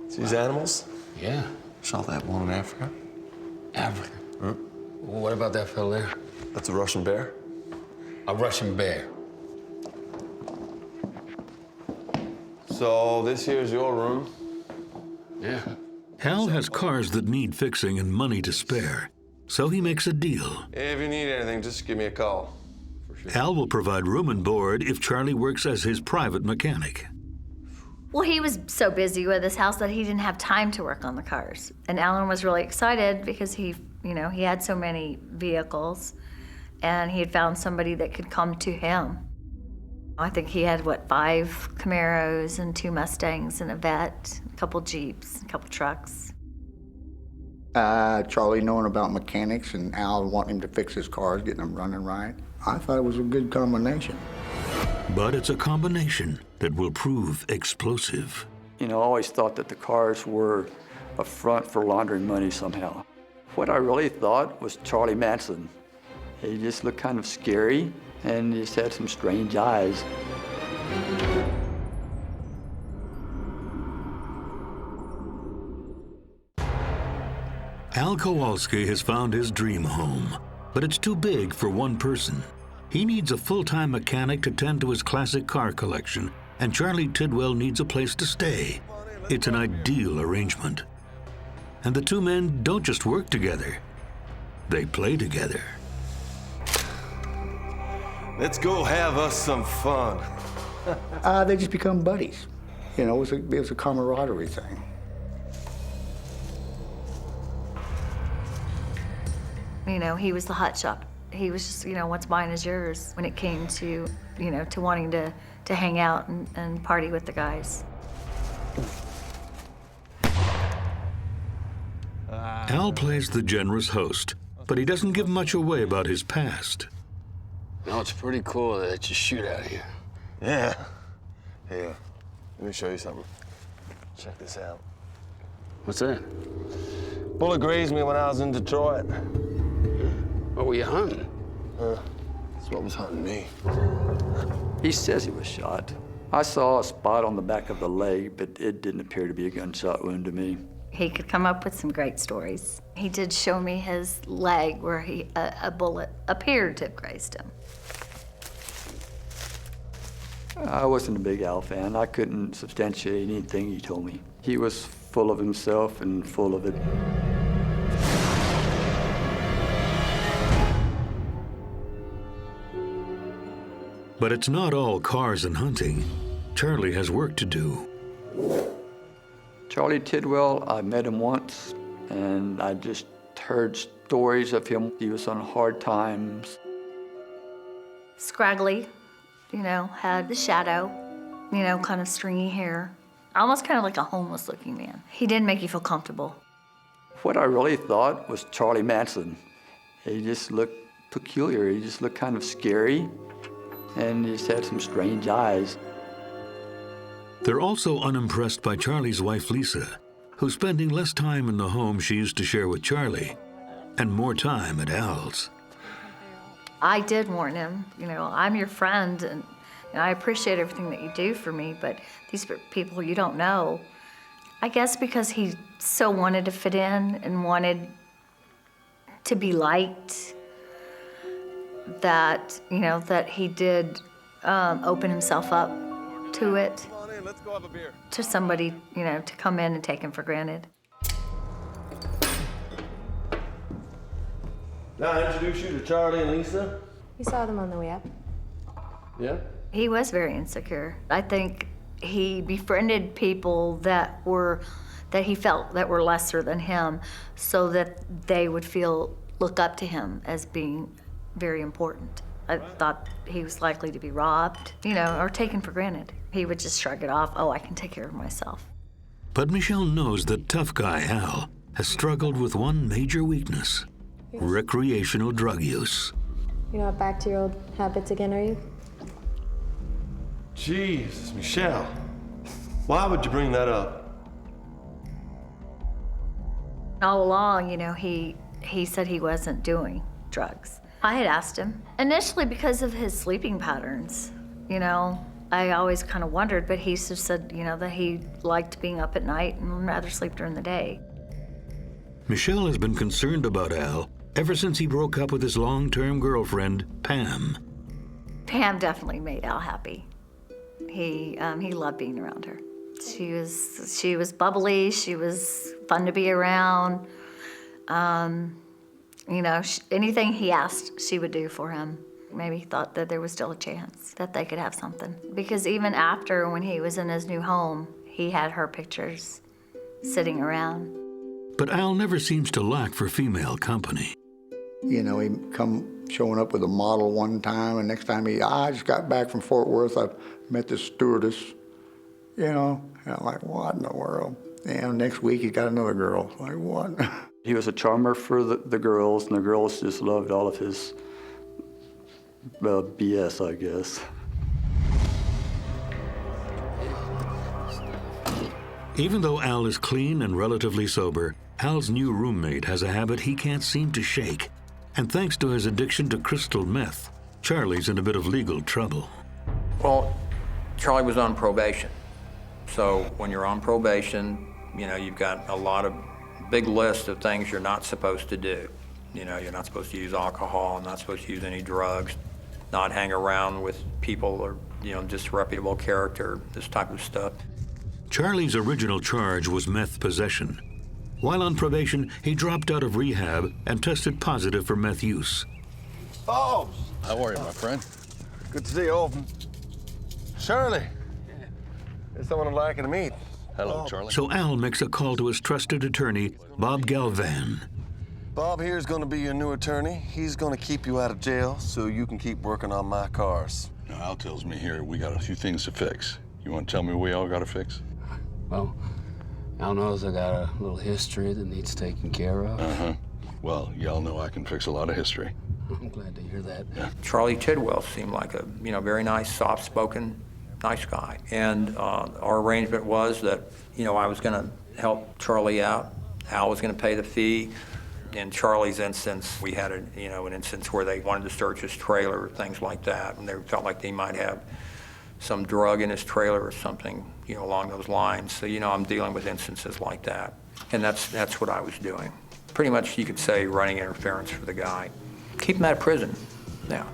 See these animals? Yeah. Saw that one in Africa. Africa. Hmm? What about that fella there? That's a Russian bear. A Russian bear. So this here's your room. Yeah. Al has cars that need fixing and money to spare, so he makes a deal. If you need anything, just give me a call. Al will provide room and board if Charlie works as his private mechanic. Well, he was so busy with his house that he didn't have time to work on the cars. And Alan was really excited because he had so many vehicles and he had found somebody that could come to him. I think he had, 5 Camaros and 2 Mustangs and a Vet, a couple Jeeps, a couple trucks. Charlie knowing about mechanics and Al wanting him to fix his cars, getting them running right. I thought it was a good combination. But it's a combination that will prove explosive. You know, I always thought that the cars were a front for laundering money somehow. What I really thought was Charlie Manson. He just looked kind of scary and he just had some strange eyes. Al Kowalski has found his dream home, but it's too big for one person. He needs a full-time mechanic to tend to his classic car collection, and Charlie Tidwell needs a place to stay. It's an ideal arrangement. And the two men don't just work together, they play together. Let's go have us some fun. They just become buddies. You know, it was a camaraderie thing. You know, he was the hot shot. He was just, what's mine is yours when it came to, to wanting to hang out and party with the guys. Al plays the generous host, but he doesn't give much away about his past. No, it's pretty cool that you shoot out of here. Yeah. Here, let me show you something. Check this out. What's that? Bullet grazed me when I was in Detroit. What were you hunting? That's what was hunting me. He says he was shot. I saw a spot on the back of the leg, but it didn't appear to be a gunshot wound to me. He could come up with some great stories. He did show me his leg where a bullet appeared to have grazed him. I wasn't a big Al fan. I couldn't substantiate anything he told me. He was full of himself and full of it. But it's not all cars and hunting. Charlie has work to do. Charlie Tidwell, I met him once, and I just heard stories of him. He was on hard times. Scraggly, had the shadow, kind of stringy hair. Almost kind of like a homeless looking man. He didn't make you feel comfortable. What I really thought was Charlie Manson. He just looked peculiar. He just looked kind of scary, and he just had some strange eyes. They're also unimpressed by Charlie's wife, Lisa, who's spending less time in the home she used to share with Charlie and more time at Al's. I did warn him, you know, I'm your friend and I appreciate everything that you do for me, but these are people you don't know. I guess because he so wanted to fit in and wanted to be liked, that, you know, that he did open himself up to it, to somebody, you know, to come in and take him for granted. Now I introduce you to Charlie and Lisa. We saw them on the way up. Yeah? He was very insecure. I think he befriended people that he felt that were lesser than him, so that they would look up to him as being very important. I thought he was likely to be robbed, you know, or taken for granted. He would just shrug it off, oh, I can take care of myself. But Michelle knows that tough guy Al has struggled with one major weakness: recreational drug use. You're not back to your old habits again, are you? Jesus, Michelle. Why would you bring that up? All along, you know, he said he wasn't doing drugs. I had asked him, initially because of his sleeping patterns, you know. I always kind of wondered, but he just said, you know, that he liked being up at night and rather sleep during the day. Michelle has been concerned about Al ever since he broke up with his long-term girlfriend, Pam. Pam definitely made Al happy. He loved being around her. She was bubbly, she was fun to be around. You know, anything he asked, she would do for him. Maybe he thought that there was still a chance that they could have something. Because even after, when he was in his new home, he had her pictures sitting around. But Al never seems to lack for female company. You know, he'd come showing up with a model one time, and next time I just got back from Fort Worth, I met this stewardess, you know, and I'm like, what in the world? And next week he got another girl, like what? He was a charmer for the girls, and the girls just loved all of his BS, I guess. Even though Al is clean and relatively sober, Al's new roommate has a habit he can't seem to shake. And thanks to his addiction to crystal meth, Charlie's in a bit of legal trouble. Well, Charlie was on probation. So when you're on probation, you know, you've got a lot of big list of things you're not supposed to do. You know, you're not supposed to use alcohol, not supposed to use any drugs, not hang around with people or, you know, disreputable character, this type of stuff. Charlie's original charge was meth possession. While on probation, he dropped out of rehab and tested positive for meth use. Oh! How are you, my friend? Good to see you, Olden. Shirley! There's someone I'd like to meet. Hello, Charlie. So Al makes a call to his trusted attorney, Bob Galvan. Bob here is going to be your new attorney. He's going to keep you out of jail so you can keep working on my cars. Now, Al tells me here we got a few things to fix. You want to tell me what we all got to fix? Well, Al knows I got a little history that needs taken care of. Uh-huh. Well, y'all know I can fix a lot of history. I'm glad to hear that. Yeah. Charlie Tidwell seemed like a, you know, very nice, soft-spoken, nice guy. And our arrangement was that, you know, I was going to help Charlie out. Al was going to pay the fee. In Charlie's instance, we had an instance where they wanted to search his trailer, things like that, and they felt like they might have some drug in his trailer or something, you know, along those lines. So, you know, I'm dealing with instances like that. And that's what I was doing. Pretty much, you could say, running interference for the guy. Keep him out of prison now.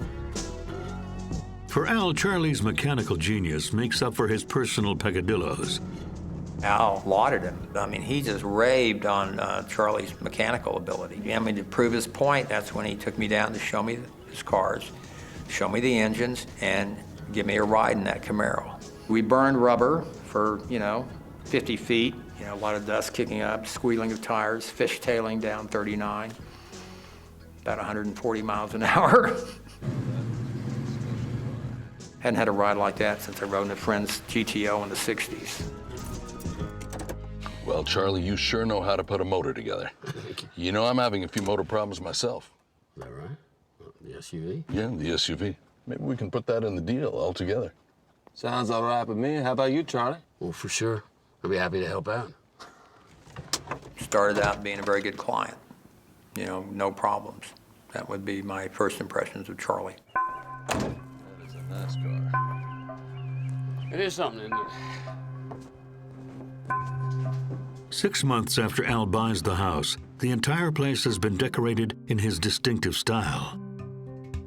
For Al, Charlie's mechanical genius makes up for his personal peccadillos. Al lauded him. I mean, he just raved on Charlie's mechanical ability. I mean, to prove his point, that's when he took me down to show me his cars, show me the engines, and give me a ride in that Camaro. We burned rubber for, you know, 50 feet, you know, a lot of dust kicking up, squealing of tires, fishtailing down 39, about 140 miles an hour. Hadn't had a ride like that since I rode in a friend's GTO in the 60s. Well, Charlie, you sure know how to put a motor together. You know, I'm having a few motor problems myself. Is that right? The SUV? Yeah, the SUV. Maybe we can put that in the deal altogether. Sounds all right with me. How about you, Charlie? Well, for sure. I'll be happy to help out. Started out being a very good client. You know, no problems. That would be my first impressions of Charlie. That is a nice car. It is something, isn't it? 6 months after Al buys the house, the entire place has been decorated in his distinctive style.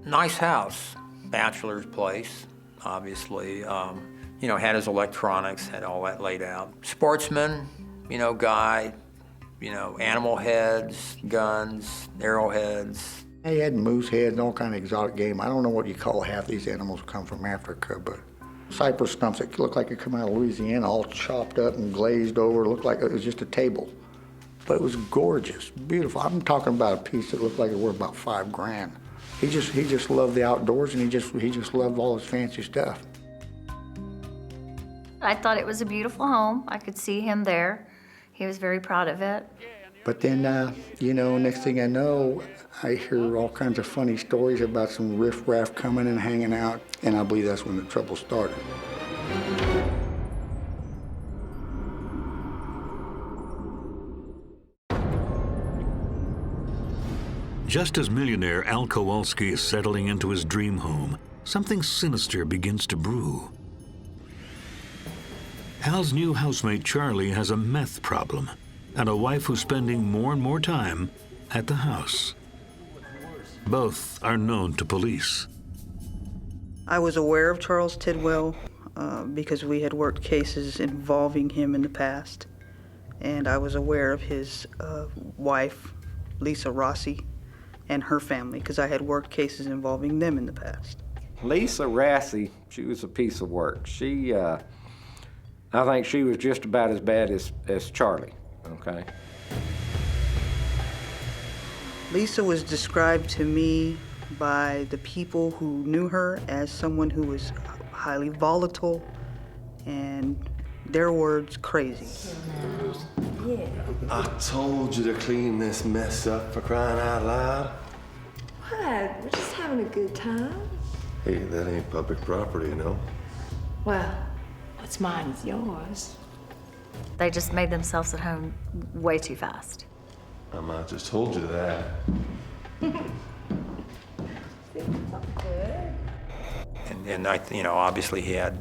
Nice house, bachelor's place, obviously. You know, had his electronics, had all that laid out. Sportsman, you know, guy, you know, animal heads, guns, arrowheads. He had moose heads and all kind of exotic game. I don't know what you call half these animals come from Africa, but cypress stumps that looked like it come out of Louisiana, all chopped up and glazed over. It looked like it was just a table. But it was gorgeous, beautiful. I'm talking about a piece that looked like it worth about $5,000. He just loved the outdoors, and he just loved all his fancy stuff. I thought it was a beautiful home. I could see him there. He was very proud of it. But then, you know, next thing I know, I hear all kinds of funny stories about some riffraff coming and hanging out, and I believe that's when the trouble started. Just as millionaire Al Kowalski is settling into his dream home, something sinister begins to brew. Al's new housemate Charlie has a meth problem and a wife who's spending more and more time at the house. Both are known to police. I was aware of Charles Tidwell because we had worked cases involving him in the past. And I was aware of his wife, Lisa Rossi, and her family, because I had worked cases involving them in the past. Lisa Rossi, she was a piece of work. I think she was just about as bad as Charlie, okay? Lisa was described to me by the people who knew her as someone who was highly volatile and, their words, crazy. Yeah. I told you to clean this mess up, for crying out loud. What? We're just having a good time. Hey, that ain't public property, you know? Well, what's mine is yours. They just made themselves at home way too fast. I just told you that. And you know, obviously he had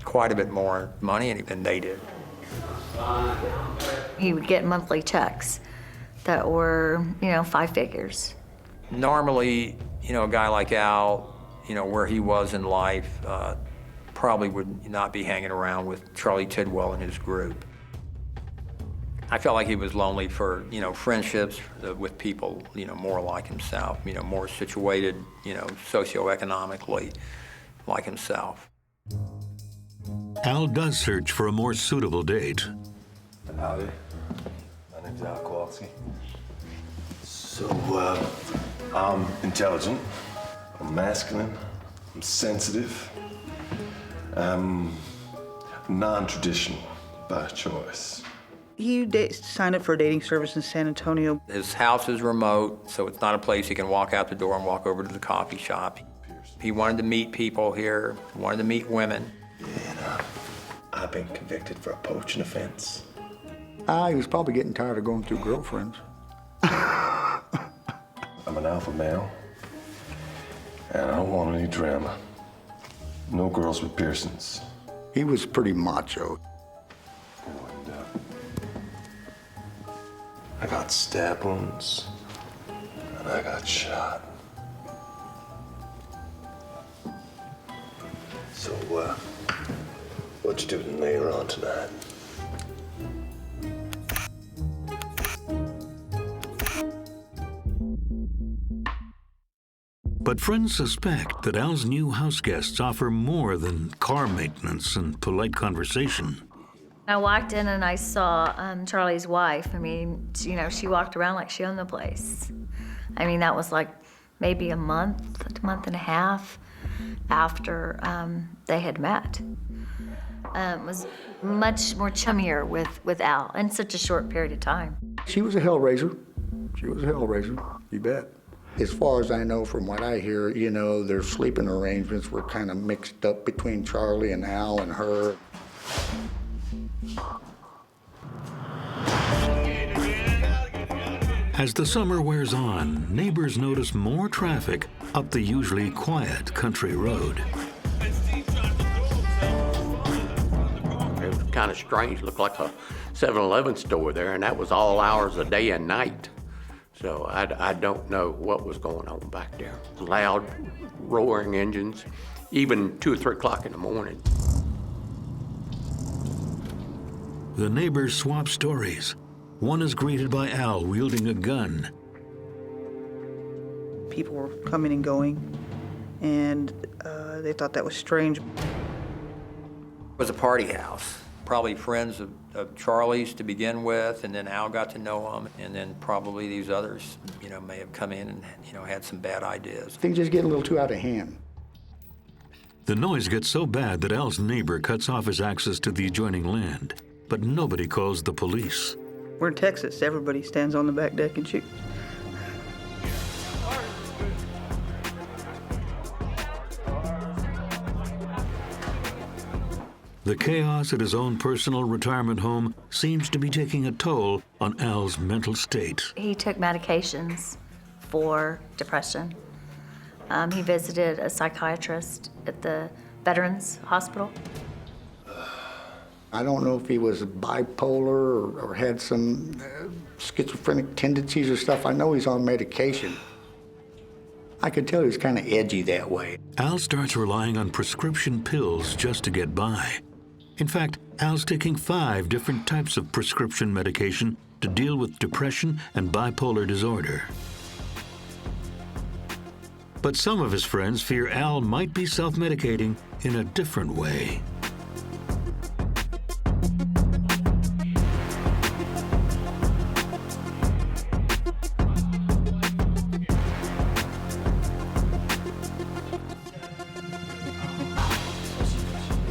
quite a bit more money than they did. He would get monthly checks that were, you know, 5 figures. Normally, you know, a guy like Al, you know, where he was in life, probably would not be hanging around with Charlie Tidwell and his group. I felt like he was lonely for, you know, friendships with people, you know, more like himself, you know, more situated, you know, socioeconomically like himself. Al does search for a more suitable date. Howdy. My name's Al Kowalski. So, I'm intelligent, I'm masculine, I'm sensitive, I'm non-traditional by choice. He signed up for a dating service in San Antonio. His house is remote, so it's not a place he can walk out the door and walk over to the coffee shop. He wanted to meet people here, wanted to meet women. Yeah, I've been convicted for a poaching offense. He was probably getting tired of going through girlfriends. I'm an alpha male, and I don't want any drama. No girls with piercings. He was pretty macho. I got stab wounds, and I got shot. So, what you doing later on tonight? But friends suspect that Al's new house guests offer more than car maintenance and polite conversation. I walked in and I saw Charlie's wife. I mean, you know, she walked around like she owned the place. I mean, that was like maybe a month and a half after they had met. Was much more chummier with Al in such a short period of time. She was a hellraiser. She was a hellraiser, you bet. As far as I know from what I hear, you know, their sleeping arrangements were kind of mixed up between Charlie and Al and her. As the summer wears on, neighbors notice more traffic up the usually quiet country road. It was kind of strange. It looked like a 7-Eleven store there, and that was all hours of day and night. So I don't know what was going on back there. Loud, roaring engines, even 2 or 3 o'clock in the morning. The neighbors swap stories. One is greeted by Al wielding a gun. People were coming and going, and they thought that was strange. It was a party house. Probably friends of Charlie's to begin with, and then Al got to know him, and then probably these others, you know, may have come in and, you know, had some bad ideas. Things just get a little too out of hand. The noise gets so bad that Al's neighbor cuts off his access to the adjoining land, but nobody calls the police. We're in Texas. Everybody stands on the back deck and shoots. The chaos at his own personal retirement home seems to be taking a toll on Al's mental state. He took medications for depression. He visited a psychiatrist at the Veterans Hospital. I don't know if he was bipolar or had some schizophrenic tendencies or stuff. I know he's on medication. I could tell he was kind of edgy that way. Al starts relying on prescription pills just to get by. In fact, Al's taking 5 different types of prescription medication to deal with depression and bipolar disorder. But some of his friends fear Al might be self-medicating in a different way.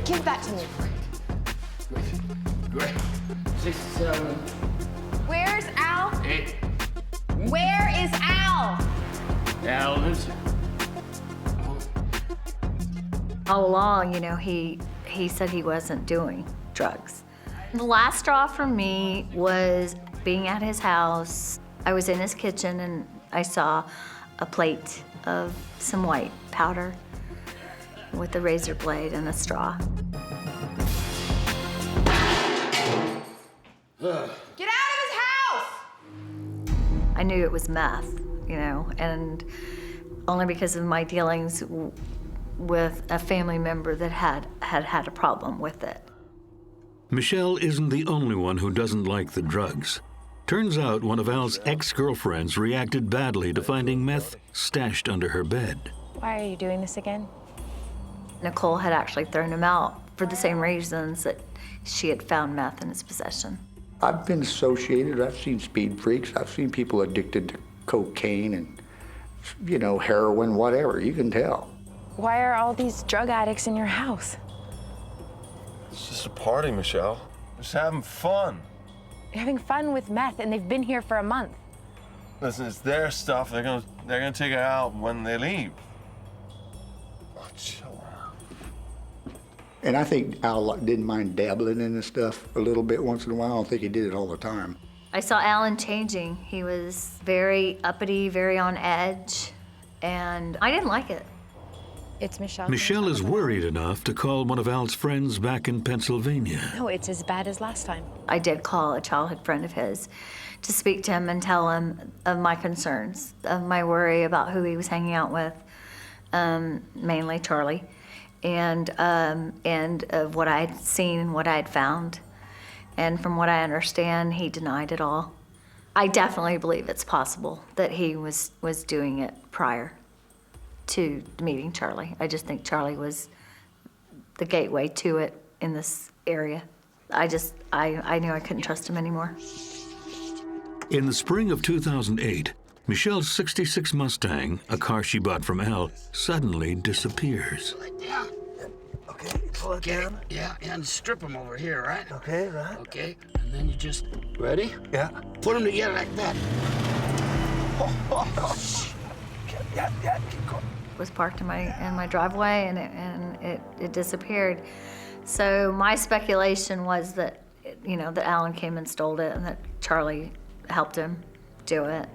Give that to me. Great. 6, 7. Where's Al? 8. Where is Al? Al is. All along, you know, he said he wasn't doing drugs. The last straw for me was being at his house. I was in his kitchen and I saw a plate of some white powder with a razor blade and a straw. Get out of his house! I knew it was meth, you know, and only because of my dealings with a family member that had a problem with it. Michelle isn't the only one who doesn't like the drugs. Turns out one of Al's ex-girlfriends reacted badly to finding meth stashed under her bed. Why are you doing this again? Nicole had actually thrown him out for the same reasons that she had found meth in his possession. I've been associated, I've seen speed freaks, I've seen people addicted to cocaine and, you know, heroin, whatever, you can tell. Why are all these drug addicts in your house? It's just a party, Michelle. Just having fun. You're having fun with meth, and they've been here for a month. Listen, it's their stuff. They're gonna take it out when they leave. Oh, chill out. And I think Al didn't mind dabbling in this stuff a little bit once in a while. I don't think he did it all the time. I saw Alan changing. He was very uppity, very on edge, and I didn't like it. It's Michelle. Michelle is worried enough to call one of Al's friends back in Pennsylvania. No, it's as bad as last time. I did call a childhood friend of his to speak to him and tell him of my concerns, of my worry about who he was hanging out with, mainly Charlie, and of what I had seen and what I had found. And from what I understand, he denied it all. I definitely believe it's possible that he was doing it prior to meeting Charlie. I just think Charlie was the gateway to it in this area. I knew I couldn't trust him anymore. In the spring of 2008, Michelle's '66 Mustang, a car she bought from Al, suddenly disappears. Yeah. Okay, pull it down. Yeah, and strip them over here, right? Okay, right. Okay, and then you just, ready? Yeah. Put them together like that. Was parked in my driveway, and it disappeared. So my speculation was that, that Alan came and stole it, and that Charlie helped him do it.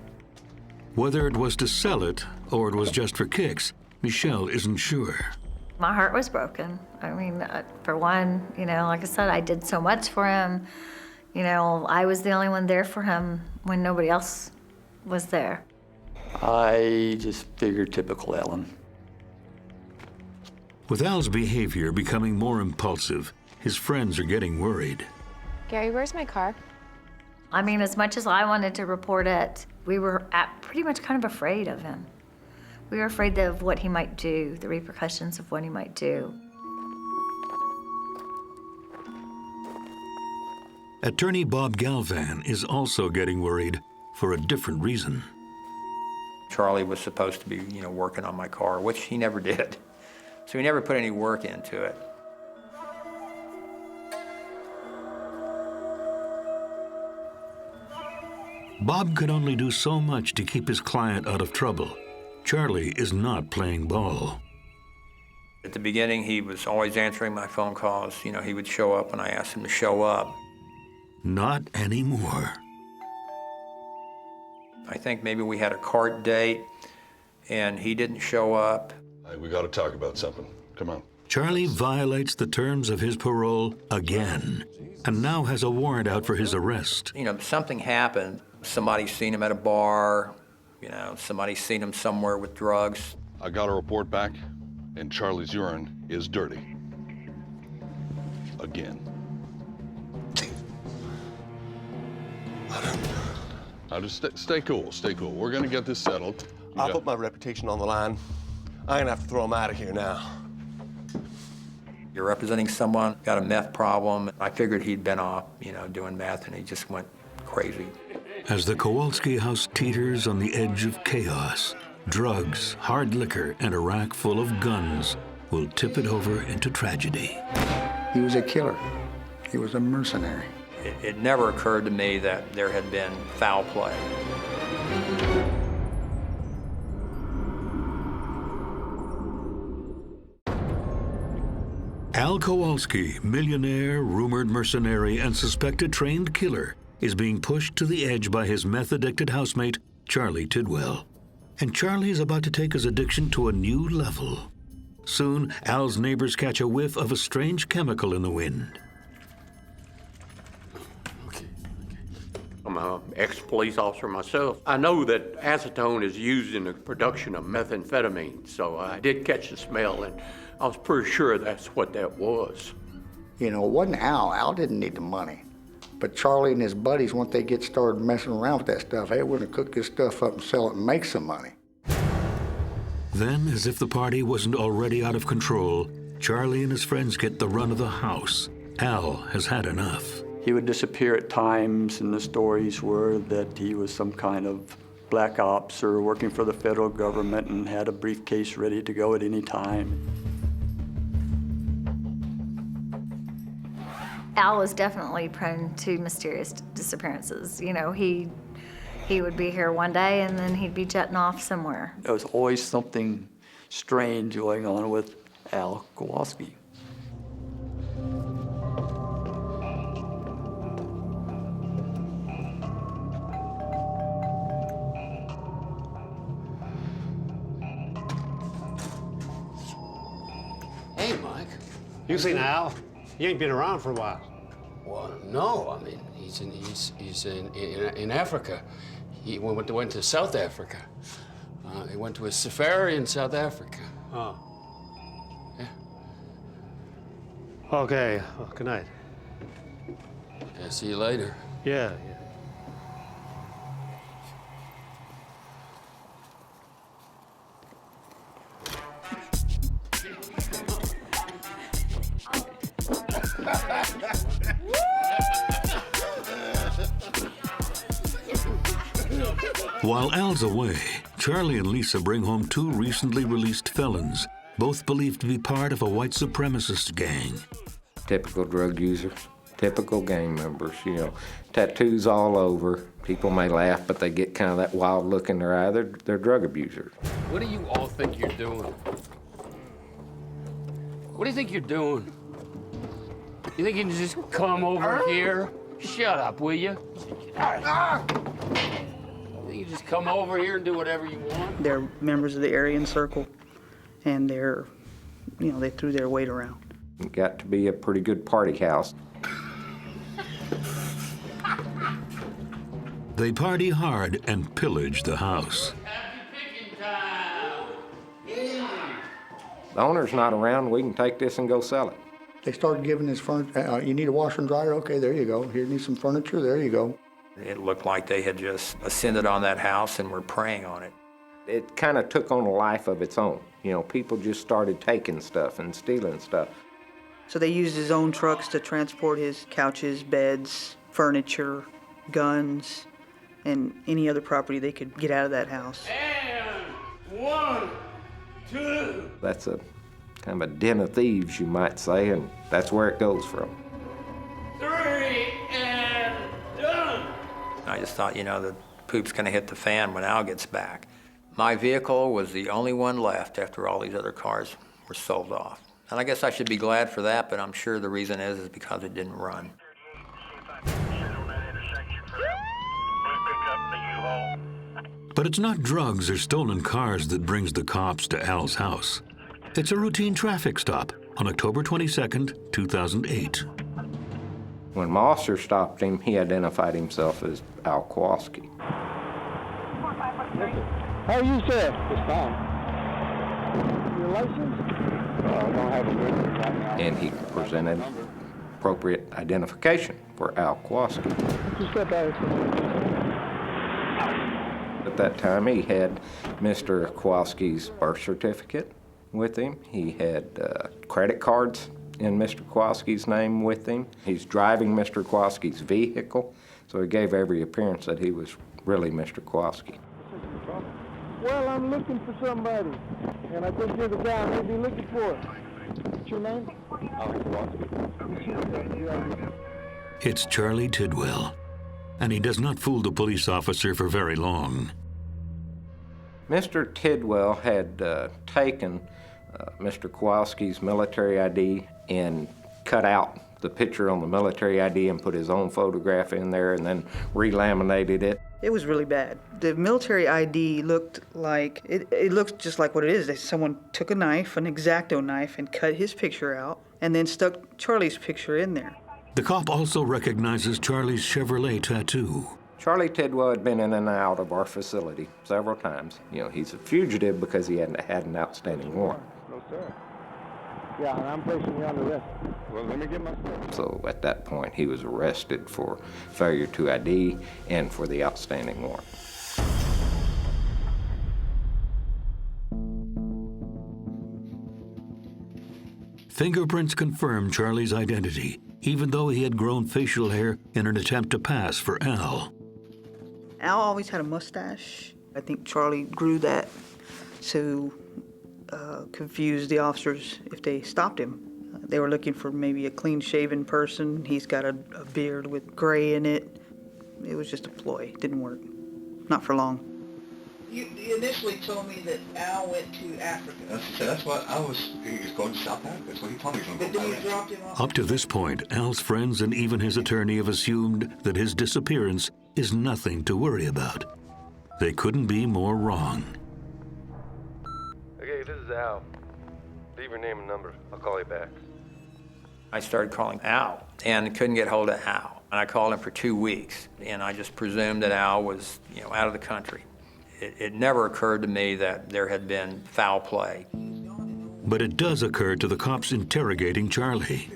Whether it was to sell it or it was just for kicks, Michelle isn't sure. My heart was broken. I mean, for one, like I said, I did so much for him. I was the only one there for him when nobody else was there. I just figured typical Alan. With Al's behavior becoming more impulsive, his friends are getting worried. Gary, where's my car? I mean, as much as I wanted to report it, we were pretty much kind of afraid of him. We were afraid of what he might do, the repercussions of what he might do. Attorney Bob Galvan is also getting worried for a different reason. Charlie was supposed to be, working on my car, which he never did. So he never put any work into it. Bob could only do so much to keep his client out of trouble. Charlie is not playing ball. At the beginning, he was always answering my phone calls. He would show up when I asked him to show up. Not anymore. I think maybe we had a court date, and he didn't show up. Hey, we got to talk about something. Come on. Charlie violates the terms of his parole again, and now has a warrant out for his arrest. Something happened. Somebody's seen him at a bar. Somebody's seen him somewhere with drugs. I got a report back, and Charlie's urine is dirty. Again. Now just stay cool, stay cool. We're gonna get this settled. I'll put my reputation on the line. I'm gonna have to throw him out of here now. You're representing someone, got a meth problem. I figured he'd been off, doing meth, and he just went crazy. As the Kowalski house teeters on the edge of chaos, drugs, hard liquor, and a rack full of guns will tip it over into tragedy. He was a killer. He was a mercenary. It never occurred to me that there had been foul play. Al Kowalski, millionaire, rumored mercenary, and suspected trained killer, is being pushed to the edge by his meth-addicted housemate, Charlie Tidwell. And Charlie is about to take his addiction to a new level. Soon, Al's neighbors catch a whiff of a strange chemical in the wind. I'm an ex-police officer myself. I know that acetone is used in the production of methamphetamine, so I did catch the smell, and I was pretty sure that's what that was. It wasn't Al. Al didn't need the money. But Charlie and his buddies, once they get started messing around with that stuff, hey, we're gonna cook this stuff up and sell it and make some money. Then, as if the party wasn't already out of control, Charlie and his friends get the run of the house. Al has had enough. He would disappear at times, and the stories were that he was some kind of black ops or working for the federal government and had a briefcase ready to go at any time. Al was definitely prone to mysterious disappearances. He would be here one day and then he'd be jetting off somewhere. There was always something strange going on with Al Kowalski. Hey, Mike. You seen Al? He ain't been around for a while. Well, no. I mean, he's in Africa. He went to South Africa. He went to a safari in South Africa. Oh. Yeah. Okay. Well, good night. Yeah, see you later. Yeah. While Al's away, Charlie and Lisa bring home two recently released felons, both believed to be part of a white supremacist gang. Typical drug users, typical gang members, tattoos all over, People may laugh, but they get kind of that wild look in their eye. They're drug abusers. What do you all think you're doing? What do you think you're doing? You think you can just come over here? Shut up, will you? You think you just come over here and do whatever you want? They're members of the Aryan Circle, and they're, they threw their weight around. It got to be a pretty good party house. They party hard and pillage the house. The owner's not around, we can take this and go sell it. They started giving us furniture. You need a washer and dryer? Okay, there you go. Here, you need some furniture? There you go. It looked like they had just ascended on that house and were preying on it. It kind of took on a life of its own. People just started taking stuff and stealing stuff. So they used his own trucks to transport his couches, beds, furniture, guns, and any other property they could get out of that house. And 1, 2. That's a kind of a den of thieves, you might say, and that's where it goes from. 3, and done. I just thought, the poop's gonna hit the fan when Al gets back. My vehicle was the only one left after all these other cars were sold off. And I guess I should be glad for that, but I'm sure the reason is because it didn't run. But it's not drugs or stolen cars that brings the cops to Al's house. It's a routine traffic stop on October 22nd, 2008. When my officer stopped him, he identified himself as Al Kowalski. How are you, sir? It's fine. Your license? I don't have a license right now. And he presented appropriate identification for Al Kowalski. Just step out. At that time, he had Mr. Kowalski's birth certificate with him. He had credit cards in Mr. Kowalski's name with him. He's driving Mr. Kowalski's vehicle, so he gave every appearance that he was really Mr. Kowalski. Well, I'm looking for somebody, and I think you're the guy I may be looking for. What's your name? Alex Kowalski. It's Charlie Tidwell, and he does not fool the police officer for very long. Mr. Tidwell had taken Mr. Kowalski's military ID and cut out the picture on the military ID and put his own photograph in there and then relaminated it. It was really bad. The military ID looked like, it looked just like what it is. Someone took a knife, an X-Acto knife, and cut his picture out and then stuck Charlie's picture in there. The cop also recognizes Charlie's Chevrolet tattoo. Charlie Tidwell had been in and out of our facility several times. He's a fugitive because he hadn't had an outstanding warrant. No, sir. Yeah, and I'm placing you under arrest. Well, let me get my stuff. So at that point, he was arrested for failure to ID and for the outstanding warrant. Fingerprints confirmed Charlie's identity, even though he had grown facial hair in an attempt to pass for Al. Al always had a mustache. I think Charlie grew that to confuse the officers if they stopped him. They were looking for maybe a clean-shaven person. He's got a beard with gray in it. It was just a ploy. It didn't work. Not for long. You initially told me that Al went to Africa. That's what I was. He was going to South Africa. That's what he told me. But then you dropped him off. Up to this point, Al's friends and even his attorney have assumed that his disappearance is nothing to worry about. They couldn't be more wrong. Okay, this is Al. Leave your name and number. I'll call you back. I started calling Al and couldn't get hold of Al. And I called him for 2 weeks, and I just presumed that Al was, out of the country. It never occurred to me that there had been foul play. But it does occur to the cops interrogating Charlie.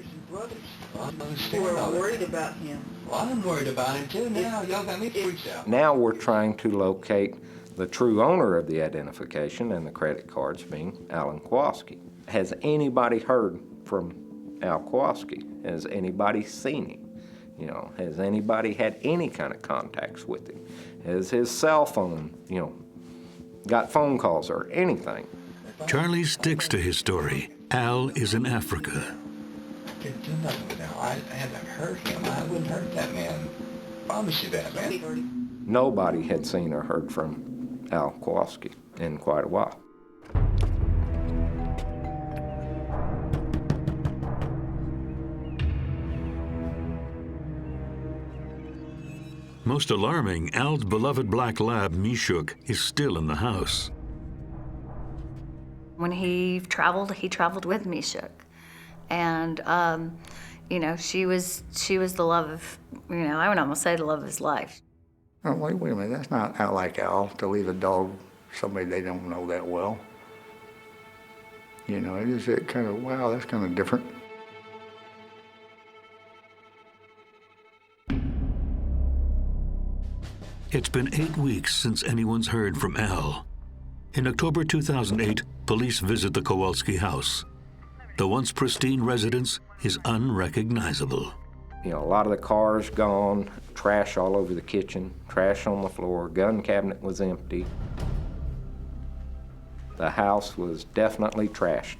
You were worried about him. Well, I'm worried about him too now. Y'all got me freaked out. Now we're trying to locate the true owner of the identification and the credit cards being Alan Kowalski. Has anybody heard from Al Kowalski? Has anybody seen him? Has anybody had any kind of contacts with him? Has his cell phone, got phone calls or anything? Charlie sticks to his story. Al is in Africa. I didn't do nothing with Al. I haven't hurt him. I wouldn't hurt that man. I promise you that, man. Nobody had seen or heard from Al Kowalski in quite a while. Most alarming, Al's beloved black lab, Mishuk, is still in the house. When he traveled with Mishuk. And, you know, she was the love of, you know, I would almost say the love of his life. Oh, wait a minute, that's not like Al to leave a dog somebody they don't know that well. You know, it is kind of, wow, that's kind of different. It's been 8 weeks since anyone's heard from Al. In October 2008, police visit the Kowalski house. The once pristine residence is unrecognizable. You know, a lot of the cars gone, trash all over the kitchen, trash on the floor, gun cabinet was empty. The house was definitely trashed.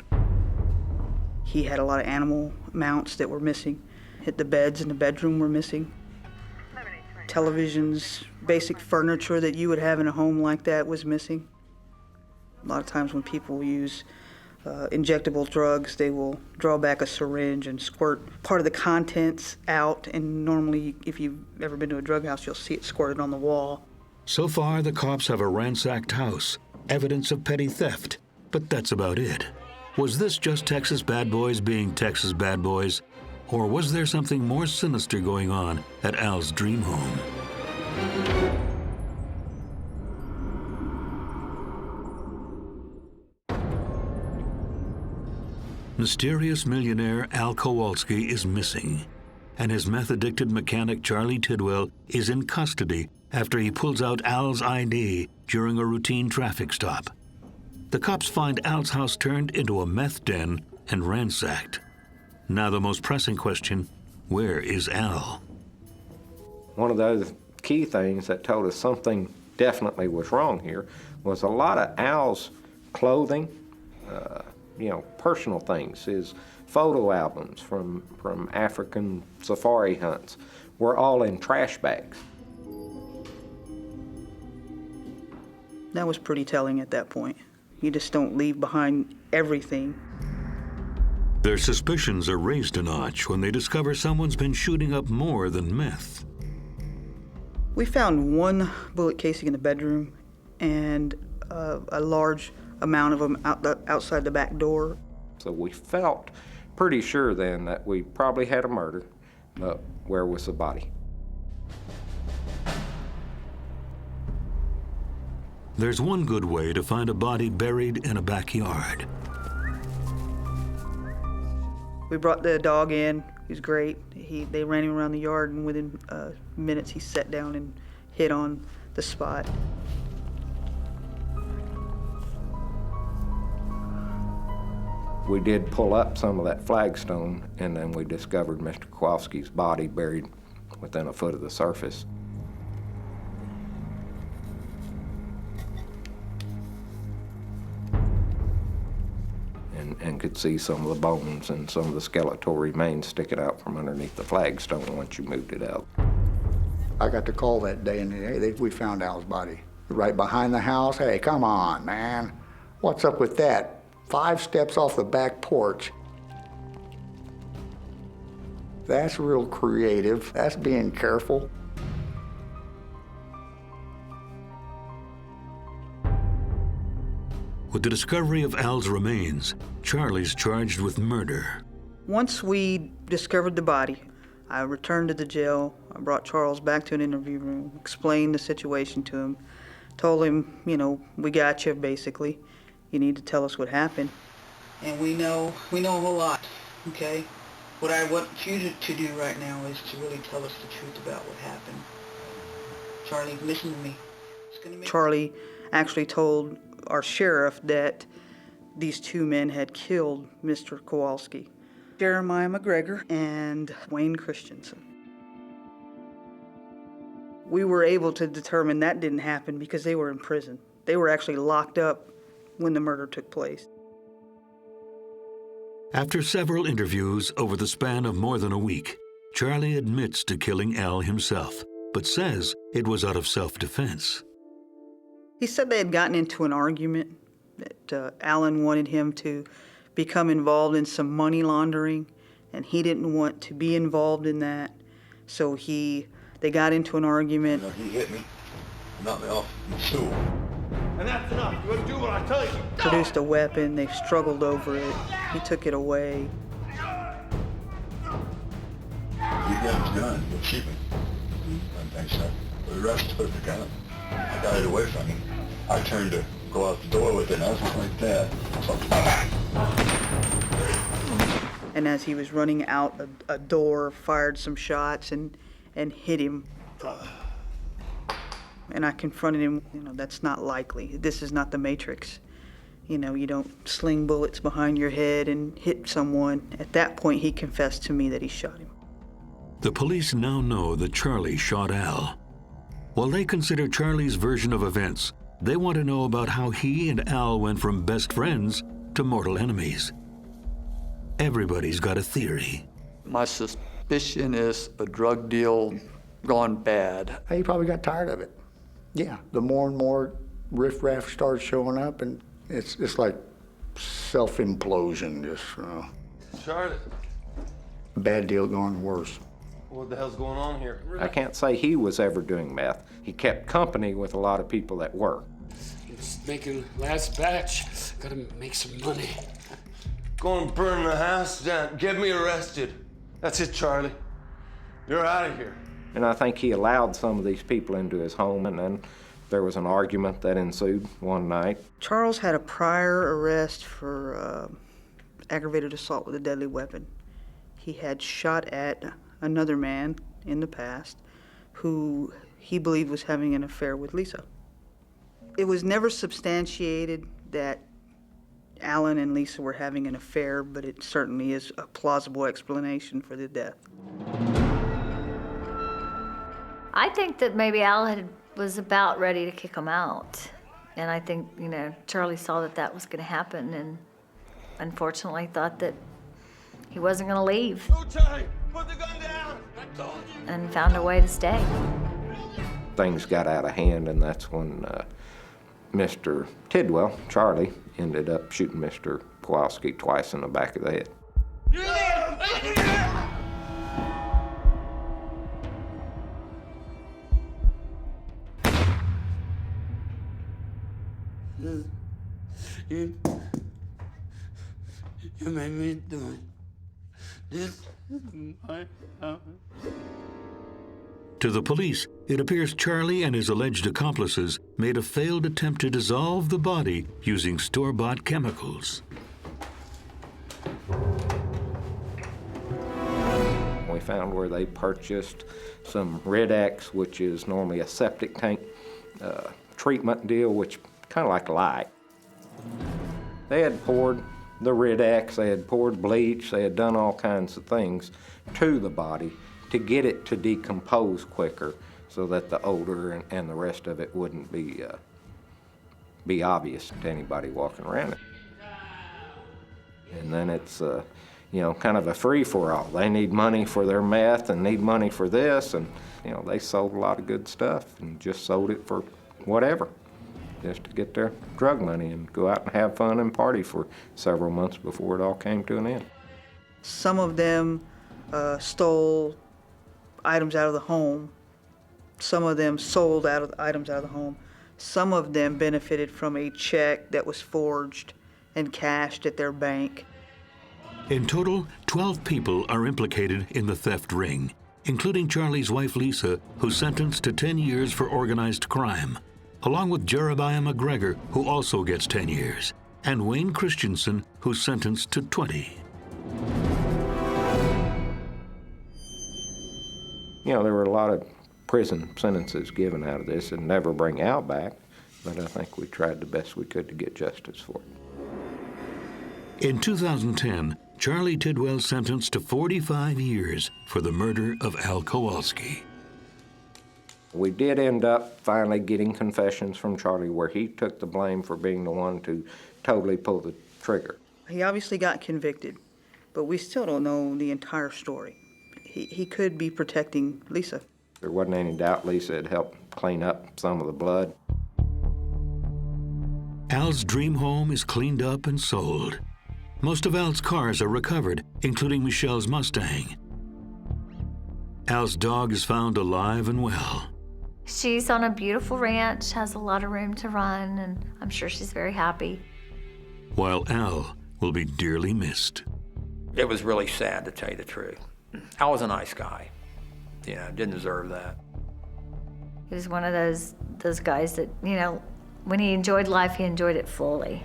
He had a lot of animal mounts that were missing. The beds in the bedroom were missing. Televisions, basic furniture that you would have in a home like that was missing. A lot of times when people use injectable drugs, they will draw back a syringe and squirt part of the contents out, and normally, if you've ever been to a drug house, you'll see it squirted on the wall. So far, the cops have a ransacked house, evidence of petty theft, but that's about it. Was this just Texas bad boys being Texas bad boys? Or was there something more sinister going on at Al's dream home? Mysterious millionaire Al Kowalski is missing, and his meth-addicted mechanic Charlie Tidwell is in custody after he pulls out Al's ID during a routine traffic stop. The cops find Al's house turned into a meth den and ransacked. Now the most pressing question, where is Al? One of those key things that told us something definitely was wrong here was a lot of Al's clothing, you know, personal things, his photo albums from African safari hunts were all in trash bags. That was pretty telling at that point. You just don't leave behind everything. Their suspicions are raised a notch when they discover someone's been shooting up more than meth. We found one bullet casing in the bedroom and a large amount of them outside the back door. So we felt pretty sure then that we probably had a murder, but where was the body? There's one good way to find a body buried in a backyard. We brought the dog in. He was great. They ran him around the yard, and within minutes he sat down and hit on the spot. We did pull up some of that flagstone, and then we discovered Mr. Kowalski's body buried within a foot of the surface. And could see some of the bones and some of the skeletal remains sticking out from underneath the flagstone once you moved it out. I got the call that day, and we found Al's body right behind the house. Hey, come on, man. What's up with that? 5 steps off the back porch. That's real creative. That's being careful. With the discovery of Al's remains, Charlie's charged with murder. Once we discovered the body, I returned to the jail. I brought Charles back to an interview room, explained the situation to him, told him, you know, we got you, basically. You need to tell us what happened. And we know a whole lot, okay? What I want you to do right now is to really tell us the truth about what happened. Charlie, listen to me. Charlie actually told our sheriff that these 2 men had killed Mr. Kowalski, Jeremiah McGregor and Wayne Christensen. We were able to determine that didn't happen because they were in prison. They were actually locked up when the murder took place. After several interviews over the span of more than a week, Charlie admits to killing Al himself, but says it was out of self-defense. He said they had gotten into an argument, that Alan wanted him to become involved in some money laundering, and he didn't want to be involved in that. So they got into an argument. He hit me, knocked me off the stool. And that's enough. You gotta do what I tell you. Produced a weapon. They struggled over it. He took it away. You got the gun. You're cheating. I think so. The rest took the gun. I got it away from him. I turned to go out the door with it, and I was just like that. And as he was running out a door, fired some shots and hit him. And I confronted him, that's not likely. This is not the Matrix. You don't sling bullets behind your head and hit someone. At that point, he confessed to me that he shot him. The police now know that Charlie shot Al. While they consider Charlie's version of events, they want to know about how he and Al went from best friends to mortal enemies. Everybody's got a theory. My suspicion is a drug deal gone bad. He probably got tired of it. Yeah, the more and more riffraff starts showing up, and it's like self-implosion, just, Charlie. Bad deal going worse. What the hell's going on here? I can't say he was ever doing meth. He kept company with a lot of people that were. It's making last batch. Gotta make some money. Go and burn the house down. Get me arrested. That's it, Charlie. You're out of here. And I think he allowed some of these people into his home, and then there was an argument that ensued one night. Charles had a prior arrest for aggravated assault with a deadly weapon. He had shot at another man in the past who he believed was having an affair with Lisa. It was never substantiated that Alan and Lisa were having an affair, but it certainly is a plausible explanation for the death. I think that maybe Al was about ready to kick him out. And I think, Charlie saw that was going to happen and unfortunately thought that he wasn't going to leave. No, Charlie, put the gun down. I told you. And found a way to stay. Things got out of hand, and that's when Mr. Tidwell, Charlie, ended up shooting Mr. Kowalski twice in the back of the head. You made me do it. This is my house. To the police, it appears Charlie and his alleged accomplices made a failed attempt to dissolve the body using store-bought chemicals. We found where they purchased some Red X, which is normally a septic tank treatment deal, which kind of like light. They had poured the Red X, they had poured bleach, they had done all kinds of things to the body to get it to decompose quicker so that the odor and the rest of it wouldn't be obvious to anybody walking around it. And then it's kind of a free-for-all. They need money for their meth and need money for this, and they sold a lot of good stuff and just sold it for whatever, just to get their drug money and go out and have fun and party for several months before it all came to an end. Some of them stole items out of the home. Some of them sold items out of the home. Some of them benefited from a check that was forged and cashed at their bank. In total, 12 people are implicated in the theft ring, including Charlie's wife Lisa, who's sentenced to 10 years for organized crime, along with Jeremiah McGregor, who also gets 10 years, and Wayne Christensen, who's sentenced to 20. There were a lot of prison sentences given out of this and never bring Al back, but I think we tried the best we could to get justice for it. In 2010, Charlie Tidwell sentenced to 45 years for the murder of Al Kowalski. We did end up finally getting confessions from Charlie where he took the blame for being the one to totally pull the trigger. He obviously got convicted, but we still don't know the entire story. He could be protecting Lisa. There wasn't any doubt Lisa had helped clean up some of the blood. Al's dream home is cleaned up and sold. Most of Al's cars are recovered, including Michelle's Mustang. Al's dog is found alive and well. She's on a beautiful ranch, has a lot of room to run, and I'm sure she's very happy. While Al will be dearly missed. It was really sad, to tell you the truth. Al was a nice guy. You know, didn't deserve that. He was one of those guys that, you know, when he enjoyed life, he enjoyed it fully.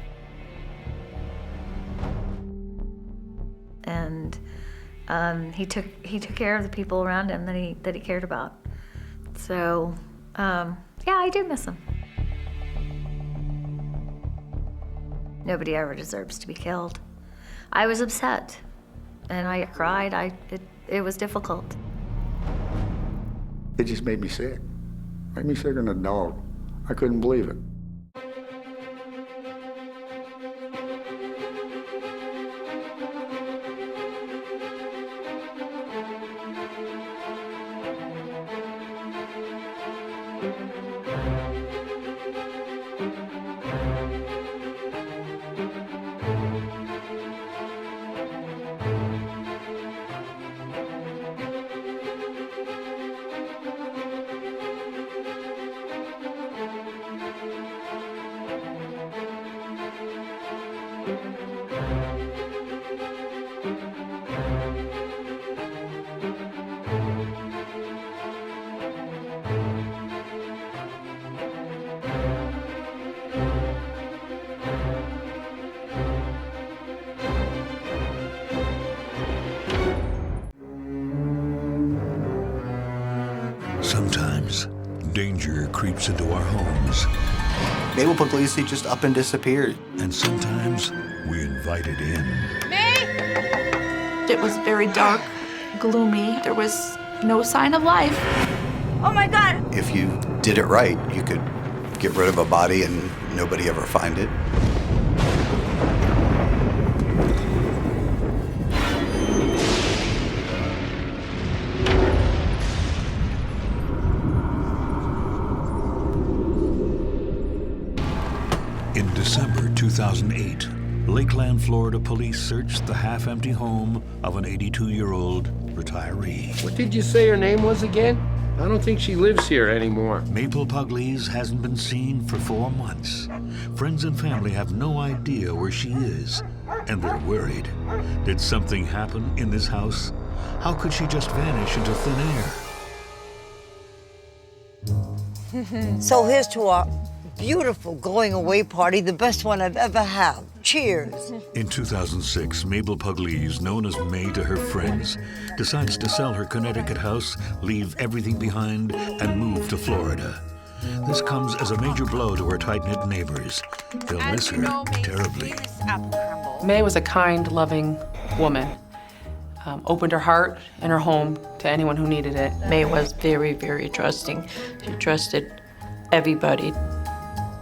And he took care of the people around him that he cared about. So, yeah, I do miss him. Nobody ever deserves to be killed. I was upset, and I cried. It was difficult. It just made me sick. Made me sicker than a dog. I couldn't believe it. Sometimes danger creeps into our homes. Mabel Puglisi just up and disappeared. And sometimes we invite it in. It was very dark, gloomy. There was no sign of life. Oh my God! If you did it right, you could get rid of a body and nobody ever find it. In December 2008, Lakeland, Florida police searched the half-empty home of an 82-year-old retiree. What did you say her name was again? I don't think she lives here anymore. Mabel Puglisi hasn't been seen for 4 months. Friends and family have no idea where she is, and they're worried. Did something happen in this house? How could she just vanish into thin air? So here's to our beautiful going away party, the best one I've ever had. Cheers. In 2006, Mabel Puglisi, known as May to her friends, decides to sell her Connecticut house, leave everything behind, and move to Florida. This comes as a major blow to her tight-knit neighbors. They'll miss her terribly. May was a kind, loving woman. Opened her heart and her home to anyone who needed it. May was very, very trusting. She trusted everybody.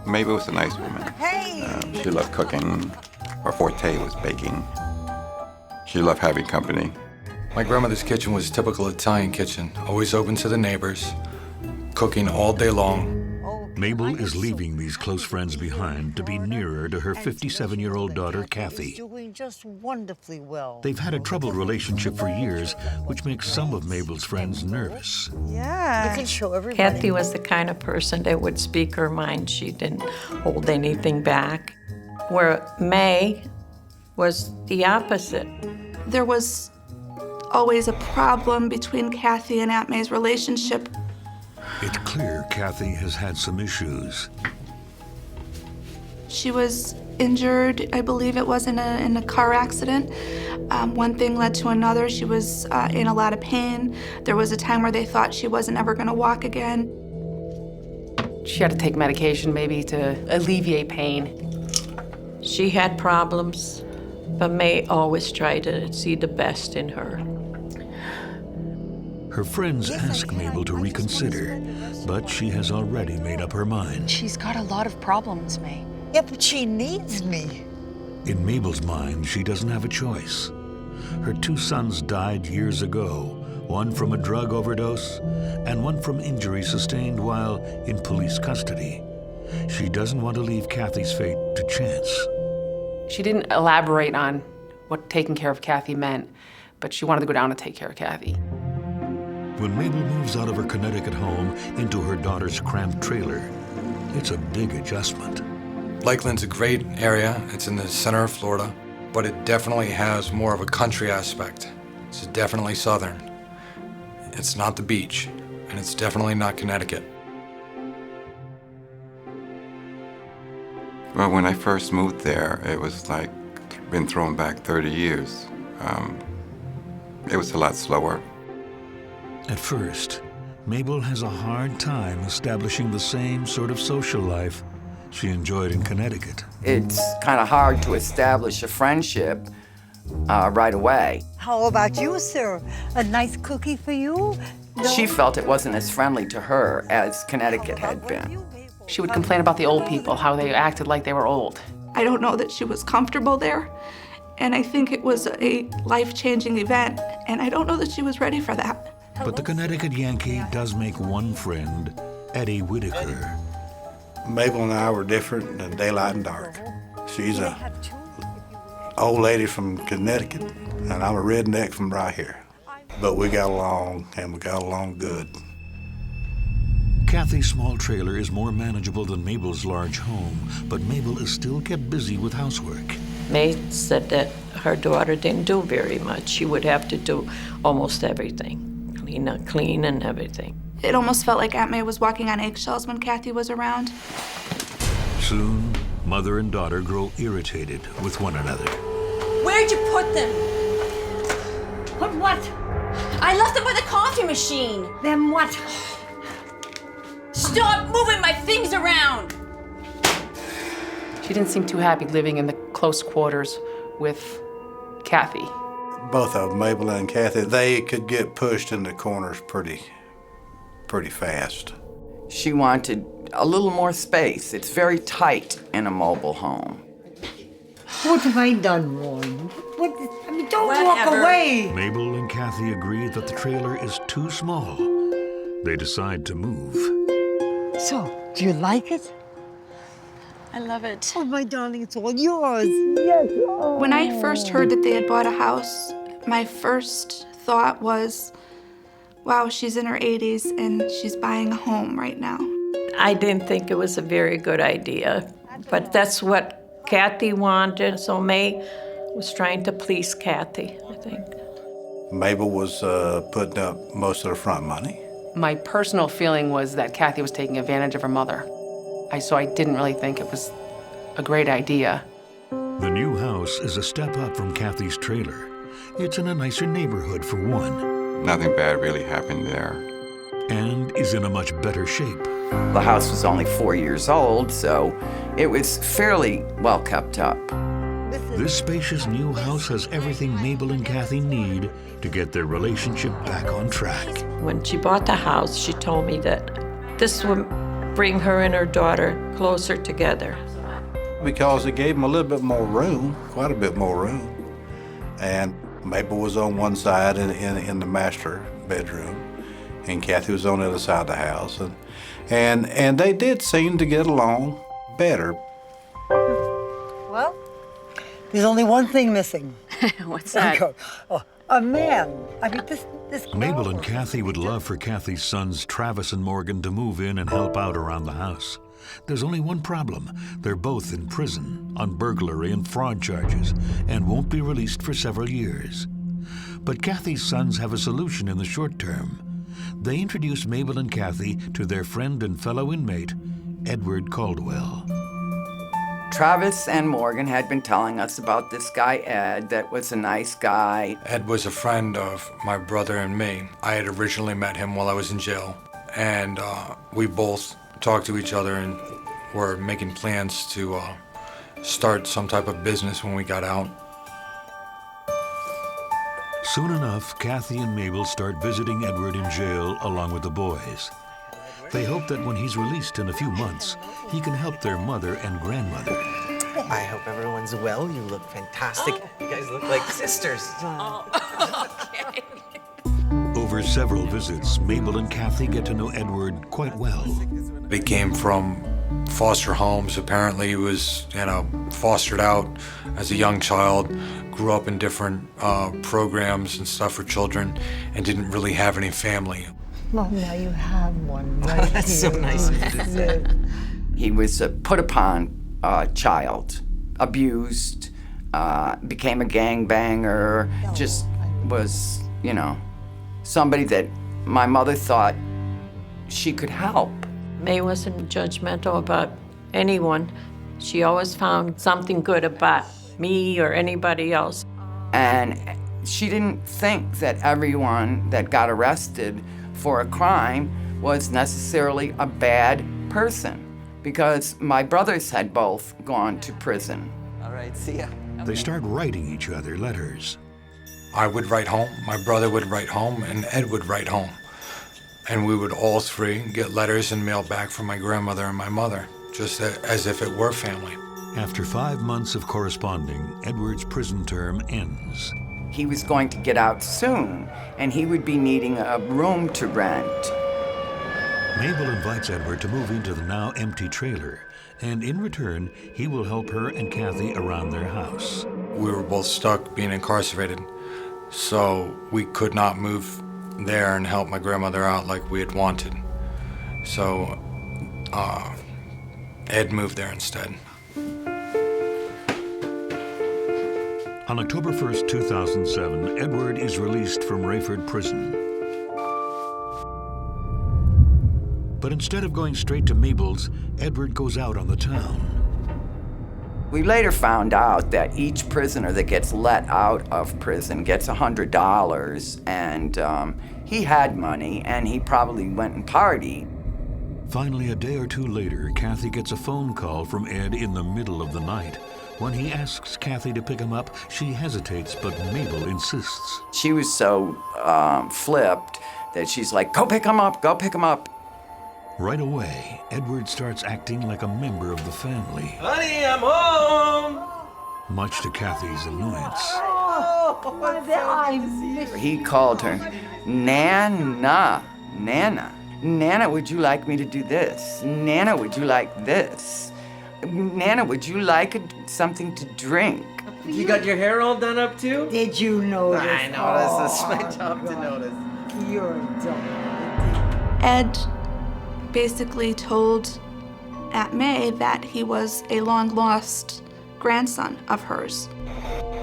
Mabel was a nice woman. She loved cooking. Her forte was baking. She loved having company. My grandmother's kitchen was a typical Italian kitchen, always open to the neighbors, cooking all day long. Mabel is leaving these close friends behind to be nearer to her 57-year-old daughter, Kathy. Doing just wonderfully well. They've had a troubled relationship for years, which makes some of Mabel's friends nervous. Yeah. You can show everybody. Kathy was the kind of person that would speak her mind. She didn't hold anything back. Where May was the opposite. There was always a problem between Kathy and Aunt May's relationship. It's clear Kathy has had some issues. She was injured, I believe it was in a car accident. One thing led to another. She was in a lot of pain. There was a time where they thought she wasn't ever going to walk again. She had to take medication maybe to alleviate pain. She had problems, but May always tried to see the best in her. Her friends ask Mabel to reconsider, but she has already made up her mind. She's got a lot of problems, May. Yeah, but she needs me. In Mabel's mind, she doesn't have a choice. Her 2 sons died years ago, one from a drug overdose and one from injury sustained while in police custody. She doesn't want to leave Kathy's fate to chance. She didn't elaborate on what taking care of Kathy meant, but she wanted to go down and take care of Kathy. When Mabel moves out of her Connecticut home into her daughter's cramped trailer, it's a big adjustment. Lakeland's a great area. It's in the center of Florida, but it definitely has more of a country aspect. It's definitely southern. It's not the beach, and it's definitely not Connecticut. Well, when I first moved there, it was like been thrown back 30 years. It was a lot slower. At first, Mabel has a hard time establishing the same sort of social life she enjoyed in Connecticut. It's kind of hard to establish a friendship right away. How about you, sir? A nice cookie for you? No? She felt it wasn't as friendly to her as Connecticut had been. She would complain about the old people, how they acted like they were old. I don't know that she was comfortable there, and I think it was a life-changing event, and I don't know that she was ready for that. But the Connecticut Yankee does make one friend, Eddie Whitaker. Mabel and I were different than daylight and dark. She's a old lady from Connecticut, and I'm a redneck from right here. But we got along, and we got along good. Kathy's small trailer is more manageable than Mabel's large home, but Mabel is still kept busy with housework. May said that her daughter didn't do very much. She would have to do almost everything, clean and everything. It almost felt like Aunt May was walking on eggshells when Kathy was around. Soon, mother and daughter grow irritated with one another. Where'd you put them? Put what? I left them by the coffee machine. Then what? Stop moving my things around! She didn't seem too happy living in the close quarters with Kathy. Both of them, Mabel and Kathy, they could get pushed in the corners pretty fast. She wanted a little more space. It's very tight in a mobile home. What have I done wrong? Don't walk away! Mabel and Kathy agree that the trailer is too small. They decide to move. So, do you like it? I love it. Oh, my darling, it's all yours. Yes. When I first heard that they had bought a house, my first thought was, wow, she's in her 80s and she's buying a home right now. I didn't think it was a very good idea, but that's what Kathy wanted, so May was trying to please Kathy, I think. Mabel was putting up most of the front money. My personal feeling was that Kathy was taking advantage of her mother. So I didn't really think it was a great idea. The new house is a step up from Kathy's trailer. It's in a nicer neighborhood for one. Nothing bad really happened there. And is in a much better shape. The house was only 4 years old, so it was fairly well kept up. This spacious new house has everything Mabel and Kathy need to get their relationship back on track. When she bought the house, she told me that this would bring her and her daughter closer together. Because it gave them a little bit more room, quite a bit more room. And Mabel was on one side in the master bedroom, and Kathy was on the other side of the house. And they did seem to get along better. Well, there's only one thing missing. What's that? Oh, a man. I mean, this Mabel and Kathy would love for Kathy's sons, Travis and Morgan, to move in and help out around the house. There's only one problem. They're both in prison on burglary and fraud charges and won't be released for several years. But Kathy's sons have a solution in the short term. They introduce Mabel and Kathy to their friend and fellow inmate, Edward Caldwell. Travis and Morgan had been telling us about this guy, Ed, that was a nice guy. Ed was a friend of my brother and me. I had originally met him while I was in jail, and we both talked to each other and were making plans to start some type of business when we got out. Soon enough, Kathy and Mabel start visiting Edward in jail along with the boys. They hope that when he's released in a few months, he can help their mother and grandmother. I hope everyone's well. You look fantastic. You guys look like sisters. Over Over several visits, Mabel and Kathy get to know Edward quite well. He came from foster homes. Apparently he was, fostered out as a young child, grew up in different programs and stuff for children, and didn't really have any family. Well, now you have one right That's so here. nice. He was a put-upon child, abused, became a gangbanger, just was, somebody that my mother thought she could help. May wasn't judgmental about anyone. She always found something good about me or anybody else. And she didn't think that everyone that got arrested for a crime was necessarily a bad person, because my brothers had both gone to prison. All right, see ya. They start writing each other letters. I would write home, my brother would write home, and Ed would write home. And we would all three get letters and mail back from my grandmother and my mother, just as if it were family. After 5 months of corresponding, Edward's prison term ends. He was going to get out soon, and he would be needing a room to rent. Mabel invites Edward to move into the now empty trailer, and in return, he will help her and Kathy around their house. We were both stuck being incarcerated, so we could not move there and help my grandmother out like we had wanted. So Ed moved there instead. On October 1st, 2007, Edward is released from Rayford Prison. But instead of going straight to Mabel's, Edward goes out on the town. We later found out that each prisoner that gets let out of prison gets $100, and he had money, and he probably went and partied. Finally, a day or two later, Kathy gets a phone call from Ed in the middle of the night. When he asks Kathy to pick him up, she hesitates, but Mabel insists. She was so flipped that she's like, go pick him up, go pick him up. Right away, Edward starts acting like a member of the family. Honey, I'm home! Much to Kathy's annoyance. He called her Nana. Nana. Nana, would you like me to do this? Nana, would you like this? Nana, would you like something to drink? You got your hair all done up too? Did you notice? I noticed. It's my job to notice. You're dumb. Ed basically told Aunt May that he was a long-lost grandson of hers.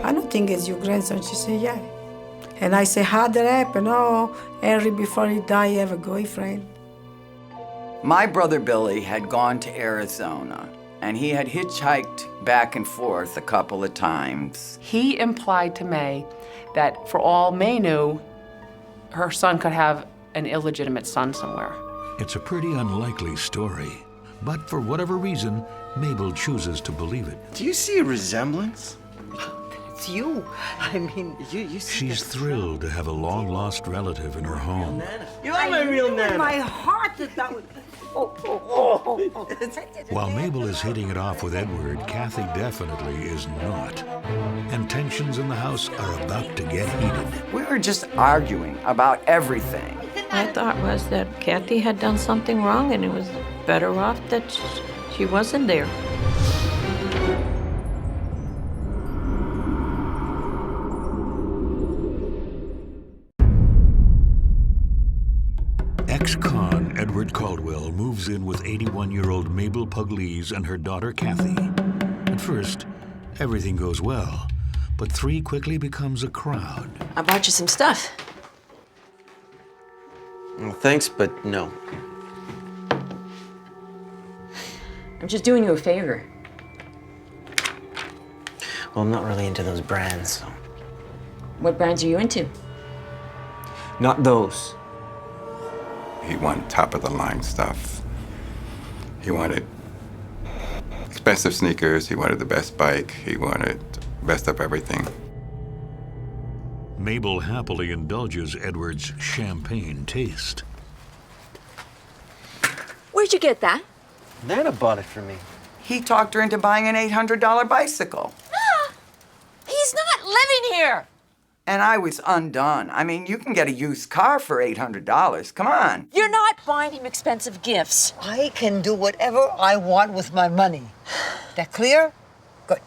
I don't think it's your grandson. She said, yeah. And I said, how did that happen? Oh, Henry, before he died, he have a boyfriend. My brother Billy had gone to Arizona, and he had hitchhiked back and forth a couple of times. He implied to May that for all May knew, her son could have an illegitimate son somewhere. It's a pretty unlikely story, but for whatever reason, Mabel chooses to believe it. Do you see a resemblance? It's you. I mean, you see She's thrilled to have a long-lost relative in her home. You are my real in Nana. my heart that would... While Mabel is hitting it off with Edward, Kathy definitely is not. And tensions in the house are about to get heated. We were just arguing about everything. My thought was that Kathy had done something wrong and it was better off that she wasn't there. Ex-con Edward Caldwell moves in with 81-year-old Mabel Pugliese and her daughter Kathy. At first, everything goes well, but 3 quickly becomes a crowd. I bought you some stuff. Well, thanks, but no. I'm just doing you a favor. Well, I'm not really into those brands, so. What brands are you into? Not those. He wanted top-of-the-line stuff. He wanted expensive sneakers. He wanted the best bike. He wanted the best of everything. Mabel happily indulges Edward's champagne taste. Where'd you get that? Nana bought it for me. He talked her into buying an $800 bicycle. Ah, he's not living here. And I was undone. I mean, you can get a used car for $800. Come on. You're not buying him expensive gifts. I can do whatever I want with my money. That clear? Good.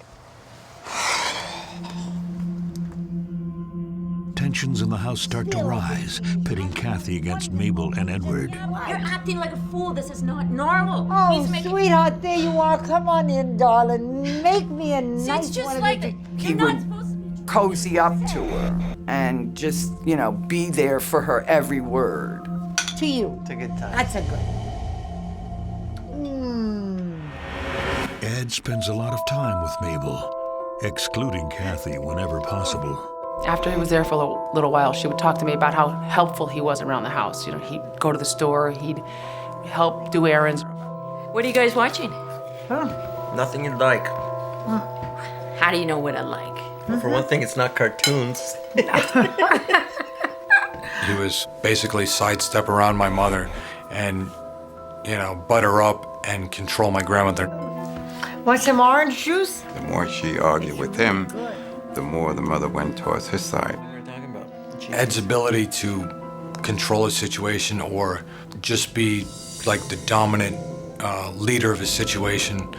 Tensions in the house start to rise, pitting Kathy against Mabel and Edward. You're acting like a fool. This is not normal. Oh, sweetheart, there you are. Come on in, darling. Make me a nice it's just one. like He would cozy up to her and just, be there for her every word. To you. It's a good time. That's a good. Ed spends a lot of time with Mabel, excluding Kathy whenever possible. After he was there for a little while, she would talk to me about how helpful he was around the house. He'd go to the store, he'd help do errands. What are you guys watching? Nothing you like. How do you know what I like? Well, for one thing, it's not cartoons. He was basically sidestep around my mother and, butt her up and control my grandmother. Want some orange juice? The more she argued with him, the more the mother went towards his side. Ed's ability to control a situation or just be like the dominant leader of his situation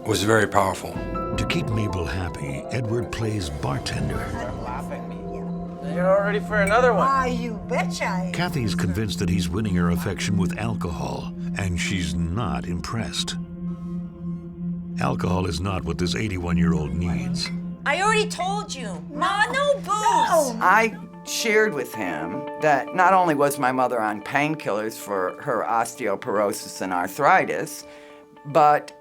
was very powerful. To keep Mabel happy, Edward plays bartender. You're all ready for another one. Ah, you betcha. Kathy's convinced that he's winning her affection with alcohol, and she's not impressed. Alcohol is not what this 81-year-old needs. I already told you. No booze. I shared with him that not only was my mother on painkillers for her osteoporosis and arthritis, but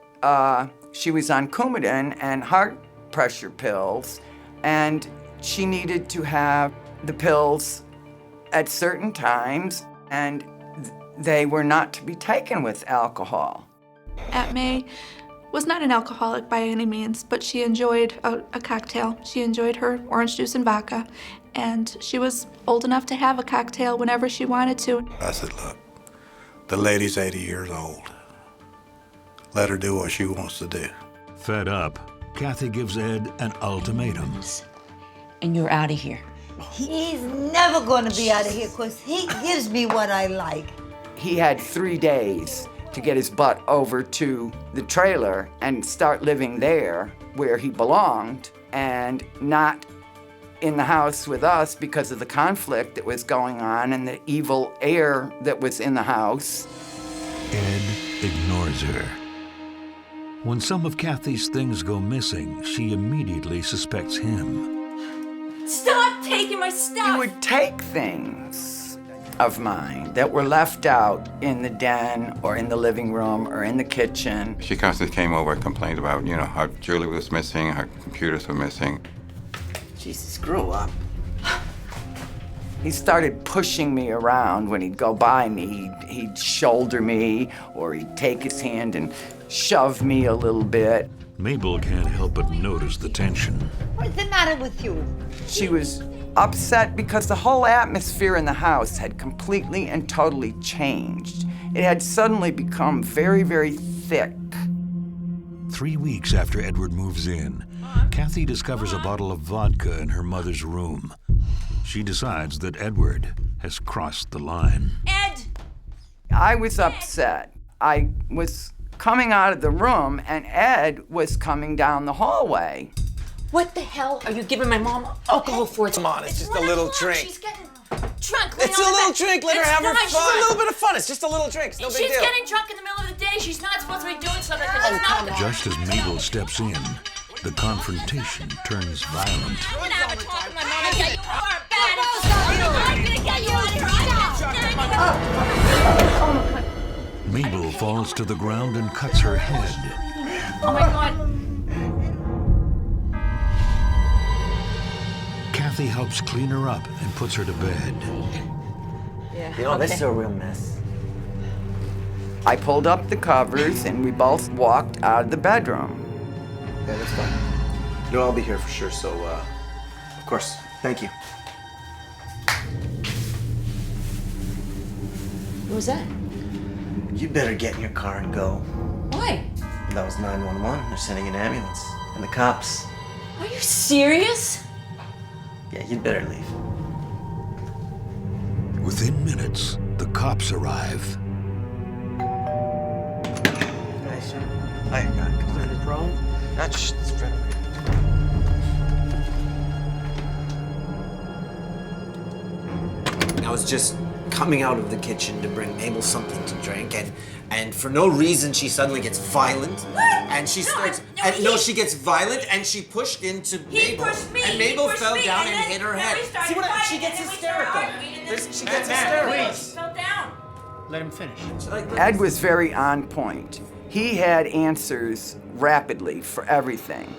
she was on Coumadin and heart pressure pills, and she needed to have the pills at certain times, and they were not to be taken with alcohol. Aunt May was not an alcoholic by any means, but she enjoyed a cocktail. She enjoyed her orange juice and vodka, and she was old enough to have a cocktail whenever she wanted to. I said, look, the lady's 80 years old. Let her do what she wants to do. Fed up, Kathy gives Ed an ultimatum. And you're out of here. He's never going to be out of here because he gives me what I like. He had 3 days to get his butt over to the trailer and start living there where he belonged and not in the house with us because of the conflict that was going on and the evil air that was in the house. Ed ignores her. When some of Kathy's things go missing, she immediately suspects him. Stop taking my stuff. He would take things of mine that were left out in the den or in the living room or in the kitchen. She constantly came over and complained about, how jewelry was missing, her computers were missing. Jesus, grow up. He started pushing me around when he'd go by me. He'd shoulder me, or he'd take his hand and shove me a little bit. Mabel can't help but notice the tension. What's the matter with you? She was upset because the whole atmosphere in the house had completely and totally changed. It had suddenly become very, very thick. 3 weeks after Edward moves in, Kathy discovers a bottle of vodka in her mother's room. She decides that Edward has crossed the line. Ed! I was upset. I was coming out of the room and Ed was coming down the hallway. What the hell are you giving my mom alcohol for? Come on, it's just a little drink. She's getting drunk. It's a little drink. Let her have her fun. It's a little bit of fun. It's just a little drink. It's no big deal. She's getting drunk in the middle of the day. She's not supposed to be doing stuff like this. It's not the... Just as Mabel steps in, the confrontation turns violent. I'm gonna have a talk with my mom and get you far bad. I'm gonna get you out of here. Mabel falls to the ground and cuts her head. Oh my God. Kathy helps clean her up and puts her to bed. Yeah, this is a real mess. I pulled up the covers and we both walked out of the bedroom. Yeah, that's fine. I'll be here for sure, so, of course. Thank you. What was that? You better get in your car and go. Why? That was 911. They're sending an ambulance. And the cops. Are you serious? Yeah, you'd better leave. Within minutes, the cops arrive. Nice. I got it. Is there any problem? Not just straight away. I was just coming out of the kitchen to bring Mabel something to drink, and for no reason she suddenly gets violent. And she starts. She gets violent, and she pushed into Mabel. And Mabel fell down and hit her head. See what? She gets hysterical. She gets hysterical. Please. Let him finish. Ed was very on point. He had answers rapidly for everything.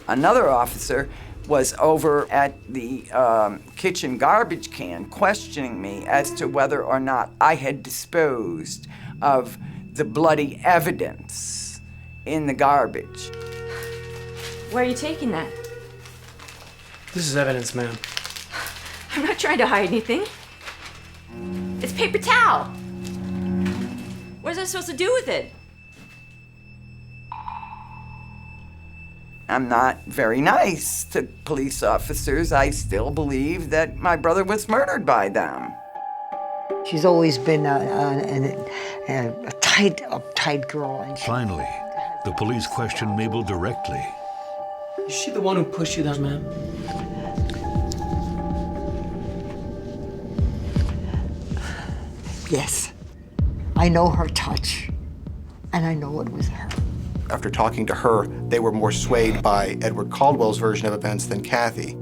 Another officer was over at the kitchen garbage can questioning me as to whether or not I had disposed of the bloody evidence in the garbage. Where are you taking that? This is evidence, ma'am. I'm not trying to hide anything. It's paper towel. What is I supposed to do with it? I'm not very nice to police officers. I still believe that my brother was murdered by them. She's always been a tight, uptight girl. And Finally, the police question Mabel directly. Is she the one who pushed you down, ma'am? Yes, I know her touch, and I know it was her. After talking to her, they were more swayed by Edward Caldwell's version of events than Kathy.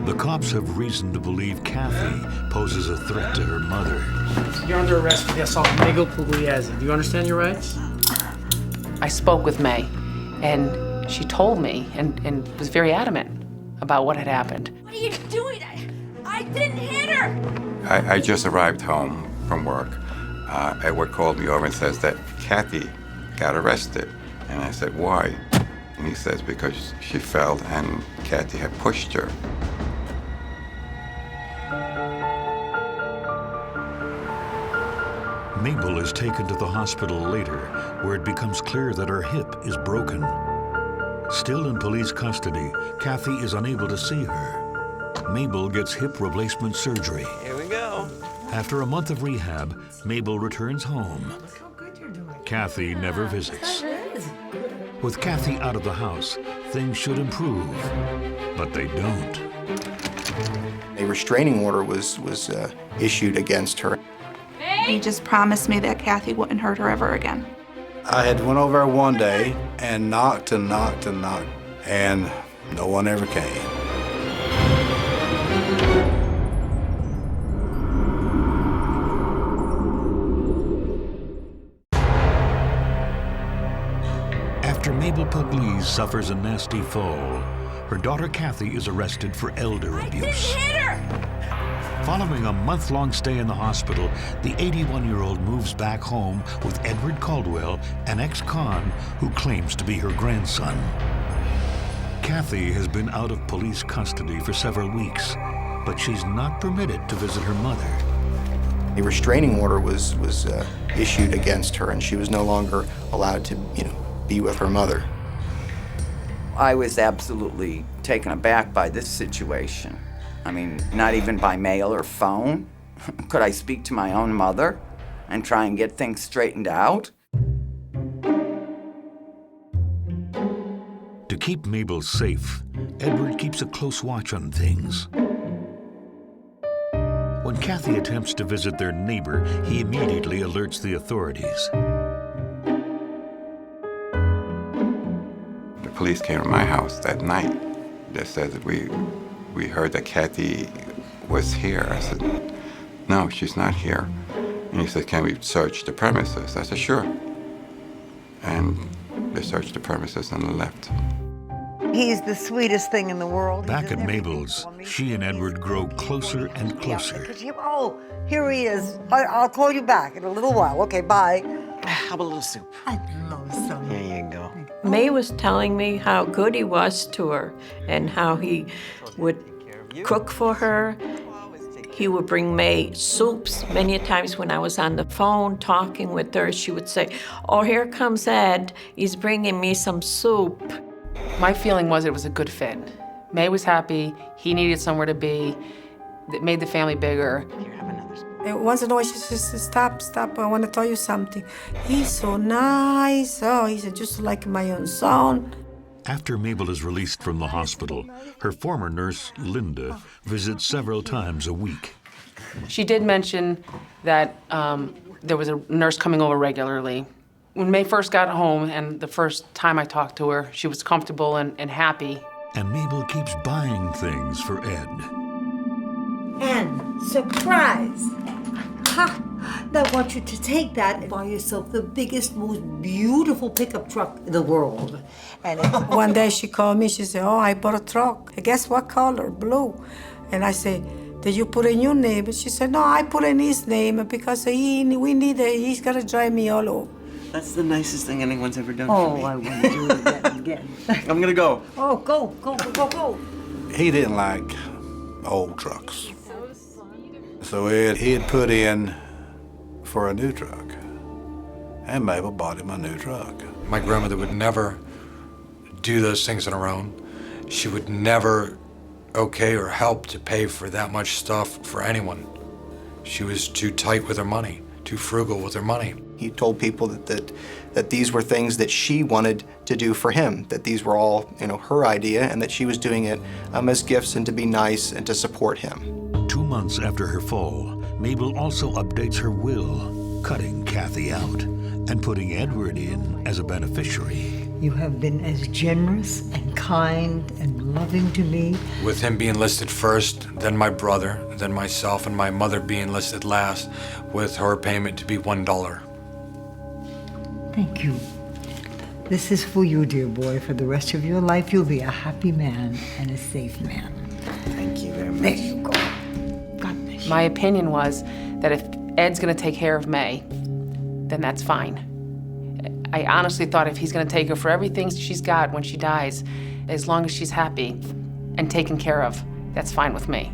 The cops have reason to believe Kathy poses a threat to her mother. You're under arrest for the assault on Mabel Pugliese. Do you understand your rights? I spoke with May, and she told me and was very adamant about what had happened. What are you doing? I didn't hit her. I just arrived home from work. Edward called me over and says that Kathy got arrested. And I said, why? And he says, because she fell and Kathy had pushed her. Mabel is taken to the hospital later, where it becomes clear that her hip is broken. Still in police custody, Kathy is unable to see her. Mabel gets hip replacement surgery. Here we go. After a month of rehab, Mabel returns home. Kathy never visits. With Kathy out of the house, things should improve, but they don't. A restraining order was issued against her. He just promised me that Kathy wouldn't hurt her ever again. I had went over one day and knocked and knocked and knocked, and no one ever came. After Mabel Pugliese suffers a nasty fall, her daughter Kathy is arrested for elder abuse. Following a month-long stay in the hospital, the 81-year-old moves back home with Edward Caldwell, an ex-con who claims to be her grandson. Kathy has been out of police custody for several weeks, but she's not permitted to visit her mother. A restraining order was issued against her, and she was no longer allowed to, be with her mother. I was absolutely taken aback by this situation. I mean, not even by mail or phone. Could I speak to my own mother and try and get things straightened out? To keep Mabel safe, Edward keeps a close watch on things. When Kathy attempts to visit their neighbor, he immediately alerts the authorities. The police came to my house that night. They said that we heard that Kathy was here. I said, no, she's not here. And he said, can we search the premises? I said, sure. And they searched the premises and left. He's the sweetest thing in the world. Back at Mabel's, she and Edward grow closer and closer. Oh, here he is. I'll call you back in a little while. Okay, bye. How about a little soup? I love soup. Here you go. May was telling me how good he was to her and how he would cook for her. He would bring May soups. Many times when I was on the phone talking with her, she would say, oh, here comes Ed. He's bringing me some soup. My feeling was it was a good fit. May was happy, he needed somewhere to be, that made the family bigger. And once in a while, she says, stop, I want to tell you something. He's so nice. Oh, he's just like my own son. After Mabel is released from the hospital, her former nurse, Linda, visits several times a week. She did mention that there was a nurse coming over regularly. When May first got home and the first time I talked to her, she was comfortable and happy. And Mabel keeps buying things for Ed. And surprise! Ha! I want you to take that and buy yourself the biggest, most beautiful pickup truck in the world. And one day she called me, she said, oh, I bought a truck. Guess what color? Blue. And I said, did you put in your name? And she said, no, I put in his name because we need it. He's gonna drive me all over. That's the nicest thing anyone's ever done oh, for me. I want to do that again. I'm gonna go. Oh, go. He didn't like old trucks. So he had put in for a new truck. And Mabel bought him a new truck. My grandmother would never do those things on her own. She would never okay or help to pay for that much stuff for anyone. She was too tight with her money, too frugal with her money. He told people that these were things that she wanted to do for him, that these were all, her idea, and that she was doing it as gifts and to be nice and to support him. 2 months after her fall, Mabel also updates her will, cutting Kathy out and putting Edward in as a beneficiary. You have been as generous and kind and loving to me. With him being listed first, then my brother, then myself, and my mother being listed last, with her payment to be $1. Thank you. This is for you, dear boy. For the rest of your life, you'll be a happy man and a safe man. Thank you very much. There you go. God bless you. My opinion was that if Ed's gonna take care of May, then that's fine. I honestly thought if he's gonna take her for everything she's got when she dies, as long as she's happy and taken care of, that's fine with me.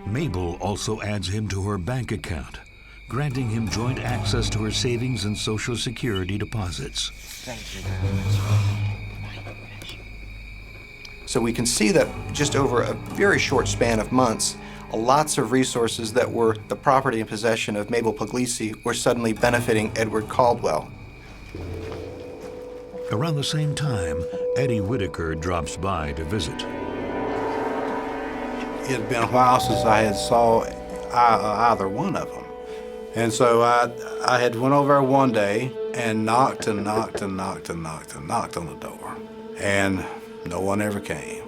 Mabel also adds him to her bank account, granting him joint access to her savings and Social Security deposits. Thank you very much. So we can see that just over a very short span of months, lots of resources that were the property and possession of Mabel Puglisi were suddenly benefiting Edward Caldwell. Around the same time, Eddie Whitaker drops by to visit. It had been a while since I had saw either one of them. And so I had went over there one day and knocked on the door. And no one ever came.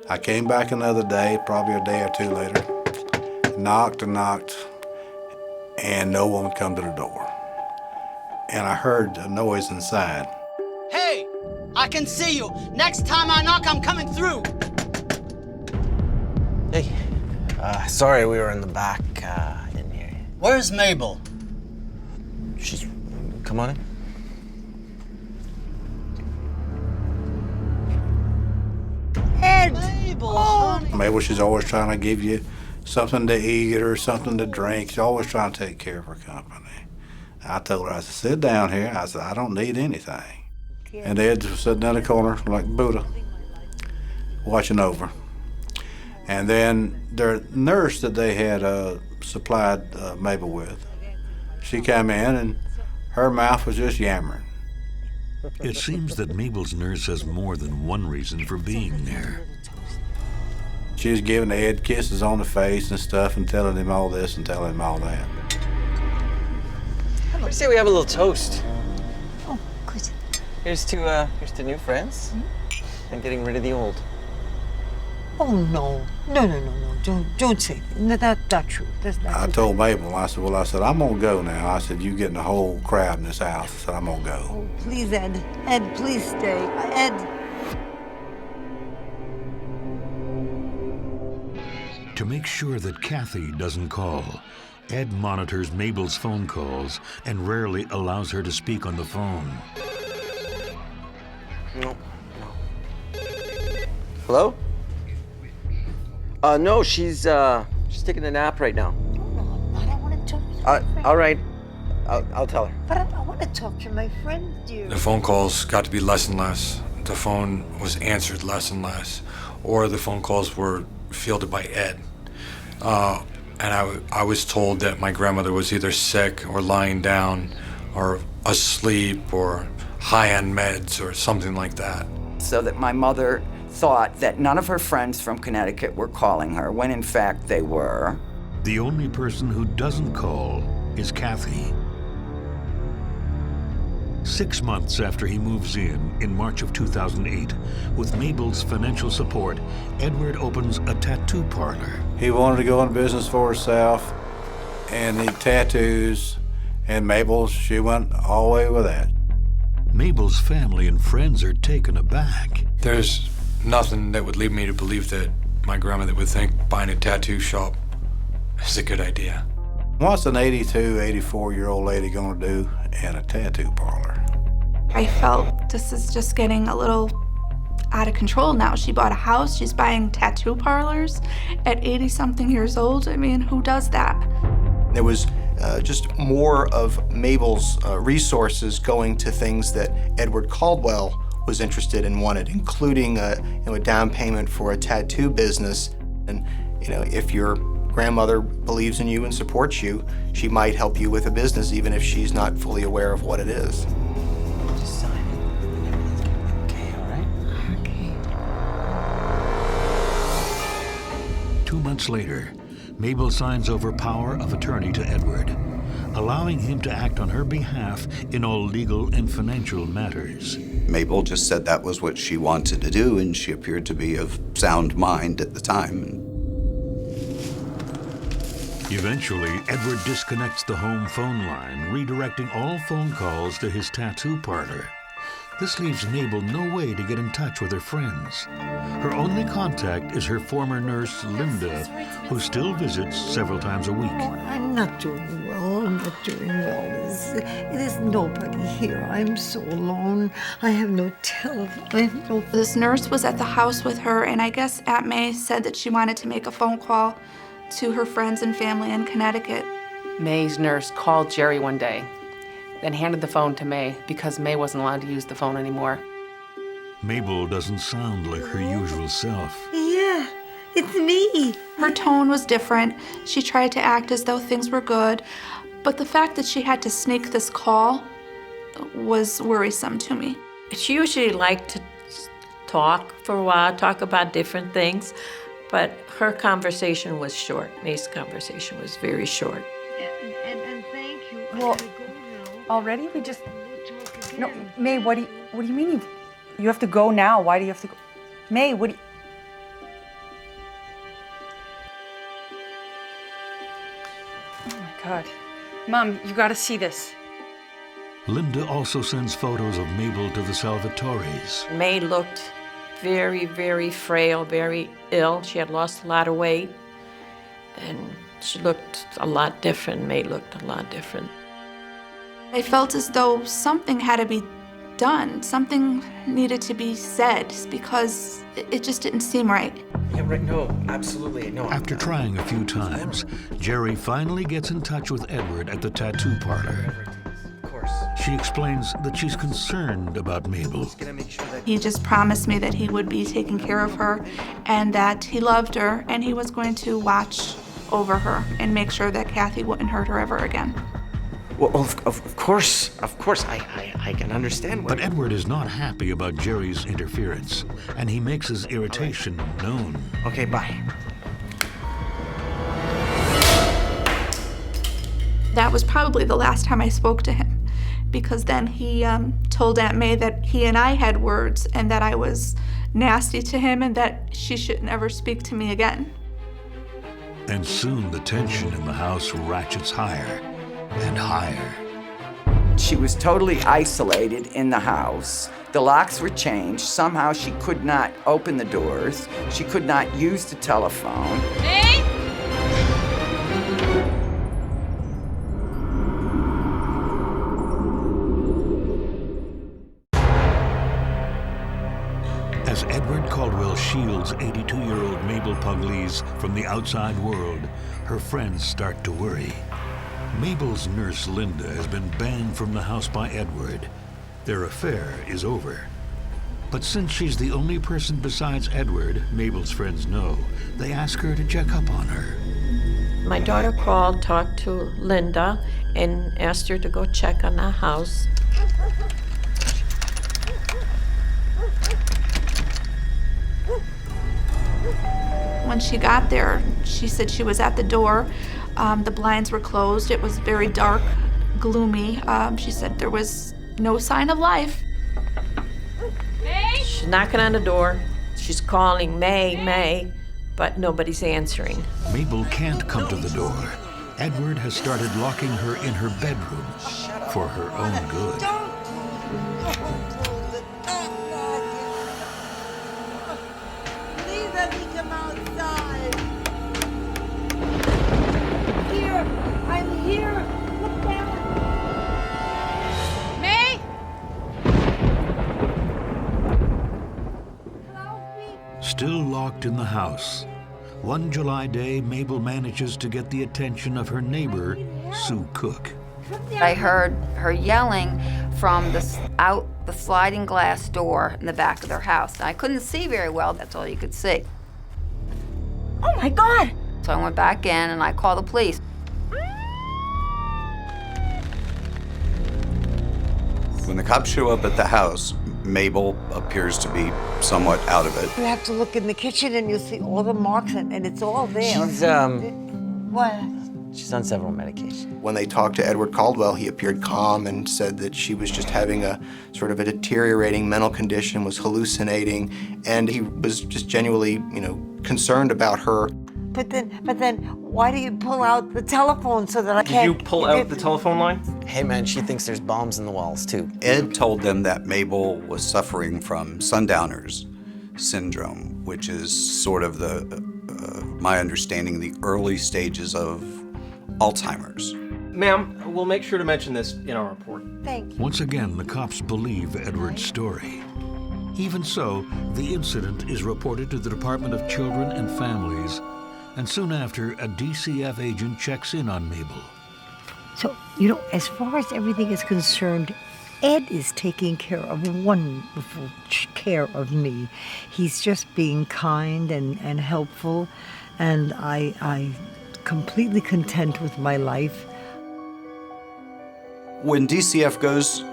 I came back another day, probably a day or two later, knocked, and no one would come to the door. And I heard a noise inside. Hey, I can see you. Next time I knock, I'm coming through. Hey, sorry we were in the back, in here. Where's Mabel? She's, come on in. Ed! Mabel, honey. Mabel, she's always trying to give you something to eat or something to drink. She's always trying to take care of her company. I told her, I said, sit down here. I said, I don't need anything. And Ed was sitting in the corner like Buddha, watching over. And then their nurse that they had supplied Mabel with, she came in and her mouth was just yammering. It seems that Mabel's nurse has more than one reason for being there. She was giving Ed kisses on the face and stuff and telling him all this and telling him all that. I say we have a little toast. Oh, good. Here's to new friends and getting rid of the old. Oh, no. No. Don't say that. That's not true. That's not I true. told Mabel, I said, I'm gonna go now. I said, you getting the whole crowd in this house. I said, I'm gonna go. Oh, please, Ed. Ed, please stay. Ed. To make sure that Kathy doesn't call, Ed monitors Mabel's phone calls and rarely allows her to speak on the phone. No. Hello? No, she's taking a nap right now. I don't want to talk. All right. I'll tell her. But I want to talk to my friend, dear. The phone calls got to be less and less. The phone was answered less and less, or the phone calls were fielded by Ed. And I was told that my grandmother was either sick or lying down or asleep or high on meds or something like that. So that my mother thought that none of her friends from Connecticut were calling her, when in fact they were. The only person who doesn't call is Kathy. 6 months after he moves in March of 2008, with Mabel's financial support, Edward opens a tattoo parlor. He wanted to go into business for himself and need tattoos, and Mabel, she went all the way with that. Mabel's family and friends are taken aback. There's nothing that would lead me to believe that my grandmother would think buying a tattoo shop is a good idea. What's an 82, 84-year-old lady gonna do in a tattoo parlor? I felt this is just getting a little out of control now. She bought a house, she's buying tattoo parlors at 80-something years old. I mean, who does that? There was just more of Mabel's resources going to things that Edward Caldwell was interested in, wanted, including a down payment for a tattoo business. And if your grandmother believes in you and supports you, she might help you with a business even if she's not fully aware of what it is. Just sign it. Okay, all right? Okay. 2 months later, Mabel signs over power of attorney to Edward, allowing him to act on her behalf in all legal and financial matters. Mabel just said that was what she wanted to do, and she appeared to be of sound mind at the time. Eventually, Edward disconnects the home phone line, redirecting all phone calls to his tattoo parlor. This leaves Mabel no way to get in touch with her friends. Her only contact is her former nurse, Linda, who still visits several times a week. I'm not doing well. I'm not doing well. There's nobody here. I'm so alone. I have no telephone. This nurse was at the house with her, and I guess Aunt May said that she wanted to make a phone call to her friends and family in Connecticut. May's nurse called Jerry one day, then handed the phone to May because May wasn't allowed to use the phone anymore. Mabel doesn't sound like her usual self. Yeah, it's me. Her tone was different. She tried to act as though things were good, but the fact that she had to sneak this call was worrisome to me. She usually liked to talk for a while, talk about different things, but her conversation was short. May's conversation was very short. And thank you. Well, already? We just... No, May, what do you mean you have to go now? Why do you have to go? May, what do you... Oh my God. Mom, you gotta see this. Linda also sends photos of Mabel to the Salvatore's. May looked very, very frail, very ill. She had lost a lot of weight, and she looked a lot different. May looked a lot different. I felt as though something had to be done. Something needed to be said because it just didn't seem right. Yeah, right, no, absolutely, no. After trying a few times, Jerry finally gets in touch with Edward at the tattoo parlor. Of course. She explains that she's concerned about Mabel. He just promised me that he would be taking care of her and that he loved her and he was going to watch over her and make sure that Kathy wouldn't hurt her ever again. Well, of course, I can understand. But Edward is not happy about Jerry's interference, and he makes his irritation known. Okay, bye. That was probably the last time I spoke to him, because then he told Aunt May that he and I had words and that I was nasty to him and that she should never speak to me again. And soon the tension in the house ratchets higher and higher. She was totally isolated in the house. The locks were changed. Somehow she could not open the doors. She could not use the telephone. Hey! As Edward Caldwell shields 82-year-old Mabel Pugliese from the outside world, her friends start to worry. Mabel's nurse, Linda, has been banned from the house by Edward. Their affair is over. But since she's the only person besides Edward Mabel's friends know, they ask her to check up on her. My daughter called, talked to Linda, and asked her to go check on the house. When she got there, she said she was at the door. The blinds were closed. It was very dark, gloomy. She said there was no sign of life. May? She's knocking on the door. She's calling May, but nobody's answering. Mabel can't come to the door. Edward has started locking her in her bedroom for her own good. Please let me come outside. Here, I'm here. Look down. May? Still locked in the house. One July day, Mabel manages to get the attention of her neighbor, Sue Cook. I heard her yelling from out the sliding glass door in the back of their house. And I couldn't see very well, that's all you could see. Oh my God! So I went back in and I called the police. When the cops show up at the house, Mabel appears to be somewhat out of it. You have to look in the kitchen and you'll see all the marks and it's all there. She's, What? She's on several medications. When they talked to Edward Caldwell, he appeared calm and said that she was just having a sort of a deteriorating mental condition, was hallucinating, and he was just genuinely, concerned about her. But then, why do you pull out the telephone so that I Did can't... you pull out the telephone line? Hey man, she thinks there's bombs in the walls too. Ed told them that Mabel was suffering from sundowners syndrome, which is sort of my understanding, the early stages of Alzheimer's. Ma'am, we'll make sure to mention this in our report. Thank you. Once again, the cops believe Edward's story. Even so, the incident is reported to the Department of Children and Families, and soon after, a DCF agent checks in on Mabel. So, as far as everything is concerned, Ed is taking wonderful care of me. He's just being kind and helpful, and I completely content with my life. When DCF goes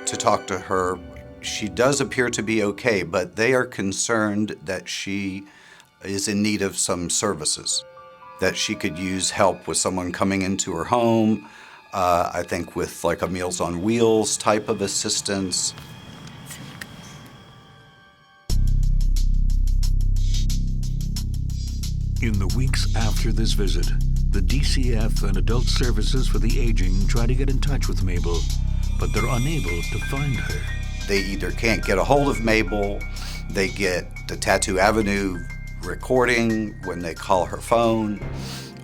to talk to her, she does appear to be okay, but they are concerned that she is in need of some services, that she could use help with someone coming into her home, I think with like a Meals on Wheels type of assistance. In the weeks after this visit, the DCF and Adult Services for the Aging try to get in touch with Mabel, but they're unable to find her. They either can't get a hold of Mabel, they get the Tattoo Avenue recording when they call her phone,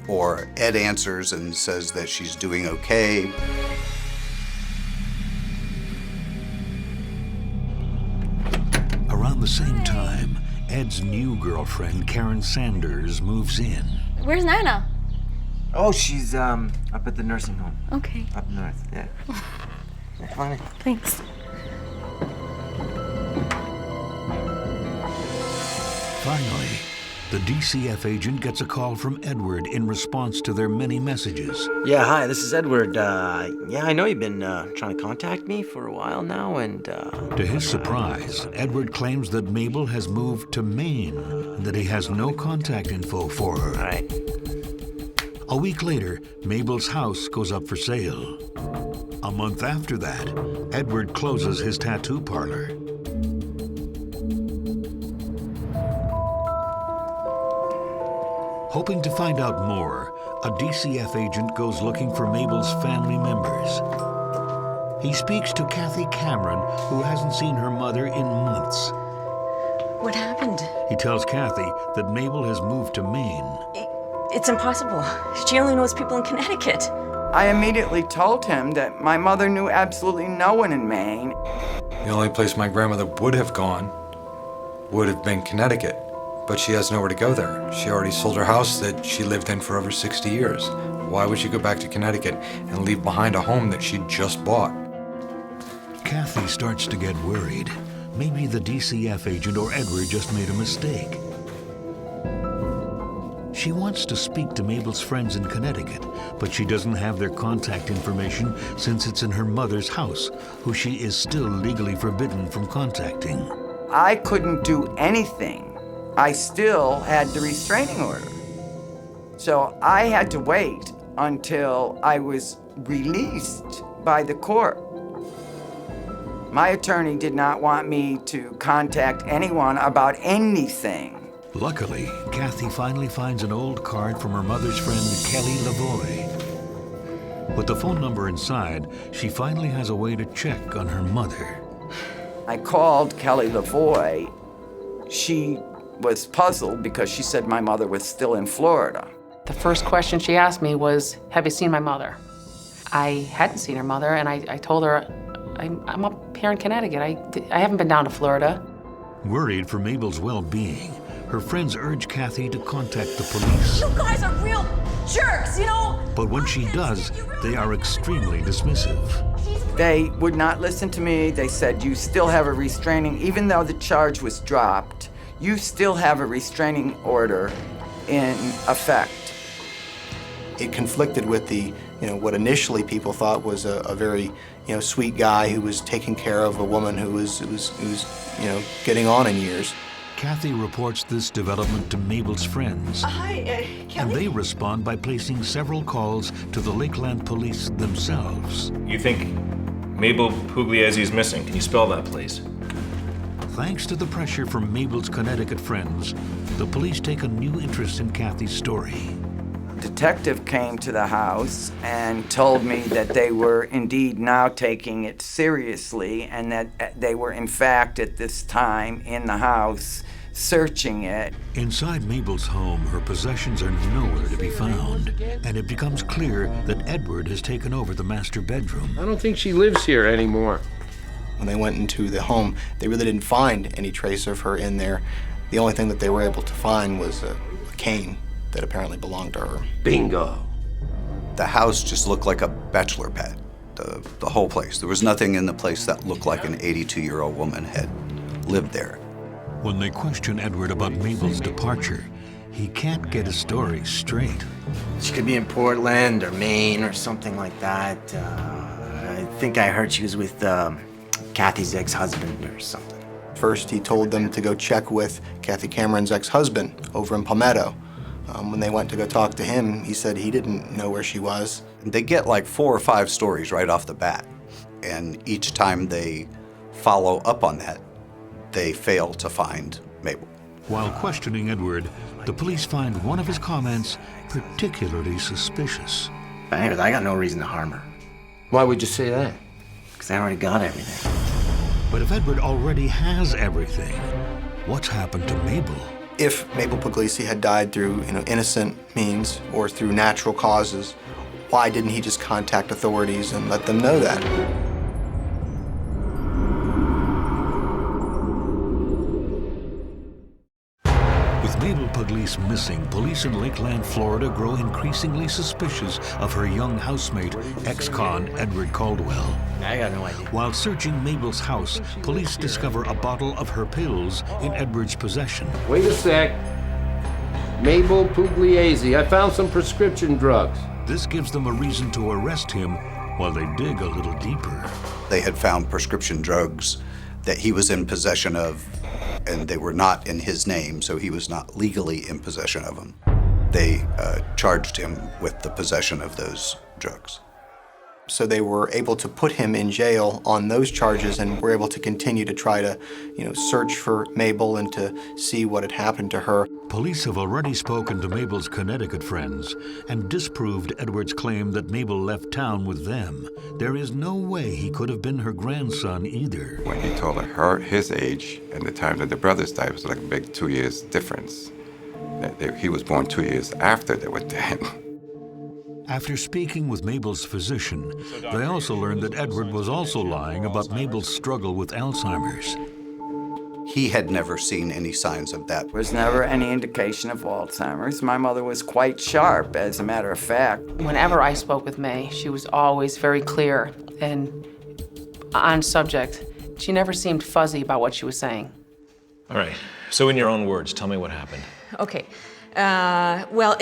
or Ed answers and says that she's doing okay. Around the same time, Ed's new girlfriend, Karen Sanders, moves in. Where's Nana? Oh, she's up at the nursing home. Okay. Up north, yeah. Come on in. Thanks. Finally, the DCF agent gets a call from Edward in response to their many messages. Yeah, hi, this is Edward. Yeah, I know you've been trying to contact me for a while now, and To his surprise, Edward claims that Mabel has moved to Maine and that he has no contact info for her. All right. A week later, Mabel's house goes up for sale. A month after that, Edward closes his tattoo parlor. Hoping to find out more, a DCF agent goes looking for Mabel's family members. He speaks to Kathy Cameron, who hasn't seen her mother in months. What happened? He tells Kathy that Mabel has moved to Maine. It's impossible. She only knows people in Connecticut. I immediately told him that my mother knew absolutely no one in Maine. The only place my grandmother would have gone would have been Connecticut, but she has nowhere to go there. She already sold her house that she lived in for over 60 years. Why would she go back to Connecticut and leave behind a home that she just bought? Kathy starts to get worried. Maybe the DCF agent or Edward just made a mistake. She wants to speak to Mabel's friends in Connecticut, but she doesn't have their contact information since it's in her mother's house, who she is still legally forbidden from contacting. I couldn't do anything. I still had the restraining order. So I had to wait until I was released by the court. My attorney did not want me to contact anyone about anything. Luckily, Kathy finally finds an old card from her mother's friend, Kelly Lavoie. With the phone number inside, she finally has a way to check on her mother. I called Kelly Lavoie. She was puzzled because she said my mother was still in Florida. The first question she asked me was, have you seen my mother? I hadn't seen her mother, and I told her, I'm up here in Connecticut. I haven't been down to Florida. Worried for Mabel's well-being, her friends urge Kathy to contact the police. You guys are real jerks, you know? But when she does, they are extremely dismissive. They would not listen to me. They said, you still have a restraining, even though the charge was dropped, you still have a restraining order in effect. It conflicted with the, what initially people thought was a very, sweet guy who was taking care of a woman who was getting on in years. Kathy reports this development to Mabel's friends. Hi, And they respond by placing several calls to the Lakeland police themselves. You think Mabel Pugliese is missing? Can you spell that, please? Thanks to the pressure from Mabel's Connecticut friends, the police take a new interest in Kathy's story. Detective came to the house and told me that they were indeed now taking it seriously and that they were in fact at this time in the house searching it. Inside Mabel's home, her possessions are nowhere to be found, and it becomes clear that Edward has taken over the master bedroom. I don't think she lives here anymore. When they went into the home, they really didn't find any trace of her in there. The only thing that they were able to find was a cane that apparently belonged to her. Bingo. The house just looked like a bachelor pad, the whole place. There was nothing in the place that looked like an 82-year-old woman had lived there. When they question Edward about Mabel's departure, he can't get his story straight. She could be in Portland or Maine or something like that. I think I heard she was with Kathy's ex-husband or something. First, he told them to go check with Kathy Cameron's ex-husband over in Palmetto. When they went to go talk to him, he said he didn't know where she was. They get like 4 or 5 stories right off the bat, and each time they follow up on that, they fail to find Mabel. While questioning Edward, the police find one of his comments particularly suspicious. Anyways, I got no reason to harm her. Why would you say that? Because I already got everything. But if Edward already has everything, what's happened to Mabel? If Mabel Pugliese had died through innocent means or through natural causes, why didn't he just contact authorities and let them know that? With Mabel Pugliese missing, police in Lakeland, Florida grow increasingly suspicious of her young housemate, ex-con Edward Caldwell. I got no idea. While searching Mabel's house, police discover a bottle of her pills in Edward's possession. Wait a sec. Mabel Pugliese, I found some prescription drugs. This gives them a reason to arrest him while they dig a little deeper. They had found prescription drugs that he was in possession of, and they were not in his name, so he was not legally in possession of them. They charged him with the possession of those drugs. So they were able to put him in jail on those charges and were able to continue to try to, search for Mabel and to see what had happened to her. Police have already spoken to Mabel's Connecticut friends and disproved Edward's claim that Mabel left town with them. There is no way he could have been her grandson either. When he told her his age and the time that the brothers died was like a big 2 years difference. He was born 2 years after they were dead. After speaking with Mabel's physician, they also learned that Edward was also lying about Mabel's struggle with Alzheimer's. he had never seen any signs of that. There was never any indication of Alzheimer's. My mother was quite sharp, as a matter of fact. Whenever I spoke with May, she was always very clear and on subject. She never seemed fuzzy about what she was saying. All right, so in your own words, tell me what happened. Okay. Well,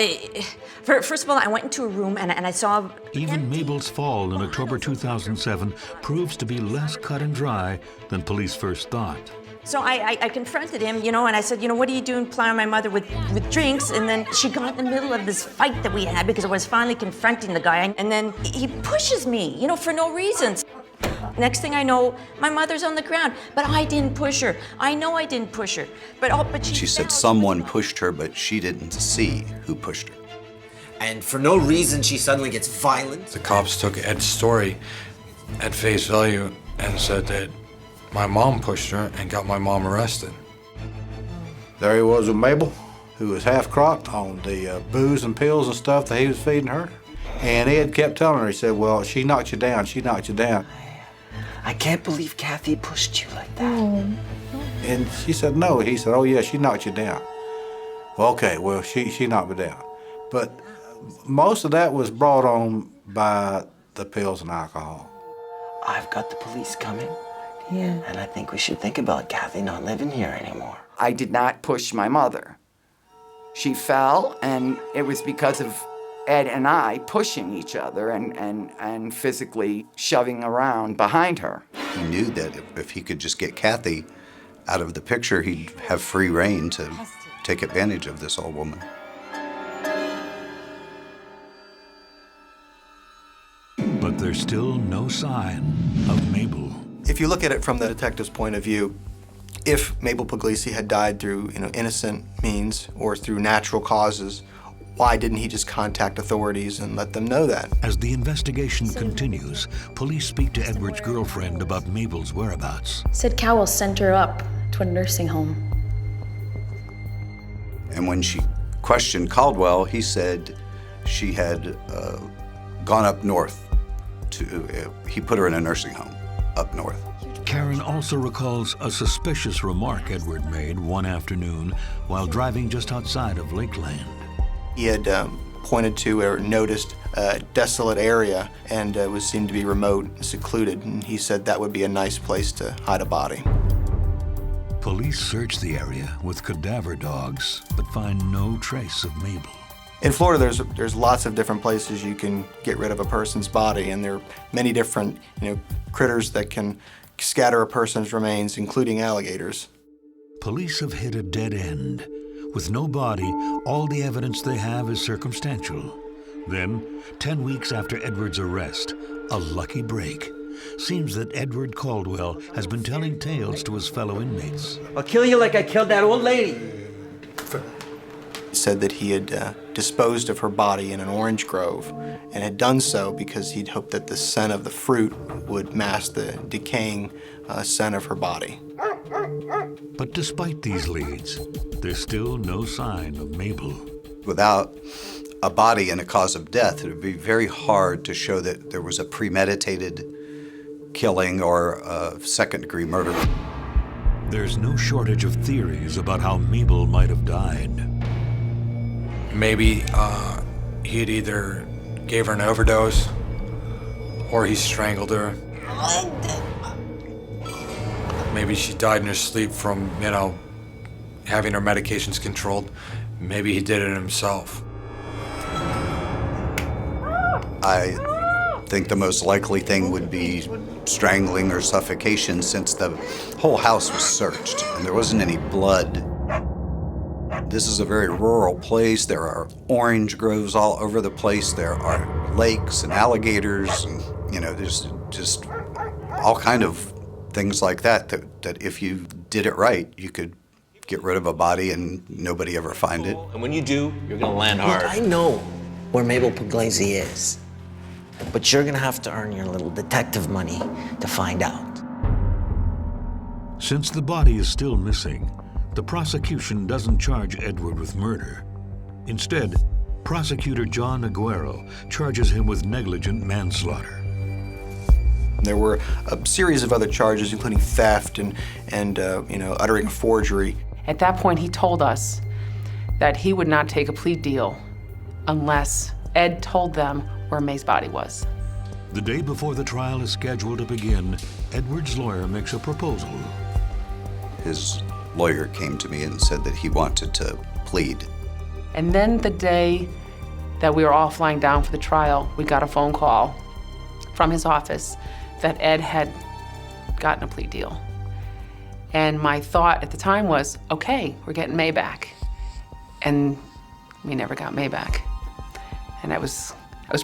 first of all, I went into a room and I saw... Even Mabel's fall in October 2007 proves to be less cut and dry than police first thought. So I confronted him, and I said, what are you doing plowing my mother with drinks? And then she got in the middle of this fight that we had because I was finally confronting the guy. And then he pushes me, for no reasons. Next thing I know, my mother's on the ground, but I didn't push her. I know I didn't push her, but She said someone pushed her, but she didn't see who pushed her. And for no reason, she suddenly gets violent. The cops took Ed's story at face value and said that my mom pushed her and got my mom arrested. There he was with Mabel, who was half-crocked on the booze and pills and stuff that he was feeding her. And Ed kept telling her, he said, well, she knocked you down, she knocked you down. I can't believe Kathy pushed you like that. And she said, no. He said, oh, yeah, she knocked you down. Well, okay, well, she knocked me down. But most of that was brought on by the pills and alcohol. I've got the police coming. Yeah. And I think we should think about Kathy not living here anymore. I did not push my mother. She fell, and it was because of Ed and I pushing each other and physically shoving around behind her. He knew that if he could just get Kathy out of the picture, he'd have free rein to take advantage of this old woman. But there's still no sign of Mabel. If you look at it from the detective's point of view, if Mabel Puglisi had died through innocent means or through natural causes, why didn't he just contact authorities and let them know that? As the investigation continues, police speak to Edward's girlfriend about Mabel's whereabouts. Said Cowell sent her up to a nursing home. And when she questioned Caldwell, he said she had gone up north. He put her in a nursing home up north. Karen also recalls a suspicious remark Edward made one afternoon while driving just outside of Lakeland. He had pointed to or noticed a desolate area and seemed to be remote and secluded, and he said that would be a nice place to hide a body. Police search the area with cadaver dogs, but find no trace of Mabel. In Florida, there's lots of different places you can get rid of a person's body, and there are many different critters that can scatter a person's remains, including alligators. Police have hit a dead end. With no body, all the evidence they have is circumstantial. Then, 10 weeks after Edward's arrest, a lucky break. Seems that Edward Caldwell has been telling tales to his fellow inmates. I'll kill you like I killed that old lady. He said that he had disposed of her body in an orange grove and had done so because he'd hoped that the scent of the fruit would mask the decaying scent of her body. But despite these leads, there's still no sign of Mabel. Without a body and a cause of death, it would be very hard to show that there was a premeditated killing or a second-degree murder. There's no shortage of theories about how Mabel might have died. Maybe he had either gave her an overdose or he strangled her. Maybe she died in her sleep from, having her medications controlled. Maybe he did it himself. I think the most likely thing would be strangling or suffocation, since the whole house was searched and there wasn't any blood. This is a very rural place. There are orange groves all over the place. There are lakes and alligators and, there's just all kind of things like that if you did it right, you could get rid of a body and nobody ever find it. And when you do, you're gonna land hard. Look, I know where Mabel Puglisi is, but you're gonna have to earn your little detective money to find out. Since the body is still missing, the prosecution doesn't charge Edward with murder. Instead, prosecutor John Agger charges him with negligent manslaughter. And there were a series of other charges, including theft and uttering a forgery. At that point, he told us that he would not take a plea deal unless Ed told them where May's body was. The day before the trial is scheduled to begin, Edward's lawyer makes a proposal. His lawyer came to me and said that he wanted to plead. And then the day that we were all flying down for the trial, we got a phone call from his office that Ed had gotten a plea deal. And my thought at the time was, okay, we're getting May back. And we never got May back. And it was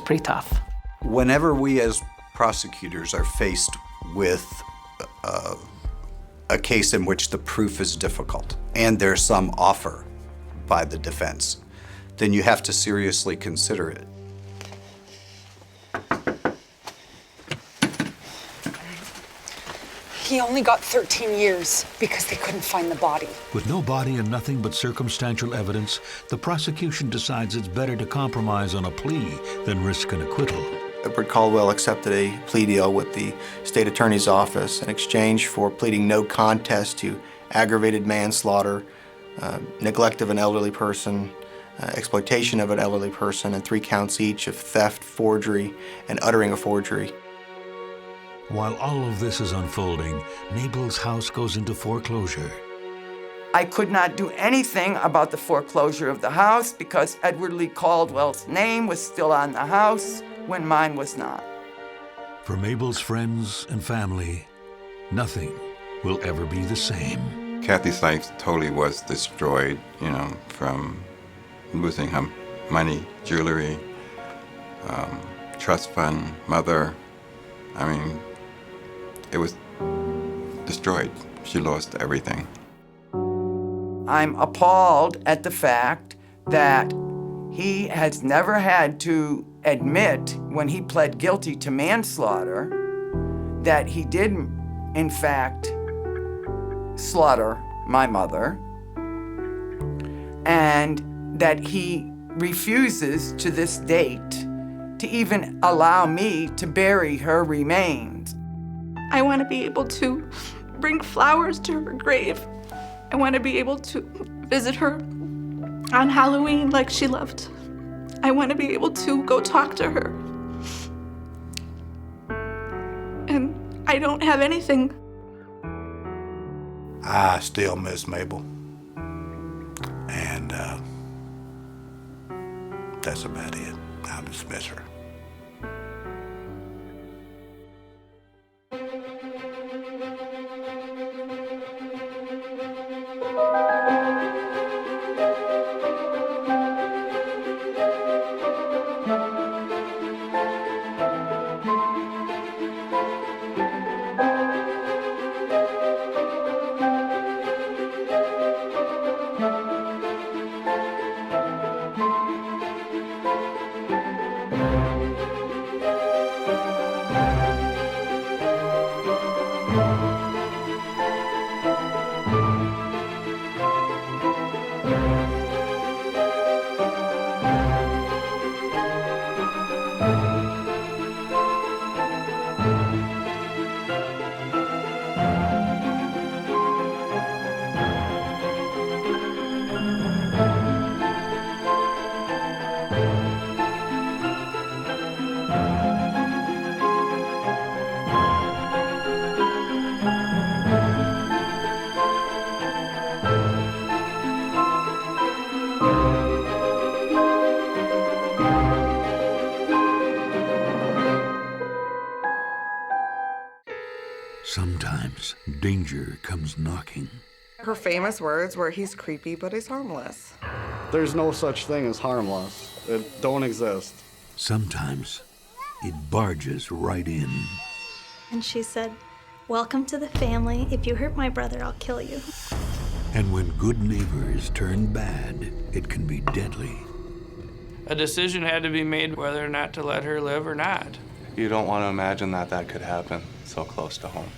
pretty tough. Whenever we as prosecutors are faced with a case in which the proof is difficult and there's some offer by the defense, then you have to seriously consider it. He only got 13 years because they couldn't find the body. With no body and nothing but circumstantial evidence, the prosecution decides it's better to compromise on a plea than risk an acquittal. Edward Caldwell accepted a plea deal with the state attorney's office in exchange for pleading no contest to aggravated manslaughter, neglect of an elderly person, exploitation of an elderly person, and 3 counts each of theft, forgery, and uttering a forgery. While all of this is unfolding, Mabel's house goes into foreclosure. I could not do anything about the foreclosure of the house because Edward Lee Caldwell's name was still on the house when mine was not. For Mabel's friends and family, nothing will ever be the same. Kathy's life totally was destroyed, from losing her money, jewelry, trust fund, mother. It was destroyed. She lost everything. I'm appalled at the fact that he has never had to admit when he pled guilty to manslaughter that he did, in fact, slaughter my mother, and that he refuses to this date to even allow me to bury her remains. I want to be able to bring flowers to her grave. I want to be able to visit her on Halloween like she loved. I want to be able to go talk to her. And I don't have anything. I still miss Mabel. And that's about it. I'll dismiss her. Sometimes danger comes knocking. Her famous words were, "He's creepy, but he's harmless." There's no such thing as harmless. It don't exist. Sometimes it barges right in. And she said, "Welcome to the family. If you hurt my brother, I'll kill you." And when good neighbors turn bad, it can be deadly. A decision had to be made whether or not to let her live or not. You don't want to imagine that could happen so close to home.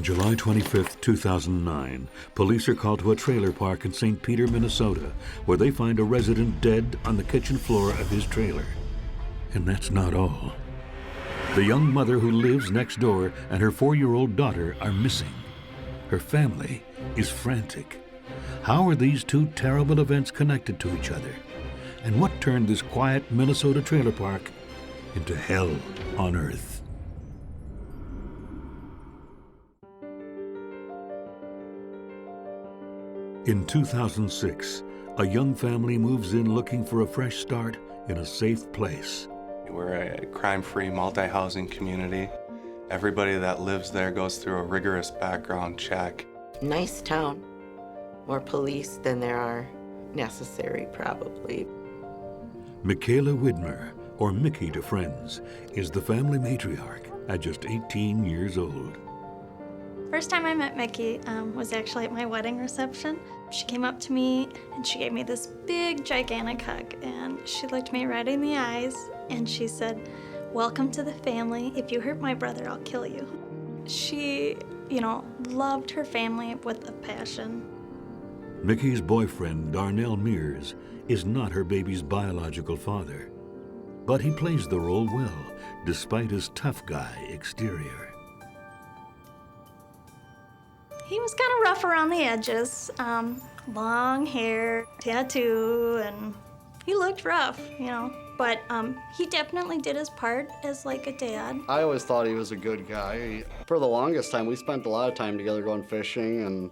On July 25, 2009, police are called to a trailer park in St. Peter, Minnesota, where they find a resident dead on the kitchen floor of his trailer. And that's not all. The young mother who lives next door and her 4-year-old daughter are missing. Her family is frantic. How are these two terrible events connected to each other? And what turned this quiet Minnesota trailer park into hell on earth? In 2006, a young family moves in looking for a fresh start in a safe place. We're a crime-free multi-housing community. Everybody that lives there goes through a rigorous background check. Nice town. More police than there are necessary, probably. Michaela Widmer, or Mickey to friends, is the family matriarch at just 18 years old. First time I met Mickey was actually at my wedding reception. She came up to me and she gave me this big, gigantic hug, and she looked me right in the eyes and she said, "Welcome to the family. If you hurt my brother, I'll kill you." She, loved her family with a passion. Mickey's boyfriend, Darnell Mears, is not her baby's biological father, but he plays the role well, despite his tough guy exterior. He was kind of rough around the edges, long hair, tattoo, and he looked rough, but he definitely did his part as like a dad. I always thought he was a good guy. For the longest time, we spent a lot of time together going fishing, and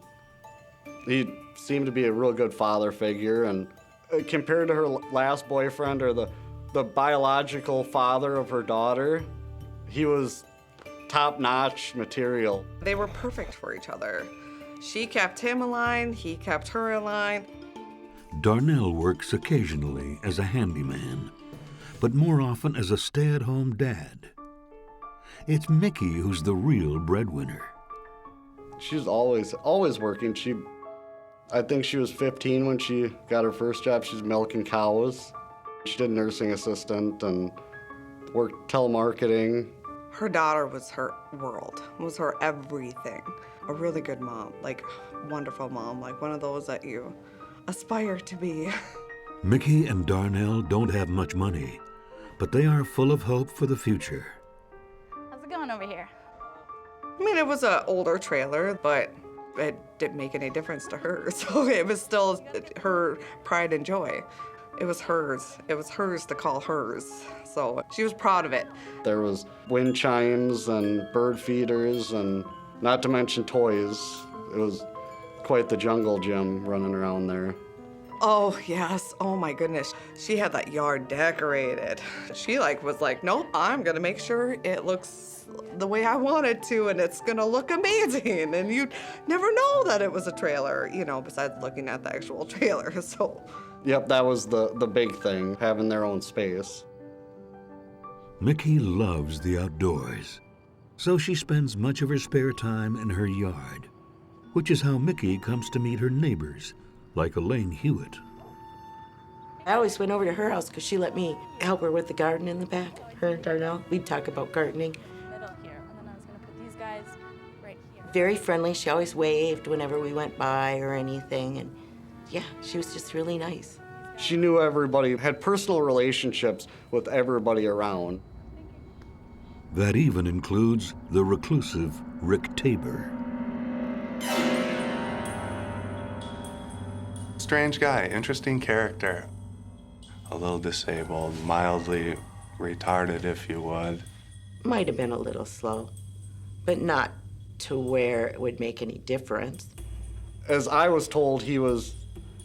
he seemed to be a real good father figure. And compared to her last boyfriend, or the biological father of her daughter, he was top-notch material. They were perfect for each other. She kept him in line, he kept her in line. Darnell works occasionally as a handyman, but more often as a stay-at-home dad. It's Mickey who's the real breadwinner. She's always working. I think she was 15 when she got her first job. She's milking cows. She did nursing assistant and worked telemarketing. Her daughter was her world, was her everything. A really good mom, like wonderful mom, like one of those that you aspire to be. Mickey and Darnell don't have much money, but they are full of hope for the future. How's it going over here? I mean, it was an older trailer, but it didn't make any difference to her. So it was still her pride and joy. It was hers. It was hers to call hers. So she was proud of it. There was wind chimes and bird feeders, and not to mention toys. It was quite the jungle gym running around there. Oh, yes. Oh, my goodness. She had that yard decorated. She was like, nope, I'm going to make sure it looks the way I want it to, and it's going to look amazing. And you'd never know that it was a trailer, besides looking at the actual trailer. So. Yep, that was the big thing, having their own space. Mickey loves the outdoors, so she spends much of her spare time in her yard, which is how Mickey comes to meet her neighbors, like Elaine Hewitt. I always went over to her house because she let me help her with the garden in the back. Her and Darnell, we'd talk about gardening. Middle here, and then I was gonna put these guys right here. Very friendly. She always waved whenever we went by or anything, and yeah, she was just really nice. She knew everybody, had personal relationships with everybody around. That even includes the reclusive Rick Tabor. Strange guy, interesting character. A little disabled, mildly retarded, if you would. Might have been a little slow, but not to where it would make any difference. As I was told, he was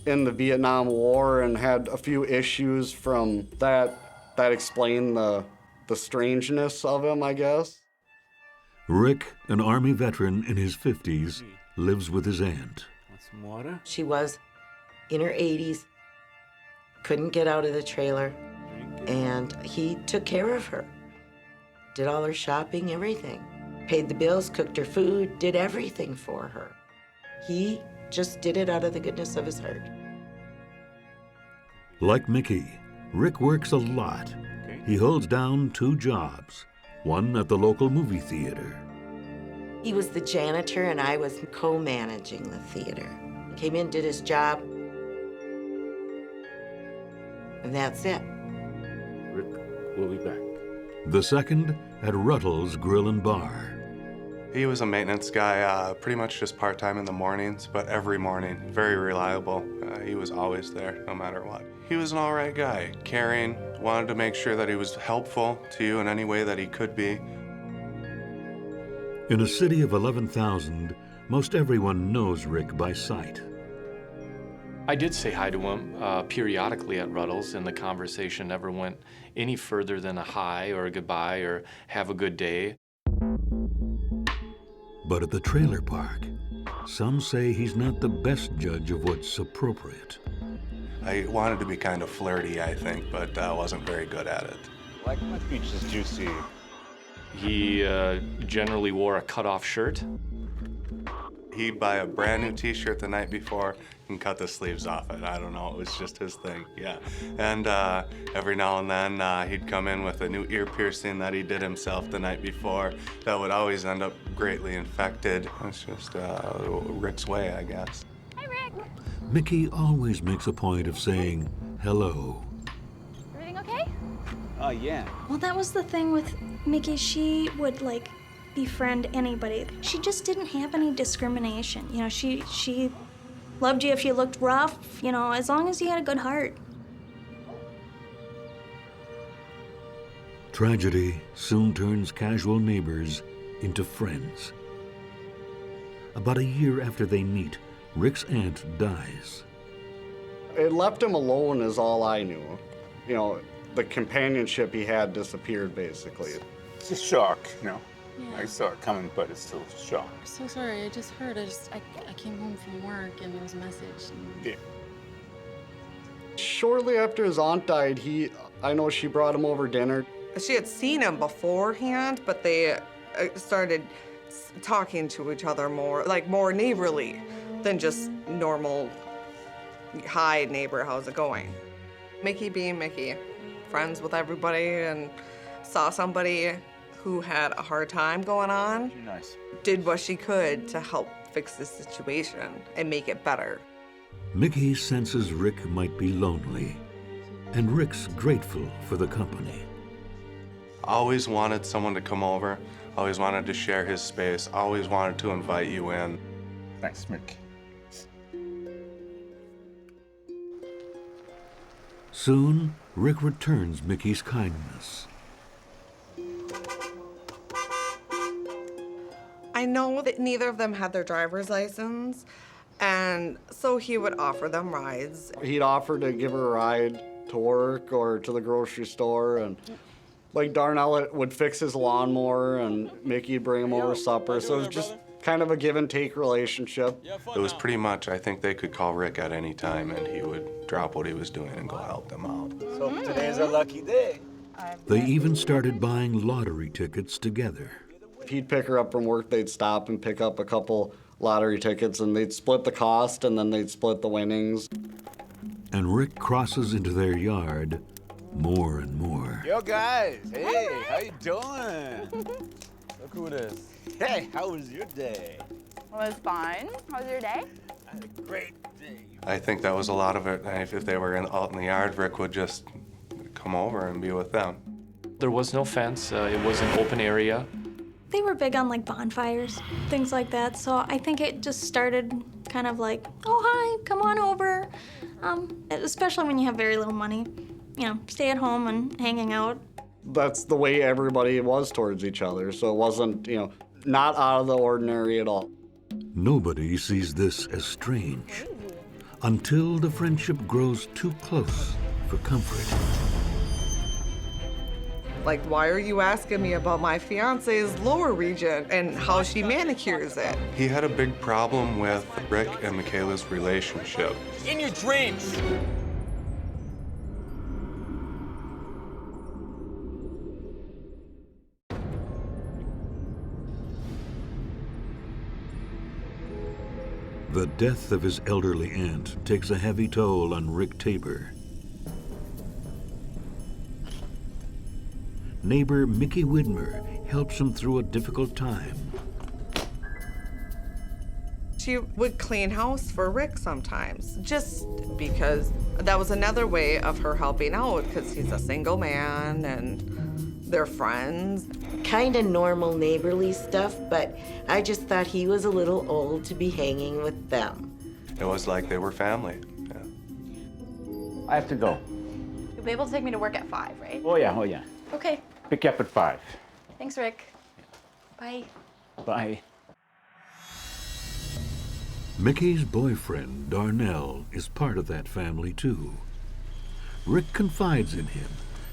in the Vietnam War and had a few issues from that explained the strangeness of him, I guess. Rick, an Army veteran in his 50s, lives with his aunt. Want some water? She was in her 80s, couldn't get out of the trailer, and he took care of her. Did all her shopping, everything. Paid the bills, cooked her food, did everything for her. He just did it out of the goodness of his heart. Like Mickey, Rick works a lot. He holds down 2 jobs, one at the local movie theater. He was the janitor and I was co-managing the theater. Came in, did his job, and that's it. Rick, we'll be back. The second at Ruttle's Grill and Bar. He was a maintenance guy, pretty much just part-time in the mornings, but every morning, very reliable. He was always there, no matter what. He was an all right guy, caring, wanted to make sure that he was helpful to you in any way that he could be. In a city of 11,000, most everyone knows Rick by sight. I did say hi to him periodically at Ruttle's, and the conversation never went any further than a hi or a goodbye or have a good day. But at the trailer park, some say he's not the best judge of what's appropriate. I wanted to be kind of flirty, I think, but wasn't very good at it. Like my peaches juicy. He generally wore a cut-off shirt. He'd buy a brand new t-shirt the night before and cut the sleeves off it. I don't know, it was just his thing, yeah. And every now and then he'd come in with a new ear piercing that he did himself the night before that would always end up greatly infected. It's just Rick's way, I guess. Hi, Rick. Mickey always makes a point of saying hello. Everything okay? Yeah. Well, that was the thing with Mickey. She would, like, befriend anybody. She just didn't have any discrimination. You know, she loved you if you looked rough, you know, as long as you had a good heart. Tragedy soon turns casual neighbors into friends. About a year after they meet, Rick's aunt dies. It left him alone is all I knew. You know, the companionship he had disappeared, basically. It's a shock, you know. Yeah. I saw it coming, but it's still a shock. I'm so sorry. I just heard. I came home from work and there was a message. And... Yeah. Shortly after his aunt died, I know she brought him over dinner. She had seen him beforehand, but they started talking to each other more, like more neighborly than just normal, hi neighbor, how's it going? Mickey being Mickey, friends with everybody, and saw somebody who had a hard time going on, nice. Did what she could to help fix the situation and make it better. Mickey senses Rick might be lonely, and Rick's grateful for the company. Always wanted someone to come over, always wanted to share his space, always wanted to invite you in. Thanks, Mick. Soon, Rick returns Mickey's kindness. I know that neither of them had their driver's license, and so he would offer them rides. He'd offer to give her a ride to work or to the grocery store, and like Darnell would fix his lawnmower, and Mickey'd bring him over supper, so it was just kind of a give and take relationship. It was pretty much, I think they could call Rick at any time and he would drop what he was doing and go help them out. So today's a lucky day. They even started buying lottery tickets together. If he'd pick her up from work, they'd stop and pick up a couple lottery tickets, and they'd split the cost, and then they'd split the winnings. And Rick crosses into their yard more and more. Yo, guys. Hey, how you doing? Look who it is. Hey, how was your day? It was fun. How was your day? I had a great day. I think that was a lot of it. If they were out in the yard, Rick would just come over and be with them. There was no fence. It was an open area. They were big on like bonfires, things like that. So I think it just started kind of like, oh, hi, come on over. Especially when you have very little money, you know, stay at home and hanging out. That's the way everybody was towards each other. So it wasn't, you know, not out of the ordinary at all. Nobody sees this as strange until the friendship grows too close for comfort. Like, why are you asking me about my fiance's lower region and how she manicures it? He had a big problem with Rick and Michaela's relationship. In your dreams. The death of his elderly aunt takes a heavy toll on Rick Tabor. Neighbor Mickey Widmer helps him through a difficult time. She would clean house for Rick sometimes, just because that was another way of her helping out, because he's a single man and they're friends. Kind of normal neighborly stuff, but I just thought he was a little old to be hanging with them. It was like they were family. I have to go. You'll be able to take me to work at 5, right? Oh, yeah, oh, yeah. Okay. Pick you up at 5. Thanks, Rick. Bye. Bye. Mickey's boyfriend, Darnell, is part of that family, too. Rick confides in him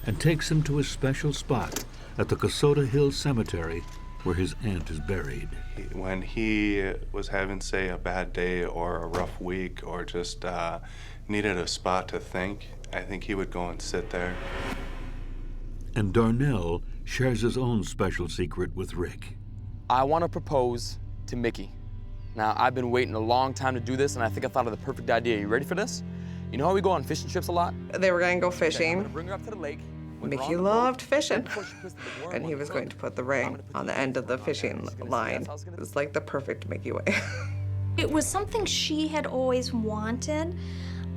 and takes him to a special spot at the Casota Hills Cemetery where his aunt is buried. When he was having, say, a bad day or a rough week or just needed a spot to think, I think he would go and sit there. And Darnell shares his own special secret with Rick. I want to propose to Mickey. Now, I've been waiting a long time to do this, and I think I thought of the perfect idea. You ready for this? You know how we go on fishing trips a lot? They were going to go fishing. I'm gonna bring her up to the lake. Mickey loved fishing, and he was going to put the ring on the end of the fishing line. It was like the perfect Mickey way. It was something she had always wanted.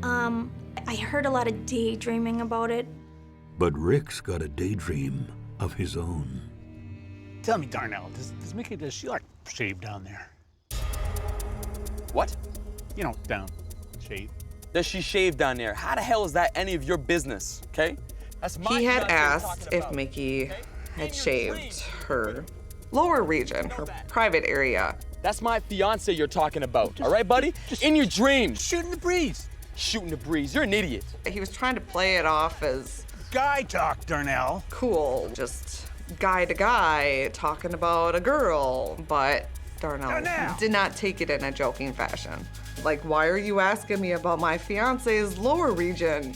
I heard a lot of daydreaming about it. But Rick's got a daydream of his own. Tell me, Darnell, does she like shave down there? What? You know, down, shave. Does she shave down there? How the hell is that any of your business, okay? That's my He had fiance asked talking if about. Mickey had shaved her lower region, her private area. That's my fiance you're talking about, all right, buddy? In your dreams. Shooting the breeze. Shooting the breeze. You're an idiot. He was trying to play it off as guy talk, Darnell. Cool, just guy to guy talking about a girl, but Darnell did not take it in a joking fashion. Like, why are you asking me about my fiance's lower region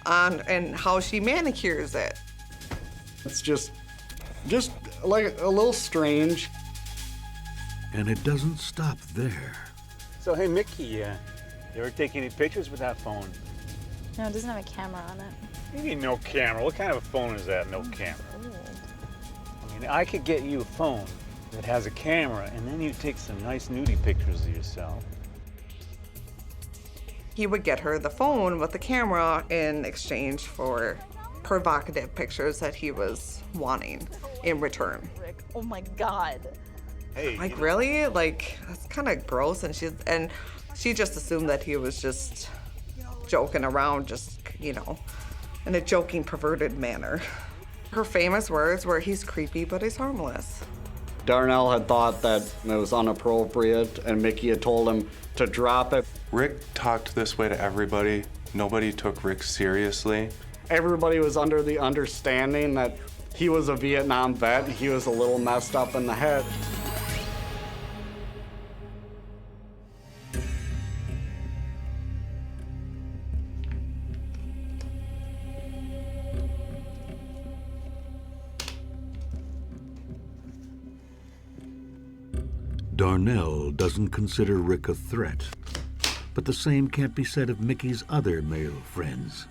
and how she manicures it? It's just like a little strange. And it doesn't stop there. So, hey, Mickey, you ever take any pictures with that phone? No, it doesn't have a camera on it. You mean no camera? What kind of a phone is that, no camera? I mean, I could get you a phone that has a camera, and then you take some nice nudie pictures of yourself. He would get her the phone with the camera in exchange for provocative pictures that he was wanting in return. Rick, oh my God. Hey, like, really? Like, that's kind of gross. And she just assumed that he was just joking around, just, you know, in a joking, perverted manner. Her famous words were, "He's creepy, but he's harmless." Darnell had thought that it was inappropriate, and Mickey had told him to drop it. Rick talked this way to everybody. Nobody took Rick seriously. Everybody was under the understanding that he was a Vietnam vet. He was a little messed up in the head. Darnell doesn't consider Rick a threat, but the same can't be said of Mickey's other male friends.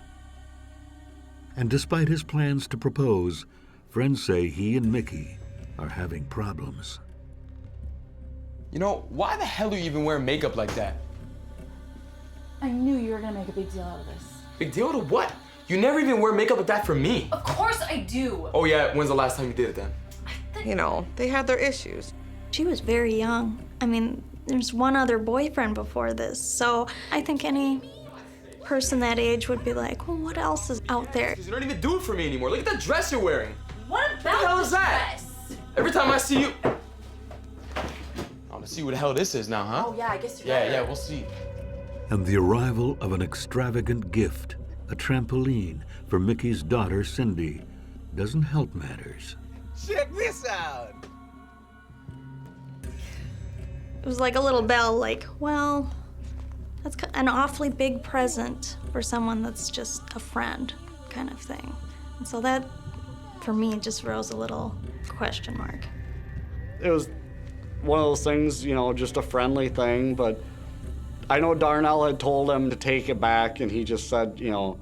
And despite his plans to propose, friends say he and Mickey are having problems. You know, why the hell are you even wearing makeup like that? I knew you were gonna make a big deal out of this. Big deal to what? You never even wear makeup like that for me. Of course I do. Oh yeah, when's the last time you did it then? You know, they had their issues. She was very young. I mean, there's one other boyfriend before this, so I think any person that age would be like, well, what else is out there? You don't even do it for me anymore. Look at that dress you're wearing. What What the hell about is the that? dress? Every time I see you... I want to see what the hell this is now, huh? Oh yeah, I guess you're Yeah, we'll see. And the arrival of an extravagant gift, a trampoline for Mickey's daughter, Cindy, doesn't help matters. Check this out. It was like a little bell, like, well, that's an awfully big present for someone that's just a friend, kind of thing. And so that, for me, just rose a little question mark. It was one of those things, you know, just a friendly thing, but I know Darnell had told him to take it back, and he just said, you know,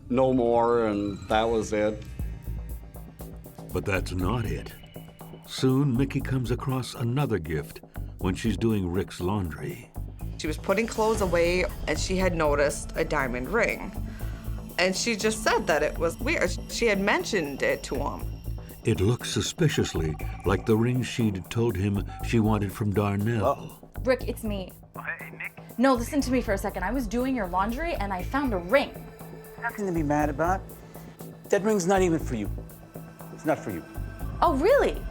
no more, and that was it. But that's not it. Soon, Mickey comes across another gift when she's doing Rick's laundry. She was putting clothes away and she had noticed a diamond ring. And she just said that it was weird. She had mentioned it to him. It looks suspiciously like the ring she'd told him she wanted from Darnell. Rick, it's me. No, listen to me for a second. I was doing your laundry and I found a ring. Nothing to be mad about. That ring's not even for you. It's not for you. Oh, really?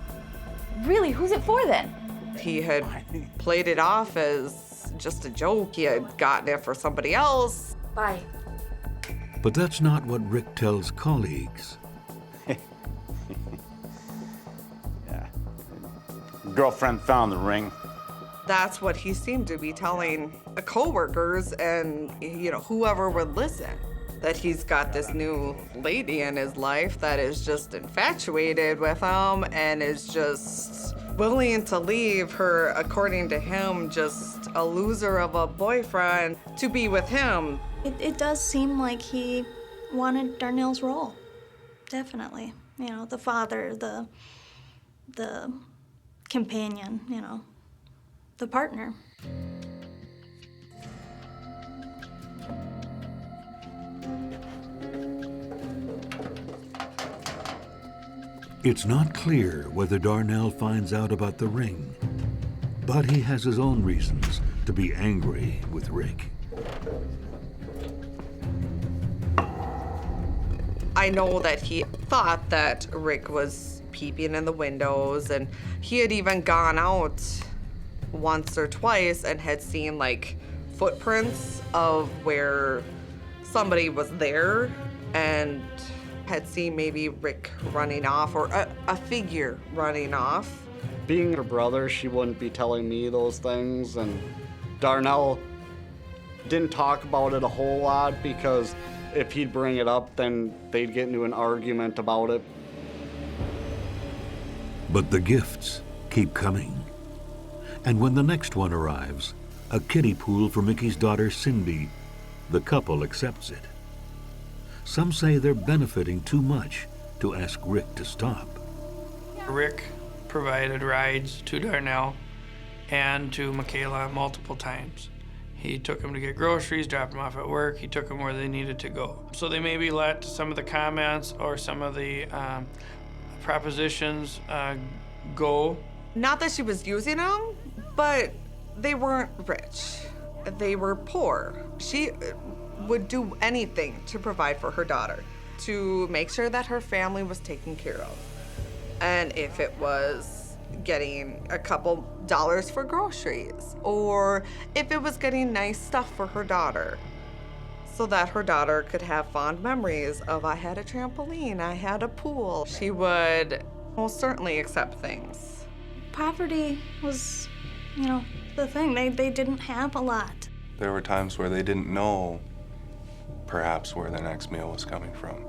Really? Who's it for then? He had played it off as just a joke. He had gotten it for somebody else. Bye. But that's not what Rick tells colleagues. Yeah. Girlfriend found the ring. That's what he seemed to be telling coworkers and, whoever would listen. That he's got this new lady in his life that is just infatuated with him and is just willing to leave her, according to him, just a loser of a boyfriend to be with him. It does seem like he wanted Darnell's role. Definitely. The father, the companion, the partner. It's not clear whether Darnell finds out about the ring, but he has his own reasons to be angry with Rick. I know that he thought that Rick was peeping in the windows, and he had even gone out once or twice and had seen footprints of where somebody was there and had seen maybe Rick running off or a figure running off. Being her brother, she wouldn't be telling me those things, and Darnell didn't talk about it a whole lot because if he'd bring it up, then they'd get into an argument about it. But the gifts keep coming. And when the next one arrives, a kiddie pool for Mickey's daughter Cindy, the couple accepts it. Some say they're benefiting too much to ask Rick to stop. Rick provided rides to Darnell and to Michaela multiple times. He took them to get groceries, dropped them off at work. He took them where they needed to go. So they maybe let some of the comments or some of the propositions go. Not that she was using them, but they weren't rich. They were poor. She would do anything to provide for her daughter, to make sure that her family was taken care of. And if it was getting a couple dollars for groceries, or if it was getting nice stuff for her daughter, so that her daughter could have fond memories of, I had a trampoline, I had a pool, she would most certainly accept things. Poverty was, the thing. They didn't have a lot. There were times where they didn't know perhaps where the next meal was coming from.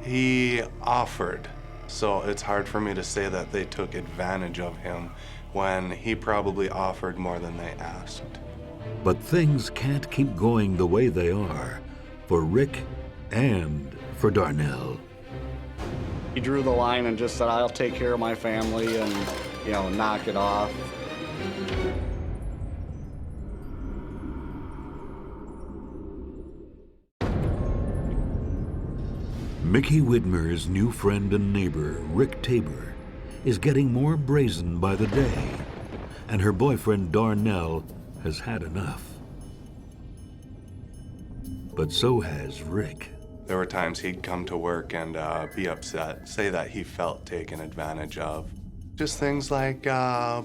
He offered, so it's hard for me to say that they took advantage of him when he probably offered more than they asked. But things can't keep going the way they are for Rick and for Darnell. He drew the line and just said, I'll take care of my family and, knock it off. Mickey Widmer's new friend and neighbor, Rick Tabor, is getting more brazen by the day, and her boyfriend Darnell has had enough. But so has Rick. There were times he'd come to work and be upset, say that he felt taken advantage of. Just things like,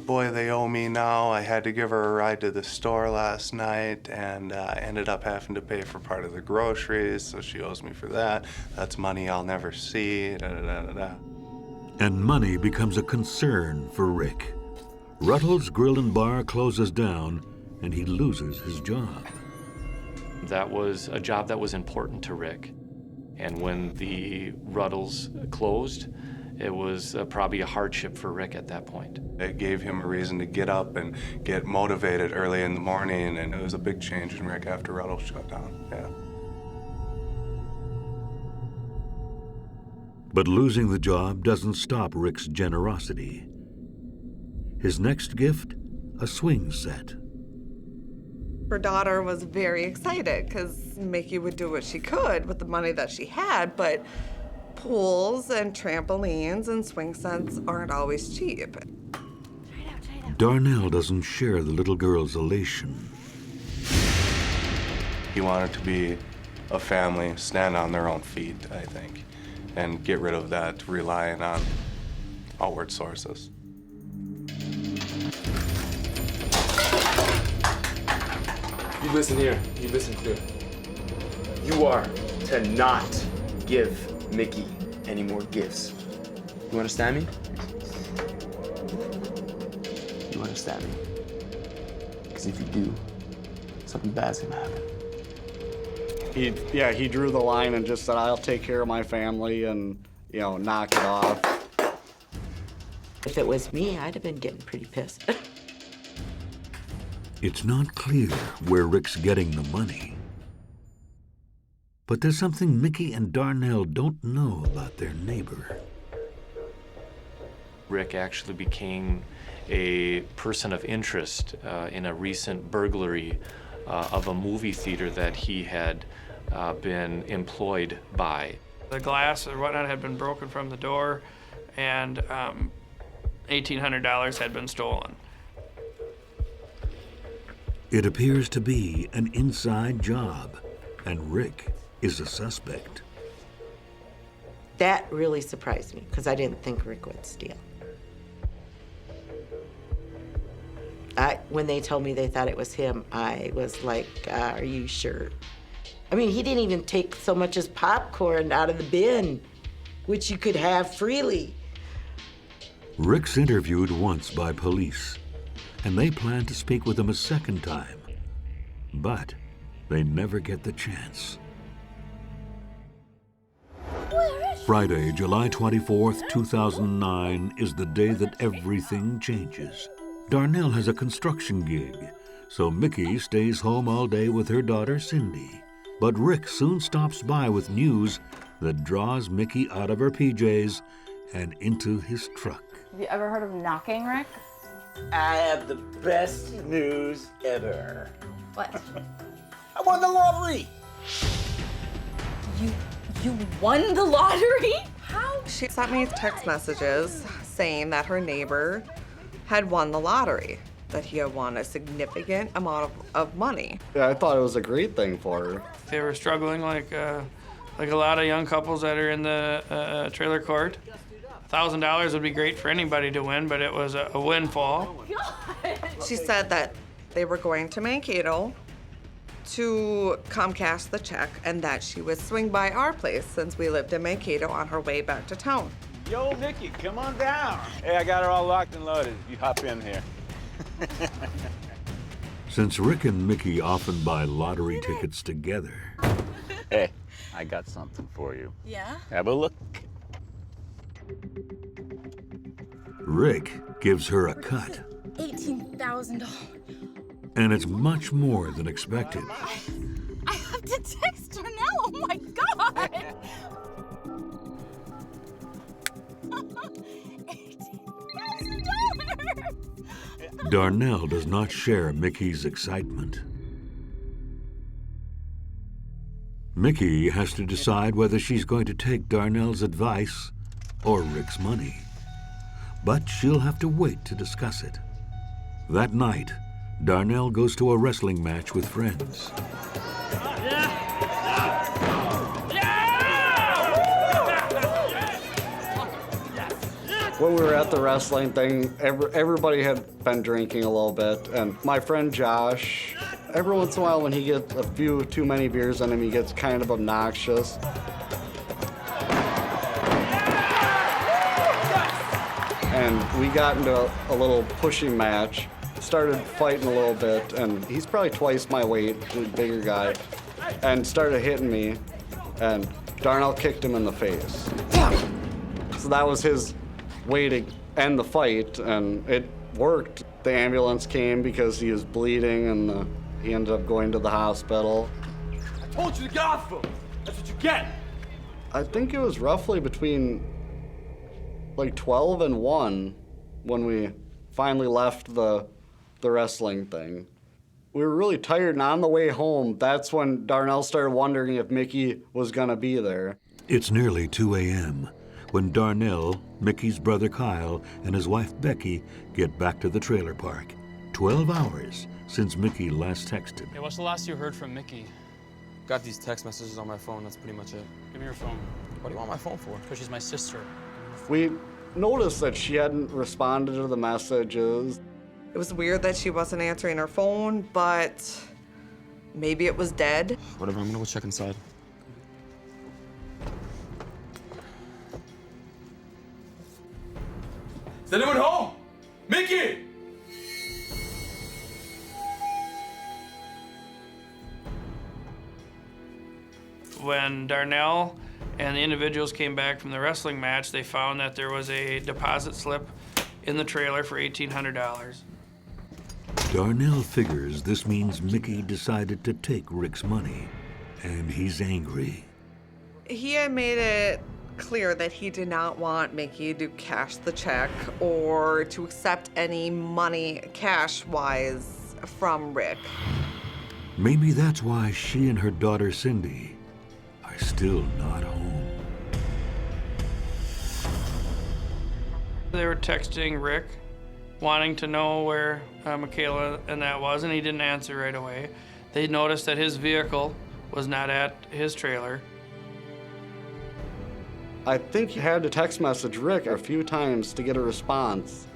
boy, they owe me now. I had to give her a ride to the store last night and ended up having to pay for part of the groceries, so she owes me for that. That's money I'll never see, da-da-da-da-da. And money becomes a concern for Rick. Ruttle's Grill and Bar closes down, and he loses his job. That was a job that was important to Rick. And when the Ruttles closed, it was probably a hardship for Rick at that point. It gave him a reason to get up and get motivated early in the morning, and it was a big change in Rick after Ruttles shut down, yeah. But losing the job doesn't stop Rick's generosity. His next gift, a swing set. Her daughter was very excited because Mickey would do what she could with the money that she had, but pools and trampolines and swing sets aren't always cheap. Darnell doesn't share the little girl's elation. He wanted to be a family, stand on their own feet, I think, and get rid of that relying on outward sources. You listen here. You listen clear. You are to not give Mickey any more gifts. You understand me? You understand me? Because if you do, something bad's gonna happen. He drew the line and just said, I'll take care of my family and, you know, knock it off. If it was me, I'd have been getting pretty pissed. It's not clear where Rick's getting the money. But there's something Mickey and Darnell don't know about their neighbor. Rick actually became a person of interest in a recent burglary of a movie theater that he had been employed by. The glass or whatnot had been broken from the door, and $1,800 had been stolen. It appears to be an inside job, and Rick is a suspect. That really surprised me because I didn't think Rick would steal. When they told me they thought it was him, I was like, are you sure? I mean, he didn't even take so much as popcorn out of the bin, which you could have freely. Rick's interviewed once by police, and they plan to speak with him a second time, but they never get the chance. Friday, July 24th, 2009 is the day that everything changes. Darnell has a construction gig, so Mickey stays home all day with her daughter Cindy. But Rick soon stops by with news that draws Mickey out of her PJs and into his truck. Have you ever heard of knocking, Rick? I have the best news ever. What? I won the lottery! You won the lottery? How? She sent me text messages saying that her neighbor had won the lottery, that he had won a significant amount of money. Yeah, I thought it was a great thing for her. They were struggling like a lot of young couples that are in the trailer court. $1,000 would be great for anybody to win, but it was a windfall. She said that they were going to Mankato to come cash the check and that she would swing by our place since we lived in Mankato on her way back to town. Yo, Mickey, come on down. Hey, I got her all locked and loaded. You hop in here. Since Rick and Mickey often buy lottery tickets together. Hey, I got something for you. Yeah? Have a look. Rick gives her a cut, $18,000. and it's much more than expected. I have to text Darnell. Oh my God! $18,000. Darnell does not share Mickey's excitement. Mickey has to decide whether she's going to take Darnell's advice or Rick's money. But she'll have to wait to discuss it. That night, Darnell goes to a wrestling match with friends. When we were at the wrestling thing, everybody had been drinking a little bit, and my friend Josh, every once in a while when he gets a few too many beers in him, he gets kind of obnoxious. And we got into a little pushing match, started fighting a little bit, and he's probably twice my weight, he's a bigger guy, and started hitting me, and Darnell kicked him in the face. So that was his way to end the fight, and it worked. The ambulance came because he was bleeding, and he ended up going to the hospital. I told you to get off him. That's what you get. I think it was roughly between like 12 and 1 when we finally left the the wrestling thing. We were really tired, and on the way home, that's when Darnell started wondering if Mickey was gonna be there. It's nearly 2 a.m. when Darnell, Mickey's brother Kyle, and his wife Becky get back to the trailer park. 12 hours since Mickey last texted. Hey, what's the last you heard from Mickey? Got these text messages on my phone, that's pretty much it. Give me your phone. What do you want my phone for? Because she's my sister. We noticed that she hadn't responded to the messages. It was weird that she wasn't answering her phone, but maybe it was dead. Whatever, I'm gonna go check inside. Is anyone home? Mickey! When Darnell and the individuals came back from the wrestling match, they found that there was a deposit slip in the trailer for $1,800. Darnell figures this means Mickey decided to take Rick's money, and he's angry. He had made it clear that he did not want Mickey to cash the check or to accept any money cash-wise from Rick. Maybe that's why she and her daughter Cindy are still not home. They were texting Rick, wanting to know where Michaela and that was, and he didn't answer right away. They noticed that his vehicle was not at his trailer. I think he had to text message Rick a few times to get a response.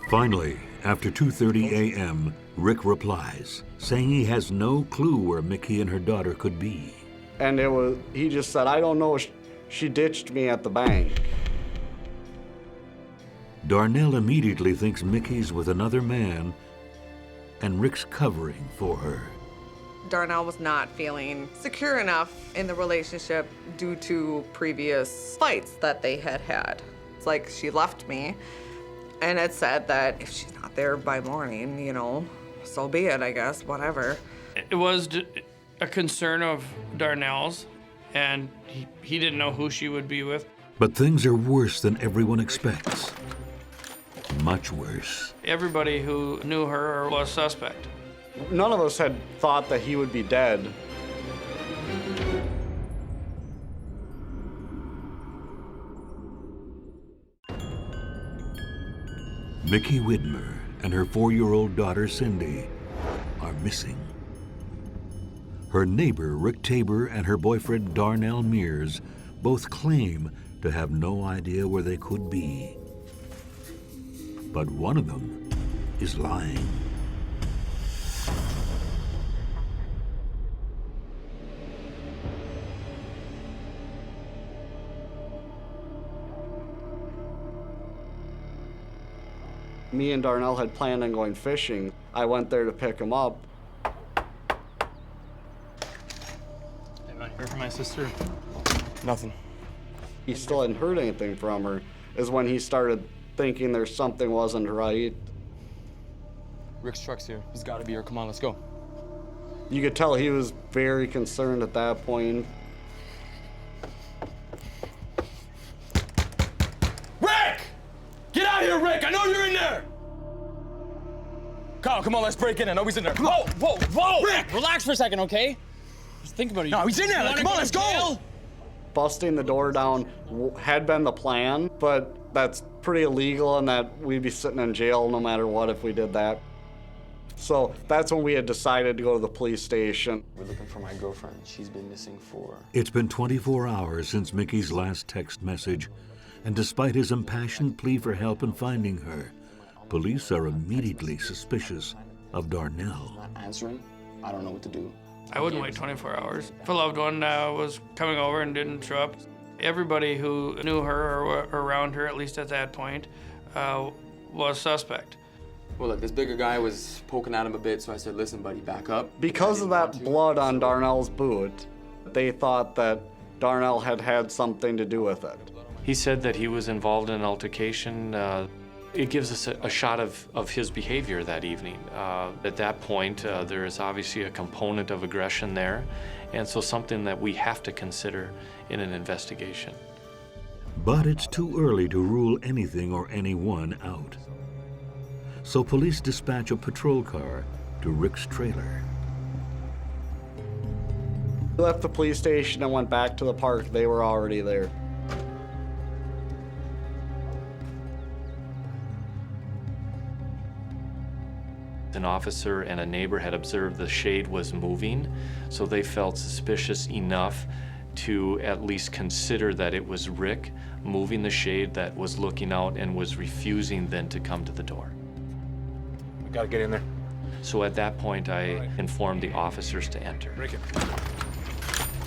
Finally, after 2:30 a.m., Rick replies, saying he has no clue where Mickey and her daughter could be. And he just said, I don't know, she ditched me at the bank. Darnell immediately thinks Mickey's with another man, and Rick's covering for her. Darnell was not feeling secure enough in the relationship due to previous fights that they had had. It's like, she left me, and it said that if she's not there by morning, you know, so be it, I guess, whatever. It was a concern of Darnell's, and he didn't know who she would be with. But things are worse than everyone expects. Much worse. Everybody who knew her was suspect. None of us had thought that he would be dead. Mickey Widmer and her 4-year-old daughter Cindy are missing. Her neighbor Rick Tabor and her boyfriend Darnell Mears both claim to have no idea where they could be. But one of them is lying. Me and Darnell had planned on going fishing. I went there to pick him up. Am I here for my sister? Nothing. He still hadn't heard anything from her, is when he started thinking there's something wasn't right. Rick's truck's here. He's gotta be here. Come on, let's go. You could tell he was very concerned at that point. Rick! Get out here, Rick! I know you're in there! Kyle, come on, let's break in. I know he's in there. Come on. Whoa, whoa, whoa! Rick! Relax for a second, okay? Just think about it. No, he's in there. Come on, let's go! Busting the door down had been the plan, but that's pretty illegal and that we'd be sitting in jail no matter what if we did that. So that's when we had decided to go to the police station. We're looking for my girlfriend. She's been missing for... It's been 24 hours since Mickey's last text message, and despite his impassioned plea for help in finding her, police are immediately suspicious of Darnell. Not answering. I don't know what to do. I wouldn't wait 24 hours. If a loved one was coming over and didn't show up, everybody who knew her or around her, at least at that point, was suspect. Well, look, this bigger guy was poking at him a bit, so I said, listen, buddy, back up. Because of that blood on Darnell's boot, they thought that Darnell had had something to do with it. He said that he was involved in an altercation. It gives us a shot of his behavior that evening. At that point, there is obviously a component of aggression there, and so something that we have to consider in an investigation. But it's too early to rule anything or anyone out. so police dispatch a patrol car to Rick's trailer. We left the police station and went back to the park. They were already there. An officer and a neighbor had observed the shade was moving, so they felt suspicious enough to at least consider that it was Rick moving the shade that was looking out and was refusing then to come to the door. We gotta get in there. So at that point, I informed the officers to enter. Break it.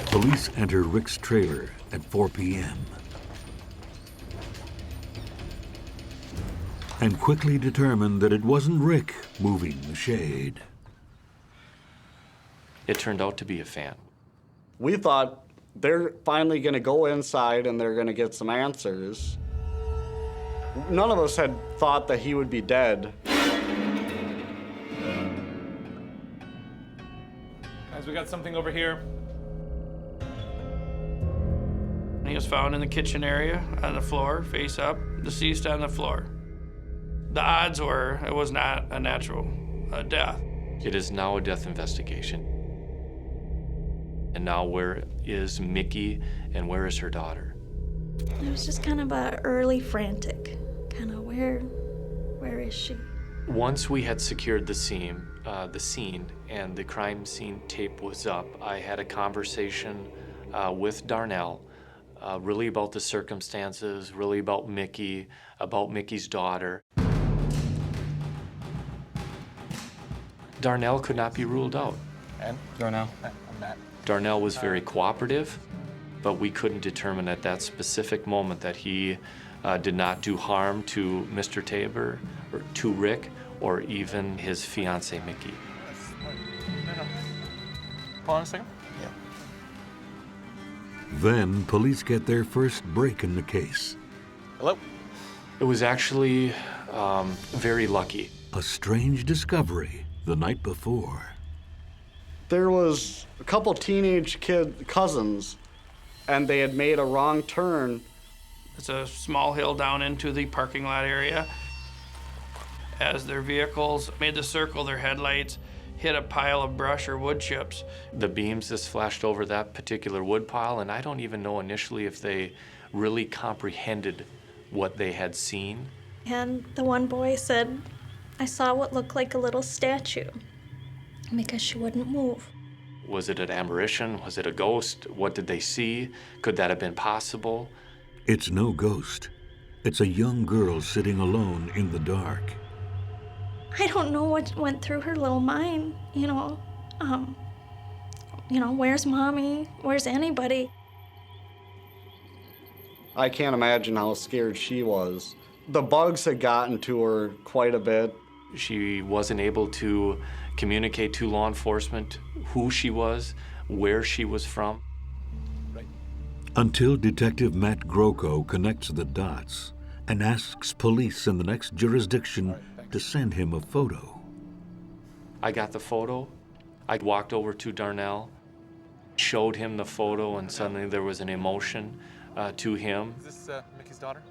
Police enter Rick's trailer at 4 p.m. and quickly determined that it wasn't Rick moving the shade. It turned out to be a fan. We thought they're finally gonna go inside and they're gonna get some answers. None of us had thought that he would be dead. Guys, we got something over here. He was found in the kitchen area on the floor, face up, deceased on the floor. The odds were it was not a natural death. It is now a death investigation. And now where is Mickey and where is her daughter? It was just kind of a early frantic, kind of where is she? Once we had secured the scene and the crime scene tape was up, I had a conversation with Darnell, really about the circumstances, really about Mickey, about Mickey's daughter. Darnell could not be ruled out. And Darnell, I'm Matt. Darnell was very cooperative, but we couldn't determine at that specific moment that he did not do harm to Mr. Tabor, or to Rick, or even his fiancée, Mickey. No. Hold on a second. Yeah. Then police get their first break in the case. Hello? It was actually very lucky. A strange discovery the night before. There was a couple teenage cousins, and they had made a wrong turn. It's a small hill down into the parking lot area. As their vehicles made the circle, their headlights hit a pile of brush or wood chips. The beams just flashed over that particular wood pile, and I don't even know initially if they really comprehended what they had seen. And the one boy said, I saw what looked like a little statue because she wouldn't move. Was it an apparition? Was it a ghost? What did they see? Could that have been possible? It's no ghost. It's a young girl sitting alone in the dark. I don't know what went through her little mind, where's mommy? Where's anybody? I can't imagine how scared she was. The bugs had gotten to her quite a bit. She wasn't able to communicate to law enforcement who she was, where she was from. Until Detective Matt Groko connects the dots and asks police in the next jurisdiction to send him a photo. I got the photo. I walked over to Darnell, showed him the photo, and suddenly there was an emotion to him. Is this Mickey's daughter?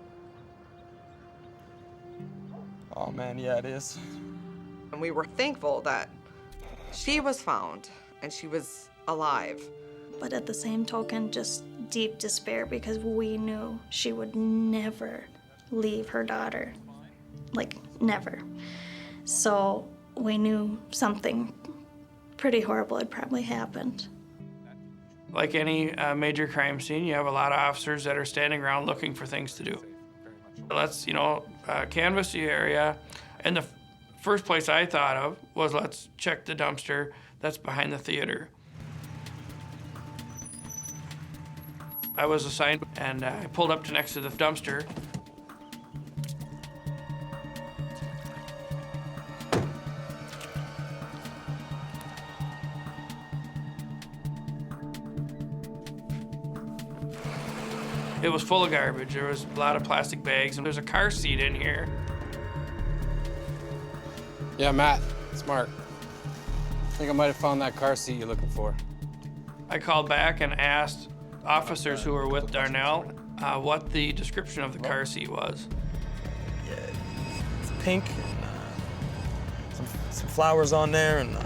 Oh man, yeah, it is. And we were thankful that she was found and she was alive. But at the same token, just deep despair because we knew she would never leave her daughter. Like, never. So we knew something pretty horrible had probably happened. Like any major crime scene, you have a lot of officers that are standing around looking for things to do. Let's, canvass the area. And the first place I thought of was let's check the dumpster that's behind the theater. I was assigned, and I pulled up to next to the dumpster. It was full of garbage. There was a lot of plastic bags, and there's a car seat in here. Yeah, Matt, it's Mark. I think I might have found that car seat you're looking for. I called back and asked officers who were with Darnell what the description of the car seat was. It's pink, some flowers on there and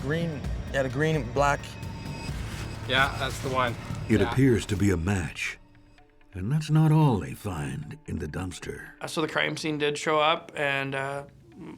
green. Yeah, the green and black. Yeah, that's the one. It appears to be a match. And that's not all they find in the dumpster. So the crime scene did show up and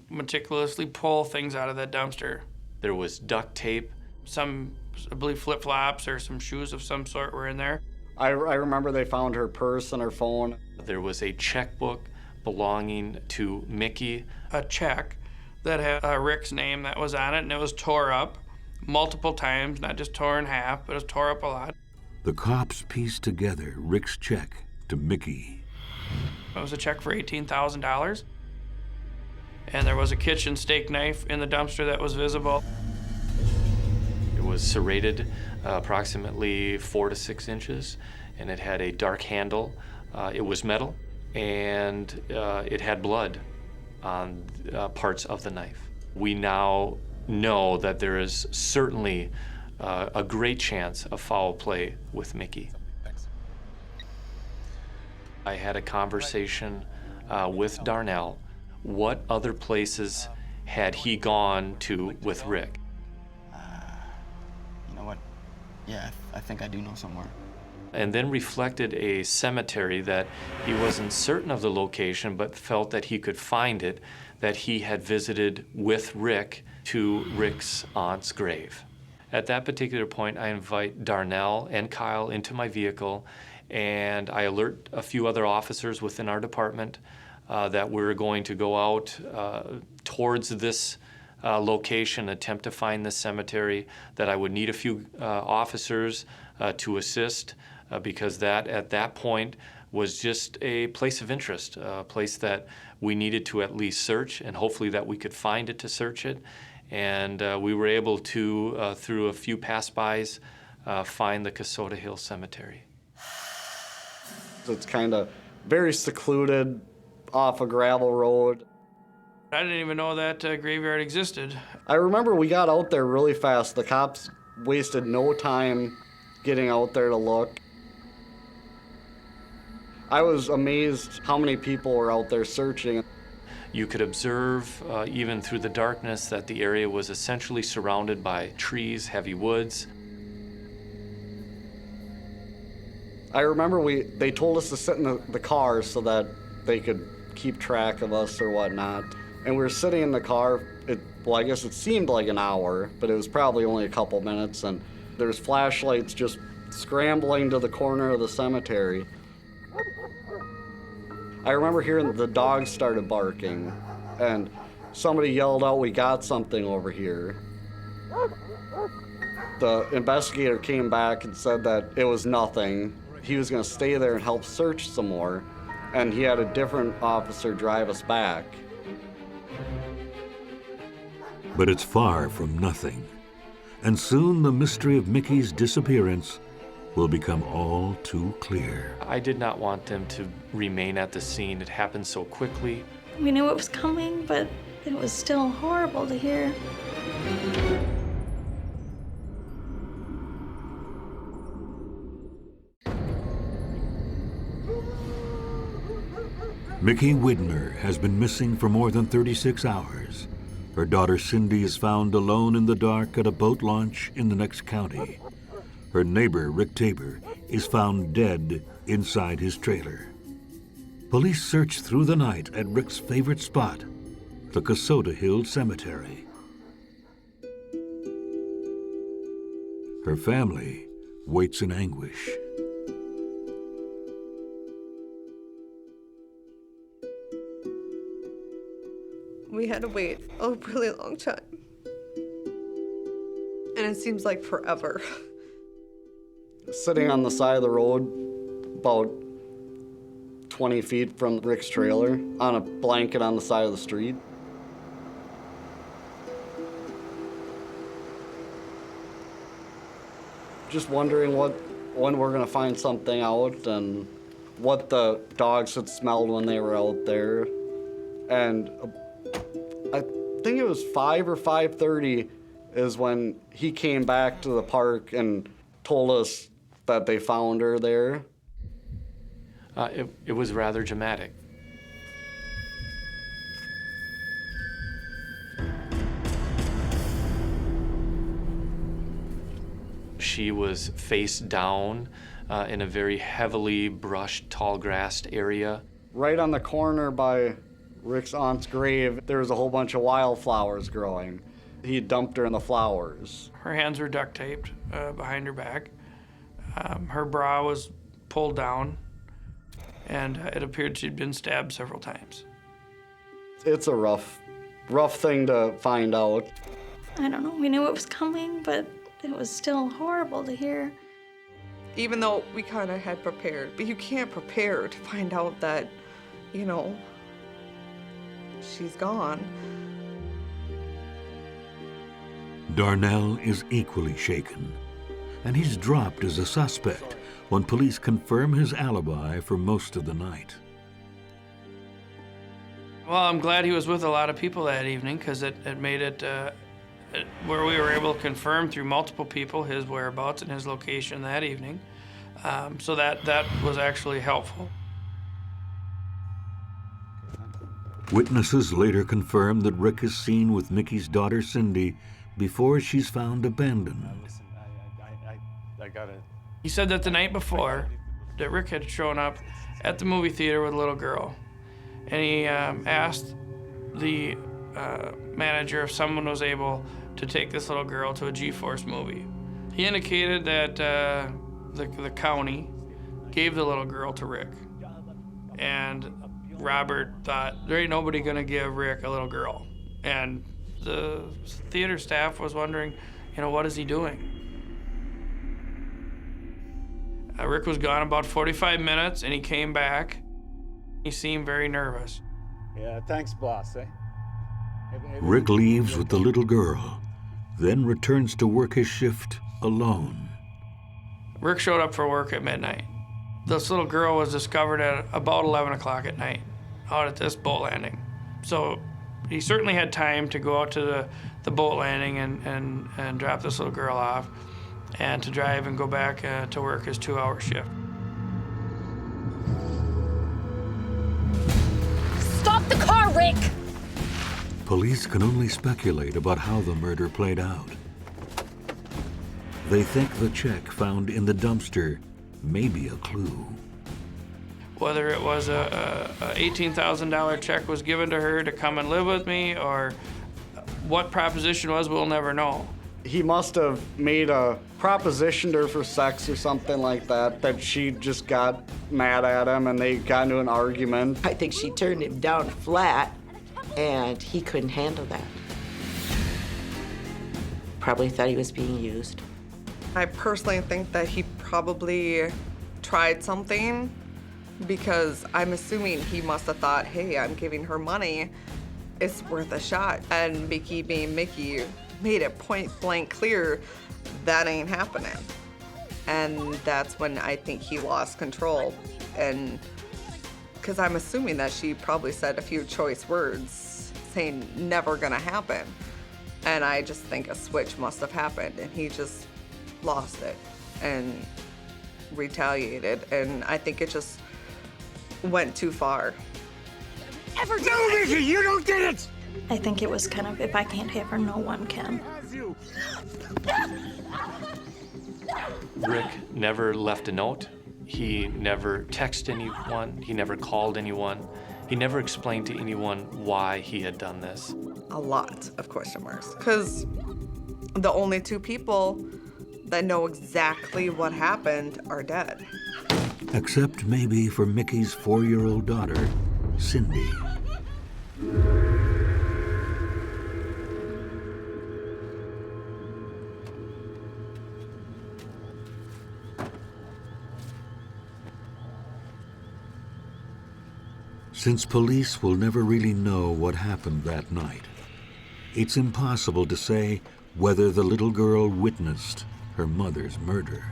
meticulously pull things out of that dumpster. There was duct tape. Some, I believe, flip-flops or some shoes of some sort were in there. I remember they found her purse and her phone. There was a checkbook belonging to Mickey. A check that had Rick's name that was on it, and it was tore up multiple times, not just tore in half, but it was tore up a lot. The cops pieced together Rick's check to Mickey. It was a check for $18,000. And there was a kitchen steak knife in the dumpster that was visible. It was serrated approximately 4 to 6 inches, and it had a dark handle. It was metal, and it had blood on parts of the knife. We now know that there is certainly a great chance of foul play with Mickey. I had a conversation with Darnell. What other places had he gone to with Rick? You know what? Yeah, I think I do know somewhere. And then reflected a cemetery that he wasn't certain of the location, but felt that he could find it, that he had visited with Rick to Rick's aunt's grave. At that particular point, I invite Darnell and Kyle into my vehicle, and I alert a few other officers within our department that we're going to go out towards this location, attempt to find this cemetery, that I would need a few officers to assist because that, at that point, was just a place of interest, a place that we needed to at least search, and hopefully that we could find it to search it. And we were able to, through a few pass-bys, find the Kasota Hill Cemetery. It's kind of very secluded, off a gravel road. I didn't even know that graveyard existed. I remember we got out there really fast. The cops wasted no time getting out there to look. I was amazed how many people were out there searching. You could observe, even through the darkness, that the area was essentially surrounded by trees, heavy woods. I remember they told us to sit in the car so that they could keep track of us or whatnot. And we were sitting in the car, well, I guess it seemed like an hour, but it was probably only a couple minutes, and there's flashlights just scrambling to the corner of the cemetery. I remember hearing the dogs started barking, and somebody yelled out, "We got something over here." The investigator came back and said that it was nothing. He was going to stay there and help search some more, and he had a different officer drive us back. But it's far from nothing. And soon the mystery of Mickey's disappearance will become all too clear. I did not want them to remain at the scene. It happened so quickly. We knew it was coming, but it was still horrible to hear. Mickey Widmer has been missing for more than 36 hours. Her daughter Cindy is found alone in the dark at a boat launch in the next county. Her neighbor, Rick Tabor, is found dead inside his trailer. Police search through the night at Rick's favorite spot, the Kasota Hill Cemetery. Her family waits in anguish. We had to wait a really long time. And it seems like forever. Sitting on the side of the road, about 20 feet from Rick's trailer, on a blanket on the side of the street. Just wondering when we're gonna find something out and what the dogs had smelled when they were out there. And I think it was 5 or 5:30 is when he came back to the park and told us that they found her there. It was rather dramatic. she was face down in a very heavily brushed, tall grassed area. Right on the corner by Rick's aunt's grave, there was a whole bunch of wildflowers growing. He dumped her in the flowers. Her hands were duct taped behind her back. Her bra was pulled down, and it appeared she'd been stabbed several times. It's a rough thing to find out. I don't know, we knew it was coming, but it was still horrible to hear. Even though we kind of had prepared, but you can't prepare to find out that, you know, she's gone. Darnell is equally shaken, and he's dropped as a suspect when police confirm his alibi for most of the night. Well, I'm glad he was with a lot of people that evening, because it made it where we were able to confirm through multiple people his whereabouts and his location that evening. So that was actually helpful. Witnesses later confirmed that Rick is seen with Mickey's daughter Cindy before she's found abandoned. I got it. He said that the night before, that Rick had shown up at the movie theater with a little girl. And he asked the manager if someone was able to take this little girl to a G-Force movie. He indicated that the county gave the little girl to Rick. And Robert thought, there ain't nobody gonna give Rick a little girl. And the theater staff was wondering, you know, what is he doing? Rick was gone about 45 minutes, and he came back. He seemed very nervous. Yeah, thanks, boss, eh? Rick leaves with the little girl, then returns to work his shift alone. Rick showed up for work at midnight. This little girl was discovered at about 11 o'clock at night out at this boat landing. So he certainly had time to go out to the boat landing and drop this little girl off, and to drive and go back to work his 2-hour shift. Stop the car, Rick! Police can only speculate about how the murder played out. They think the check found in the dumpster may be a clue. Whether it was a $18,000 check was given to her to come and live with me, or what proposition was, we'll never know. He must have made a proposition to her for sex or something like that, that she just got mad at him and they got into an argument. I think she turned him down flat, and he couldn't handle that. Probably thought he was being used. I personally think that he probably tried something, because I'm assuming he must have thought, hey, I'm giving her money, it's worth a shot. And Mickey, being Mickey, made it point blank clear that ain't happening. And that's when I think he lost control. And because I'm assuming that she probably said a few choice words saying never gonna happen. And I just think a switch must have happened, and he just lost it and retaliated. And I think it just went too far. Ever do Mickey, you don't get it! I think it was kind of, if I can't have her, no one can. Rick never left a note. He never texted anyone. He never called anyone. He never explained to anyone why he had done this. A lot of question marks, because the only two people that know exactly what happened are dead. Except maybe for Mickey's 4-year-old daughter, Cindy. Since police will never really know what happened that night, it's impossible to say whether the little girl witnessed her mother's murder.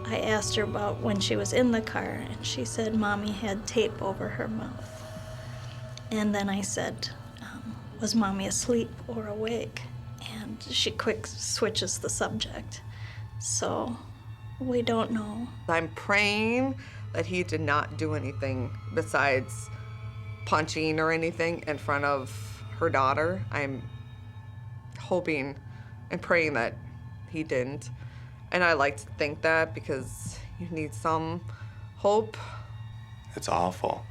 I asked her about when she was in the car, and she said Mommy had tape over her mouth. And then I said, was Mommy asleep or awake? And she quick switches the subject. So we don't know. I'm praying that he did not do anything besides punching or anything in front of her daughter. I'm hoping and praying that he didn't. And I like to think that because you need some hope. It's awful.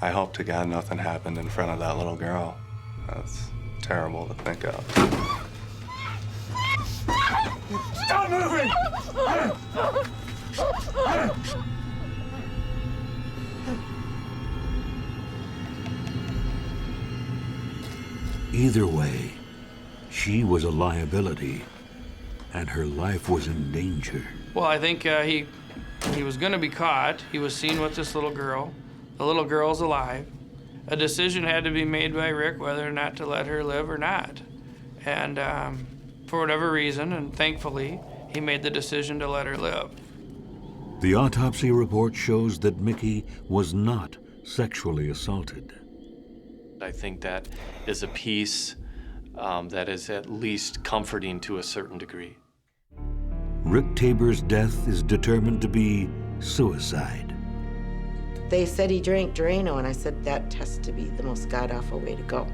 I hope to God nothing happened in front of that little girl. That's terrible to think of. Stop moving! Either way, she was a liability, and her life was in danger. Well, I think he was going to be caught. He was seen with this little girl. The little girl's alive. A decision had to be made by Rick whether or not to let her live or not. And for whatever reason, and thankfully, he made the decision to let her live. The autopsy report shows that Mickey was not sexually assaulted. I think that is a piece that is at least comforting to a certain degree. Rick Tabor's death is determined to be suicide. They said he drank Drano, and I said that has to be the most god-awful way to go.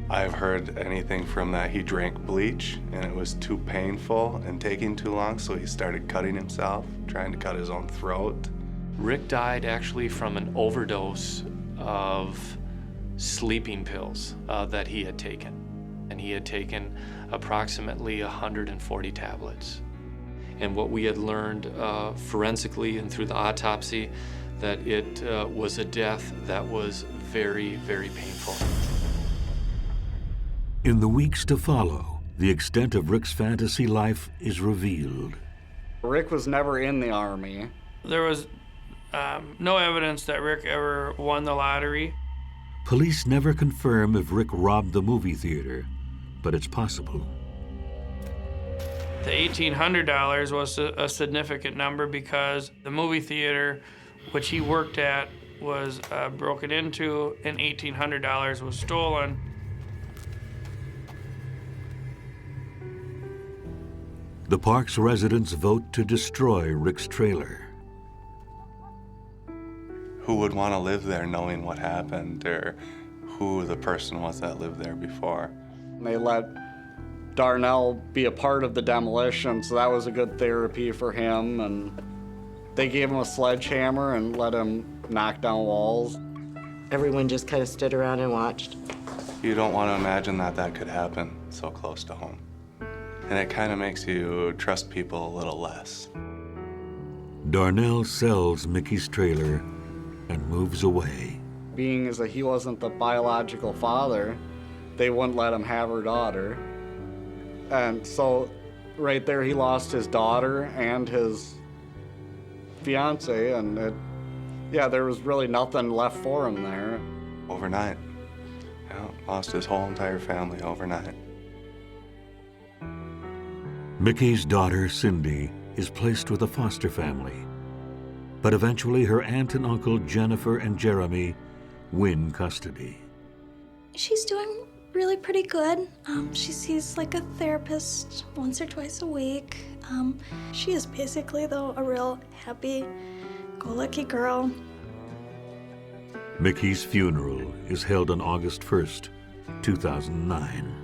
I've heard anything from that. He drank bleach, and it was too painful and taking too long, so he started cutting himself, trying to cut his own throat. Rick died actually from an overdose of sleeping pills that he had taken. And he had taken approximately 140 tablets. And what we had learned forensically and through the autopsy, that it was a death that was very, very painful. In the weeks to follow, the extent of Rick's fantasy life is revealed. Rick was never in the Army. There was no evidence that Rick ever won the lottery. Police never confirm if Rick robbed the movie theater, but it's possible. The $1,800 was a significant number because the movie theater, which he worked at, was broken into, and $1,800 was stolen. The park's residents vote to destroy Rick's trailer. Who would want to live there knowing what happened or who the person was that lived there before? They let Darnell be a part of the demolition, so that was a good therapy for him. And they gave him a sledgehammer and let him knock down walls. Everyone just kind of stood around and watched. You don't want to imagine that that could happen so close to home. And it kind of makes you trust people a little less. Darnell sells Mickey's trailer and moves away. Being as that he wasn't the biological father, they wouldn't let him have her daughter. And so right there he lost his daughter and his fiance, and there was really nothing left for him there. Overnight. Yeah, lost his whole entire family overnight. Mickey's daughter, Cindy, is placed with a foster family. But eventually her aunt and uncle, Jennifer and Jeremy, win custody. She's doing really pretty good. She sees like a therapist once or twice a week. She is basically, though, a real happy-go-lucky girl. Mickey's funeral is held on August 1st, 2009.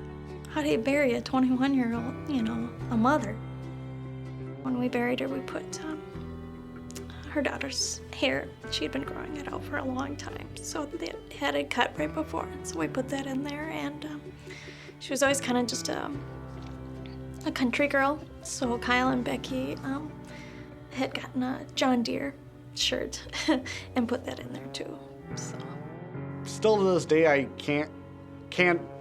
How do you bury a 21-year-old, a mother? When we buried her, we put her daughter's hair. She'd been growing it out for a long time, so they had it cut right before, so we put that in there. And she was always kind of just a country girl, so Kyle and Becky had gotten a John Deere shirt and put that in there too. So. Still to this day, I can't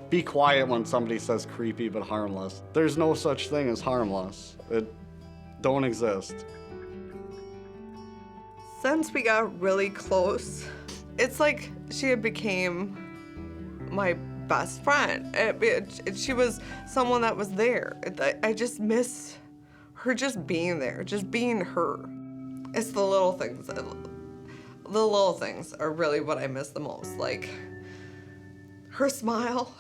be quiet when somebody says creepy but harmless. There's no such thing as harmless. It don't exist. Since we got really close, it's like she had became my best friend. She was someone that was there. I just miss her just being there, just being her. It's the little things. The little things are really what I miss the most. Like her smile.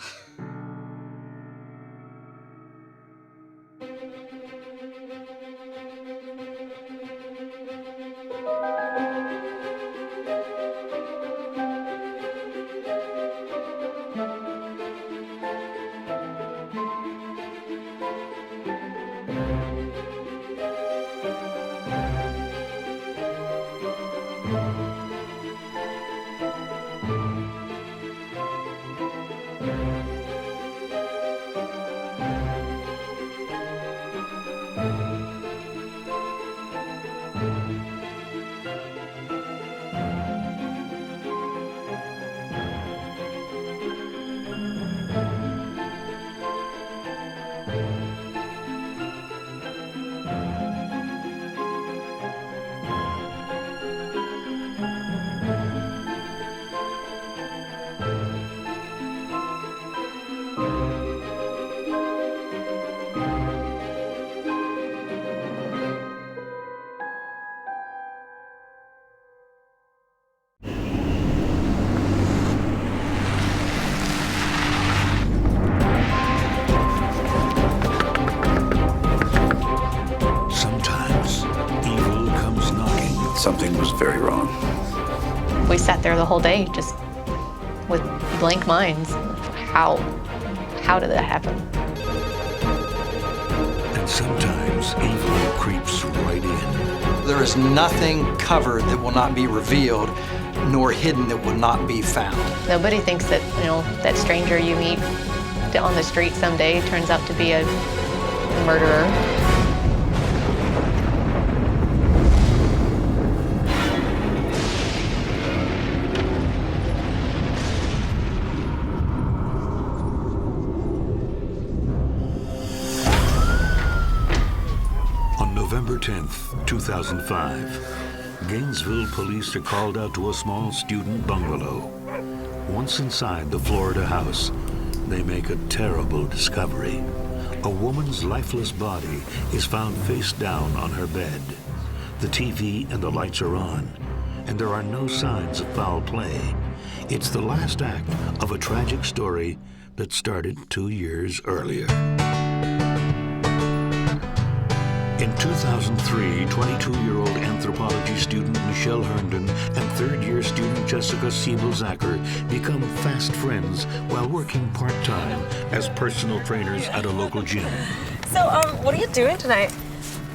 Something was very wrong. We sat there the whole day just with blank minds. How did that happen? And sometimes evil creeps right in. There is nothing covered that will not be revealed, nor hidden that will not be found. Nobody thinks that, that stranger you meet on the street someday turns out to be a murderer. November 10th, 2005, Gainesville police are called out to a small student bungalow. Once inside the Florida house, they make a terrible discovery. A woman's lifeless body is found face down on her bed. The TV and the lights are on, and there are no signs of foul play. It's the last act of a tragic story that started 2 years earlier. In 2003, 22-year-old anthropology student Michelle Herndon and third-year student Jessica Siebel-Zacher become fast friends while working part-time as personal trainers at a local gym. So, what are you doing tonight?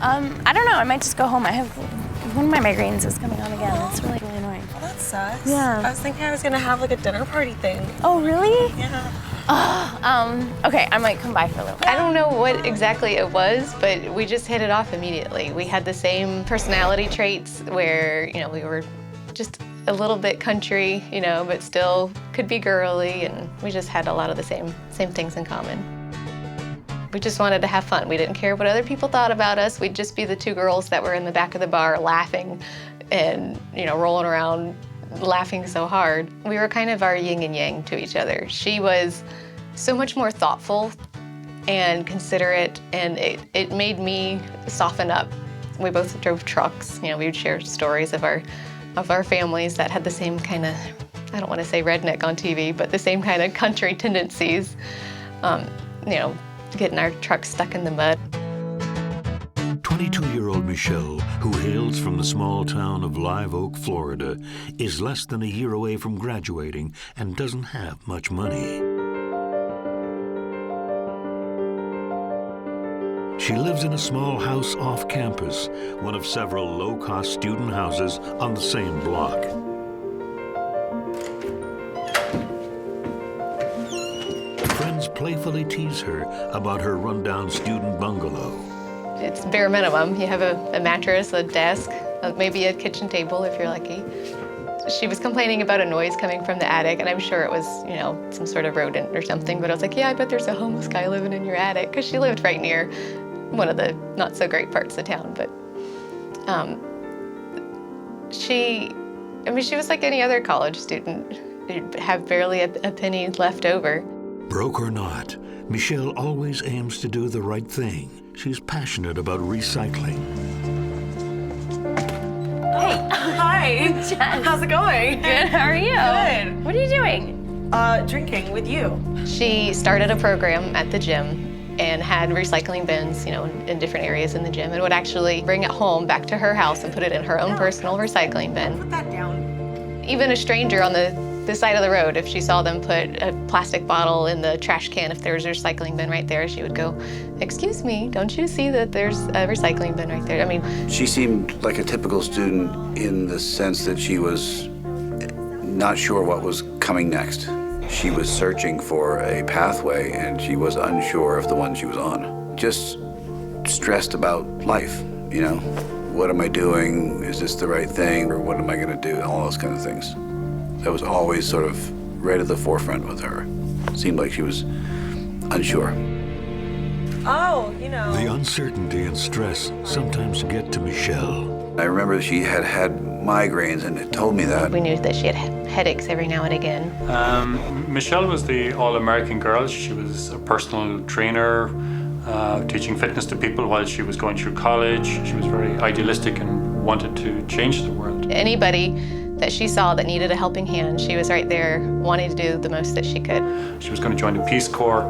I don't know. I might just go home. I have one of my migraines is coming on again. It's really annoying. Well, that sucks. Yeah. I was thinking I was gonna have like a dinner party thing. Oh, really? Yeah. Okay, I might come by for a little bit. I don't know what exactly it was, but we just hit it off immediately. We had the same personality traits where, we were just a little bit country, but still could be girly, and we just had a lot of the same things in common. We just wanted to have fun. We didn't care what other people thought about us. We'd just be the two girls that were in the back of the bar laughing and, rolling around laughing so hard. We were kind of our yin and yang to each other. She was so much more thoughtful and considerate, and it made me soften up. We both drove trucks. We would share stories of our families that had the same kind of, I don't want to say redneck on TV, but the same kind of country tendencies. Getting our trucks stuck in the mud. 22-year-old Michelle, who hails from the small town of Live Oak, Florida, is less than a year away from graduating and doesn't have much money. She lives in a small house off campus, one of several low-cost student houses on the same block. Friends playfully tease her about her rundown student bungalow. It's bare minimum. You have a mattress, a desk, maybe a kitchen table if you're lucky. She was complaining about a noise coming from the attic, and I'm sure it was, some sort of rodent or something, but I was like, yeah, I bet there's a homeless guy living in your attic, because she lived right near one of the not so great parts of town, but she was like any other college student. She'd have barely a penny left over. Broke or not, Michelle always aims to do the right thing. She's passionate about recycling. Hey, hi. Jess. How's it going? Good, how are you? Good. What are you doing? Drinking with you. She started a program at the gym and had recycling bins, in different areas in the gym, and would actually bring it home back to her house and put it in her own personal recycling bin. Put that down. Even a stranger on the the side of the road. If she saw them put a plastic bottle in the trash can, if there was a recycling bin right there, she would go, "Excuse me, don't you see that there's a recycling bin right there?" I mean, she seemed like a typical student in the sense that she was not sure what was coming next. She was searching for a pathway, and she was unsure of the one she was on. Just stressed about life, you know? What am I doing? Is this the right thing? Or what am I gonna do? All those kind of things. That was always sort of right at the forefront with her. Seemed like she was unsure. Oh, you know. The uncertainty and stress sometimes get to Michelle. I remember she had migraines, and it told me that. we knew that she had headaches every now and again. Michelle was the all-American girl. She was a personal trainer, teaching fitness to people while she was going through college. She was very idealistic and wanted to change the world. Anybody that she saw that needed a helping hand, she was right there wanting to do the most that she could. She was going to join the Peace Corps.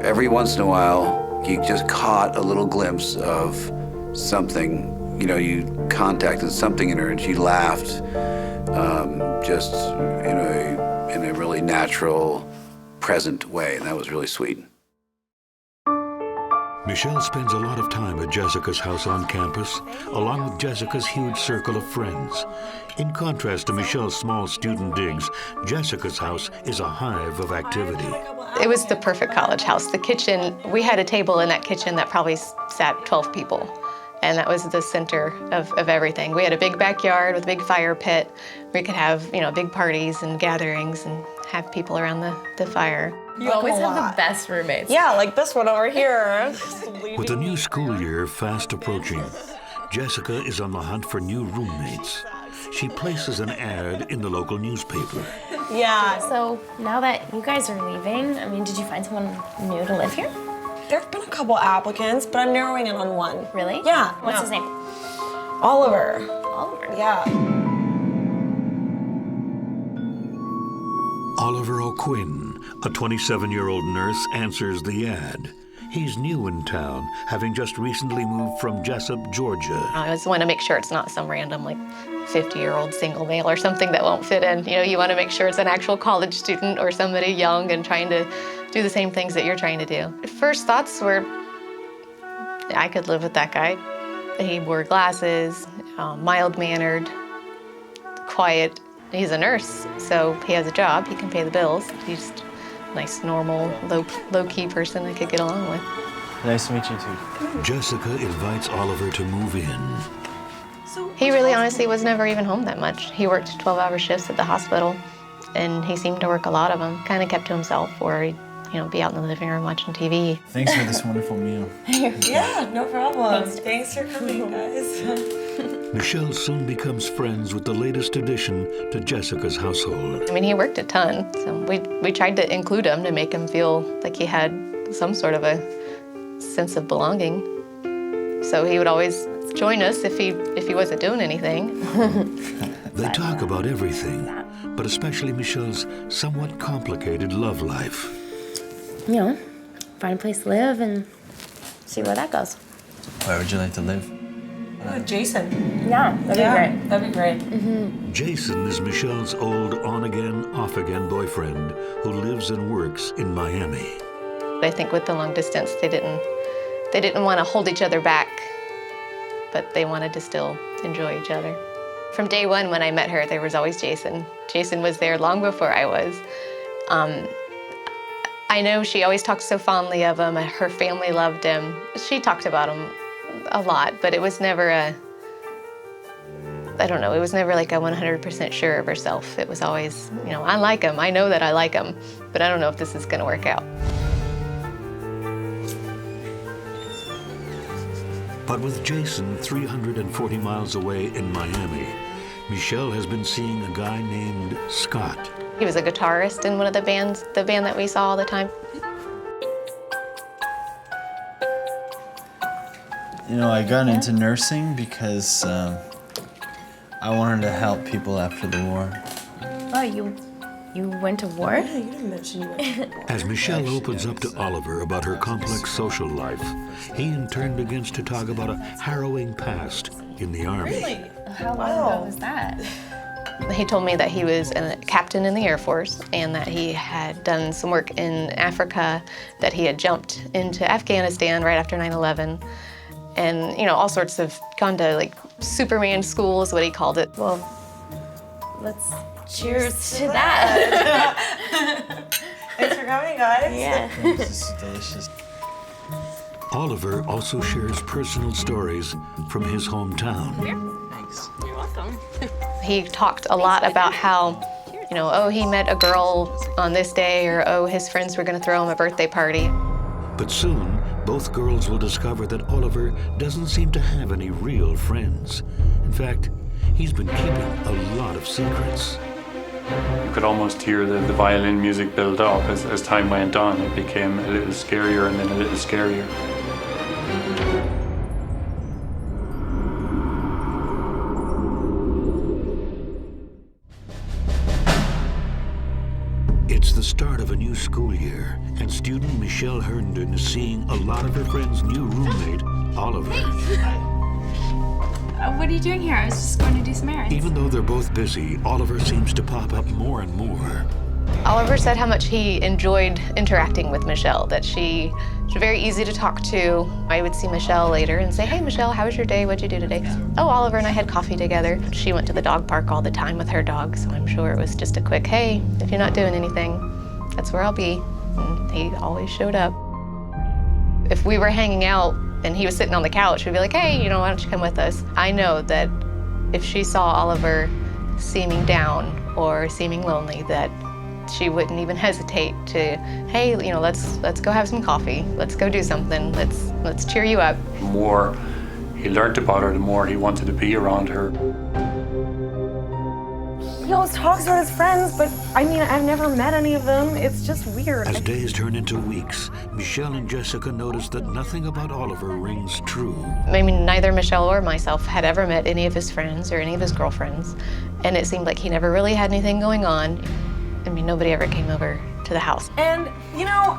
Every once in a while, you just caught a little glimpse of something. You know, you contacted something in her, and she laughed, just in a really natural, present way, and that was really sweet. Michelle spends a lot of time at Jessica's house on campus, along with Jessica's huge circle of friends. In contrast to Michelle's small student digs, Jessica's house is a hive of activity. It was the perfect college house. The kitchen, we had a table in that kitchen that probably sat 12 people. And that was the center of everything. We had a big backyard with a big fire pit. We could have, big parties and gatherings and have people around the fire. You always have the best roommates. Yeah, like this one over here. With the new school year fast approaching, Jessica is on the hunt for new roommates. She places an ad in the local newspaper. Yeah. So now that you guys are leaving, did you find someone new to live here? There have been a couple applicants, but I'm narrowing in on one. Really? Yeah. What's his name? Oliver. Oliver? Yeah. Oliver O'Quinn, a 27-year-old nurse, answers the ad. He's new in town, having just recently moved from Jessup, Georgia. I just want to make sure it's not some random, 50-year-old single male or something that won't fit in. You want to make sure it's an actual college student or somebody young and trying to do the same things that you're trying to do. First thoughts were, I could live with that guy. He wore glasses, mild-mannered, quiet. He's a nurse, so he has a job. He can pay the bills. He's a nice, normal, low-key person I could get along with. Nice to meet you, too. Jessica invites Oliver to move in. He really honestly was never even home that much. He worked 12-hour shifts at the hospital, and he seemed to work a lot of them. Kind of kept to himself, or he'd be out in the living room watching TV. Thanks for this wonderful meal. Yeah, no problem. Thanks for coming, guys. Michelle soon becomes friends with the latest addition to Jessica's household. He worked a ton, so we tried to include him to make him feel like he had some sort of a sense of belonging. So he would always join us if he wasn't doing anything. They talk about everything, but especially Michelle's somewhat complicated love life. Find a place to live and see where that goes. Where would you like to live? Jason. Yeah, that'd be great. That'd be great. Jason is Michelle's old on-again, off-again boyfriend who lives and works in Miami. I think with the long distance, they didn't want to hold each other back, but they wanted to still enjoy each other. From day one when I met her, there was always Jason. Jason was there long before I was. I know she always talked so fondly of him. Her family loved him. She talked about him a lot, but it was never it was never like a 100% sure of herself. It was always, I like him. I know that I like him, but I don't know if this is going to work out. But with Jason 340 miles away in Miami, Michelle has been seeing a guy named Scott. He was a guitarist in one of the band that we saw all the time. I got into nursing because I wanted to help people after the war. Oh, you went to war? Yeah, you didn't mention you went to war. As Michelle opens up to Oliver about her complex social life, he in turn begins to talk about a harrowing past in the Army. Really? How long ago was that? He told me that he was a captain in the Air Force and that he had done some work in Africa, that he had jumped into Afghanistan right after 9/11, and, you know, all sorts of, gone to like Superman school is what he called it. Well, let's cheers to that. Thanks for coming, guys. Yeah. This is delicious. Oliver also shares personal stories from his hometown. Thanks. You're welcome. He talked a lot about how, you know, oh, he met a girl on this day, or oh, his friends were going to throw him a birthday party. But soon, both girls will discover that Oliver doesn't seem to have any real friends. In fact, he's been keeping a lot of secrets. You could almost hear the violin music build up as time went on. It became a little scarier and then a little scarier. It's the start of a new school year, and student Michelle Herndon is seeing a lot of her friends' new roommate, Oliver. What are you doing here? I was just going to do some errands. Even though they're both busy, Oliver seems to pop up more and more. Oliver said how much he enjoyed interacting with Michelle, that she's very easy to talk to. I would see Michelle later and say, hey, Michelle, how was your day? What'd you do today? Oh, Oliver and I had coffee together. She went to the dog park all the time with her dog, so I'm sure it was just a quick, hey, if you're not doing anything, that's where I'll be. And he always showed up. If we were hanging out and he was sitting on the couch, we'd be like, hey, you know, why don't you come with us? I know that if she saw Oliver seeming down or seeming lonely, that she wouldn't even hesitate to, hey, you know, let's go have some coffee. Let's go do something. Let's cheer you up. The more he learned about her, the more he wanted to be around her. He always talks about his friends, but I mean, I've never met any of them. It's just weird. As days turn into weeks, Michelle and Jessica notice that nothing about Oliver rings true. I mean, neither Michelle or myself had ever met any of his friends or any of his girlfriends, and it seemed like he never really had anything going on. I mean, nobody ever came over to the house. And, you know,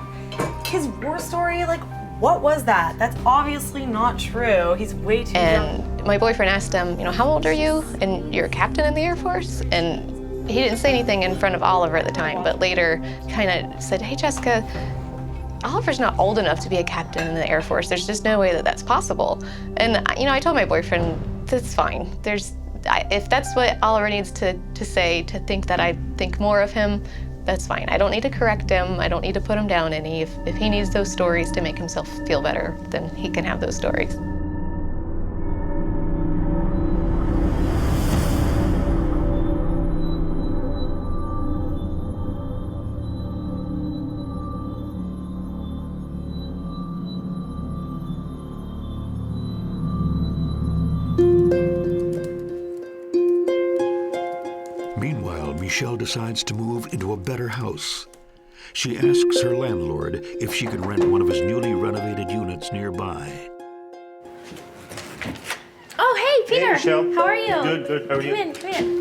his war story, like, what was that? That's obviously not true. He's way too young. And my boyfriend asked him, you know, how old are you? And you're a captain in the Air Force? And he didn't say anything in front of Oliver at the time, but later kind of said, hey, Jessica, Oliver's not old enough to be a captain in the Air Force. There's just no way that that's possible. And, you know, I told my boyfriend, that's fine. If that's what Oliver needs to say, to think that I think more of him, that's fine. I don't need to correct him. I don't need to put him down any. If he needs those stories to make himself feel better, then he can have those stories. Michelle decides to move into a better house. She asks her landlord if she could rent one of his newly renovated units nearby. Oh, hey, Peter. Hey, Michelle. How are you? Good. How are you? Come in.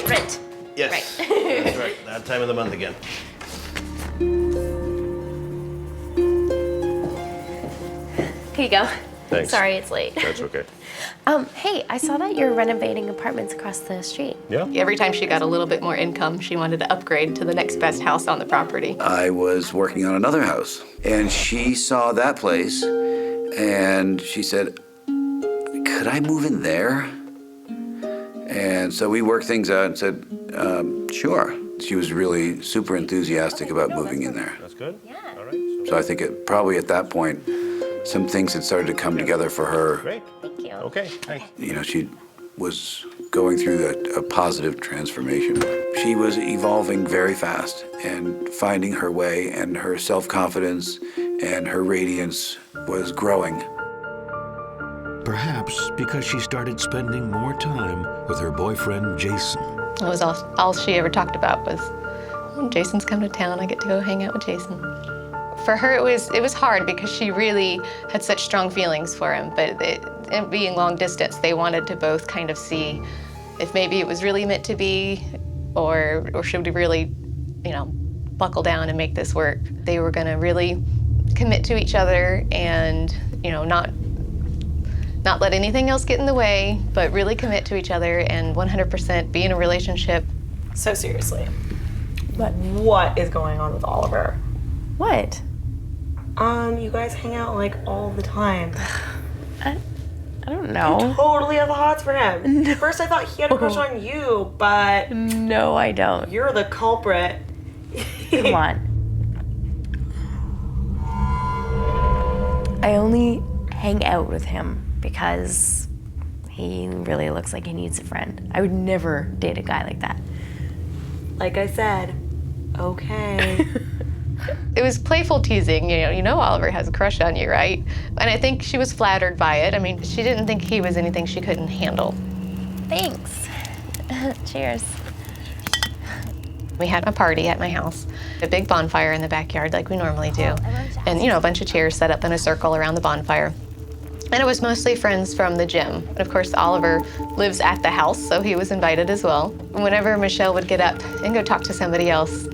Rent. Yes. Right. That's right. That time of the month again. Here you go. Thanks. Sorry it's late. That's okay. Hey, I saw that you're renovating apartments across the street. Yeah. Every time she got a little bit more income, she wanted to upgrade to the next best house on the property. I was working on another house, and she saw that place, and she said, could I move in there? And so we worked things out and said, sure. She was really super enthusiastic about moving in there. That's good. Yeah. All right. So I think probably at that point, some things had started to come together for her. Great. Thank you. Okay, thanks. You know, she was going through a positive transformation. She was evolving very fast and finding her way, and her self-confidence and her radiance was growing. Perhaps because she started spending more time with her boyfriend, Jason. That was all she ever talked about was, oh, Jason's come to town, I get to go hang out with Jason. For her, it was hard because she really had such strong feelings for him, but it being long distance, they wanted to both kind of see if maybe it was really meant to be, or should we really, you know, buckle down and make this work. They were gonna really commit to each other and, you know, not not let anything else get in the way, but really commit to each other and 100% be in a relationship. So seriously, what is going on with Oliver? What? You guys hang out like all the time. I don't know. You totally have the hots for him. No. First I thought he had a crush on you, but... No, I don't. You're the culprit. Come on. I only hang out with him because he really looks like he needs a friend. I would never date a guy like that. Like I said, okay. It was playful teasing, you know Oliver has a crush on you, right? And I think she was flattered by it. I mean, she didn't think he was anything she couldn't handle. Thanks. Cheers. We had a party at my house, a big bonfire in the backyard like we normally do. And a bunch of chairs set up in a circle around the bonfire. And it was mostly friends from the gym. And of course, Oliver lives at the house, so he was invited as well. Whenever Michelle would get up and go talk to somebody else,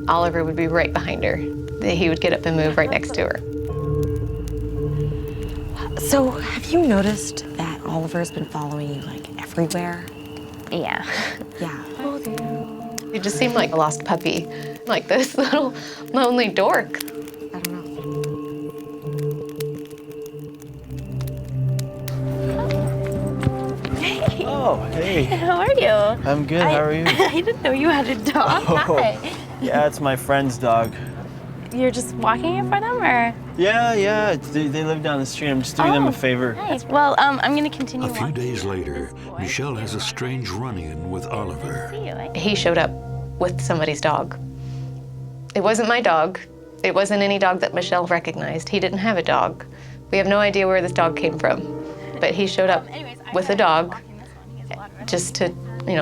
Oliver would be right behind her. He would get up and move right next to her. So, have you noticed that Oliver's been following you, like, everywhere? Yeah. Yeah. Oh, dear. He just seemed like a lost puppy, like this little lonely dork. I don't know. Hey. Oh, hey. How are you? I'm good. How are you? I didn't know you had a dog. Hi. Yeah, it's my friend's dog. You're just walking it for them, or? Yeah. They live down the street. I'm just doing them a favor. Nice. Well, I'm going to continue A few days later, Michelle has a strange run-in with Oliver. He showed up with somebody's dog. It wasn't my dog. It wasn't any dog that Michelle recognized. He didn't have a dog. We have no idea where this dog came from. But he showed up with a dog just to,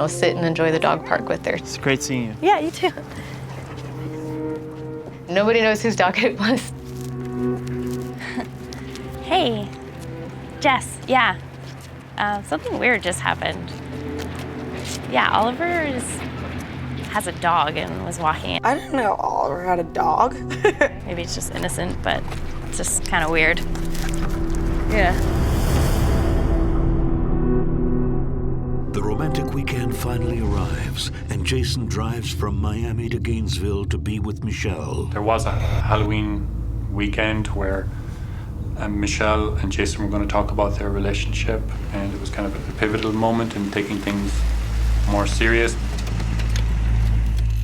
sit and enjoy the dog park with her. It's great seeing you. Yeah, you too. Nobody knows whose dog it was. Hey, Jess, yeah. Something weird just happened. Yeah, Oliver has a dog and was walking. I didn't know Oliver had a dog. Maybe it's just innocent, but it's just kind of weird. Yeah. The romantic weekend finally arrives, and Jason drives from Miami to Gainesville to be with Michelle. There was a Halloween weekend where Michelle and Jason were going to talk about their relationship, and it was kind of a pivotal moment in taking things more serious.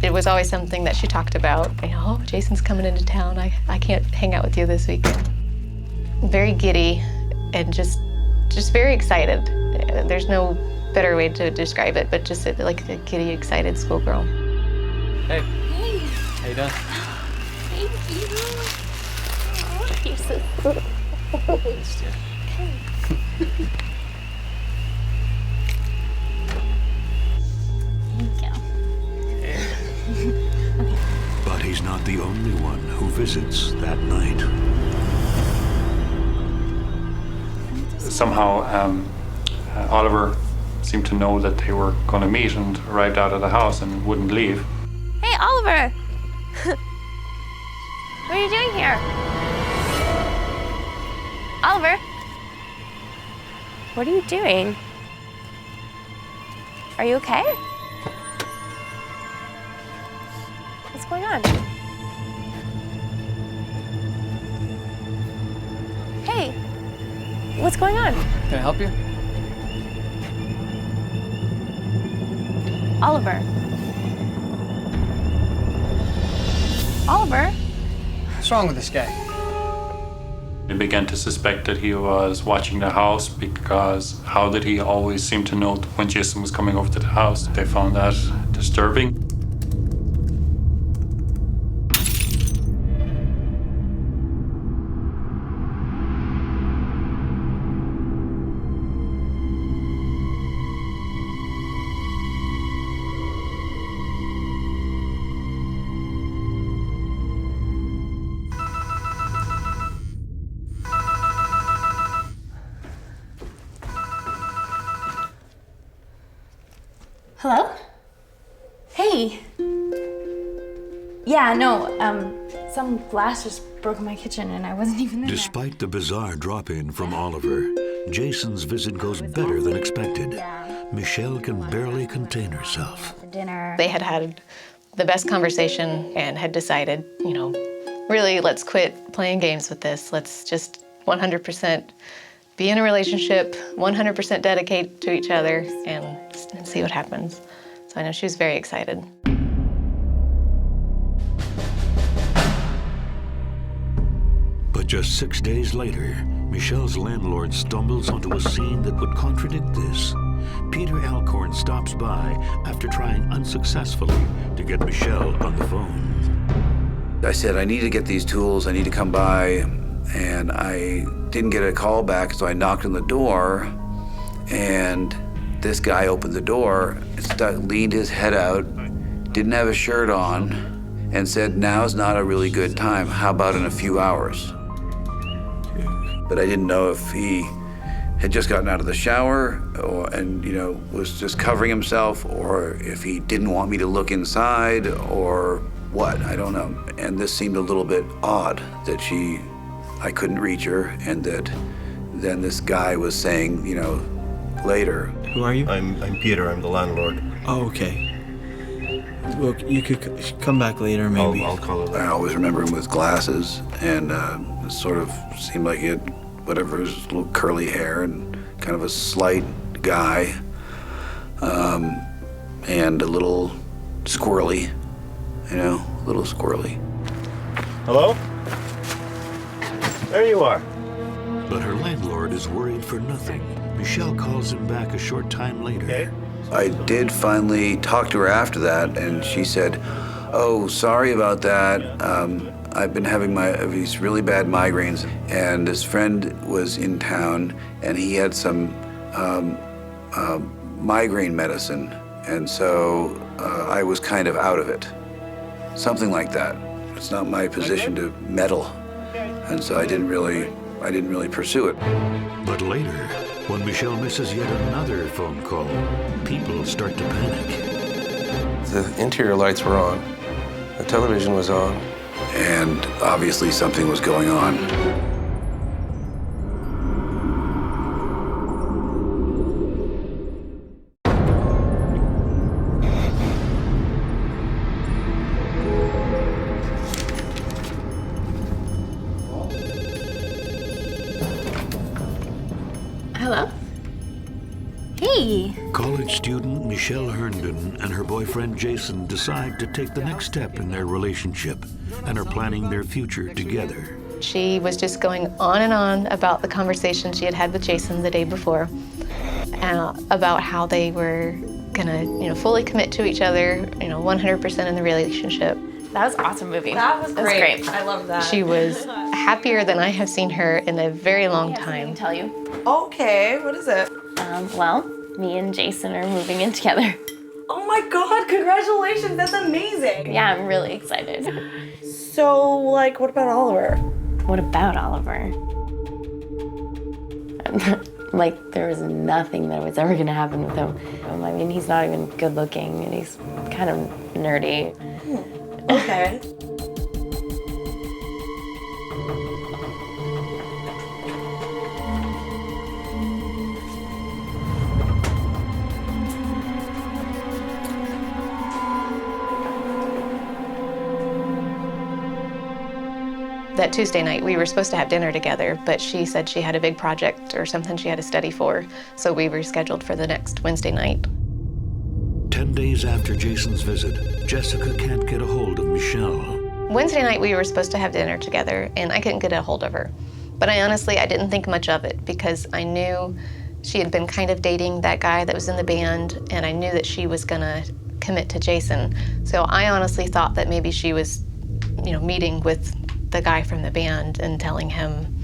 It was always something that she talked about. Oh, Jason's coming into town. I can't hang out with you this weekend. Very giddy and just very excited. There's no better way to describe it, but just like a giddy, excited schoolgirl. Hey. Hey. How you doing? Thank you. Oh, you're so sweet. Thank you. But he's not the only one who visits that night. Somehow, Oliver seemed to know that they were going to meet and arrived out of the house and wouldn't leave. Hey, Oliver! What are you doing here? Oliver? What are you doing? Are you okay? What's going on? Hey, what's going on? Can I help you? Oliver. Oliver? What's wrong with this guy? They began to suspect that he was watching the house because how did he always seem to know when Jason was coming over to the house? They found that disturbing. Hello? Hey. Yeah, no, some glass just broke in my kitchen and I wasn't even there. Despite the bizarre drop-in from Oliver, Jason's visit goes better than expected. Michelle can barely contain herself. Dinner. They had the best conversation and had decided, really, let's quit playing games with this. Let's just 100% be in a relationship, 100% dedicate to each other, and see what happens. So I know she was very excited. But just 6 days later, Michelle's landlord stumbles onto a scene that would contradict this. Peter Alcorn stops by after trying unsuccessfully to get Michelle on the phone. I said, I need to get these tools, I need to come by, and I didn't get a call back, so I knocked on the door, and this guy opened the door, leaned his head out, didn't have a shirt on, and said, now's not a really good time, how about in a few hours? But I didn't know if he had just gotten out of the shower and was just covering himself, or if he didn't want me to look inside, or what, I don't know. And this seemed a little bit odd that I couldn't reach her, and that then this guy was saying, later. Who are you? I'm Peter, I'm the landlord. Oh, okay. Well, you could come back later, maybe. I'll call it. I always remember him with glasses, and it sort of seemed like he had his little curly hair, and kind of a slight guy, and a little squirrely, a little squirrely. Hello? There you are. But her landlord is worried for nothing. Michelle calls him back a short time later. Okay. I did finally talk to her after that, and she said, oh, sorry about that. I've been having these really bad migraines, and this friend was in town, and he had some migraine medicine, and so I was kind of out of it. Something like that. It's not my position to meddle, and so I didn't really pursue it. But later, when Michelle misses yet another phone call, people start to panic. The interior lights were on. The television was on. And obviously something was going on. Hello? Hey. College student Michelle Herndon and her boyfriend Jason decide to take the next step in their relationship and are planning their future together. She was just going on and on about the conversation she had had with Jason the day before, about how they were gonna, fully commit to each other, 100% in the relationship. That was an awesome movie. That was great. I love that. She was happier than I have seen her in a very long time. I can tell you. Okay, what is it? Well, me and Jason are moving in together. Oh my God, congratulations, that's amazing. Yeah, I'm really excited. So, what about Oliver? What about Oliver? There was nothing that was ever gonna happen with him. I mean, he's not even good looking, and he's kind of nerdy. Okay. That Tuesday night, we were supposed to have dinner together, but she said she had a big project or something she had to study for, so we rescheduled for the next Wednesday night. 10 days after Jason's visit, Jessica can't get a hold of Michelle. Wednesday night, we were supposed to have dinner together, and I couldn't get a hold of her. But I didn't think much of it, because I knew she had been kind of dating that guy that was in the band, and I knew that she was gonna commit to Jason. So I honestly thought that maybe she was, meeting with the guy from the band and telling him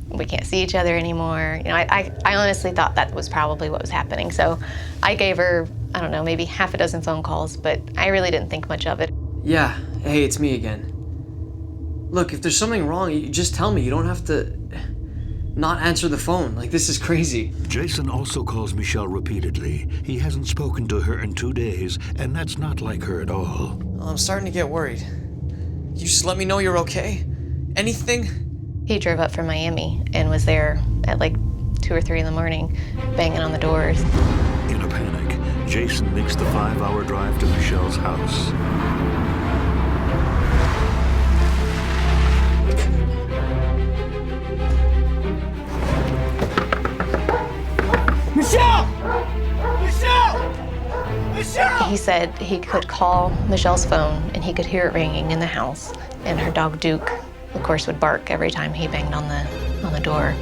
we can't see each other anymore. I honestly thought that was probably what was happening. So I gave her, I don't know, maybe half a dozen phone calls, but I really didn't think much of it. Yeah, hey, it's me again. Look, if there's something wrong, you just tell me. You don't have to not answer the phone. This is crazy. Jason also calls Michelle repeatedly. He hasn't spoken to her in 2 days, and that's not like her at all. Well, I'm starting to get worried. You just let me know you're okay? Anything? He drove up from Miami and was there at 2 2 or 3 in the morning, banging on the doors. In a panic, Jason makes the 5-hour drive to Michelle's house. Michelle! Michelle! Michelle! He said he could call Michelle's phone and he could hear it ringing in the house. And her dog Duke, of course, would bark every time he banged on the door.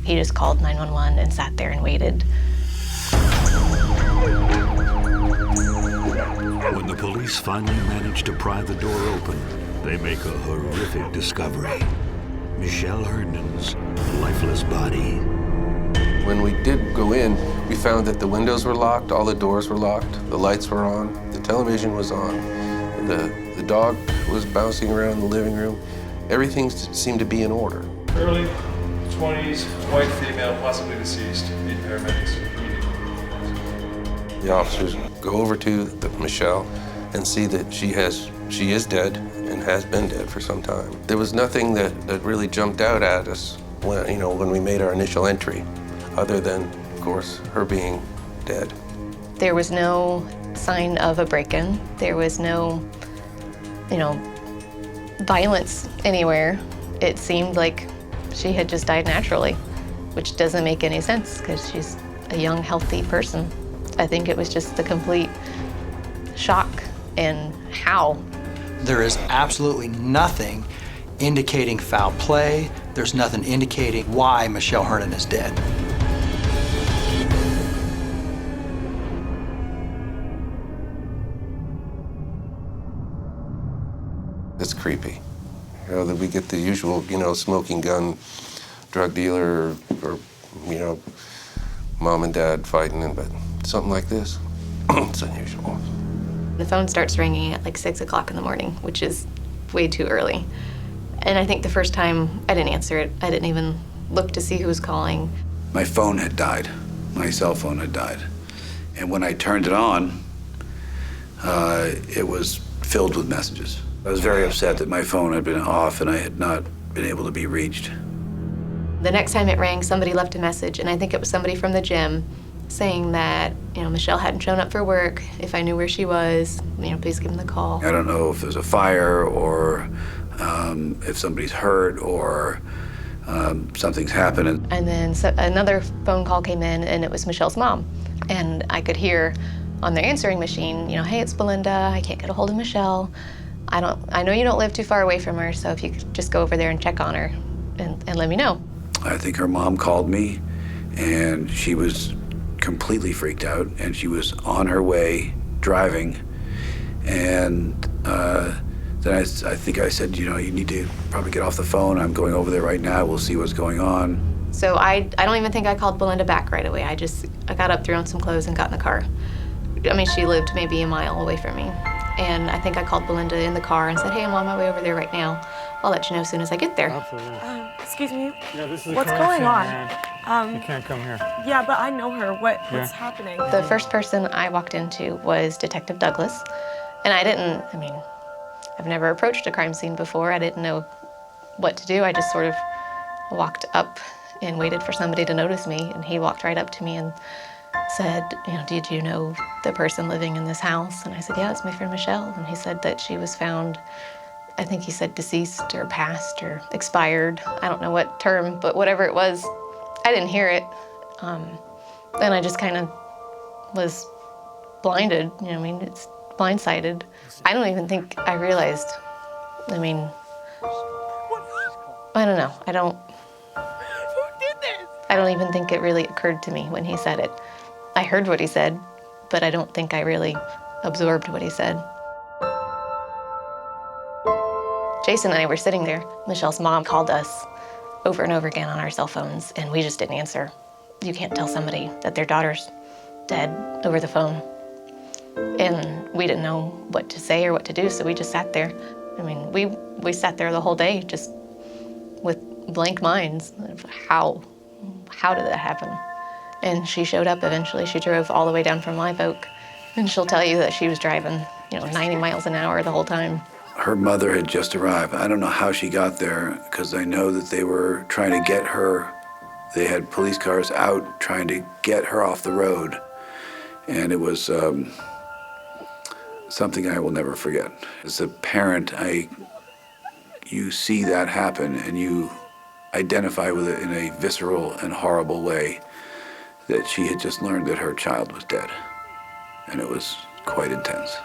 He just called 911 and sat there and waited. When the police finally manage to pry the door open, they make a horrific discovery. Michelle Herndon's lifeless body. When we did go in, we found that the windows were locked, all the doors were locked, the lights were on, the television was on, the dog was bouncing around in the living room. Everything seemed to be in order. Early 20s, white female, possibly deceased. Need paramedics. The officers go over to Michelle and see that she is dead and has been dead for some time. There was nothing that really jumped out at us when we made our initial entry, other than, of course, her being dead. There was no sign of a break-in. There was no, violence anywhere. It seemed like she had just died naturally, which doesn't make any sense because she's a young, healthy person. I think it was just the complete shock and how. There is absolutely nothing indicating foul play. There's nothing indicating why Michelle Herndon is dead. It's creepy. That we get the usual, smoking gun, drug dealer, or mom and dad fighting, but something like this, it's unusual. The phone starts ringing at like 6 o'clock in the morning, which is way too early. And I think the first time I didn't answer it. I didn't even look to see who was calling. My phone had died. My cell phone had died. And when I turned it on, it was filled with messages. I was very upset that my phone had been off and I had not been able to be reached. The next time it rang, somebody left a message, and I think it was somebody from the gym saying that, Michelle hadn't shown up for work. If I knew where she was, please give them the call. I don't know if there's a fire or if somebody's hurt or something's happening. And then another phone call came in, and it was Michelle's mom. And I could hear on their answering machine, hey, it's Belinda. I can't get a hold of Michelle. I know you don't live too far away from her, so if you could just go over there and check on her and let me know. I think her mom called me, and she was completely freaked out, and she was on her way driving. And then I think I said, you need to probably get off the phone. I'm going over there right now. We'll see what's going on. So I don't even think I called Belinda back right away. I got up, threw on some clothes, and got in the car. She lived maybe a mile away from me. And I think I called Belinda in the car and said, hey, I'm on my way over there right now. I'll let you know as soon as I get there. Excuse me. Yeah, this is what's going on? You can't come here. Yeah, but I know her. What's happening? The first person I walked into was Detective Douglas. And I've never approached a crime scene before. I didn't know what to do. I just sort of walked up and waited for somebody to notice me. And he walked right up to me and said, did you know the person living in this house? And I said, yeah, it's my friend Michelle. And he said that she was found, I think he said deceased or passed or expired. I don't know what term, but whatever it was, I didn't hear it. Then I just kind of was blinded, it's blindsided. I don't even think I realized, I don't know, I don't even think it really occurred to me when he said it. I heard what he said, but I don't think I really absorbed what he said. Jason and I were sitting there. Michelle's mom called us over and over again on our cell phones, and we just didn't answer. You can't tell somebody that their daughter's dead over the phone. And we didn't know what to say or what to do, so we just sat there. We sat there the whole day just with blank minds. How did that happen? And she showed up eventually. She drove all the way down from Live Oak. And she'll tell you that she was driving, 90 miles an hour the whole time. Her mother had just arrived. I don't know how she got there, because I know that they were trying to get her. They had police cars out trying to get her off the road. And it was something I will never forget. As a parent, you see that happen and you identify with it in a visceral and horrible way, that she had just learned that her child was dead. And it was quite intense.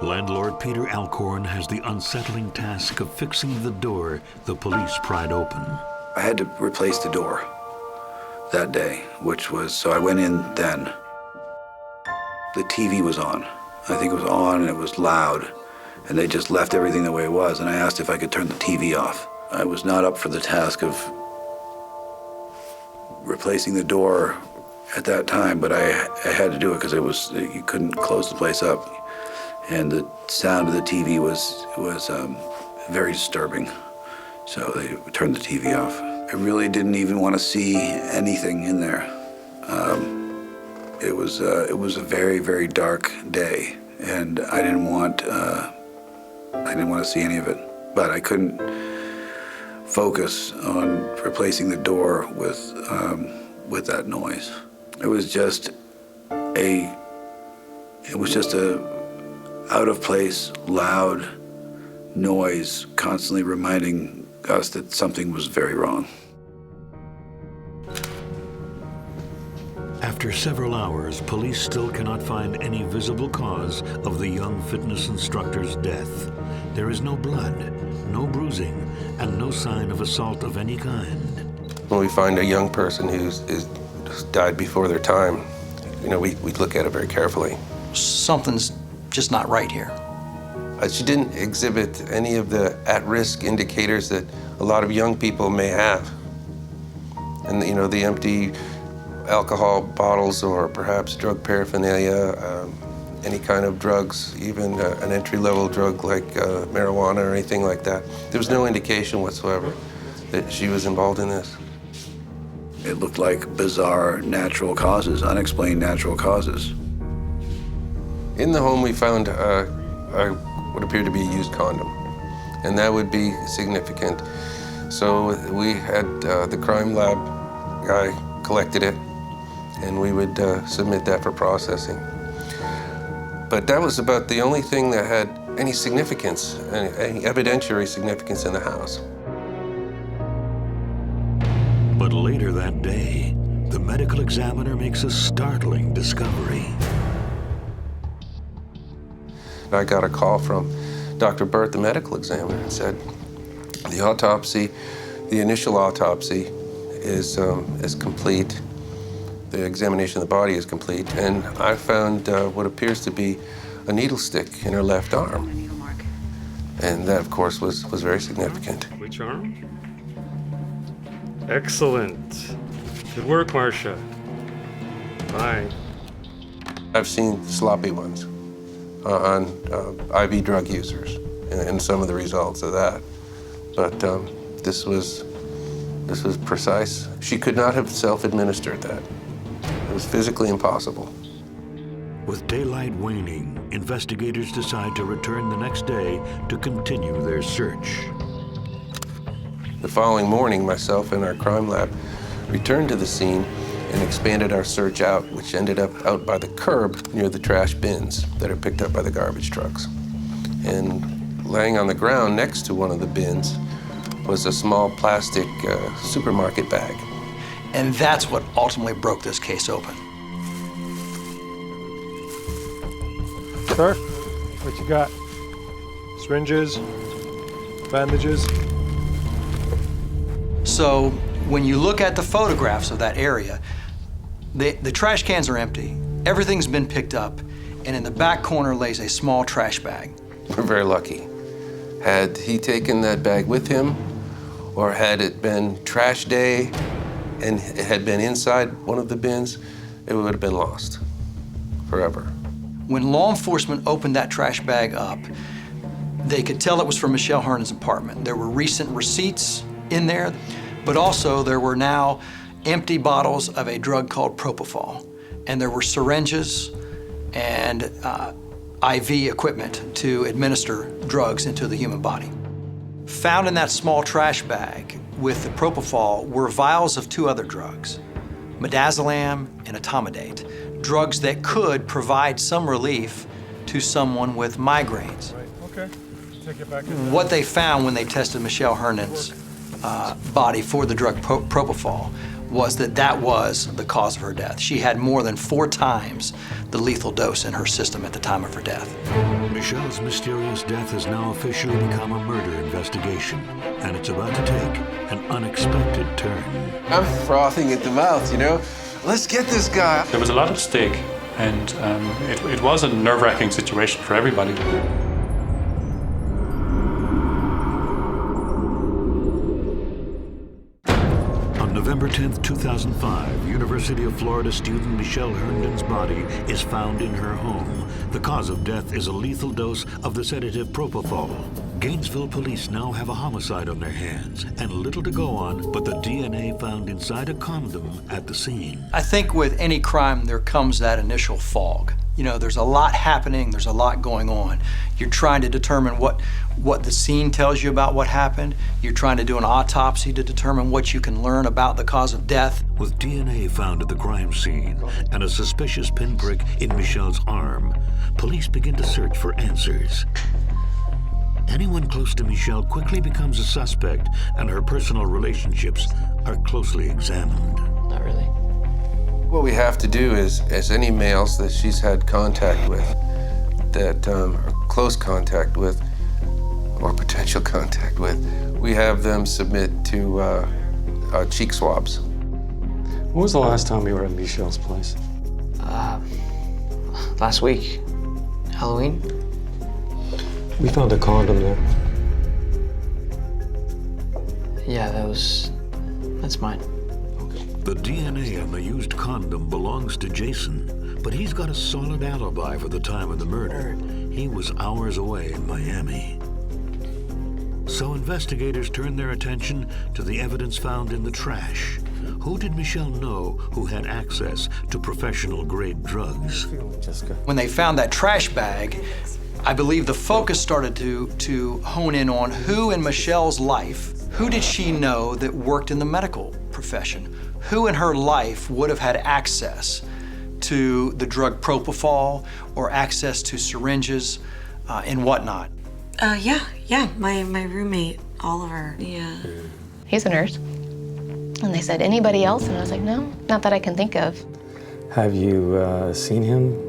Landlord Peter Alcorn has the unsettling task of fixing the door the police pried open. I had to replace the door that day, so I went in then. The TV was on. I think it was on and it was loud, and they just left everything the way it was, and I asked if I could turn the TV off. I was not up for the task of replacing the door at that time, but I had to do it because you couldn't close the place up. And the sound of the TV was very disturbing. So they turned the TV off. I really didn't even want to see anything in there. It was a very, very dark day, and I didn't want to see any of it. But I couldn't focus on replacing the door with that noise. It was just a out of place, loud noise, constantly reminding us that something was very wrong. After several hours, police still cannot find any visible cause of the young fitness instructor's death. There is no blood, no bruising, and no sign of assault of any kind. When we find a young person who's died before their time, we look at it very carefully. Something's just not right here. She didn't exhibit any of the at-risk indicators that a lot of young people may have. And the empty alcohol bottles, or perhaps drug paraphernalia, any kind of drugs, even an entry-level drug like marijuana or anything like that. There was no indication whatsoever that she was involved in this. It looked like bizarre natural causes, unexplained natural causes. In the home, we found what appeared to be a used condom, and that would be significant. So we had the crime lab guy collected it, and we would submit that for processing. But that was about the only thing that had any significance, any evidentiary significance in the house. But later that day, the medical examiner makes a startling discovery. I got a call from Dr. Bert, the medical examiner, and said, the initial autopsy is complete. The examination of the body is complete, and I found what appears to be a needle stick in her left arm. And that, of course, was very significant. Which arm? Excellent. Good work, Marcia. Fine. I've seen sloppy ones on IV drug users and some of the results of that. But this was precise. She could not have self-administered that. It was physically impossible. With daylight waning, investigators decide to return the next day to continue their search. The following morning, myself and our crime lab returned to the scene and expanded our search out, which ended up out by the curb near the trash bins that are picked up by the garbage trucks. And laying on the ground next to one of the bins was a small plastic supermarket bag. And that's what ultimately broke this case open. Sir, what you got? Syringes, bandages? So when you look at the photographs of that area, the trash cans are empty. Everything's been picked up, and in the back corner lays a small trash bag. We're very lucky. Had he taken that bag with him, or had it been trash day and it had been inside one of the bins, it would have been lost forever. When law enforcement opened that trash bag up, They could tell it was from Michelle Hernan's apartment. There were recent receipts in there, but also there were now empty bottles of a drug called propofol. And there were syringes and IV equipment to administer drugs into the human body. Found in that small trash bag with the propofol were vials of 2 other drugs, midazolam and etomidate, drugs that could provide some relief to someone with migraines. Okay. Take it back. What they found when they tested Michelle Hernan's body for the drug propofol was that that was the cause of her death. She had more than 4 times the lethal dose in her system at the time of her death. Michelle's mysterious death has now officially become a murder investigation, and it's about to take an unexpected turn. I'm frothing at the mouth, you know? Let's get this guy. There was a lot at stake, and it was a nerve-wracking situation for everybody. November 10th, 2005, University of Florida student Michelle Herndon's body is found in her home. The cause of death is a lethal dose of the sedative propofol. Gainesville police now have a homicide on their hands and little to go on but the DNA found inside a condom at the scene. I think with any crime, there comes that initial fog. You know, there's a lot happening, there's a lot going on. You're trying to determine what the scene tells you about what happened. You're trying to do an autopsy to determine what you can learn about the cause of death. With DNA found at the crime scene and a suspicious pinprick in Michelle's arm, police begin to search for answers. Anyone close to Michelle quickly becomes a suspect, and her personal relationships are closely examined. Not really. What we have to do is any males that she's had contact with, that or close contact with, or potential contact with, we have them submit to cheek swabs. When was the last time you were at Michelle's place? Last week. Halloween. We found a condom there. Yeah, that's mine. The DNA on the used condom belongs to Jason, but he's got a solid alibi for the time of the murder. He was hours away in Miami. So investigators turn their attention to the evidence found in the trash. Who did Michelle know who had access to professional-grade drugs? When they found that trash bag, I believe the focus started to hone in on who in Michelle's life, who did she know that worked in the medical profession? Who in her life would have had access to the drug propofol or access to syringes and whatnot? Yeah, my roommate, Oliver, yeah. He's a nurse. And they said, anybody else? And I was like, no, not that I can think of. Have you seen him?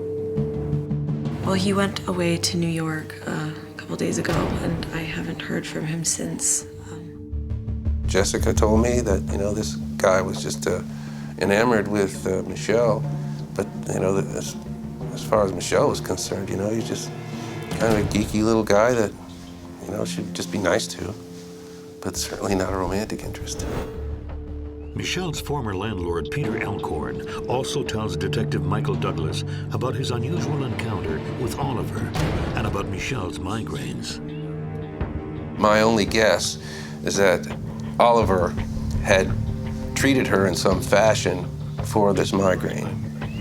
Well, he went away to New York a couple days ago, and I haven't heard from him since. Jessica told me that, you know, this guy was just enamored with Michelle, but, you know, as far as Michelle was concerned, you know, he's just kind of a geeky little guy that, you know, should just be nice to, but certainly not a romantic interest. Michelle's former landlord, Peter Elkhorn, also tells Detective Michael Douglas about his unusual encounter with Oliver and about Michelle's migraines. My only guess is that Oliver had treated her in some fashion for this migraine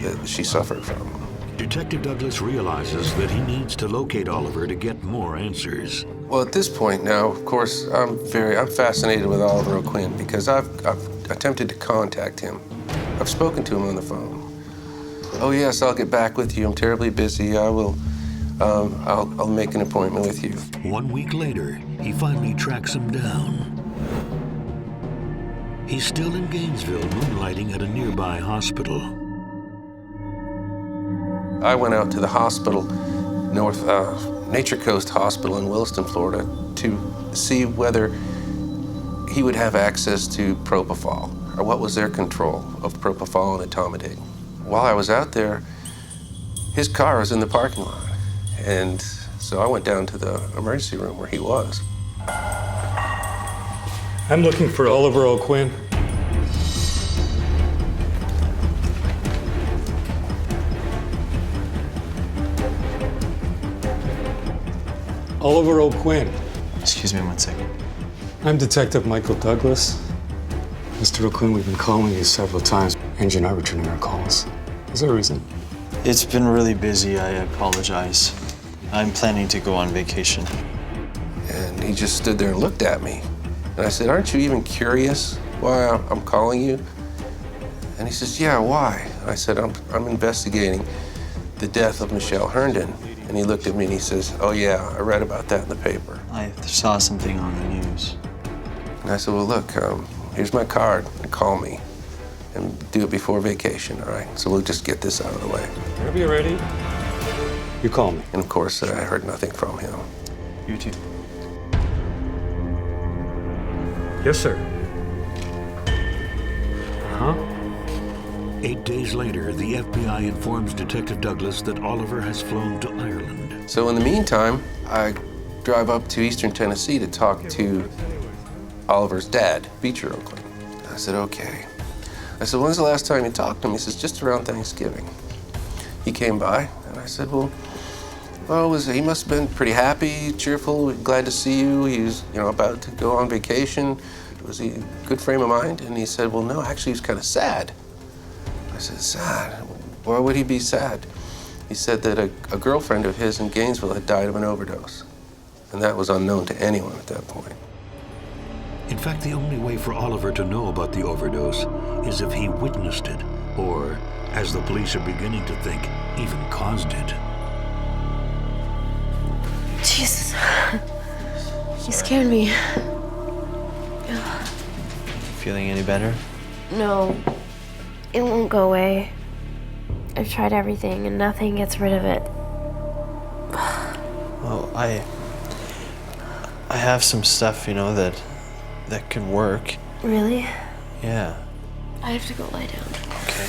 that she suffered from. Detective Douglas realizes that he needs to locate Oliver to get more answers. Well, at this point now, of course, I'm fascinated with Oliver O'Quinn because I've attempted to contact him. I've spoken to him on the phone. Oh yes, I'll get back with you. I'm terribly busy. I'll make an appointment with you. 1 week later, he finally tracks him down. He's still in Gainesville, moonlighting at a nearby hospital. I went out to the hospital, Nature Coast Hospital in Williston, Florida, to see whether he would have access to propofol, or what was their control of propofol and etomidate. While I was out there, his car was in the parking lot, and so I went down to the emergency room where he was. I'm looking for Oliver O'Quinn. Oliver O'Quinn. Excuse me 1 second. I'm Detective Michael Douglas. Mr. O'Quinn, we've been calling you several times, and you're not returning our calls. Is there a reason? It's been really busy. I apologize. I'm planning to go on vacation. And he just stood there and looked at me. And I said, aren't you even curious why I'm calling you? And he says, yeah, why? I said, I'm investigating the death of Michelle Herndon. And he looked at me and he says, oh yeah, I read about that in the paper. I saw something on the news. And I said, well, look, here's my card, and call me. And do it before vacation, all right? So we'll just get this out of the way. Whenever you're ready, you call me. And of course, I heard nothing from him. You too. Yes, sir. Huh? 8 days later, the FBI informs Detective Douglas that Oliver has flown to Ireland. So in the meantime, I drive up to Eastern Tennessee to talk to Oliver's dad, Beecher Oakland. I said, okay. I said, when's the last time you talked to him? He says, just around Thanksgiving. He came by, and I said, well, he must have been pretty happy, cheerful, glad to see you. He was, about to go on vacation. Was he in a good frame of mind? And he said, well, no, actually, he was kind of sad. I said, sad? Why would he be sad? He said that a girlfriend of his in Gainesville had died of an overdose. And that was unknown to anyone at that point. In fact, the only way for Oliver to know about the overdose is if he witnessed it, or, as the police are beginning to think, even caused it. Jesus. You scared me. Feeling any better? No. It won't go away. I've tried everything and nothing gets rid of it. Well, I have some stuff, that could work. Really? Yeah. I have to go lie down. Okay.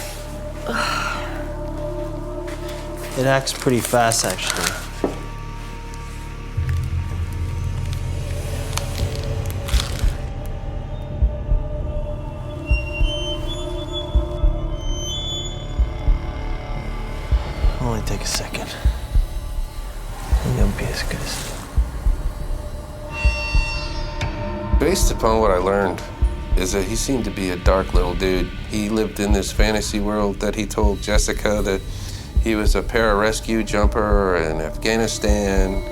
It acts pretty fast, actually. Only take a second. It won't be as good as... Based upon what I learned is that he seemed to be a dark little dude. He lived in this fantasy world that he told Jessica that he was a pararescue jumper in Afghanistan,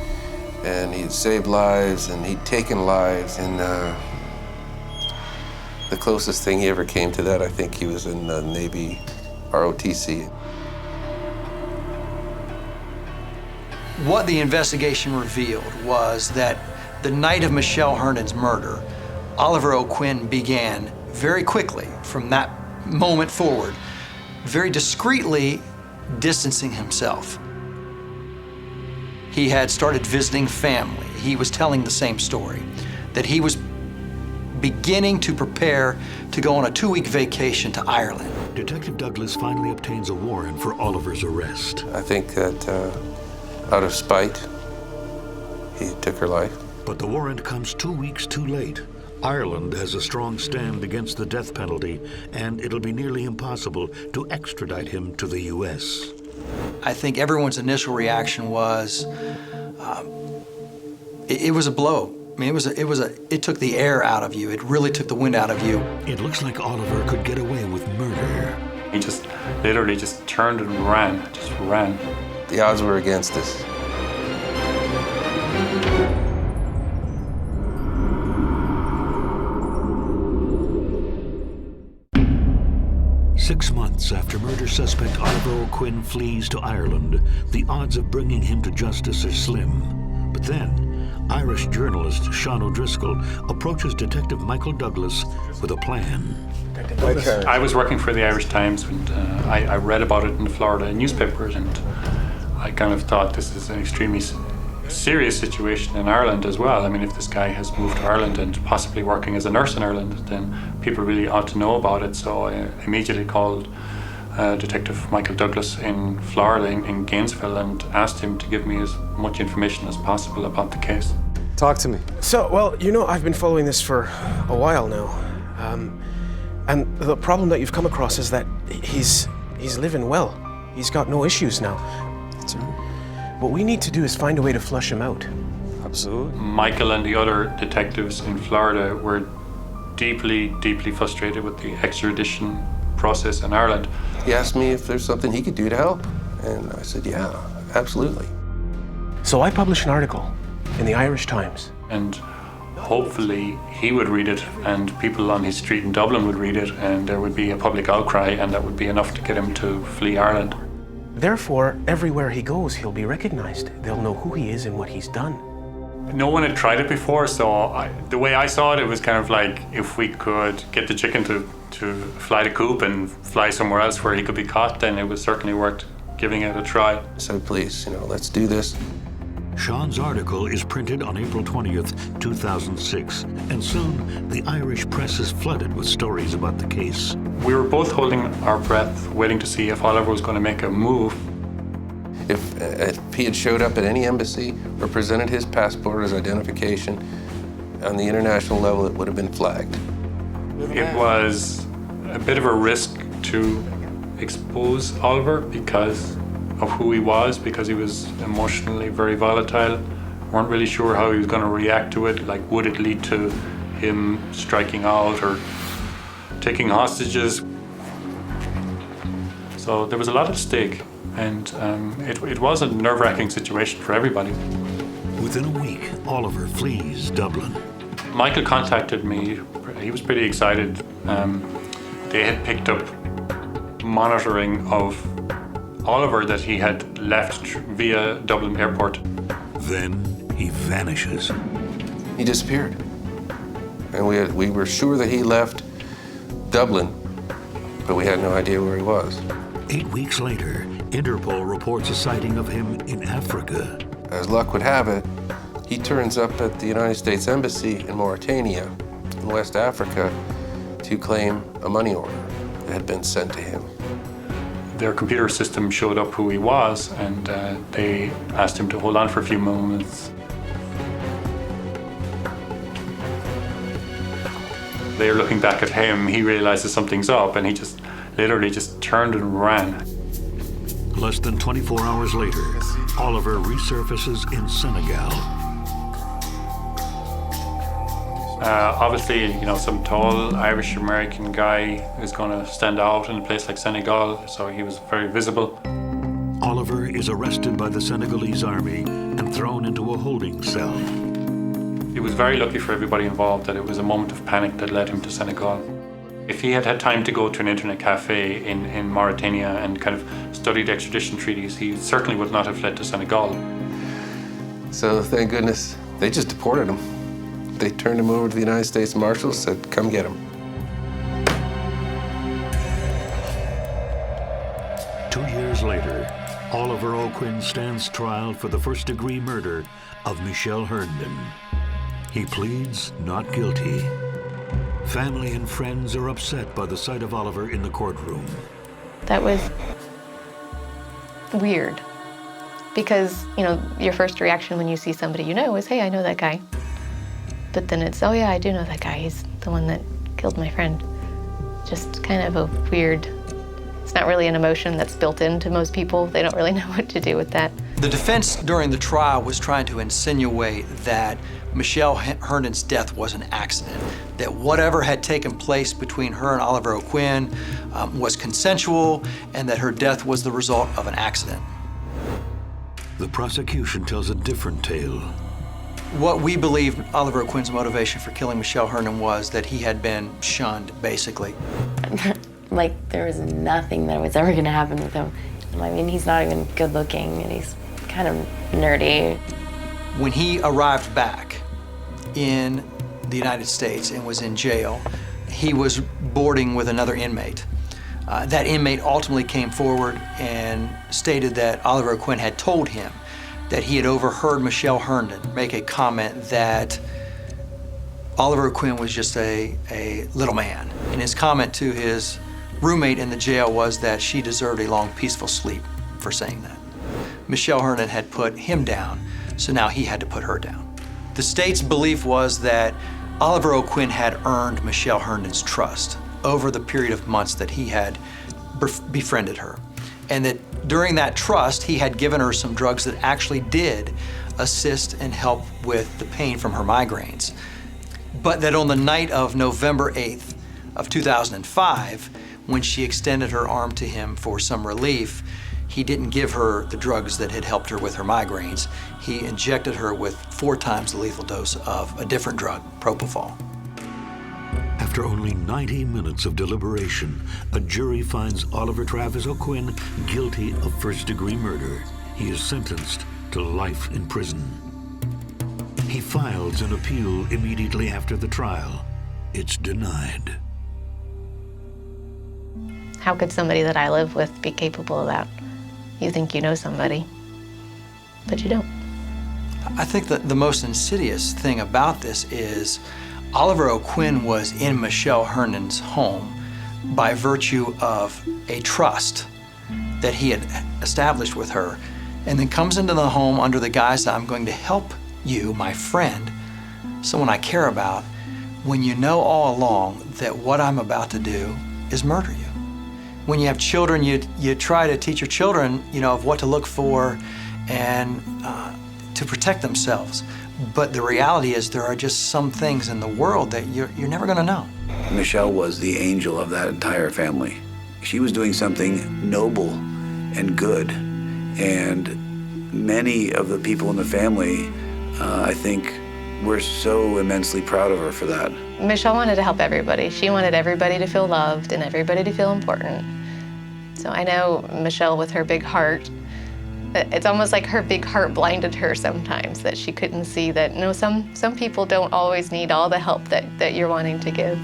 and he'd saved lives and he'd taken lives, and the closest thing he ever came to that, I think he was in the Navy ROTC. What the investigation revealed was that the night of Michelle Herndon's murder, Oliver O'Quinn began very quickly, from that moment forward, very discreetly distancing himself. He had started visiting family. He was telling the same story, that he was beginning to prepare to go on a 2-week vacation to Ireland. Detective Douglas finally obtains a warrant for Oliver's arrest. I think that out of spite, he took her life. But the warrant comes 2 weeks too late. Ireland has a strong stand against the death penalty, and it'll be nearly impossible to extradite him to the U.S. I think everyone's initial reaction was, it was a blow. I mean, it took the air out of you. It really took the wind out of you. It looks like Oliver could get away with murder. He just literally just turned and ran, just ran. The odds were against us. Six months after murder suspect Oliver O'Quinn flees to Ireland, the odds of bringing him to justice are slim. But then, Irish journalist Sean O'Driscoll approaches Detective Michael Douglas with a plan. I was working for the Irish Times, and I read about it in the Florida newspapers, and I kind of thought this is an extremely serious situation in Ireland as well. I mean, if this guy has moved to Ireland and possibly working as a nurse in Ireland, then people really ought to know about it. So I immediately called Detective Michael Douglas in Florida, in Gainesville, and asked him to give me as much information as possible about the case. Talk to me. So, well, I've been following this for a while now. And the problem that you've come across is that he's living well. He's got no issues now. What we need to do is find a way to flush him out. Absolutely. Michael and the other detectives in Florida were deeply, deeply frustrated with the extradition process in Ireland. He asked me if there's something he could do to help, and I said, yeah, absolutely. So I published an article in the Irish Times. And hopefully he would read it, and people on his street in Dublin would read it, and there would be a public outcry, and that would be enough to get him to flee Ireland. Therefore, everywhere he goes, he'll be recognized. They'll know who he is and what he's done. No one had tried it before, so the way I saw it, it was kind of like if we could get the chicken to fly the coop and fly somewhere else where he could be caught, then it was certainly worth giving it a try. So please, let's do this. Sean's article is printed on April 20th, 2006, and soon the Irish press is flooded with stories about the case. We were both holding our breath, waiting to see if Oliver was going to make a move. If he had showed up at any embassy or presented his passport or his identification on the international level, it would have been flagged. It was a bit of a risk to expose Oliver because of who he was, because he was emotionally very volatile. Weren't really sure how he was going to react to it. Like, would it lead to him striking out or taking hostages? So there was a lot at stake, and it was a nerve-wracking situation for everybody. Within a week, Oliver flees Dublin. Michael contacted me. He was pretty excited. They had picked up monitoring of Oliver that he had left via Dublin airport. Then he vanishes. He disappeared. And we were sure that he left Dublin, but we had no idea where he was. 8 weeks later, Interpol reports a sighting of him in Africa. As luck would have it, he turns up at the United States Embassy in Mauritania, in West Africa, to claim a money order that had been sent to him. Their computer system showed up who he was, and they asked him to hold on for a few moments. They're looking back at him. He realizes something's up, and he just literally just turned and ran. Less than 24 hours later, Oliver resurfaces in Senegal. Obviously, some tall Irish-American guy is going to stand out in a place like Senegal, so he was very visible. Oliver is arrested by the Senegalese army and thrown into a holding cell. It was very lucky for everybody involved that it was a moment of panic that led him to Senegal. If he had had time to go to an internet cafe in Mauritania and kind of studied extradition treaties, he certainly would not have fled to Senegal. So thank goodness they just deported him. They turned him over to the United States Marshals, said, come get him. 2 years later, Oliver O'Quinn stands trial for the first-degree murder of Michelle Herndon. He pleads not guilty. Family and friends are upset by the sight of Oliver in the courtroom. That was weird because, your first reaction when you see somebody is, hey, I know that guy. But then it's, oh yeah, I do know that guy. He's the one that killed my friend. Just kind of a weird, it's not really an emotion that's built into most people. They don't really know what to do with that. The defense during the trial was trying to insinuate that Michelle Herndon's death was an accident, that whatever had taken place between her and Oliver O'Quinn was consensual, and that her death was the result of an accident. The prosecution tells a different tale. What we believe Oliver O'Quinn's motivation for killing Michelle Herndon was that he had been shunned, basically. Like, there was nothing that was ever gonna happen with him. I mean, he's not even good looking, and he's kind of nerdy. When he arrived back in the United States and was in jail, he was boarding with another inmate. That inmate ultimately came forward and stated that Oliver O'Quinn had told him that he had overheard Michelle Herndon make a comment that Oliver O'Quinn was just a little man. And his comment to his roommate in the jail was that she deserved a long, peaceful sleep for saying that. Michelle Herndon had put him down, so now he had to put her down. The state's belief was that Oliver O'Quinn had earned Michelle Herndon's trust over the period of months that he had befriended her, and that during that trust, he had given her some drugs that actually did assist and help with the pain from her migraines. But that on the night of November 8th of 2005, when she extended her arm to him for some relief, he didn't give her the drugs that had helped her with her migraines. He injected her with 4 times the lethal dose of a different drug, propofol. After only 90 minutes of deliberation, a jury finds Oliver Travis O'Quinn guilty of first-degree murder. He is sentenced to life in prison. He files an appeal immediately after the trial. It's denied. How could somebody that I live with be capable of that? You think you know somebody, but you don't. I think that the most insidious thing about this is Oliver O'Quinn was in Michelle Hernan's home by virtue of a trust that he had established with her, and then comes into the home under the guise that I'm going to help you, my friend, someone I care about, when you know all along that what I'm about to do is murder you. When you have children, you try to teach your children, of what to look for and to protect themselves. But the reality is there are just some things in the world that you're never gonna know. Michelle was the angel of that entire family. She was doing something noble and good. And many of the people in the family, I think, were so immensely proud of her for that. Michelle wanted to help everybody. She wanted everybody to feel loved and everybody to feel important. So I know Michelle, with her big heart, it's almost like her big heart blinded her sometimes, that she couldn't see that, no, some people don't always need all the help that you're wanting to give.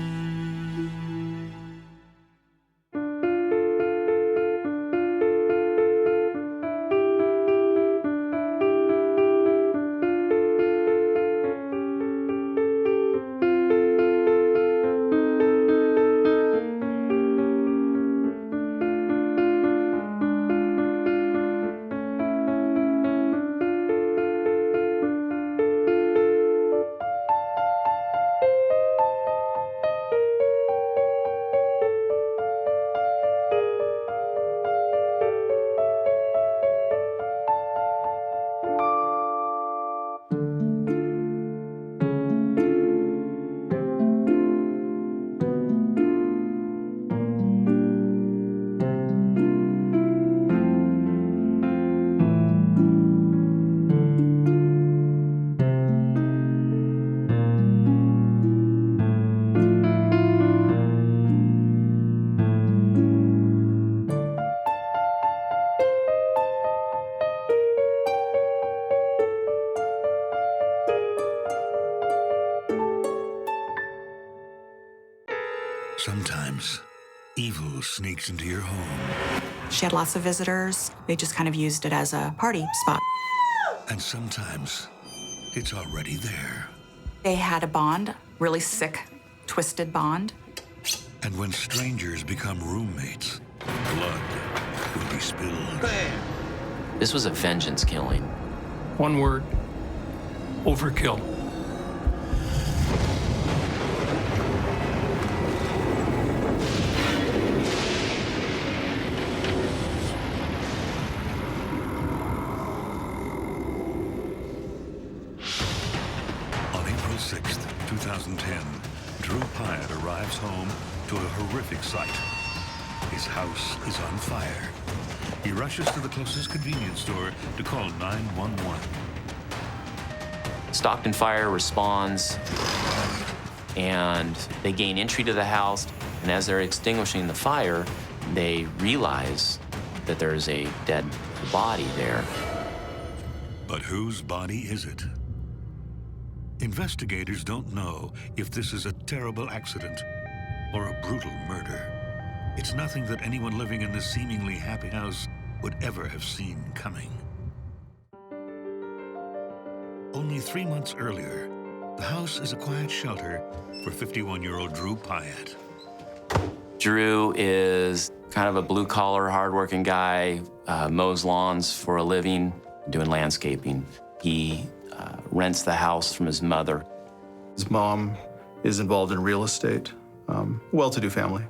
Sometimes evil sneaks into your home. She had lots of visitors. They just kind of used it as a party spot. And sometimes it's already there. They had a bond, really sick, twisted bond. And when strangers become roommates, blood will be spilled. Bam! This was a vengeance killing. One word: overkill. On April 6th, 2010, Drew Pyatt arrives home to a horrific sight. His house is on fire. He rushes to the closest convenience store to call 911. Stockton Fire responds, and they gain entry to the house, and as they're extinguishing the fire, they realize that there's a dead body there. But whose body is it? Investigators don't know if this is a terrible accident or a brutal murder. It's nothing that anyone living in this seemingly happy house would ever have seen coming. Only 3 months earlier, the house is a quiet shelter for 51-year-old Drew Pyatt. Drew is kind of a blue-collar, hardworking guy, mows lawns for a living, doing landscaping. He rents the house from his mother. His mom is involved in real estate, well-to-do family.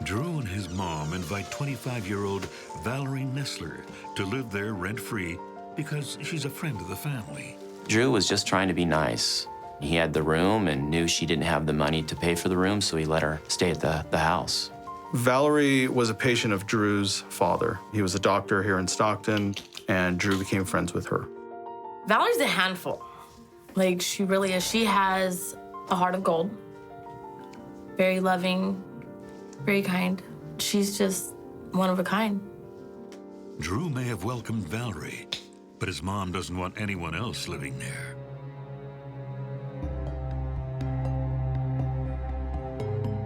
Drew and his mom invite 25-year-old Valerie Nestler to live there rent-free because she's a friend of the family. Drew was just trying to be nice. He had the room and knew she didn't have the money to pay for the room, so he let her stay at the house. Valerie was a patient of Drew's father. He was a doctor here in Stockton, and Drew became friends with her. Valerie's a handful. Like, she really is. She has a heart of gold. Very loving, very kind. She's just one of a kind. Drew may have welcomed Valerie, but his mom doesn't want anyone else living there.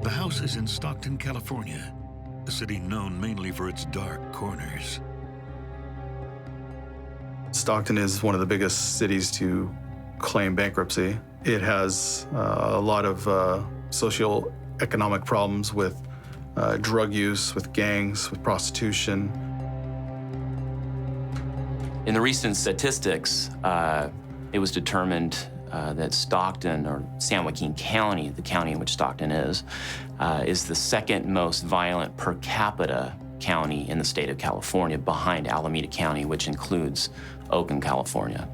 The house is in Stockton, California, a city known mainly for its dark corners. Stockton is one of the biggest cities to claim bankruptcy. It has a lot of socioeconomic problems with drug use, with gangs, with prostitution. In the recent statistics, it was determined that Stockton, or San Joaquin County, the county in which Stockton is the second most violent per capita county in the state of California, behind Alameda County, which includes Oakland, California.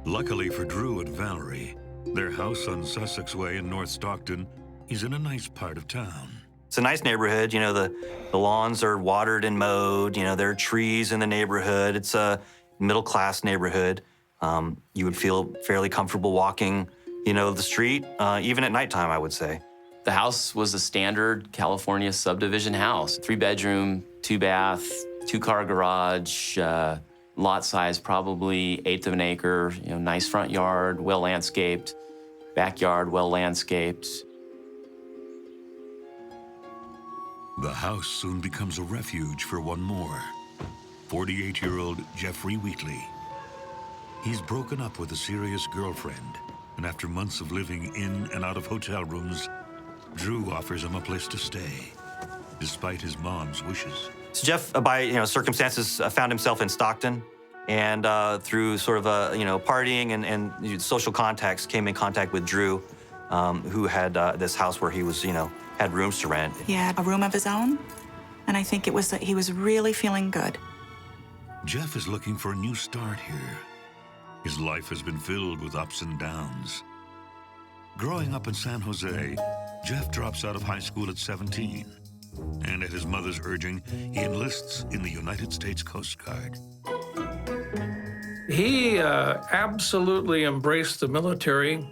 Luckily for Drew and Valerie, their house on Sussex Way in North Stockton is in a nice part of town. It's a nice neighborhood. You know, the lawns are watered and mowed. You know, there are trees in the neighborhood. It's a middle-class neighborhood. You would feel fairly comfortable walking, you know, the street, even at nighttime, I would say. The house was a standard California subdivision house. 3-bedroom, 2-bath, 2-car garage, lot size probably 1/8 of an acre, you know, nice front yard, well-landscaped, backyard, well-landscaped. The house soon becomes a refuge for one more, 48-year-old Jeffrey Wheatley. He's broken up with a serious girlfriend, and after months of living in and out of hotel rooms, Drew offers him a place to stay, despite his mom's wishes. So Jeff, by circumstances, found himself in Stockton, and through sort of partying and social contacts, came in contact with Drew, who had this house where he was, had rooms to rent. He had a room of his own, and I think it was that he was really feeling good. Jeff is looking for a new start here. His life has been filled with ups and downs. Growing up in San Jose, Jeff drops out of high school at 17. And at his mother's urging, he enlists in the United States Coast Guard. He absolutely embraced the military.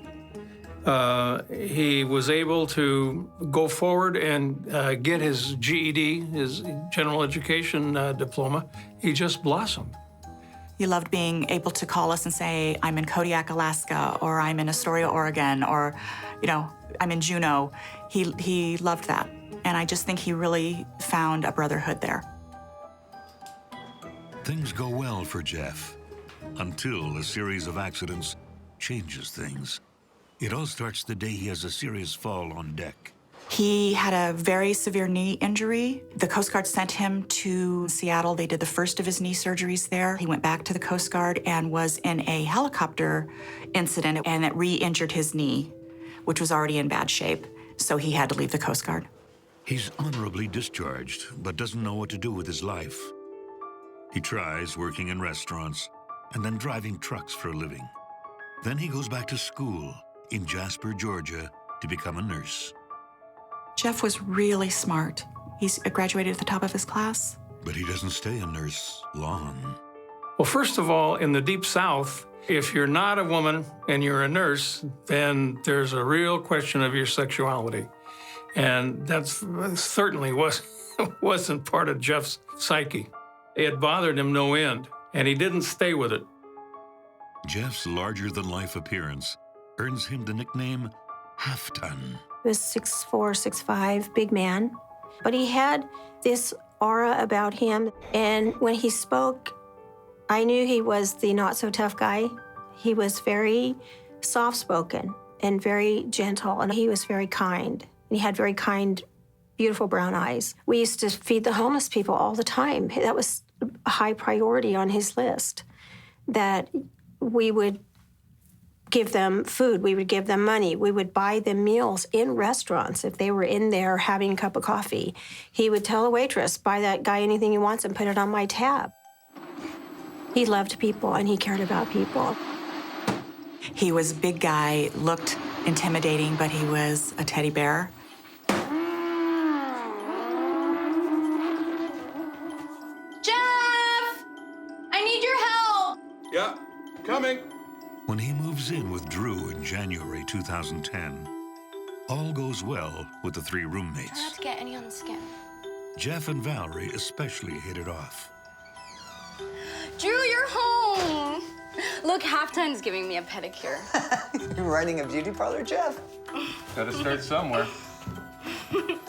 He was able to go forward and get his GED, his general education diploma. He just blossomed. He loved being able to call us and say, I'm in Kodiak, Alaska, or I'm in Astoria, Oregon, or, I'm in Juneau. He loved that. And I just think he really found a brotherhood there. Things go well for Jeff, until a series of accidents changes things. It all starts the day he has a serious fall on deck. He had a very severe knee injury. The Coast Guard sent him to Seattle. They did the first of his knee surgeries there. He went back to the Coast Guard and was in a helicopter incident, and it re-injured his knee, which was already in bad shape. So he had to leave the Coast Guard. He's honorably discharged, but doesn't know what to do with his life. He tries working in restaurants and then driving trucks for a living. Then he goes back to school in Jasper, Georgia, to become a nurse. Jeff was really smart. He's graduated at the top of his class. But he doesn't stay a nurse long. Well, first of all, in the Deep South, if you're not a woman and you're a nurse, then there's a real question of your sexuality. And that certainly wasn't part of Jeff's psyche. It bothered him no end, and he didn't stay with it. Jeff's larger-than-life appearance earns him the nickname Half-Ton. He was 6'4", 6'5", big man. But he had this aura about him, and when he spoke, I knew he was the not-so-tough guy. He was very soft-spoken and very gentle, and he was very kind. And he had very kind, beautiful brown eyes. We used to feed the homeless people all the time. That was a high priority on his list, that we would give them food, we would give them money, we would buy them meals in restaurants if they were in there having a cup of coffee. He would tell the waitress, buy that guy anything he wants and put it on my tab. He loved people and he cared about people. He was a big guy, looked intimidating, but he was a teddy bear. Jeff! I need your help! Yeah, coming. When he moves in with Drew in January 2010, all goes well with the three roommates. Not to get any on the skin. Jeff and Valerie especially hit it off. Drew, you're home! Look, Halftime's giving me a pedicure. You're running a beauty parlor, Jeff? Gotta start somewhere.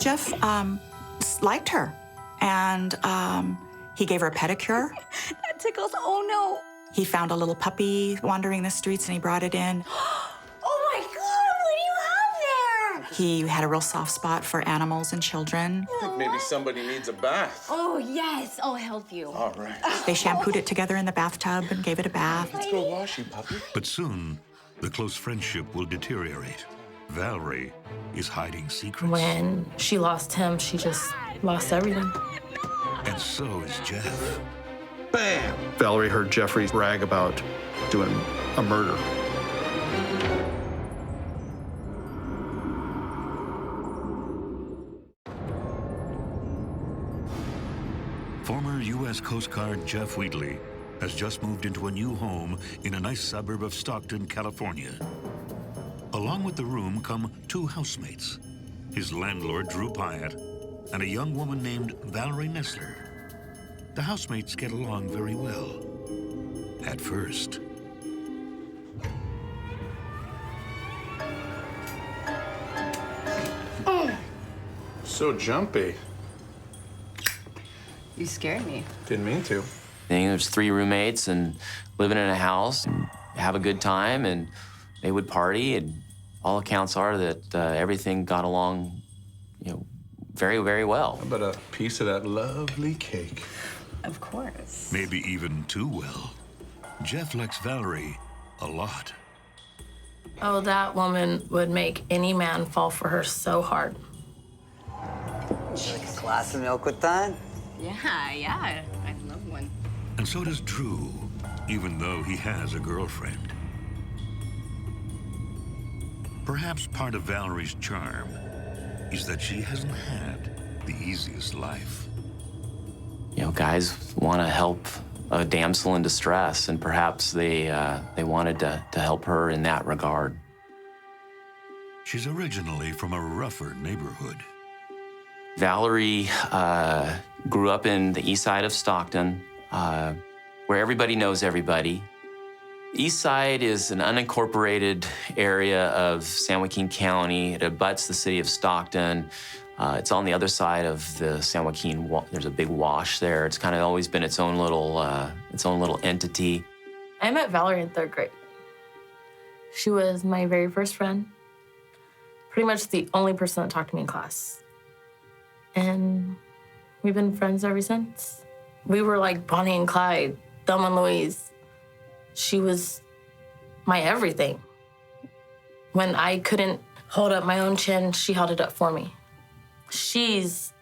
Jeff liked her, and he gave her a pedicure. That tickles. Oh, no. He found a little puppy wandering the streets, and he brought it in. Oh, my God, what do you have there? He had a real soft spot for animals and children. I think maybe somebody needs a bath. Oh, yes, I'll help you. All right. They shampooed it together in the bathtub and gave it a bath. Let's go wash you, puppy. But soon, the close friendship will deteriorate. Valerie is hiding secrets. When she lost him, she just lost everything. And so is Jeff. Bam! Valerie heard Jeffrey brag about doing a murder. Former U.S. Coast Guard Jeff Wheatley has just moved into a new home in a nice suburb of Stockton, California. Along with the room come two housemates, his landlord, Drew Pyatt, and a young woman named Valerie Nessler. The housemates get along very well, at first. So jumpy. You scared me. Didn't mean to. There's three roommates and living in a house and have a good time, and they would party, and all accounts are that everything got along, very, very well. How about a piece of that lovely cake? Of course. Maybe even too well. Jeff likes Valerie a lot. Oh, that woman would make any man fall for her so hard. Would you like a glass of milk with that? Yeah, I love one. And so does Drew, even though he has a girlfriend. Perhaps part of Valerie's charm is that she hasn't had the easiest life. Guys want to help a damsel in distress, and perhaps they wanted to help her in that regard. She's originally from a rougher neighborhood. Valerie grew up in the east side of Stockton, where everybody knows everybody. East Side is an unincorporated area of San Joaquin County. It abuts the city of Stockton. It's on the other side of the San Joaquin. There's a big wash there. It's kind of always been its own little entity. I met Valerie in 3rd grade. She was my very first friend. Pretty much the only person that talked to me in class. And we've been friends ever since. We were like Bonnie and Clyde, Thelma and Louise. She was my everything. When I couldn't hold up my own chin, she held it up for me. She's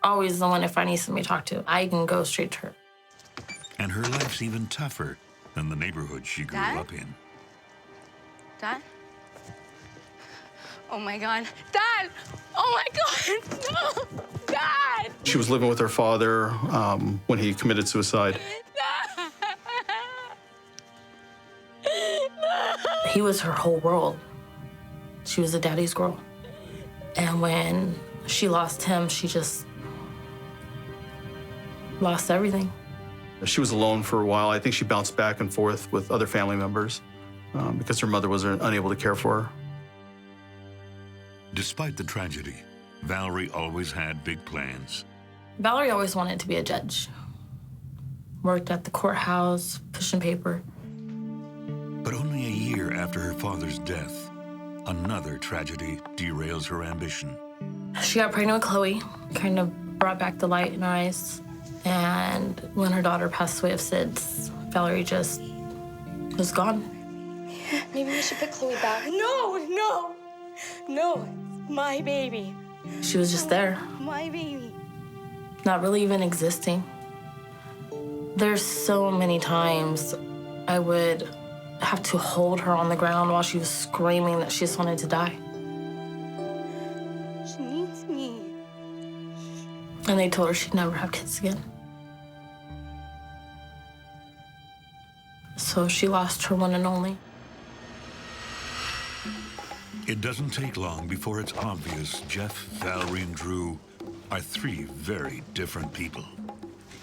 always the one, if I need somebody to talk to, I can go straight to her. And her life's even tougher than the neighborhood she grew up in. Dad? Oh my God. Dad! Oh my God! No! Dad! She was living with her father when he committed suicide. He was her whole world. She was a daddy's girl. And when she lost him, she just lost everything. She was alone for a while. I think she bounced back and forth with other family members because her mother was unable to care for her. Despite the tragedy, Valerie always had big plans. Valerie always wanted to be a judge. Worked at the courthouse, pushing paper. But only a year after her father's death, another tragedy derails her ambition. She got pregnant with Chloe, kind of brought back the light in her eyes. And when her daughter passed away of SIDS, Valerie just was gone. Maybe we should put Chloe back. No, it's my baby. She was just there, My baby. not really even existing. There's so many times I would have to hold her on the ground while she was screaming that she just wanted to die. She needs me. And they told her she'd never have kids again. So she lost her one and only. It doesn't take long before it's obvious Jeff, Valerie, and Drew are three very different people.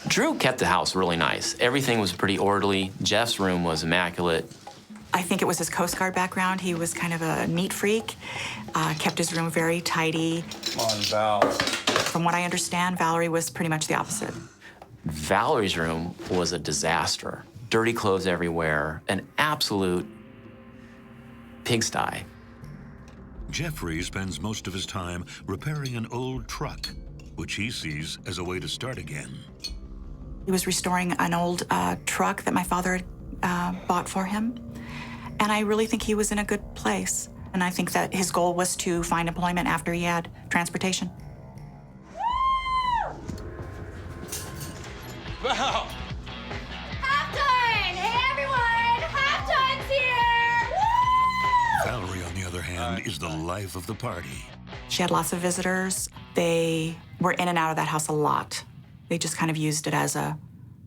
Drew kept the house really nice. Everything was pretty orderly. Jeff's room was immaculate. I think it was his Coast Guard background. He was kind of a neat freak, kept his room very tidy. Come on, Val. From what I understand, Valerie was pretty much the opposite. Valerie's room was a disaster. Dirty clothes everywhere, an absolute pigsty. Jeffrey spends most of his time repairing an old truck, which he sees as a way to start again. He was restoring an old truck that my father had bought for him. And I really think he was in a good place. And I think that his goal was to find employment after he had transportation. Val! Halftime! Hey, everyone! Halftime's here! Woo! Valerie, on the other hand, is the life of the party. She had lots of visitors. They were in and out of that house a lot. They just kind of used it as a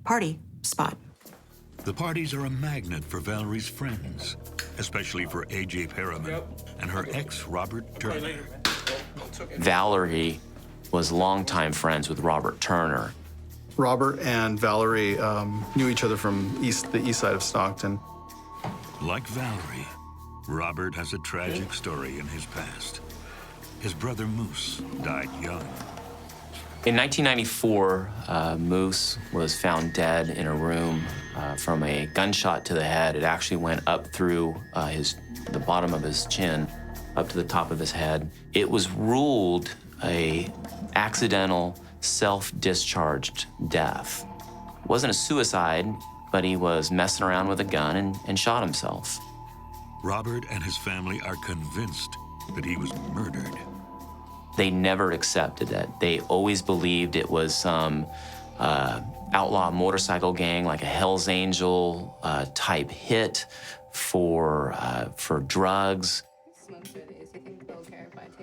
party spot. The parties are a magnet for Valerie's friends, especially for A.J. Perriman and her ex, Robert Turner. Valerie was longtime friends with Robert Turner. Robert and Valerie knew each other from the east side of Stockton. Like Valerie, Robert has a tragic story in his past. His brother Moose died young. In 1994, Moose was found dead in a room from a gunshot to the head. It actually went up through the bottom of his chin, up to the top of his head. It was ruled a accidental, self-discharged death. It wasn't a suicide, but he was messing around with a gun and shot himself. Robert and his family are convinced that he was murdered. They never accepted it. They always believed it was some outlaw motorcycle gang, like a Hell's Angel type hit for drugs.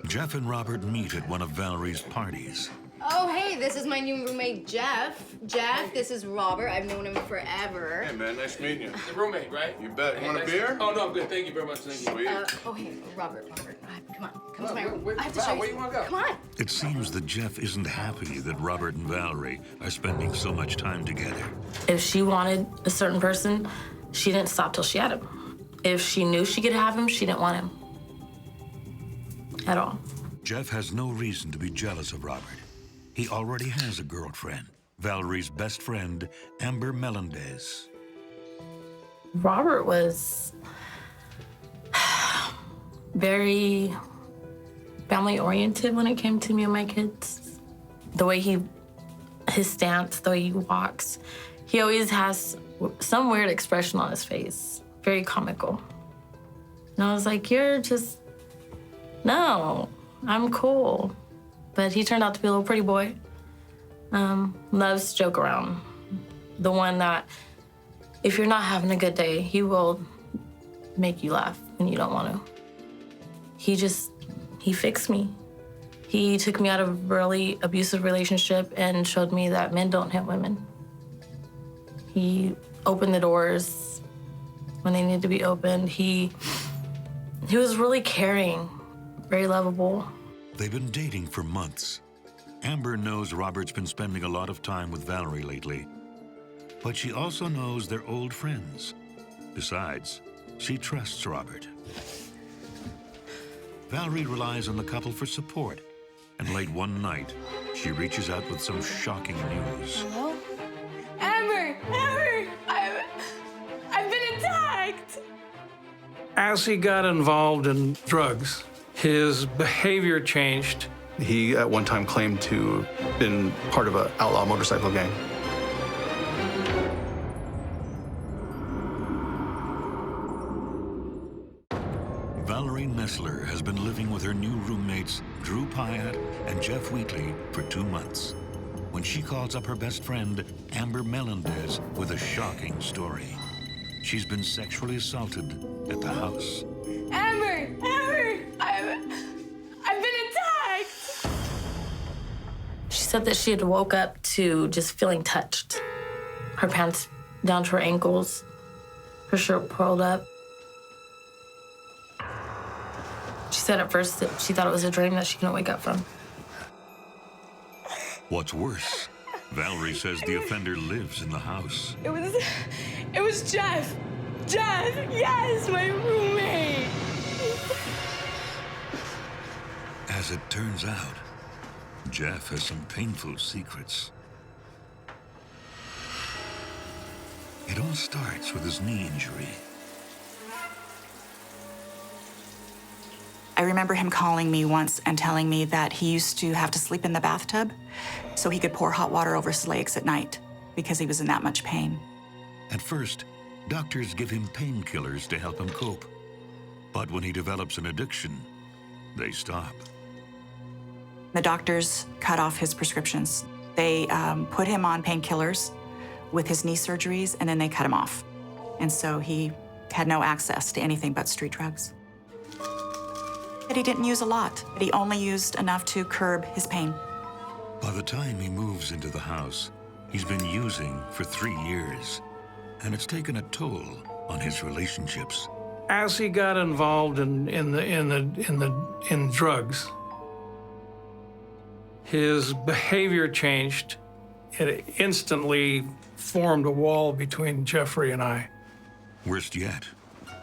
Jeff and Robert meet at one of Valerie's parties. Oh, hey, this is my new roommate, Jeff. Jeff, this is Robert. I've known him forever. Hey, man, nice meeting you. The roommate, right? You bet. You want a nice beer? Oh, no, I'm good. Thank you very much. Thank you. Sweet. Oh, hey, Robert. Come on. Come to my room. Wait, I have to Val, show you. where you want to go? Come on. It seems that Jeff isn't happy that Robert and Valerie are spending so much time together. If she wanted a certain person, she didn't stop till she had him. If she knew she could have him, she didn't want him at all. Jeff has no reason to be jealous of Robert. He already has a girlfriend, Valerie's best friend, Amber Melendez. Robert was very family-oriented when it came to me and my kids. The way his stance, the way he walks, he always has some weird expression on his face, very comical. And I was like, no, I'm cool. But he turned out to be a little pretty boy. Loves to joke around. The one that, if you're not having a good day, he will make you laugh when you don't want to. He fixed me. He took me out of a really abusive relationship and showed me that men don't hit women. He opened the doors when they needed to be opened. He was really caring, very lovable. They've been dating for months. Amber knows Robert's been spending a lot of time with Valerie lately, but she also knows they're old friends. Besides, she trusts Robert. Valerie relies on the couple for support, and late one night, she reaches out with some shocking news. Hello? Amber! I've been attacked! As he got involved in drugs, his behavior changed. He at one time claimed to have been part of an outlaw motorcycle gang. Valerie Nessler has been living with her new roommates, Drew Pyatt and Jeff Wheatley, for 2 months. when she calls up her best friend, Amber Melendez, with a shocking story. She's been sexually assaulted at the house. Amber! Amber! I've been attacked! She said that she had woke up to just feeling touched. Her pants down to her ankles, her shirt pulled up. She said at first that she thought it was a dream that she couldn't wake up from. What's worse, Valerie says the offender lives in the house. It was Jeff. Jeff, yes, my roommate. As it turns out, Jeff has some painful secrets. It all starts with his knee injury. I remember him calling me once and telling me that he used to have to sleep in the bathtub so he could pour hot water over his legs at night because he was in that much pain. At first, doctors give him painkillers to help him cope. But when he develops an addiction, they stop. The doctors cut off his prescriptions. They put him on painkillers with his knee surgeries, and then they cut him off. And so he had no access to anything but street drugs. But he didn't use a lot. He only used enough to curb his pain. By the time he moves into the house, he's been using for 3 years, and it's taken a toll on his relationships. As he got involved in drugs, his behavior changed. It instantly formed a wall between Jeffrey and I. Worst yet,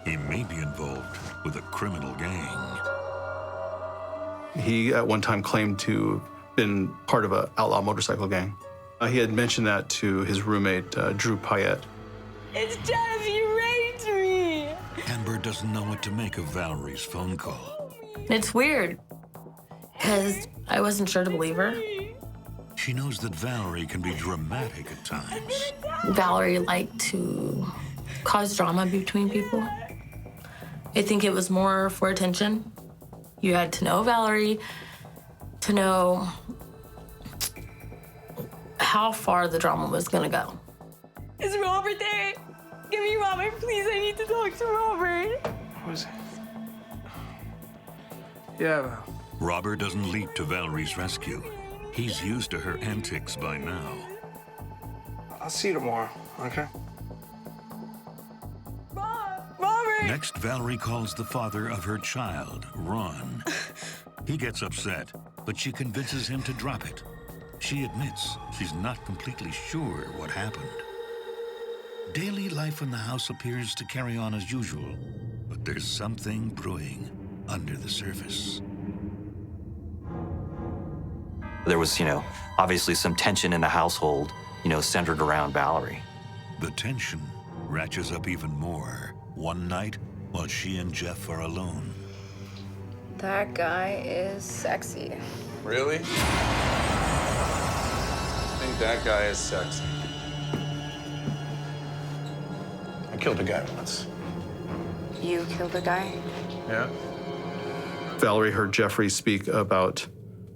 he may be involved with a criminal gang. He at one time claimed to have been part of an outlaw motorcycle gang. He had mentioned that to his roommate, Drew Payette. It's Jeff, you raped me! Amber doesn't know what to make of Valerie's phone call. It's weird, because I wasn't sure to believe her. She knows that Valerie can be dramatic at times. Valerie liked to cause drama between people. I think it was more for attention. You had to know Valerie to know how far the drama was gonna go. Is Robert there? Give me Robert, please. I need to talk to Robert. What is it? Yeah. Robert doesn't leap to Valerie's rescue. He's used to her antics by now. I'll see you tomorrow, okay? Robert! Next, Valerie calls the father of her child, Ron. He gets upset, but she convinces him to drop it. She admits she's not completely sure what happened. Daily life in the house appears to carry on as usual, but there's something brewing under the surface. There was, obviously some tension in the household, centered around Valerie. The tension ratchets up even more one night while she and Jeff are alone. That guy is sexy. Really? I think that guy is sexy. I killed a guy once. You killed a guy? Yeah. Valerie heard Jeffrey speak about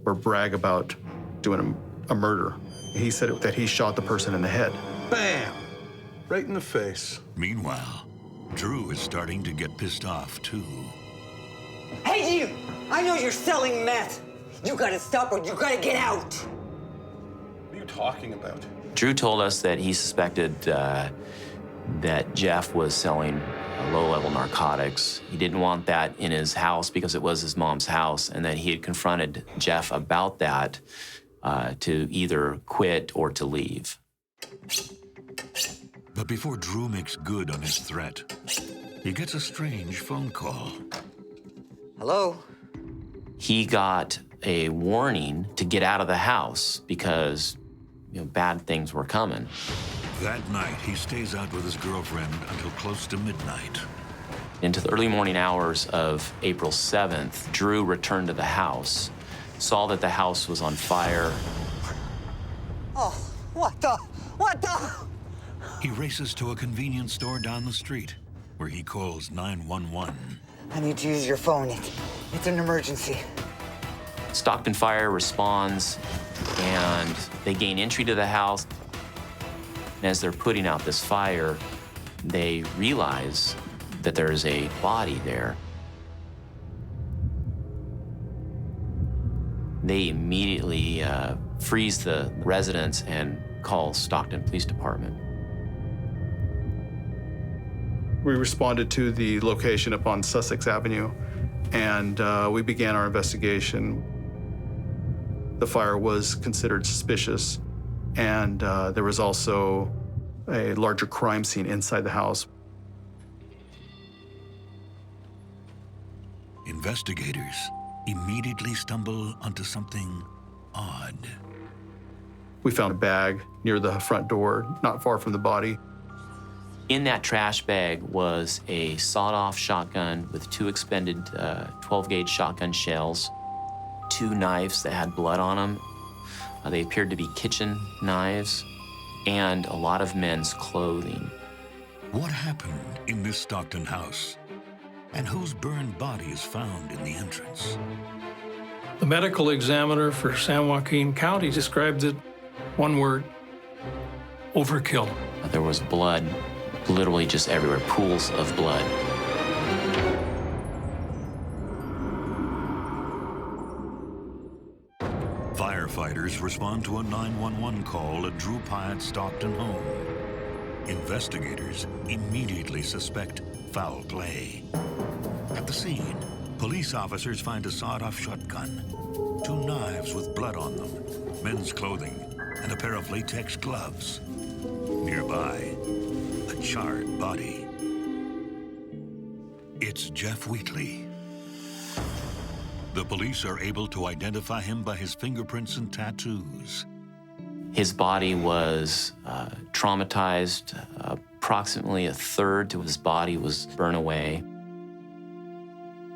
or brag about doing a murder. He said that he shot the person in the head. Bam! Right in the face. Meanwhile, Drew is starting to get pissed off, too. Hey, you! I know you're selling meth. You gotta stop or you gotta get out. What are you talking about? Drew told us that he suspected that Jeff was selling low-level narcotics. He didn't want that in his house because it was his mom's house, and that he had confronted Jeff about that to either quit or to leave. But before Drew makes good on his threat, he gets a strange phone call. Hello? He got a warning to get out of the house because bad things were coming. That night, he stays out with his girlfriend until close to midnight. Into the early morning hours of April 7th, Drew returned to the house, saw that the house was on fire. Oh, what the? He races to a convenience store down the street, where he calls 911. I need to use your phone. It's an emergency. Stockton Fire responds. and they gain entry to the house. And as they're putting out this fire, they realize that there's a body there. They immediately freeze the residence and call Stockton Police Department. We responded to the location upon Sussex Avenue, and we began our investigation. The fire was considered suspicious, and there was also a larger crime scene inside the house. Investigators immediately stumble onto something odd. We found a bag near the front door, not far from the body. In that trash bag was a sawed-off shotgun with 2 expended 12-gauge shotgun shells, 2 knives that had blood on them. They appeared to be kitchen knives, and a lot of men's clothing. What happened in this Stockton house? And whose burned body is found in the entrance? The medical examiner for San Joaquin County described it, one word, overkill. There was blood literally just everywhere, pools of blood. Firefighters respond to a 911 call at Drew Pyatt's Stockton home. Investigators immediately suspect foul play. At the scene, police officers find a sawed-off shotgun, 2 knives with blood on them, men's clothing, and a pair of latex gloves. Nearby, a charred body. It's Jeff Wheatley. The police are able to identify him by his fingerprints and tattoos. His body was traumatized. Approximately a third to his body was burned away.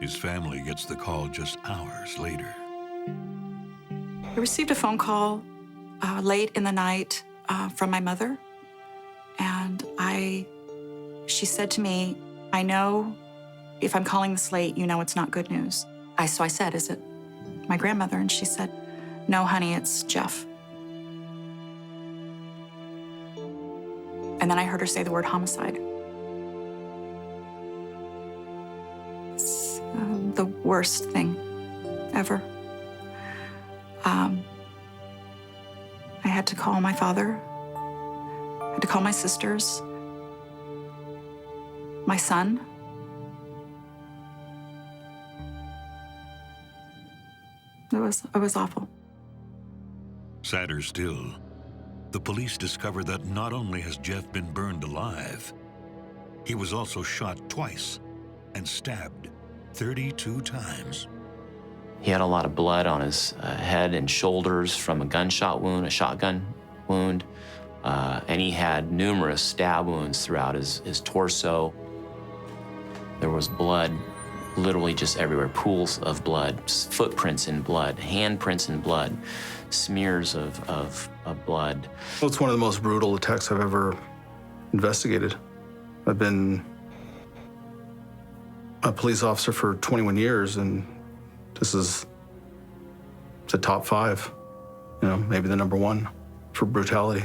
His family gets the call just hours later. I received a phone call late in the night from my mother, and she said to me, "I know if I'm calling this late, you know it's not good news." So I said, "Is it my grandmother?" And she said, "No, honey, it's Jeff." And then I heard her say the word homicide. It's the worst thing ever. I had to call my father. I had to call my sisters, my son. It was awful. Sadder still, the police discover that not only has Jeff been burned alive, he was also shot twice and stabbed 32 times. He had a lot of blood on his head and shoulders from a gunshot wound, a shotgun wound, and he had numerous stab wounds throughout his torso. There was blood literally just everywhere, pools of blood, footprints in blood, handprints in blood, smears of blood. Well, it's one of the most brutal attacks I've ever investigated. I've been a police officer for 21 years, and this is the top 5, maybe the number 1 for brutality.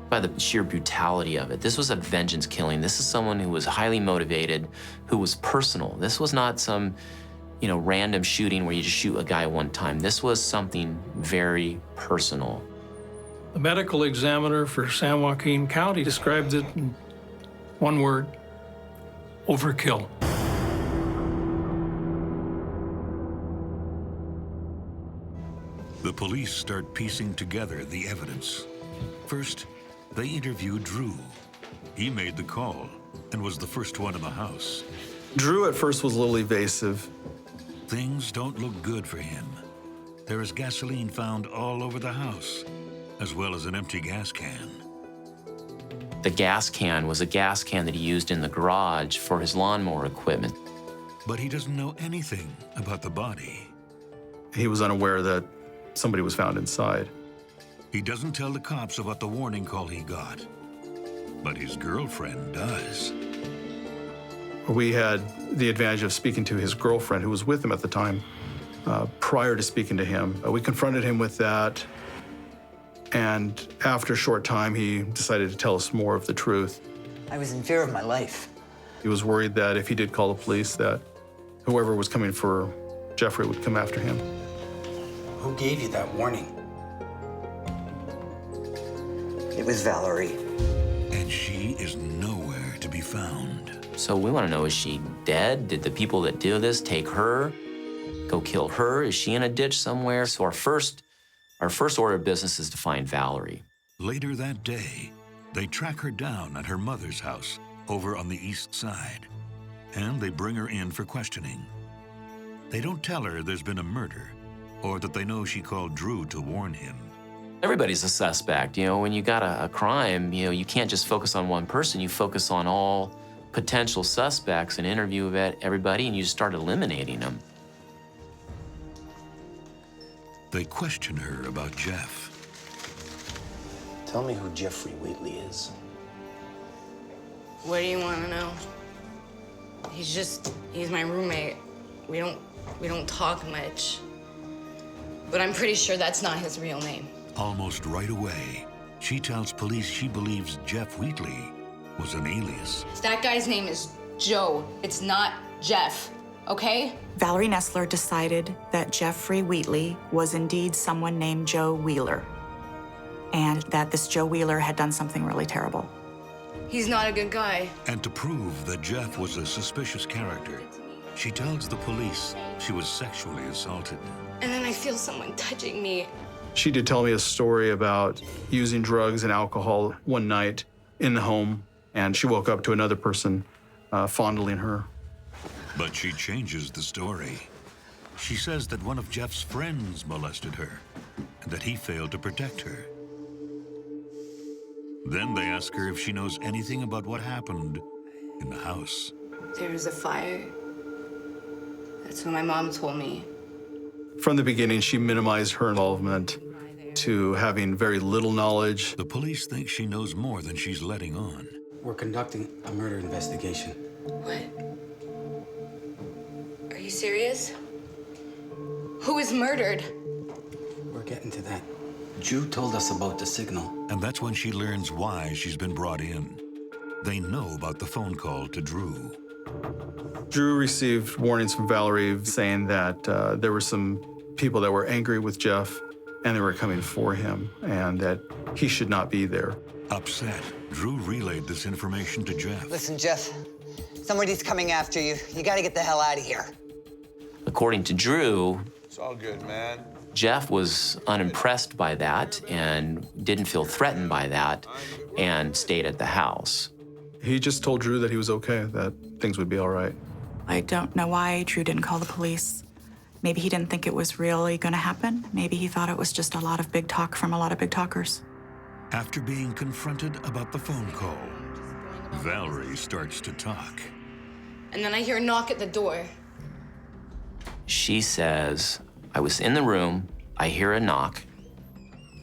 By the sheer brutality of it, this was a vengeance killing. This is someone who was highly motivated, who was personal. This was not some, random shooting where you just shoot a guy one time. This was something very personal. The medical examiner for San Joaquin County described it in one word, overkill. The police start piecing together the evidence. First, they interview Drew. He made the call and was the first one in the house. Drew at first was a little evasive. Things don't look good for him. There is gasoline found all over the house, as well as an empty gas can. The gas can was a gas can that he used in the garage for his lawnmower equipment. But he doesn't know anything about the body. He was unaware that somebody was found inside. He doesn't tell the cops about the warning call he got, but his girlfriend does. We had the advantage of speaking to his girlfriend, who was with him at the time, prior to speaking to him. We confronted him with that, and after a short time, he decided to tell us more of the truth. I was in fear of my life. He was worried that if he did call the police, that whoever was coming for Jeffrey would come after him. Who gave you that warning? It was Valerie. And she is nowhere to be found. So we want to know, is she dead? Did the people that do this take her, go kill her? Is she in a ditch somewhere? So our first order of business is to find Valerie. Later that day, they track her down at her mother's house over on the east side, and they bring her in for questioning. They don't tell her there's been a murder or that they know she called Drew to warn him. Everybody's a suspect. You know, when you got a crime, you know, you can't just focus on one person. You focus on all potential suspects and interview everybody, and you just start eliminating them. They question her about Jeff. Tell me who Jeffrey Wheatley is. What do you want to know? He's my roommate. We don't talk much. But I'm pretty sure that's not his real name. Almost right away, she tells police she believes Jeff Wheatley was an alias. That guy's name is Joe. It's not Jeff, okay? Valerie Nessler decided that Jeffrey Wheatley was indeed someone named Joe Wheeler, and that this Joe Wheeler had done something really terrible. He's not a good guy. And to prove that Jeff was a suspicious character, she tells the police she was sexually assaulted. And then I feel someone touching me. She did tell me a story about using drugs and alcohol one night in the home, and she woke up to another person fondling her. But she changes the story. She says that one of Jeff's friends molested her and that he failed to protect her. Then they ask her if she knows anything about what happened in the house. There was a fire. That's what my mom told me. From the beginning, she minimized her involvement to having very little knowledge. The police think she knows more than she's letting on. We're conducting a murder investigation. What? Are you serious? Who was murdered? We're getting to that. Drew told us about the signal. And that's when she learns why she's been brought in. They know about the phone call to Drew. Drew received warnings from Valerie saying that there were some people that were angry with Jeff and they were coming for him and that he should not be there. Upset, Drew relayed this information to Jeff. Listen, Jeff, somebody's coming after you. You gotta get the hell out of here. According to Drew, It's all good, man. Jeff was unimpressed by that and didn't feel threatened by that and stayed at the house. He just told Drew that he was okay, that things would be all right. I don't know why Drew didn't call the police. Maybe he didn't think it was really going to happen. Maybe he thought it was just a lot of big talk from a lot of big talkers. After being confronted about the phone call, Valerie starts to talk. And then I hear a knock at the door. She says, I was in the room, I hear a knock,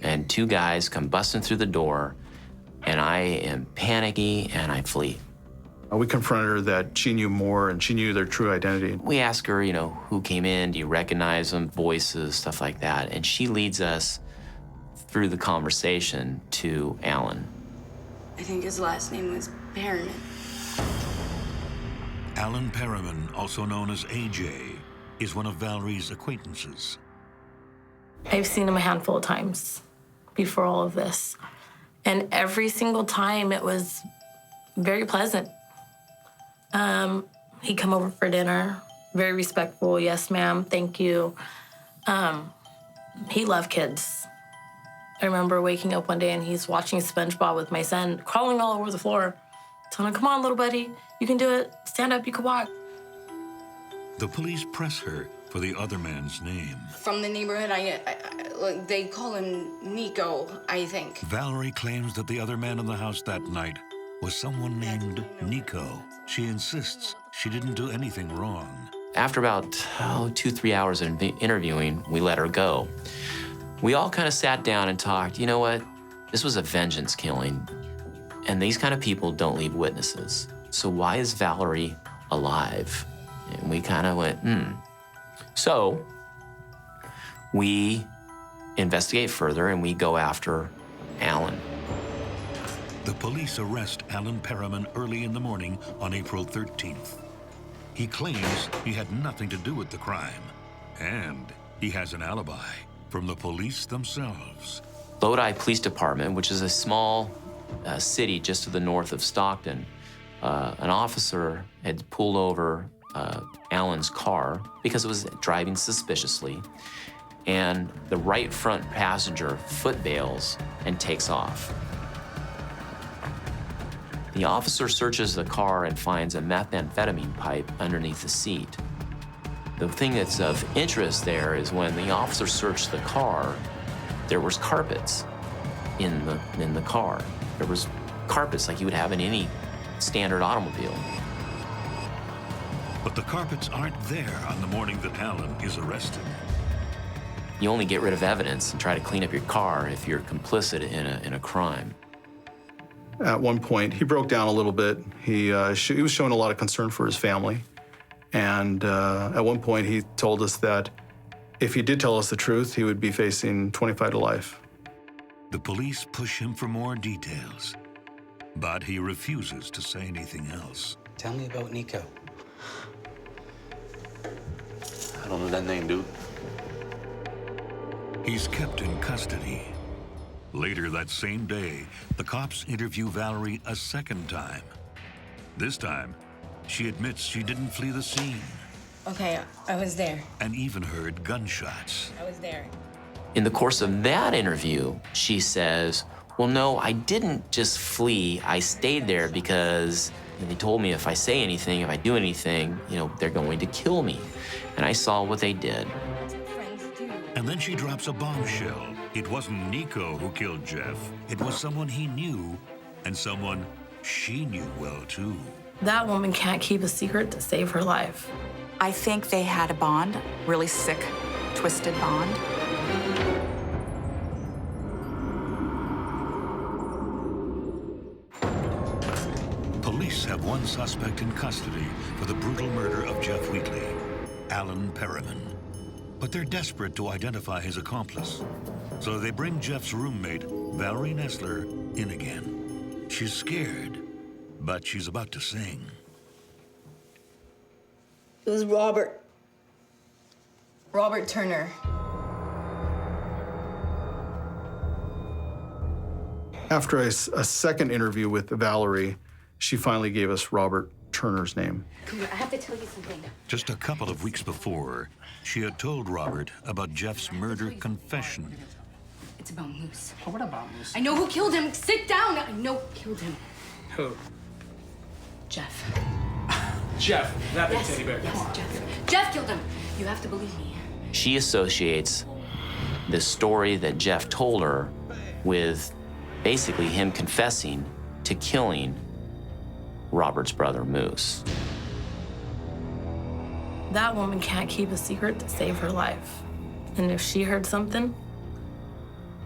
and two guys come busting through the door, and I am panicky and I flee. We confronted her that she knew more and she knew their true identity. We ask her, you know, who came in, do you recognize them, voices, stuff like that, and she leads us through the conversation to Alan. I think his last name was Perriman. Alan Perriman, also known as AJ, is one of Valerie's acquaintances. I've seen him a handful of times before all of this. And every single time it was very pleasant. He'd come over for dinner, very respectful, yes ma'am, thank you. He loved kids. I remember waking up one day and he's watching SpongeBob with my son, crawling all over the floor. Telling him, come on, little buddy, you can do it. Stand up, you can walk. The police press her for the other man's name. From the neighborhood, they call him Nico, I think. Valerie claims that the other man in the house that night was someone named Nico. She insists she didn't do anything wrong. After about 2-3 hours of interviewing, we let her go. We all kind of sat down and talked. You know what? This was a vengeance killing, and these kind of people don't leave witnesses. So why is Valerie alive? And we kind of went, So We investigate further and we go after Alan. The police arrest Alan Perriman early in the morning on April 13th. He claims he had nothing to do with the crime, and he has an alibi from the police themselves. Lodi Police Department, which is a small city just to the north of Stockton, an officer had pulled over Alan's car because it was driving suspiciously, and the right front passenger foot bails and takes off. The officer searches the car and finds a methamphetamine pipe underneath the seat. The thing that's of interest there is when the officer searched the car, there was carpets in the car. There was carpets like you would have in any standard automobile. But the carpets aren't there on the morning that Alan is arrested. You only get rid of evidence and try to clean up your car if you're complicit in a crime. At one point, he broke down a little bit. He was showing a lot of concern for his family. And at one point, he told us that if he did tell us the truth, he would be facing 25 to life. The police push him for more details, but he refuses to say anything else. Tell me about Nico. I don't know that name, dude. He's kept in custody. Later that same day, the cops interview Valerie a second time. This time, she admits she didn't flee the scene. Okay, I was there. And even heard gunshots. I was there. In the course of that interview, she says, well, no, I didn't just flee. I stayed there because they told me if I say anything, if I do anything, they're going to kill me. And I saw what they did. And then she drops a bombshell. It wasn't Nico who killed Jeff. It was someone he knew, and someone she knew well, too. That woman can't keep a secret to save her life. I think they had a bond, really sick, twisted bond. Police have one suspect in custody for the brutal murder of Jeff Wheatley, Alan Perriman. But they're desperate to identify his accomplice. So they bring Jeff's roommate, Valerie Nestler, in again. She's scared, but she's about to sing. It was Robert. Robert Turner. After a second interview with Valerie, she finally gave us Robert Turner's name. Come here, I have to tell you something. Just a couple of weeks before, she had told Robert about Jeff's murder confession. It's about Moose. Oh, what about Moose? I know who killed him. Sit down. I know who killed him. Who? Jeff. Jeff, that big Yes, teddy bear. yes, Jeff. Jeff killed him. You have to believe me. She associates the story that Jeff told her with basically him confessing to killing Robert's brother, Moose. That woman can't keep a secret to save her life. And if she heard something,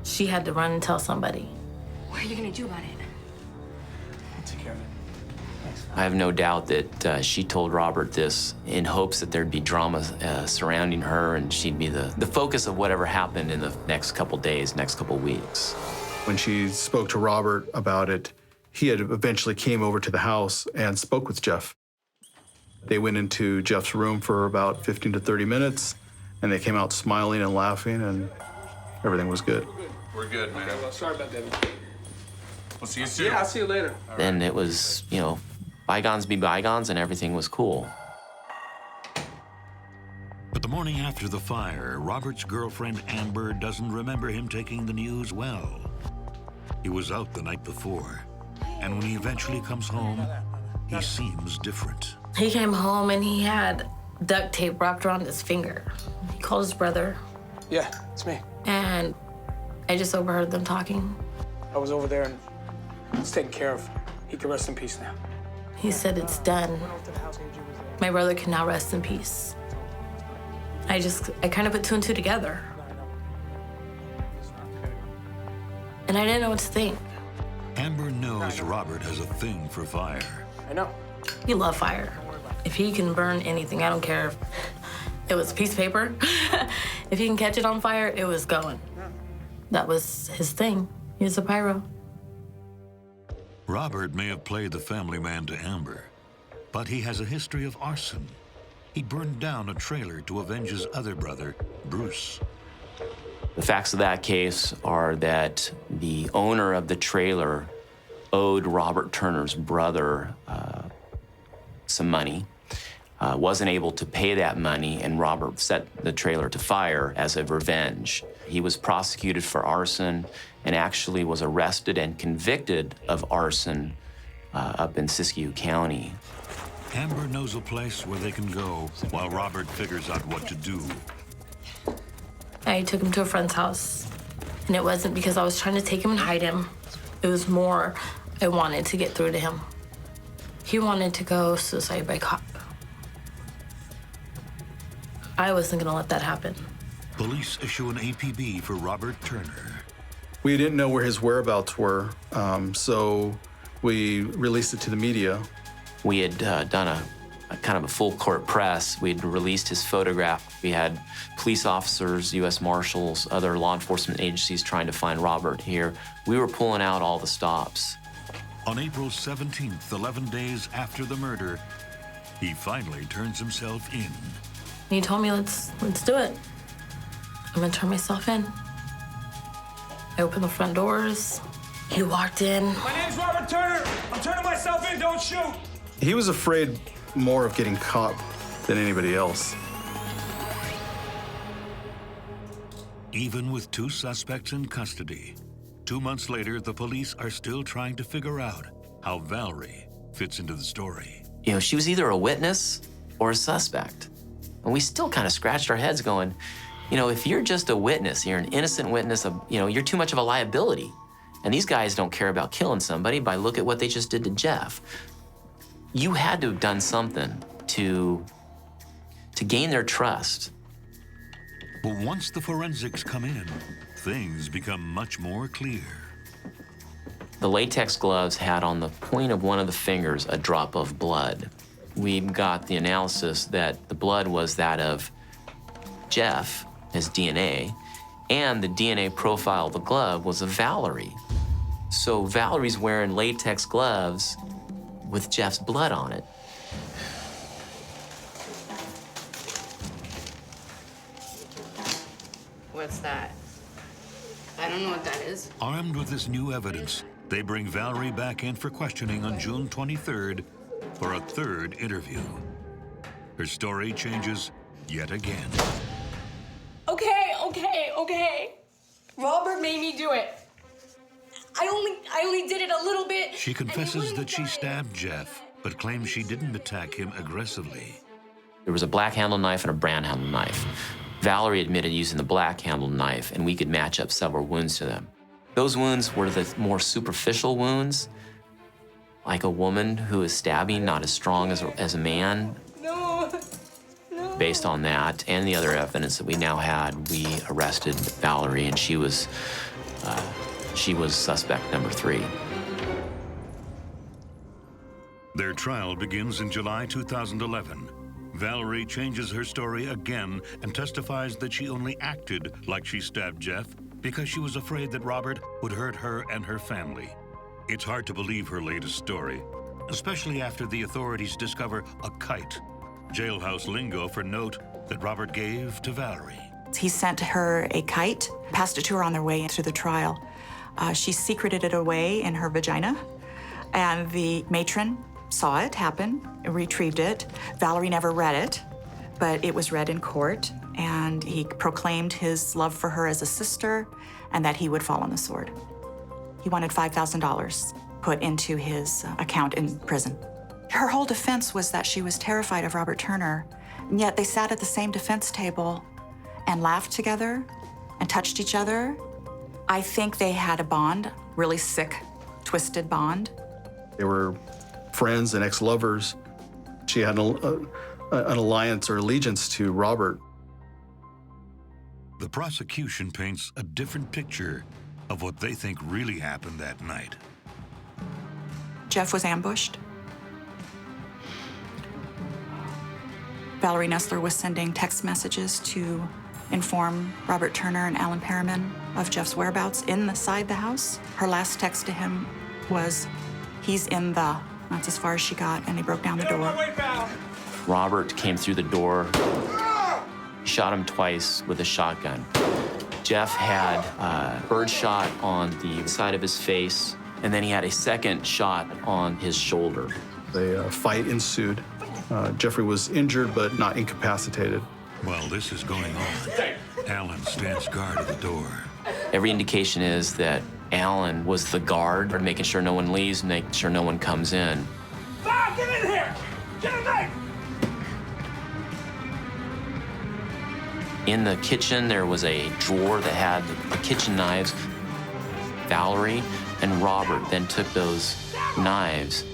she had to run and tell somebody. What are you gonna do about it? I'll take care of it. Thanks. I have no doubt that she told Robert this in hopes that there'd be drama surrounding her and she'd be the focus of whatever happened in the next couple days, next couple weeks. When she spoke to Robert about it, he had eventually came over to the house and spoke with Jeff. They went into Jeff's room for about 15 to 30 minutes, and they came out smiling and laughing, and everything was good. We're good, man. Okay, well, sorry about that. We'll see you soon. Yeah, I'll see you later. Then it was, bygones be bygones, and everything was cool. But the morning after the fire, Robert's girlfriend Amber doesn't remember him taking the news well. He was out the night before, and when he eventually comes home, he seems different. He came home and he had duct tape wrapped around his finger. He called his brother. Yeah, it's me. And I just overheard them talking. I was over there and it's taken care of. He can rest in peace now. He said it's done. My brother can now rest in peace. I kind of put two and two together. And I didn't know what to think. Amber knows Robert has a thing for fire. I know. You love fire. If he can burn anything, I don't care It was a piece of paper. If he can catch it on fire, it was going. That was his thing. He was a pyro. Robert may have played the family man to Amber, but he has a history of arson. He burned down a trailer to avenge his other brother, Bruce. The facts of that case are that the owner of the trailer owed Robert Turner's brother some money, wasn't able to pay that money, and Robert set the trailer to fire as a revenge. He was prosecuted for arson and actually was arrested and convicted of arson up in Siskiyou County. Amber knows a place where they can go while Robert figures out what to do. I took him to a friend's house, and it wasn't because I was trying to take him and hide him. It was more I wanted to get through to him. He wanted to go suicide by cop. I wasn't gonna let that happen. Police issue an APB for Robert Turner. We didn't know where his whereabouts were, so we released it to the media. We had done a kind of a full court press. We'd released his photograph. We had police officers, U.S. Marshals, other law enforcement agencies trying to find Robert here. We were pulling out all the stops. On April 17th, 11 days after the murder, he finally turns himself in. He told me, let's do it. I'm gonna turn myself in. I opened the front doors. He walked in. My name's Robert Turner. I'm turning myself in. Don't shoot. He was afraid more of getting caught than anybody else. Even with 2 suspects in custody, 2 months later, the police are still trying to figure out how Valerie fits into the story. You know, she was either a witness or a suspect. And we still kind of scratched our heads going, you know, if you're just a witness, you're an innocent witness, you're too much of a liability. And these guys don't care about killing somebody by look at what they just did to Jeff. You had to have done something to gain their trust. But once the forensics come in, things become much more clear. The latex gloves had on the point of one of the fingers a drop of blood. We got the analysis that the blood was that of Jeff, his DNA, and the DNA profile of the glove was of Valerie. So Valerie's wearing latex gloves with Jeff's blood on it. What's that? I don't know what that is. Armed with this new evidence, they bring Valerie back in for questioning on June 23rd for a 3rd interview. Her story changes yet again. Okay. Robert made me do it. I only did it a little bit. She confesses that she stabbed Jeff, but claims she didn't attack him aggressively. There was a black handle knife and a brown handle knife. Valerie admitted using the black handle knife, and we could match up several wounds to them. Those wounds were the more superficial wounds, like a woman who is stabbing, not as strong as a man. No. Based on that and the other evidence that we now had, we arrested Valerie, and she was suspect number 3. Their trial begins in July 2011. Valerie changes her story again and testifies that she only acted like she stabbed Jeff because she was afraid that Robert would hurt her and her family. It's hard to believe her latest story, especially after the authorities discover a kite, jailhouse lingo for note that Robert gave to Valerie. He sent her a kite, passed it to her on their way to the trial. She secreted it away in her vagina, and the matron saw it happen, retrieved it. Valerie never read it, but it was read in court, and he proclaimed his love for her as a sister and that he would fall on the sword. He wanted $5,000 put into his account in prison. Her whole defense was that she was terrified of Robert Turner, and yet they sat at the same defense table and laughed together and touched each other. I think they had a bond, really sick, twisted bond. They were friends and ex-lovers. She had an alliance or allegiance to Robert. The prosecution paints a different picture of what they think really happened that night. Jeff was ambushed. Valerie Nessler was sending text messages to inform Robert Turner and Alan Perriman of Jeff's whereabouts inside the house. Her last text to him was, "He's in the," that's as far as she got, and they broke down the door. Robert came through the door, shot him twice with a shotgun. Jeff had a bird shot on the side of his face, and then he had a second shot on his shoulder. A fight ensued. Jeffrey was injured but not incapacitated. While this is going on, Alan stands guard at the door. Every indication is that Alan was the guard, making sure no one leaves, making sure no one comes in. Bob, get in here! Get a knife! In the kitchen, there was a drawer that had the kitchen knives. Valerie and Robert then took those knives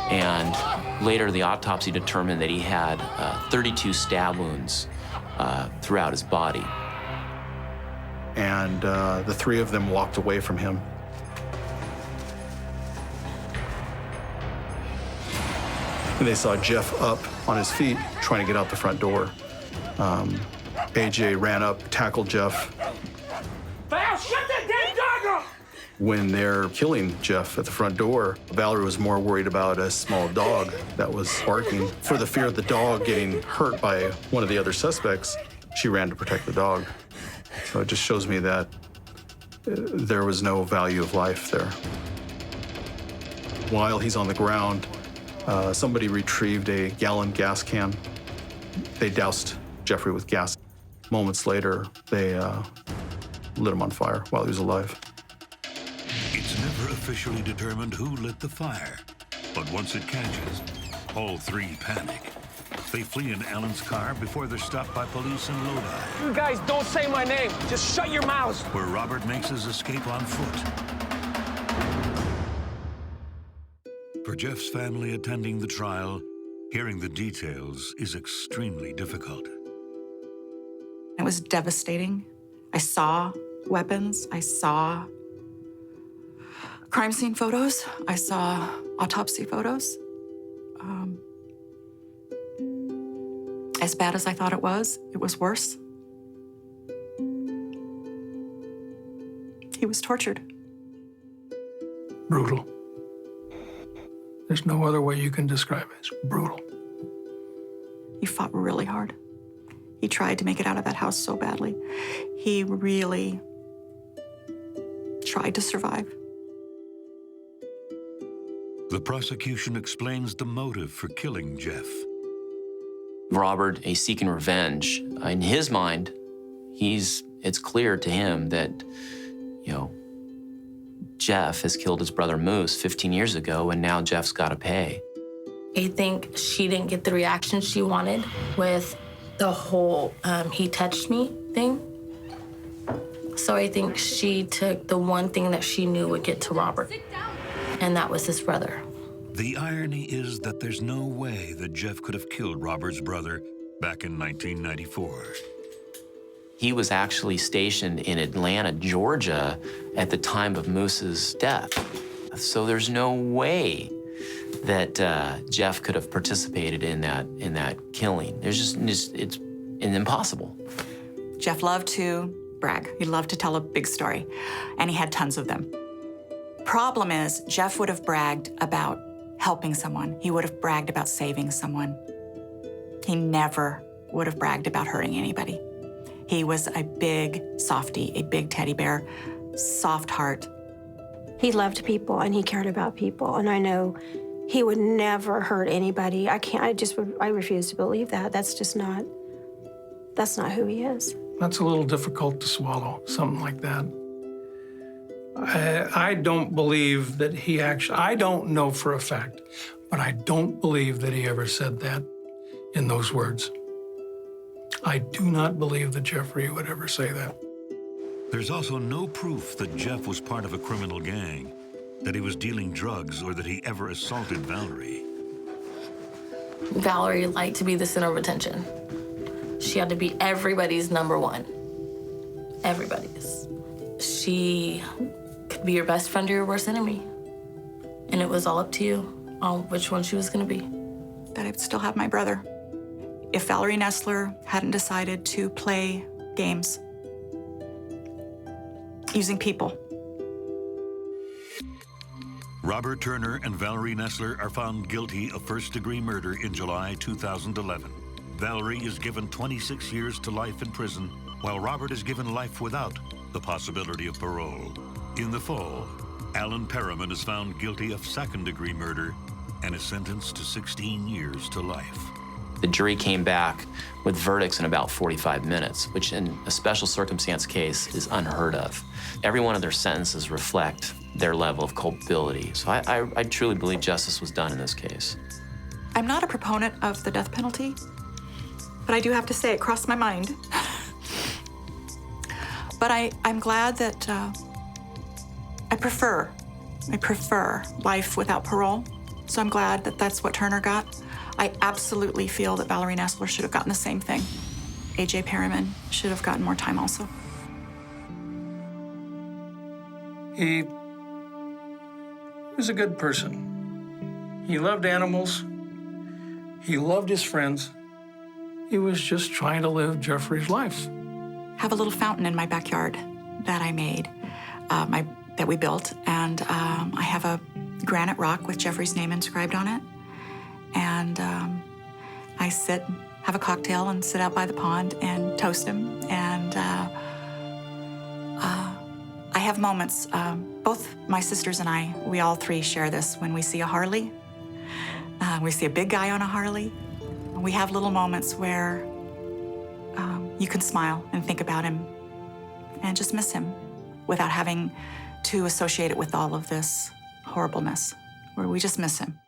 and later the autopsy determined that he had 32 stab wounds throughout his body. And the three of them walked away from him. And they saw Jeff up on his feet trying to get out the front door. AJ ran up, tackled Jeff. Val, shut that damn dog up! When they're killing Jeff at the front door, Valerie was more worried about a small dog that was barking. For the fear of the dog getting hurt by one of the other suspects, she ran to protect the dog. So it just shows me that there was no value of life there. While he's on the ground, somebody retrieved a gallon gas can. They doused Jeffrey with gas. Moments later, they lit him on fire while he was alive. It's never officially determined who lit the fire, but once it catches, all three panic. They flee in Alan's car before they're stopped by police in Lodi. You guys don't say my name. Just shut your mouths. Where Robert makes his escape on foot. For Jeff's family attending the trial, hearing the details is extremely difficult. It was devastating. I saw weapons. I saw crime scene photos. I saw autopsy photos. As bad as I thought it was worse. He was tortured. Brutal. There's no other way you can describe it. It's brutal. He fought really hard. He tried to make it out of that house so badly. He really tried to survive. The prosecution explains the motive for killing Jeff. Robert is seeking revenge. In his mind, it's clear to him that, Jeff has killed his brother Moose 15 years ago, and now Jeff's got to pay. I think she didn't get the reaction she wanted with the whole he touched me thing. So I think she took the one thing that she knew would get to Robert, and that was his brother. The irony is that there's no way that Jeff could have killed Robert's brother back in 1994. He was actually stationed in Atlanta, Georgia at the time of Moose's death. So there's no way that Jeff could have participated in that killing. It's impossible. Jeff loved to brag. He loved to tell a big story, and he had tons of them. Problem is, Jeff would have bragged about helping someone. He would have bragged about saving someone. He never would have bragged about hurting anybody. He was a big softie, a big teddy bear, soft heart. He loved people and he cared about people, and I know he would never hurt anybody. I refuse to believe that. That's not who he is. That's a little difficult to swallow, something like that. I don't believe that he actually, I don't know for a fact, but I don't believe that he ever said that in those words. I do not believe that Jeffrey would ever say that. There's also no proof that Jeff was part of a criminal gang, that he was dealing drugs, or that he ever assaulted Valerie. Valerie liked to be the center of attention. She had to be everybody's number one. Everybody's. She could be your best friend or your worst enemy. And it was all up to you. on which one she was gonna be. That I'd still have my brother. If Valerie Nessler hadn't decided to play games using people. Robert Turner and Valerie Nessler are found guilty of first-degree murder in July 2011. Valerie is given 26 years to life in prison, while Robert is given life without the possibility of parole. In the fall, Alan Perriman is found guilty of second-degree murder and is sentenced to 16 years to life. The jury came back with verdicts in about 45 minutes, which in a special circumstance case is unheard of. Every one of their sentences reflect their level of culpability. So I truly believe justice was done in this case. I'm not a proponent of the death penalty, but I do have to say it crossed my mind. But I'm glad that I prefer life without parole. So I'm glad that that's what Turner got. I absolutely feel that Valerie Nessler should have gotten the same thing. A.J. Perriman should have gotten more time also. He was a good person. He loved animals. He loved his friends. He was just trying to live Jeffrey's life. Have a little fountain in my backyard that I made, that we built, and I have a granite rock with Jeffrey's name inscribed on it. And I sit, have a cocktail, and sit out by the pond and toast him. And I have moments, both my sisters and I, we all three share this. When we see a Harley, we see a big guy on a Harley, we have little moments where you can smile and think about him and just miss him without having to associate it with all of this horribleness, where we just miss him.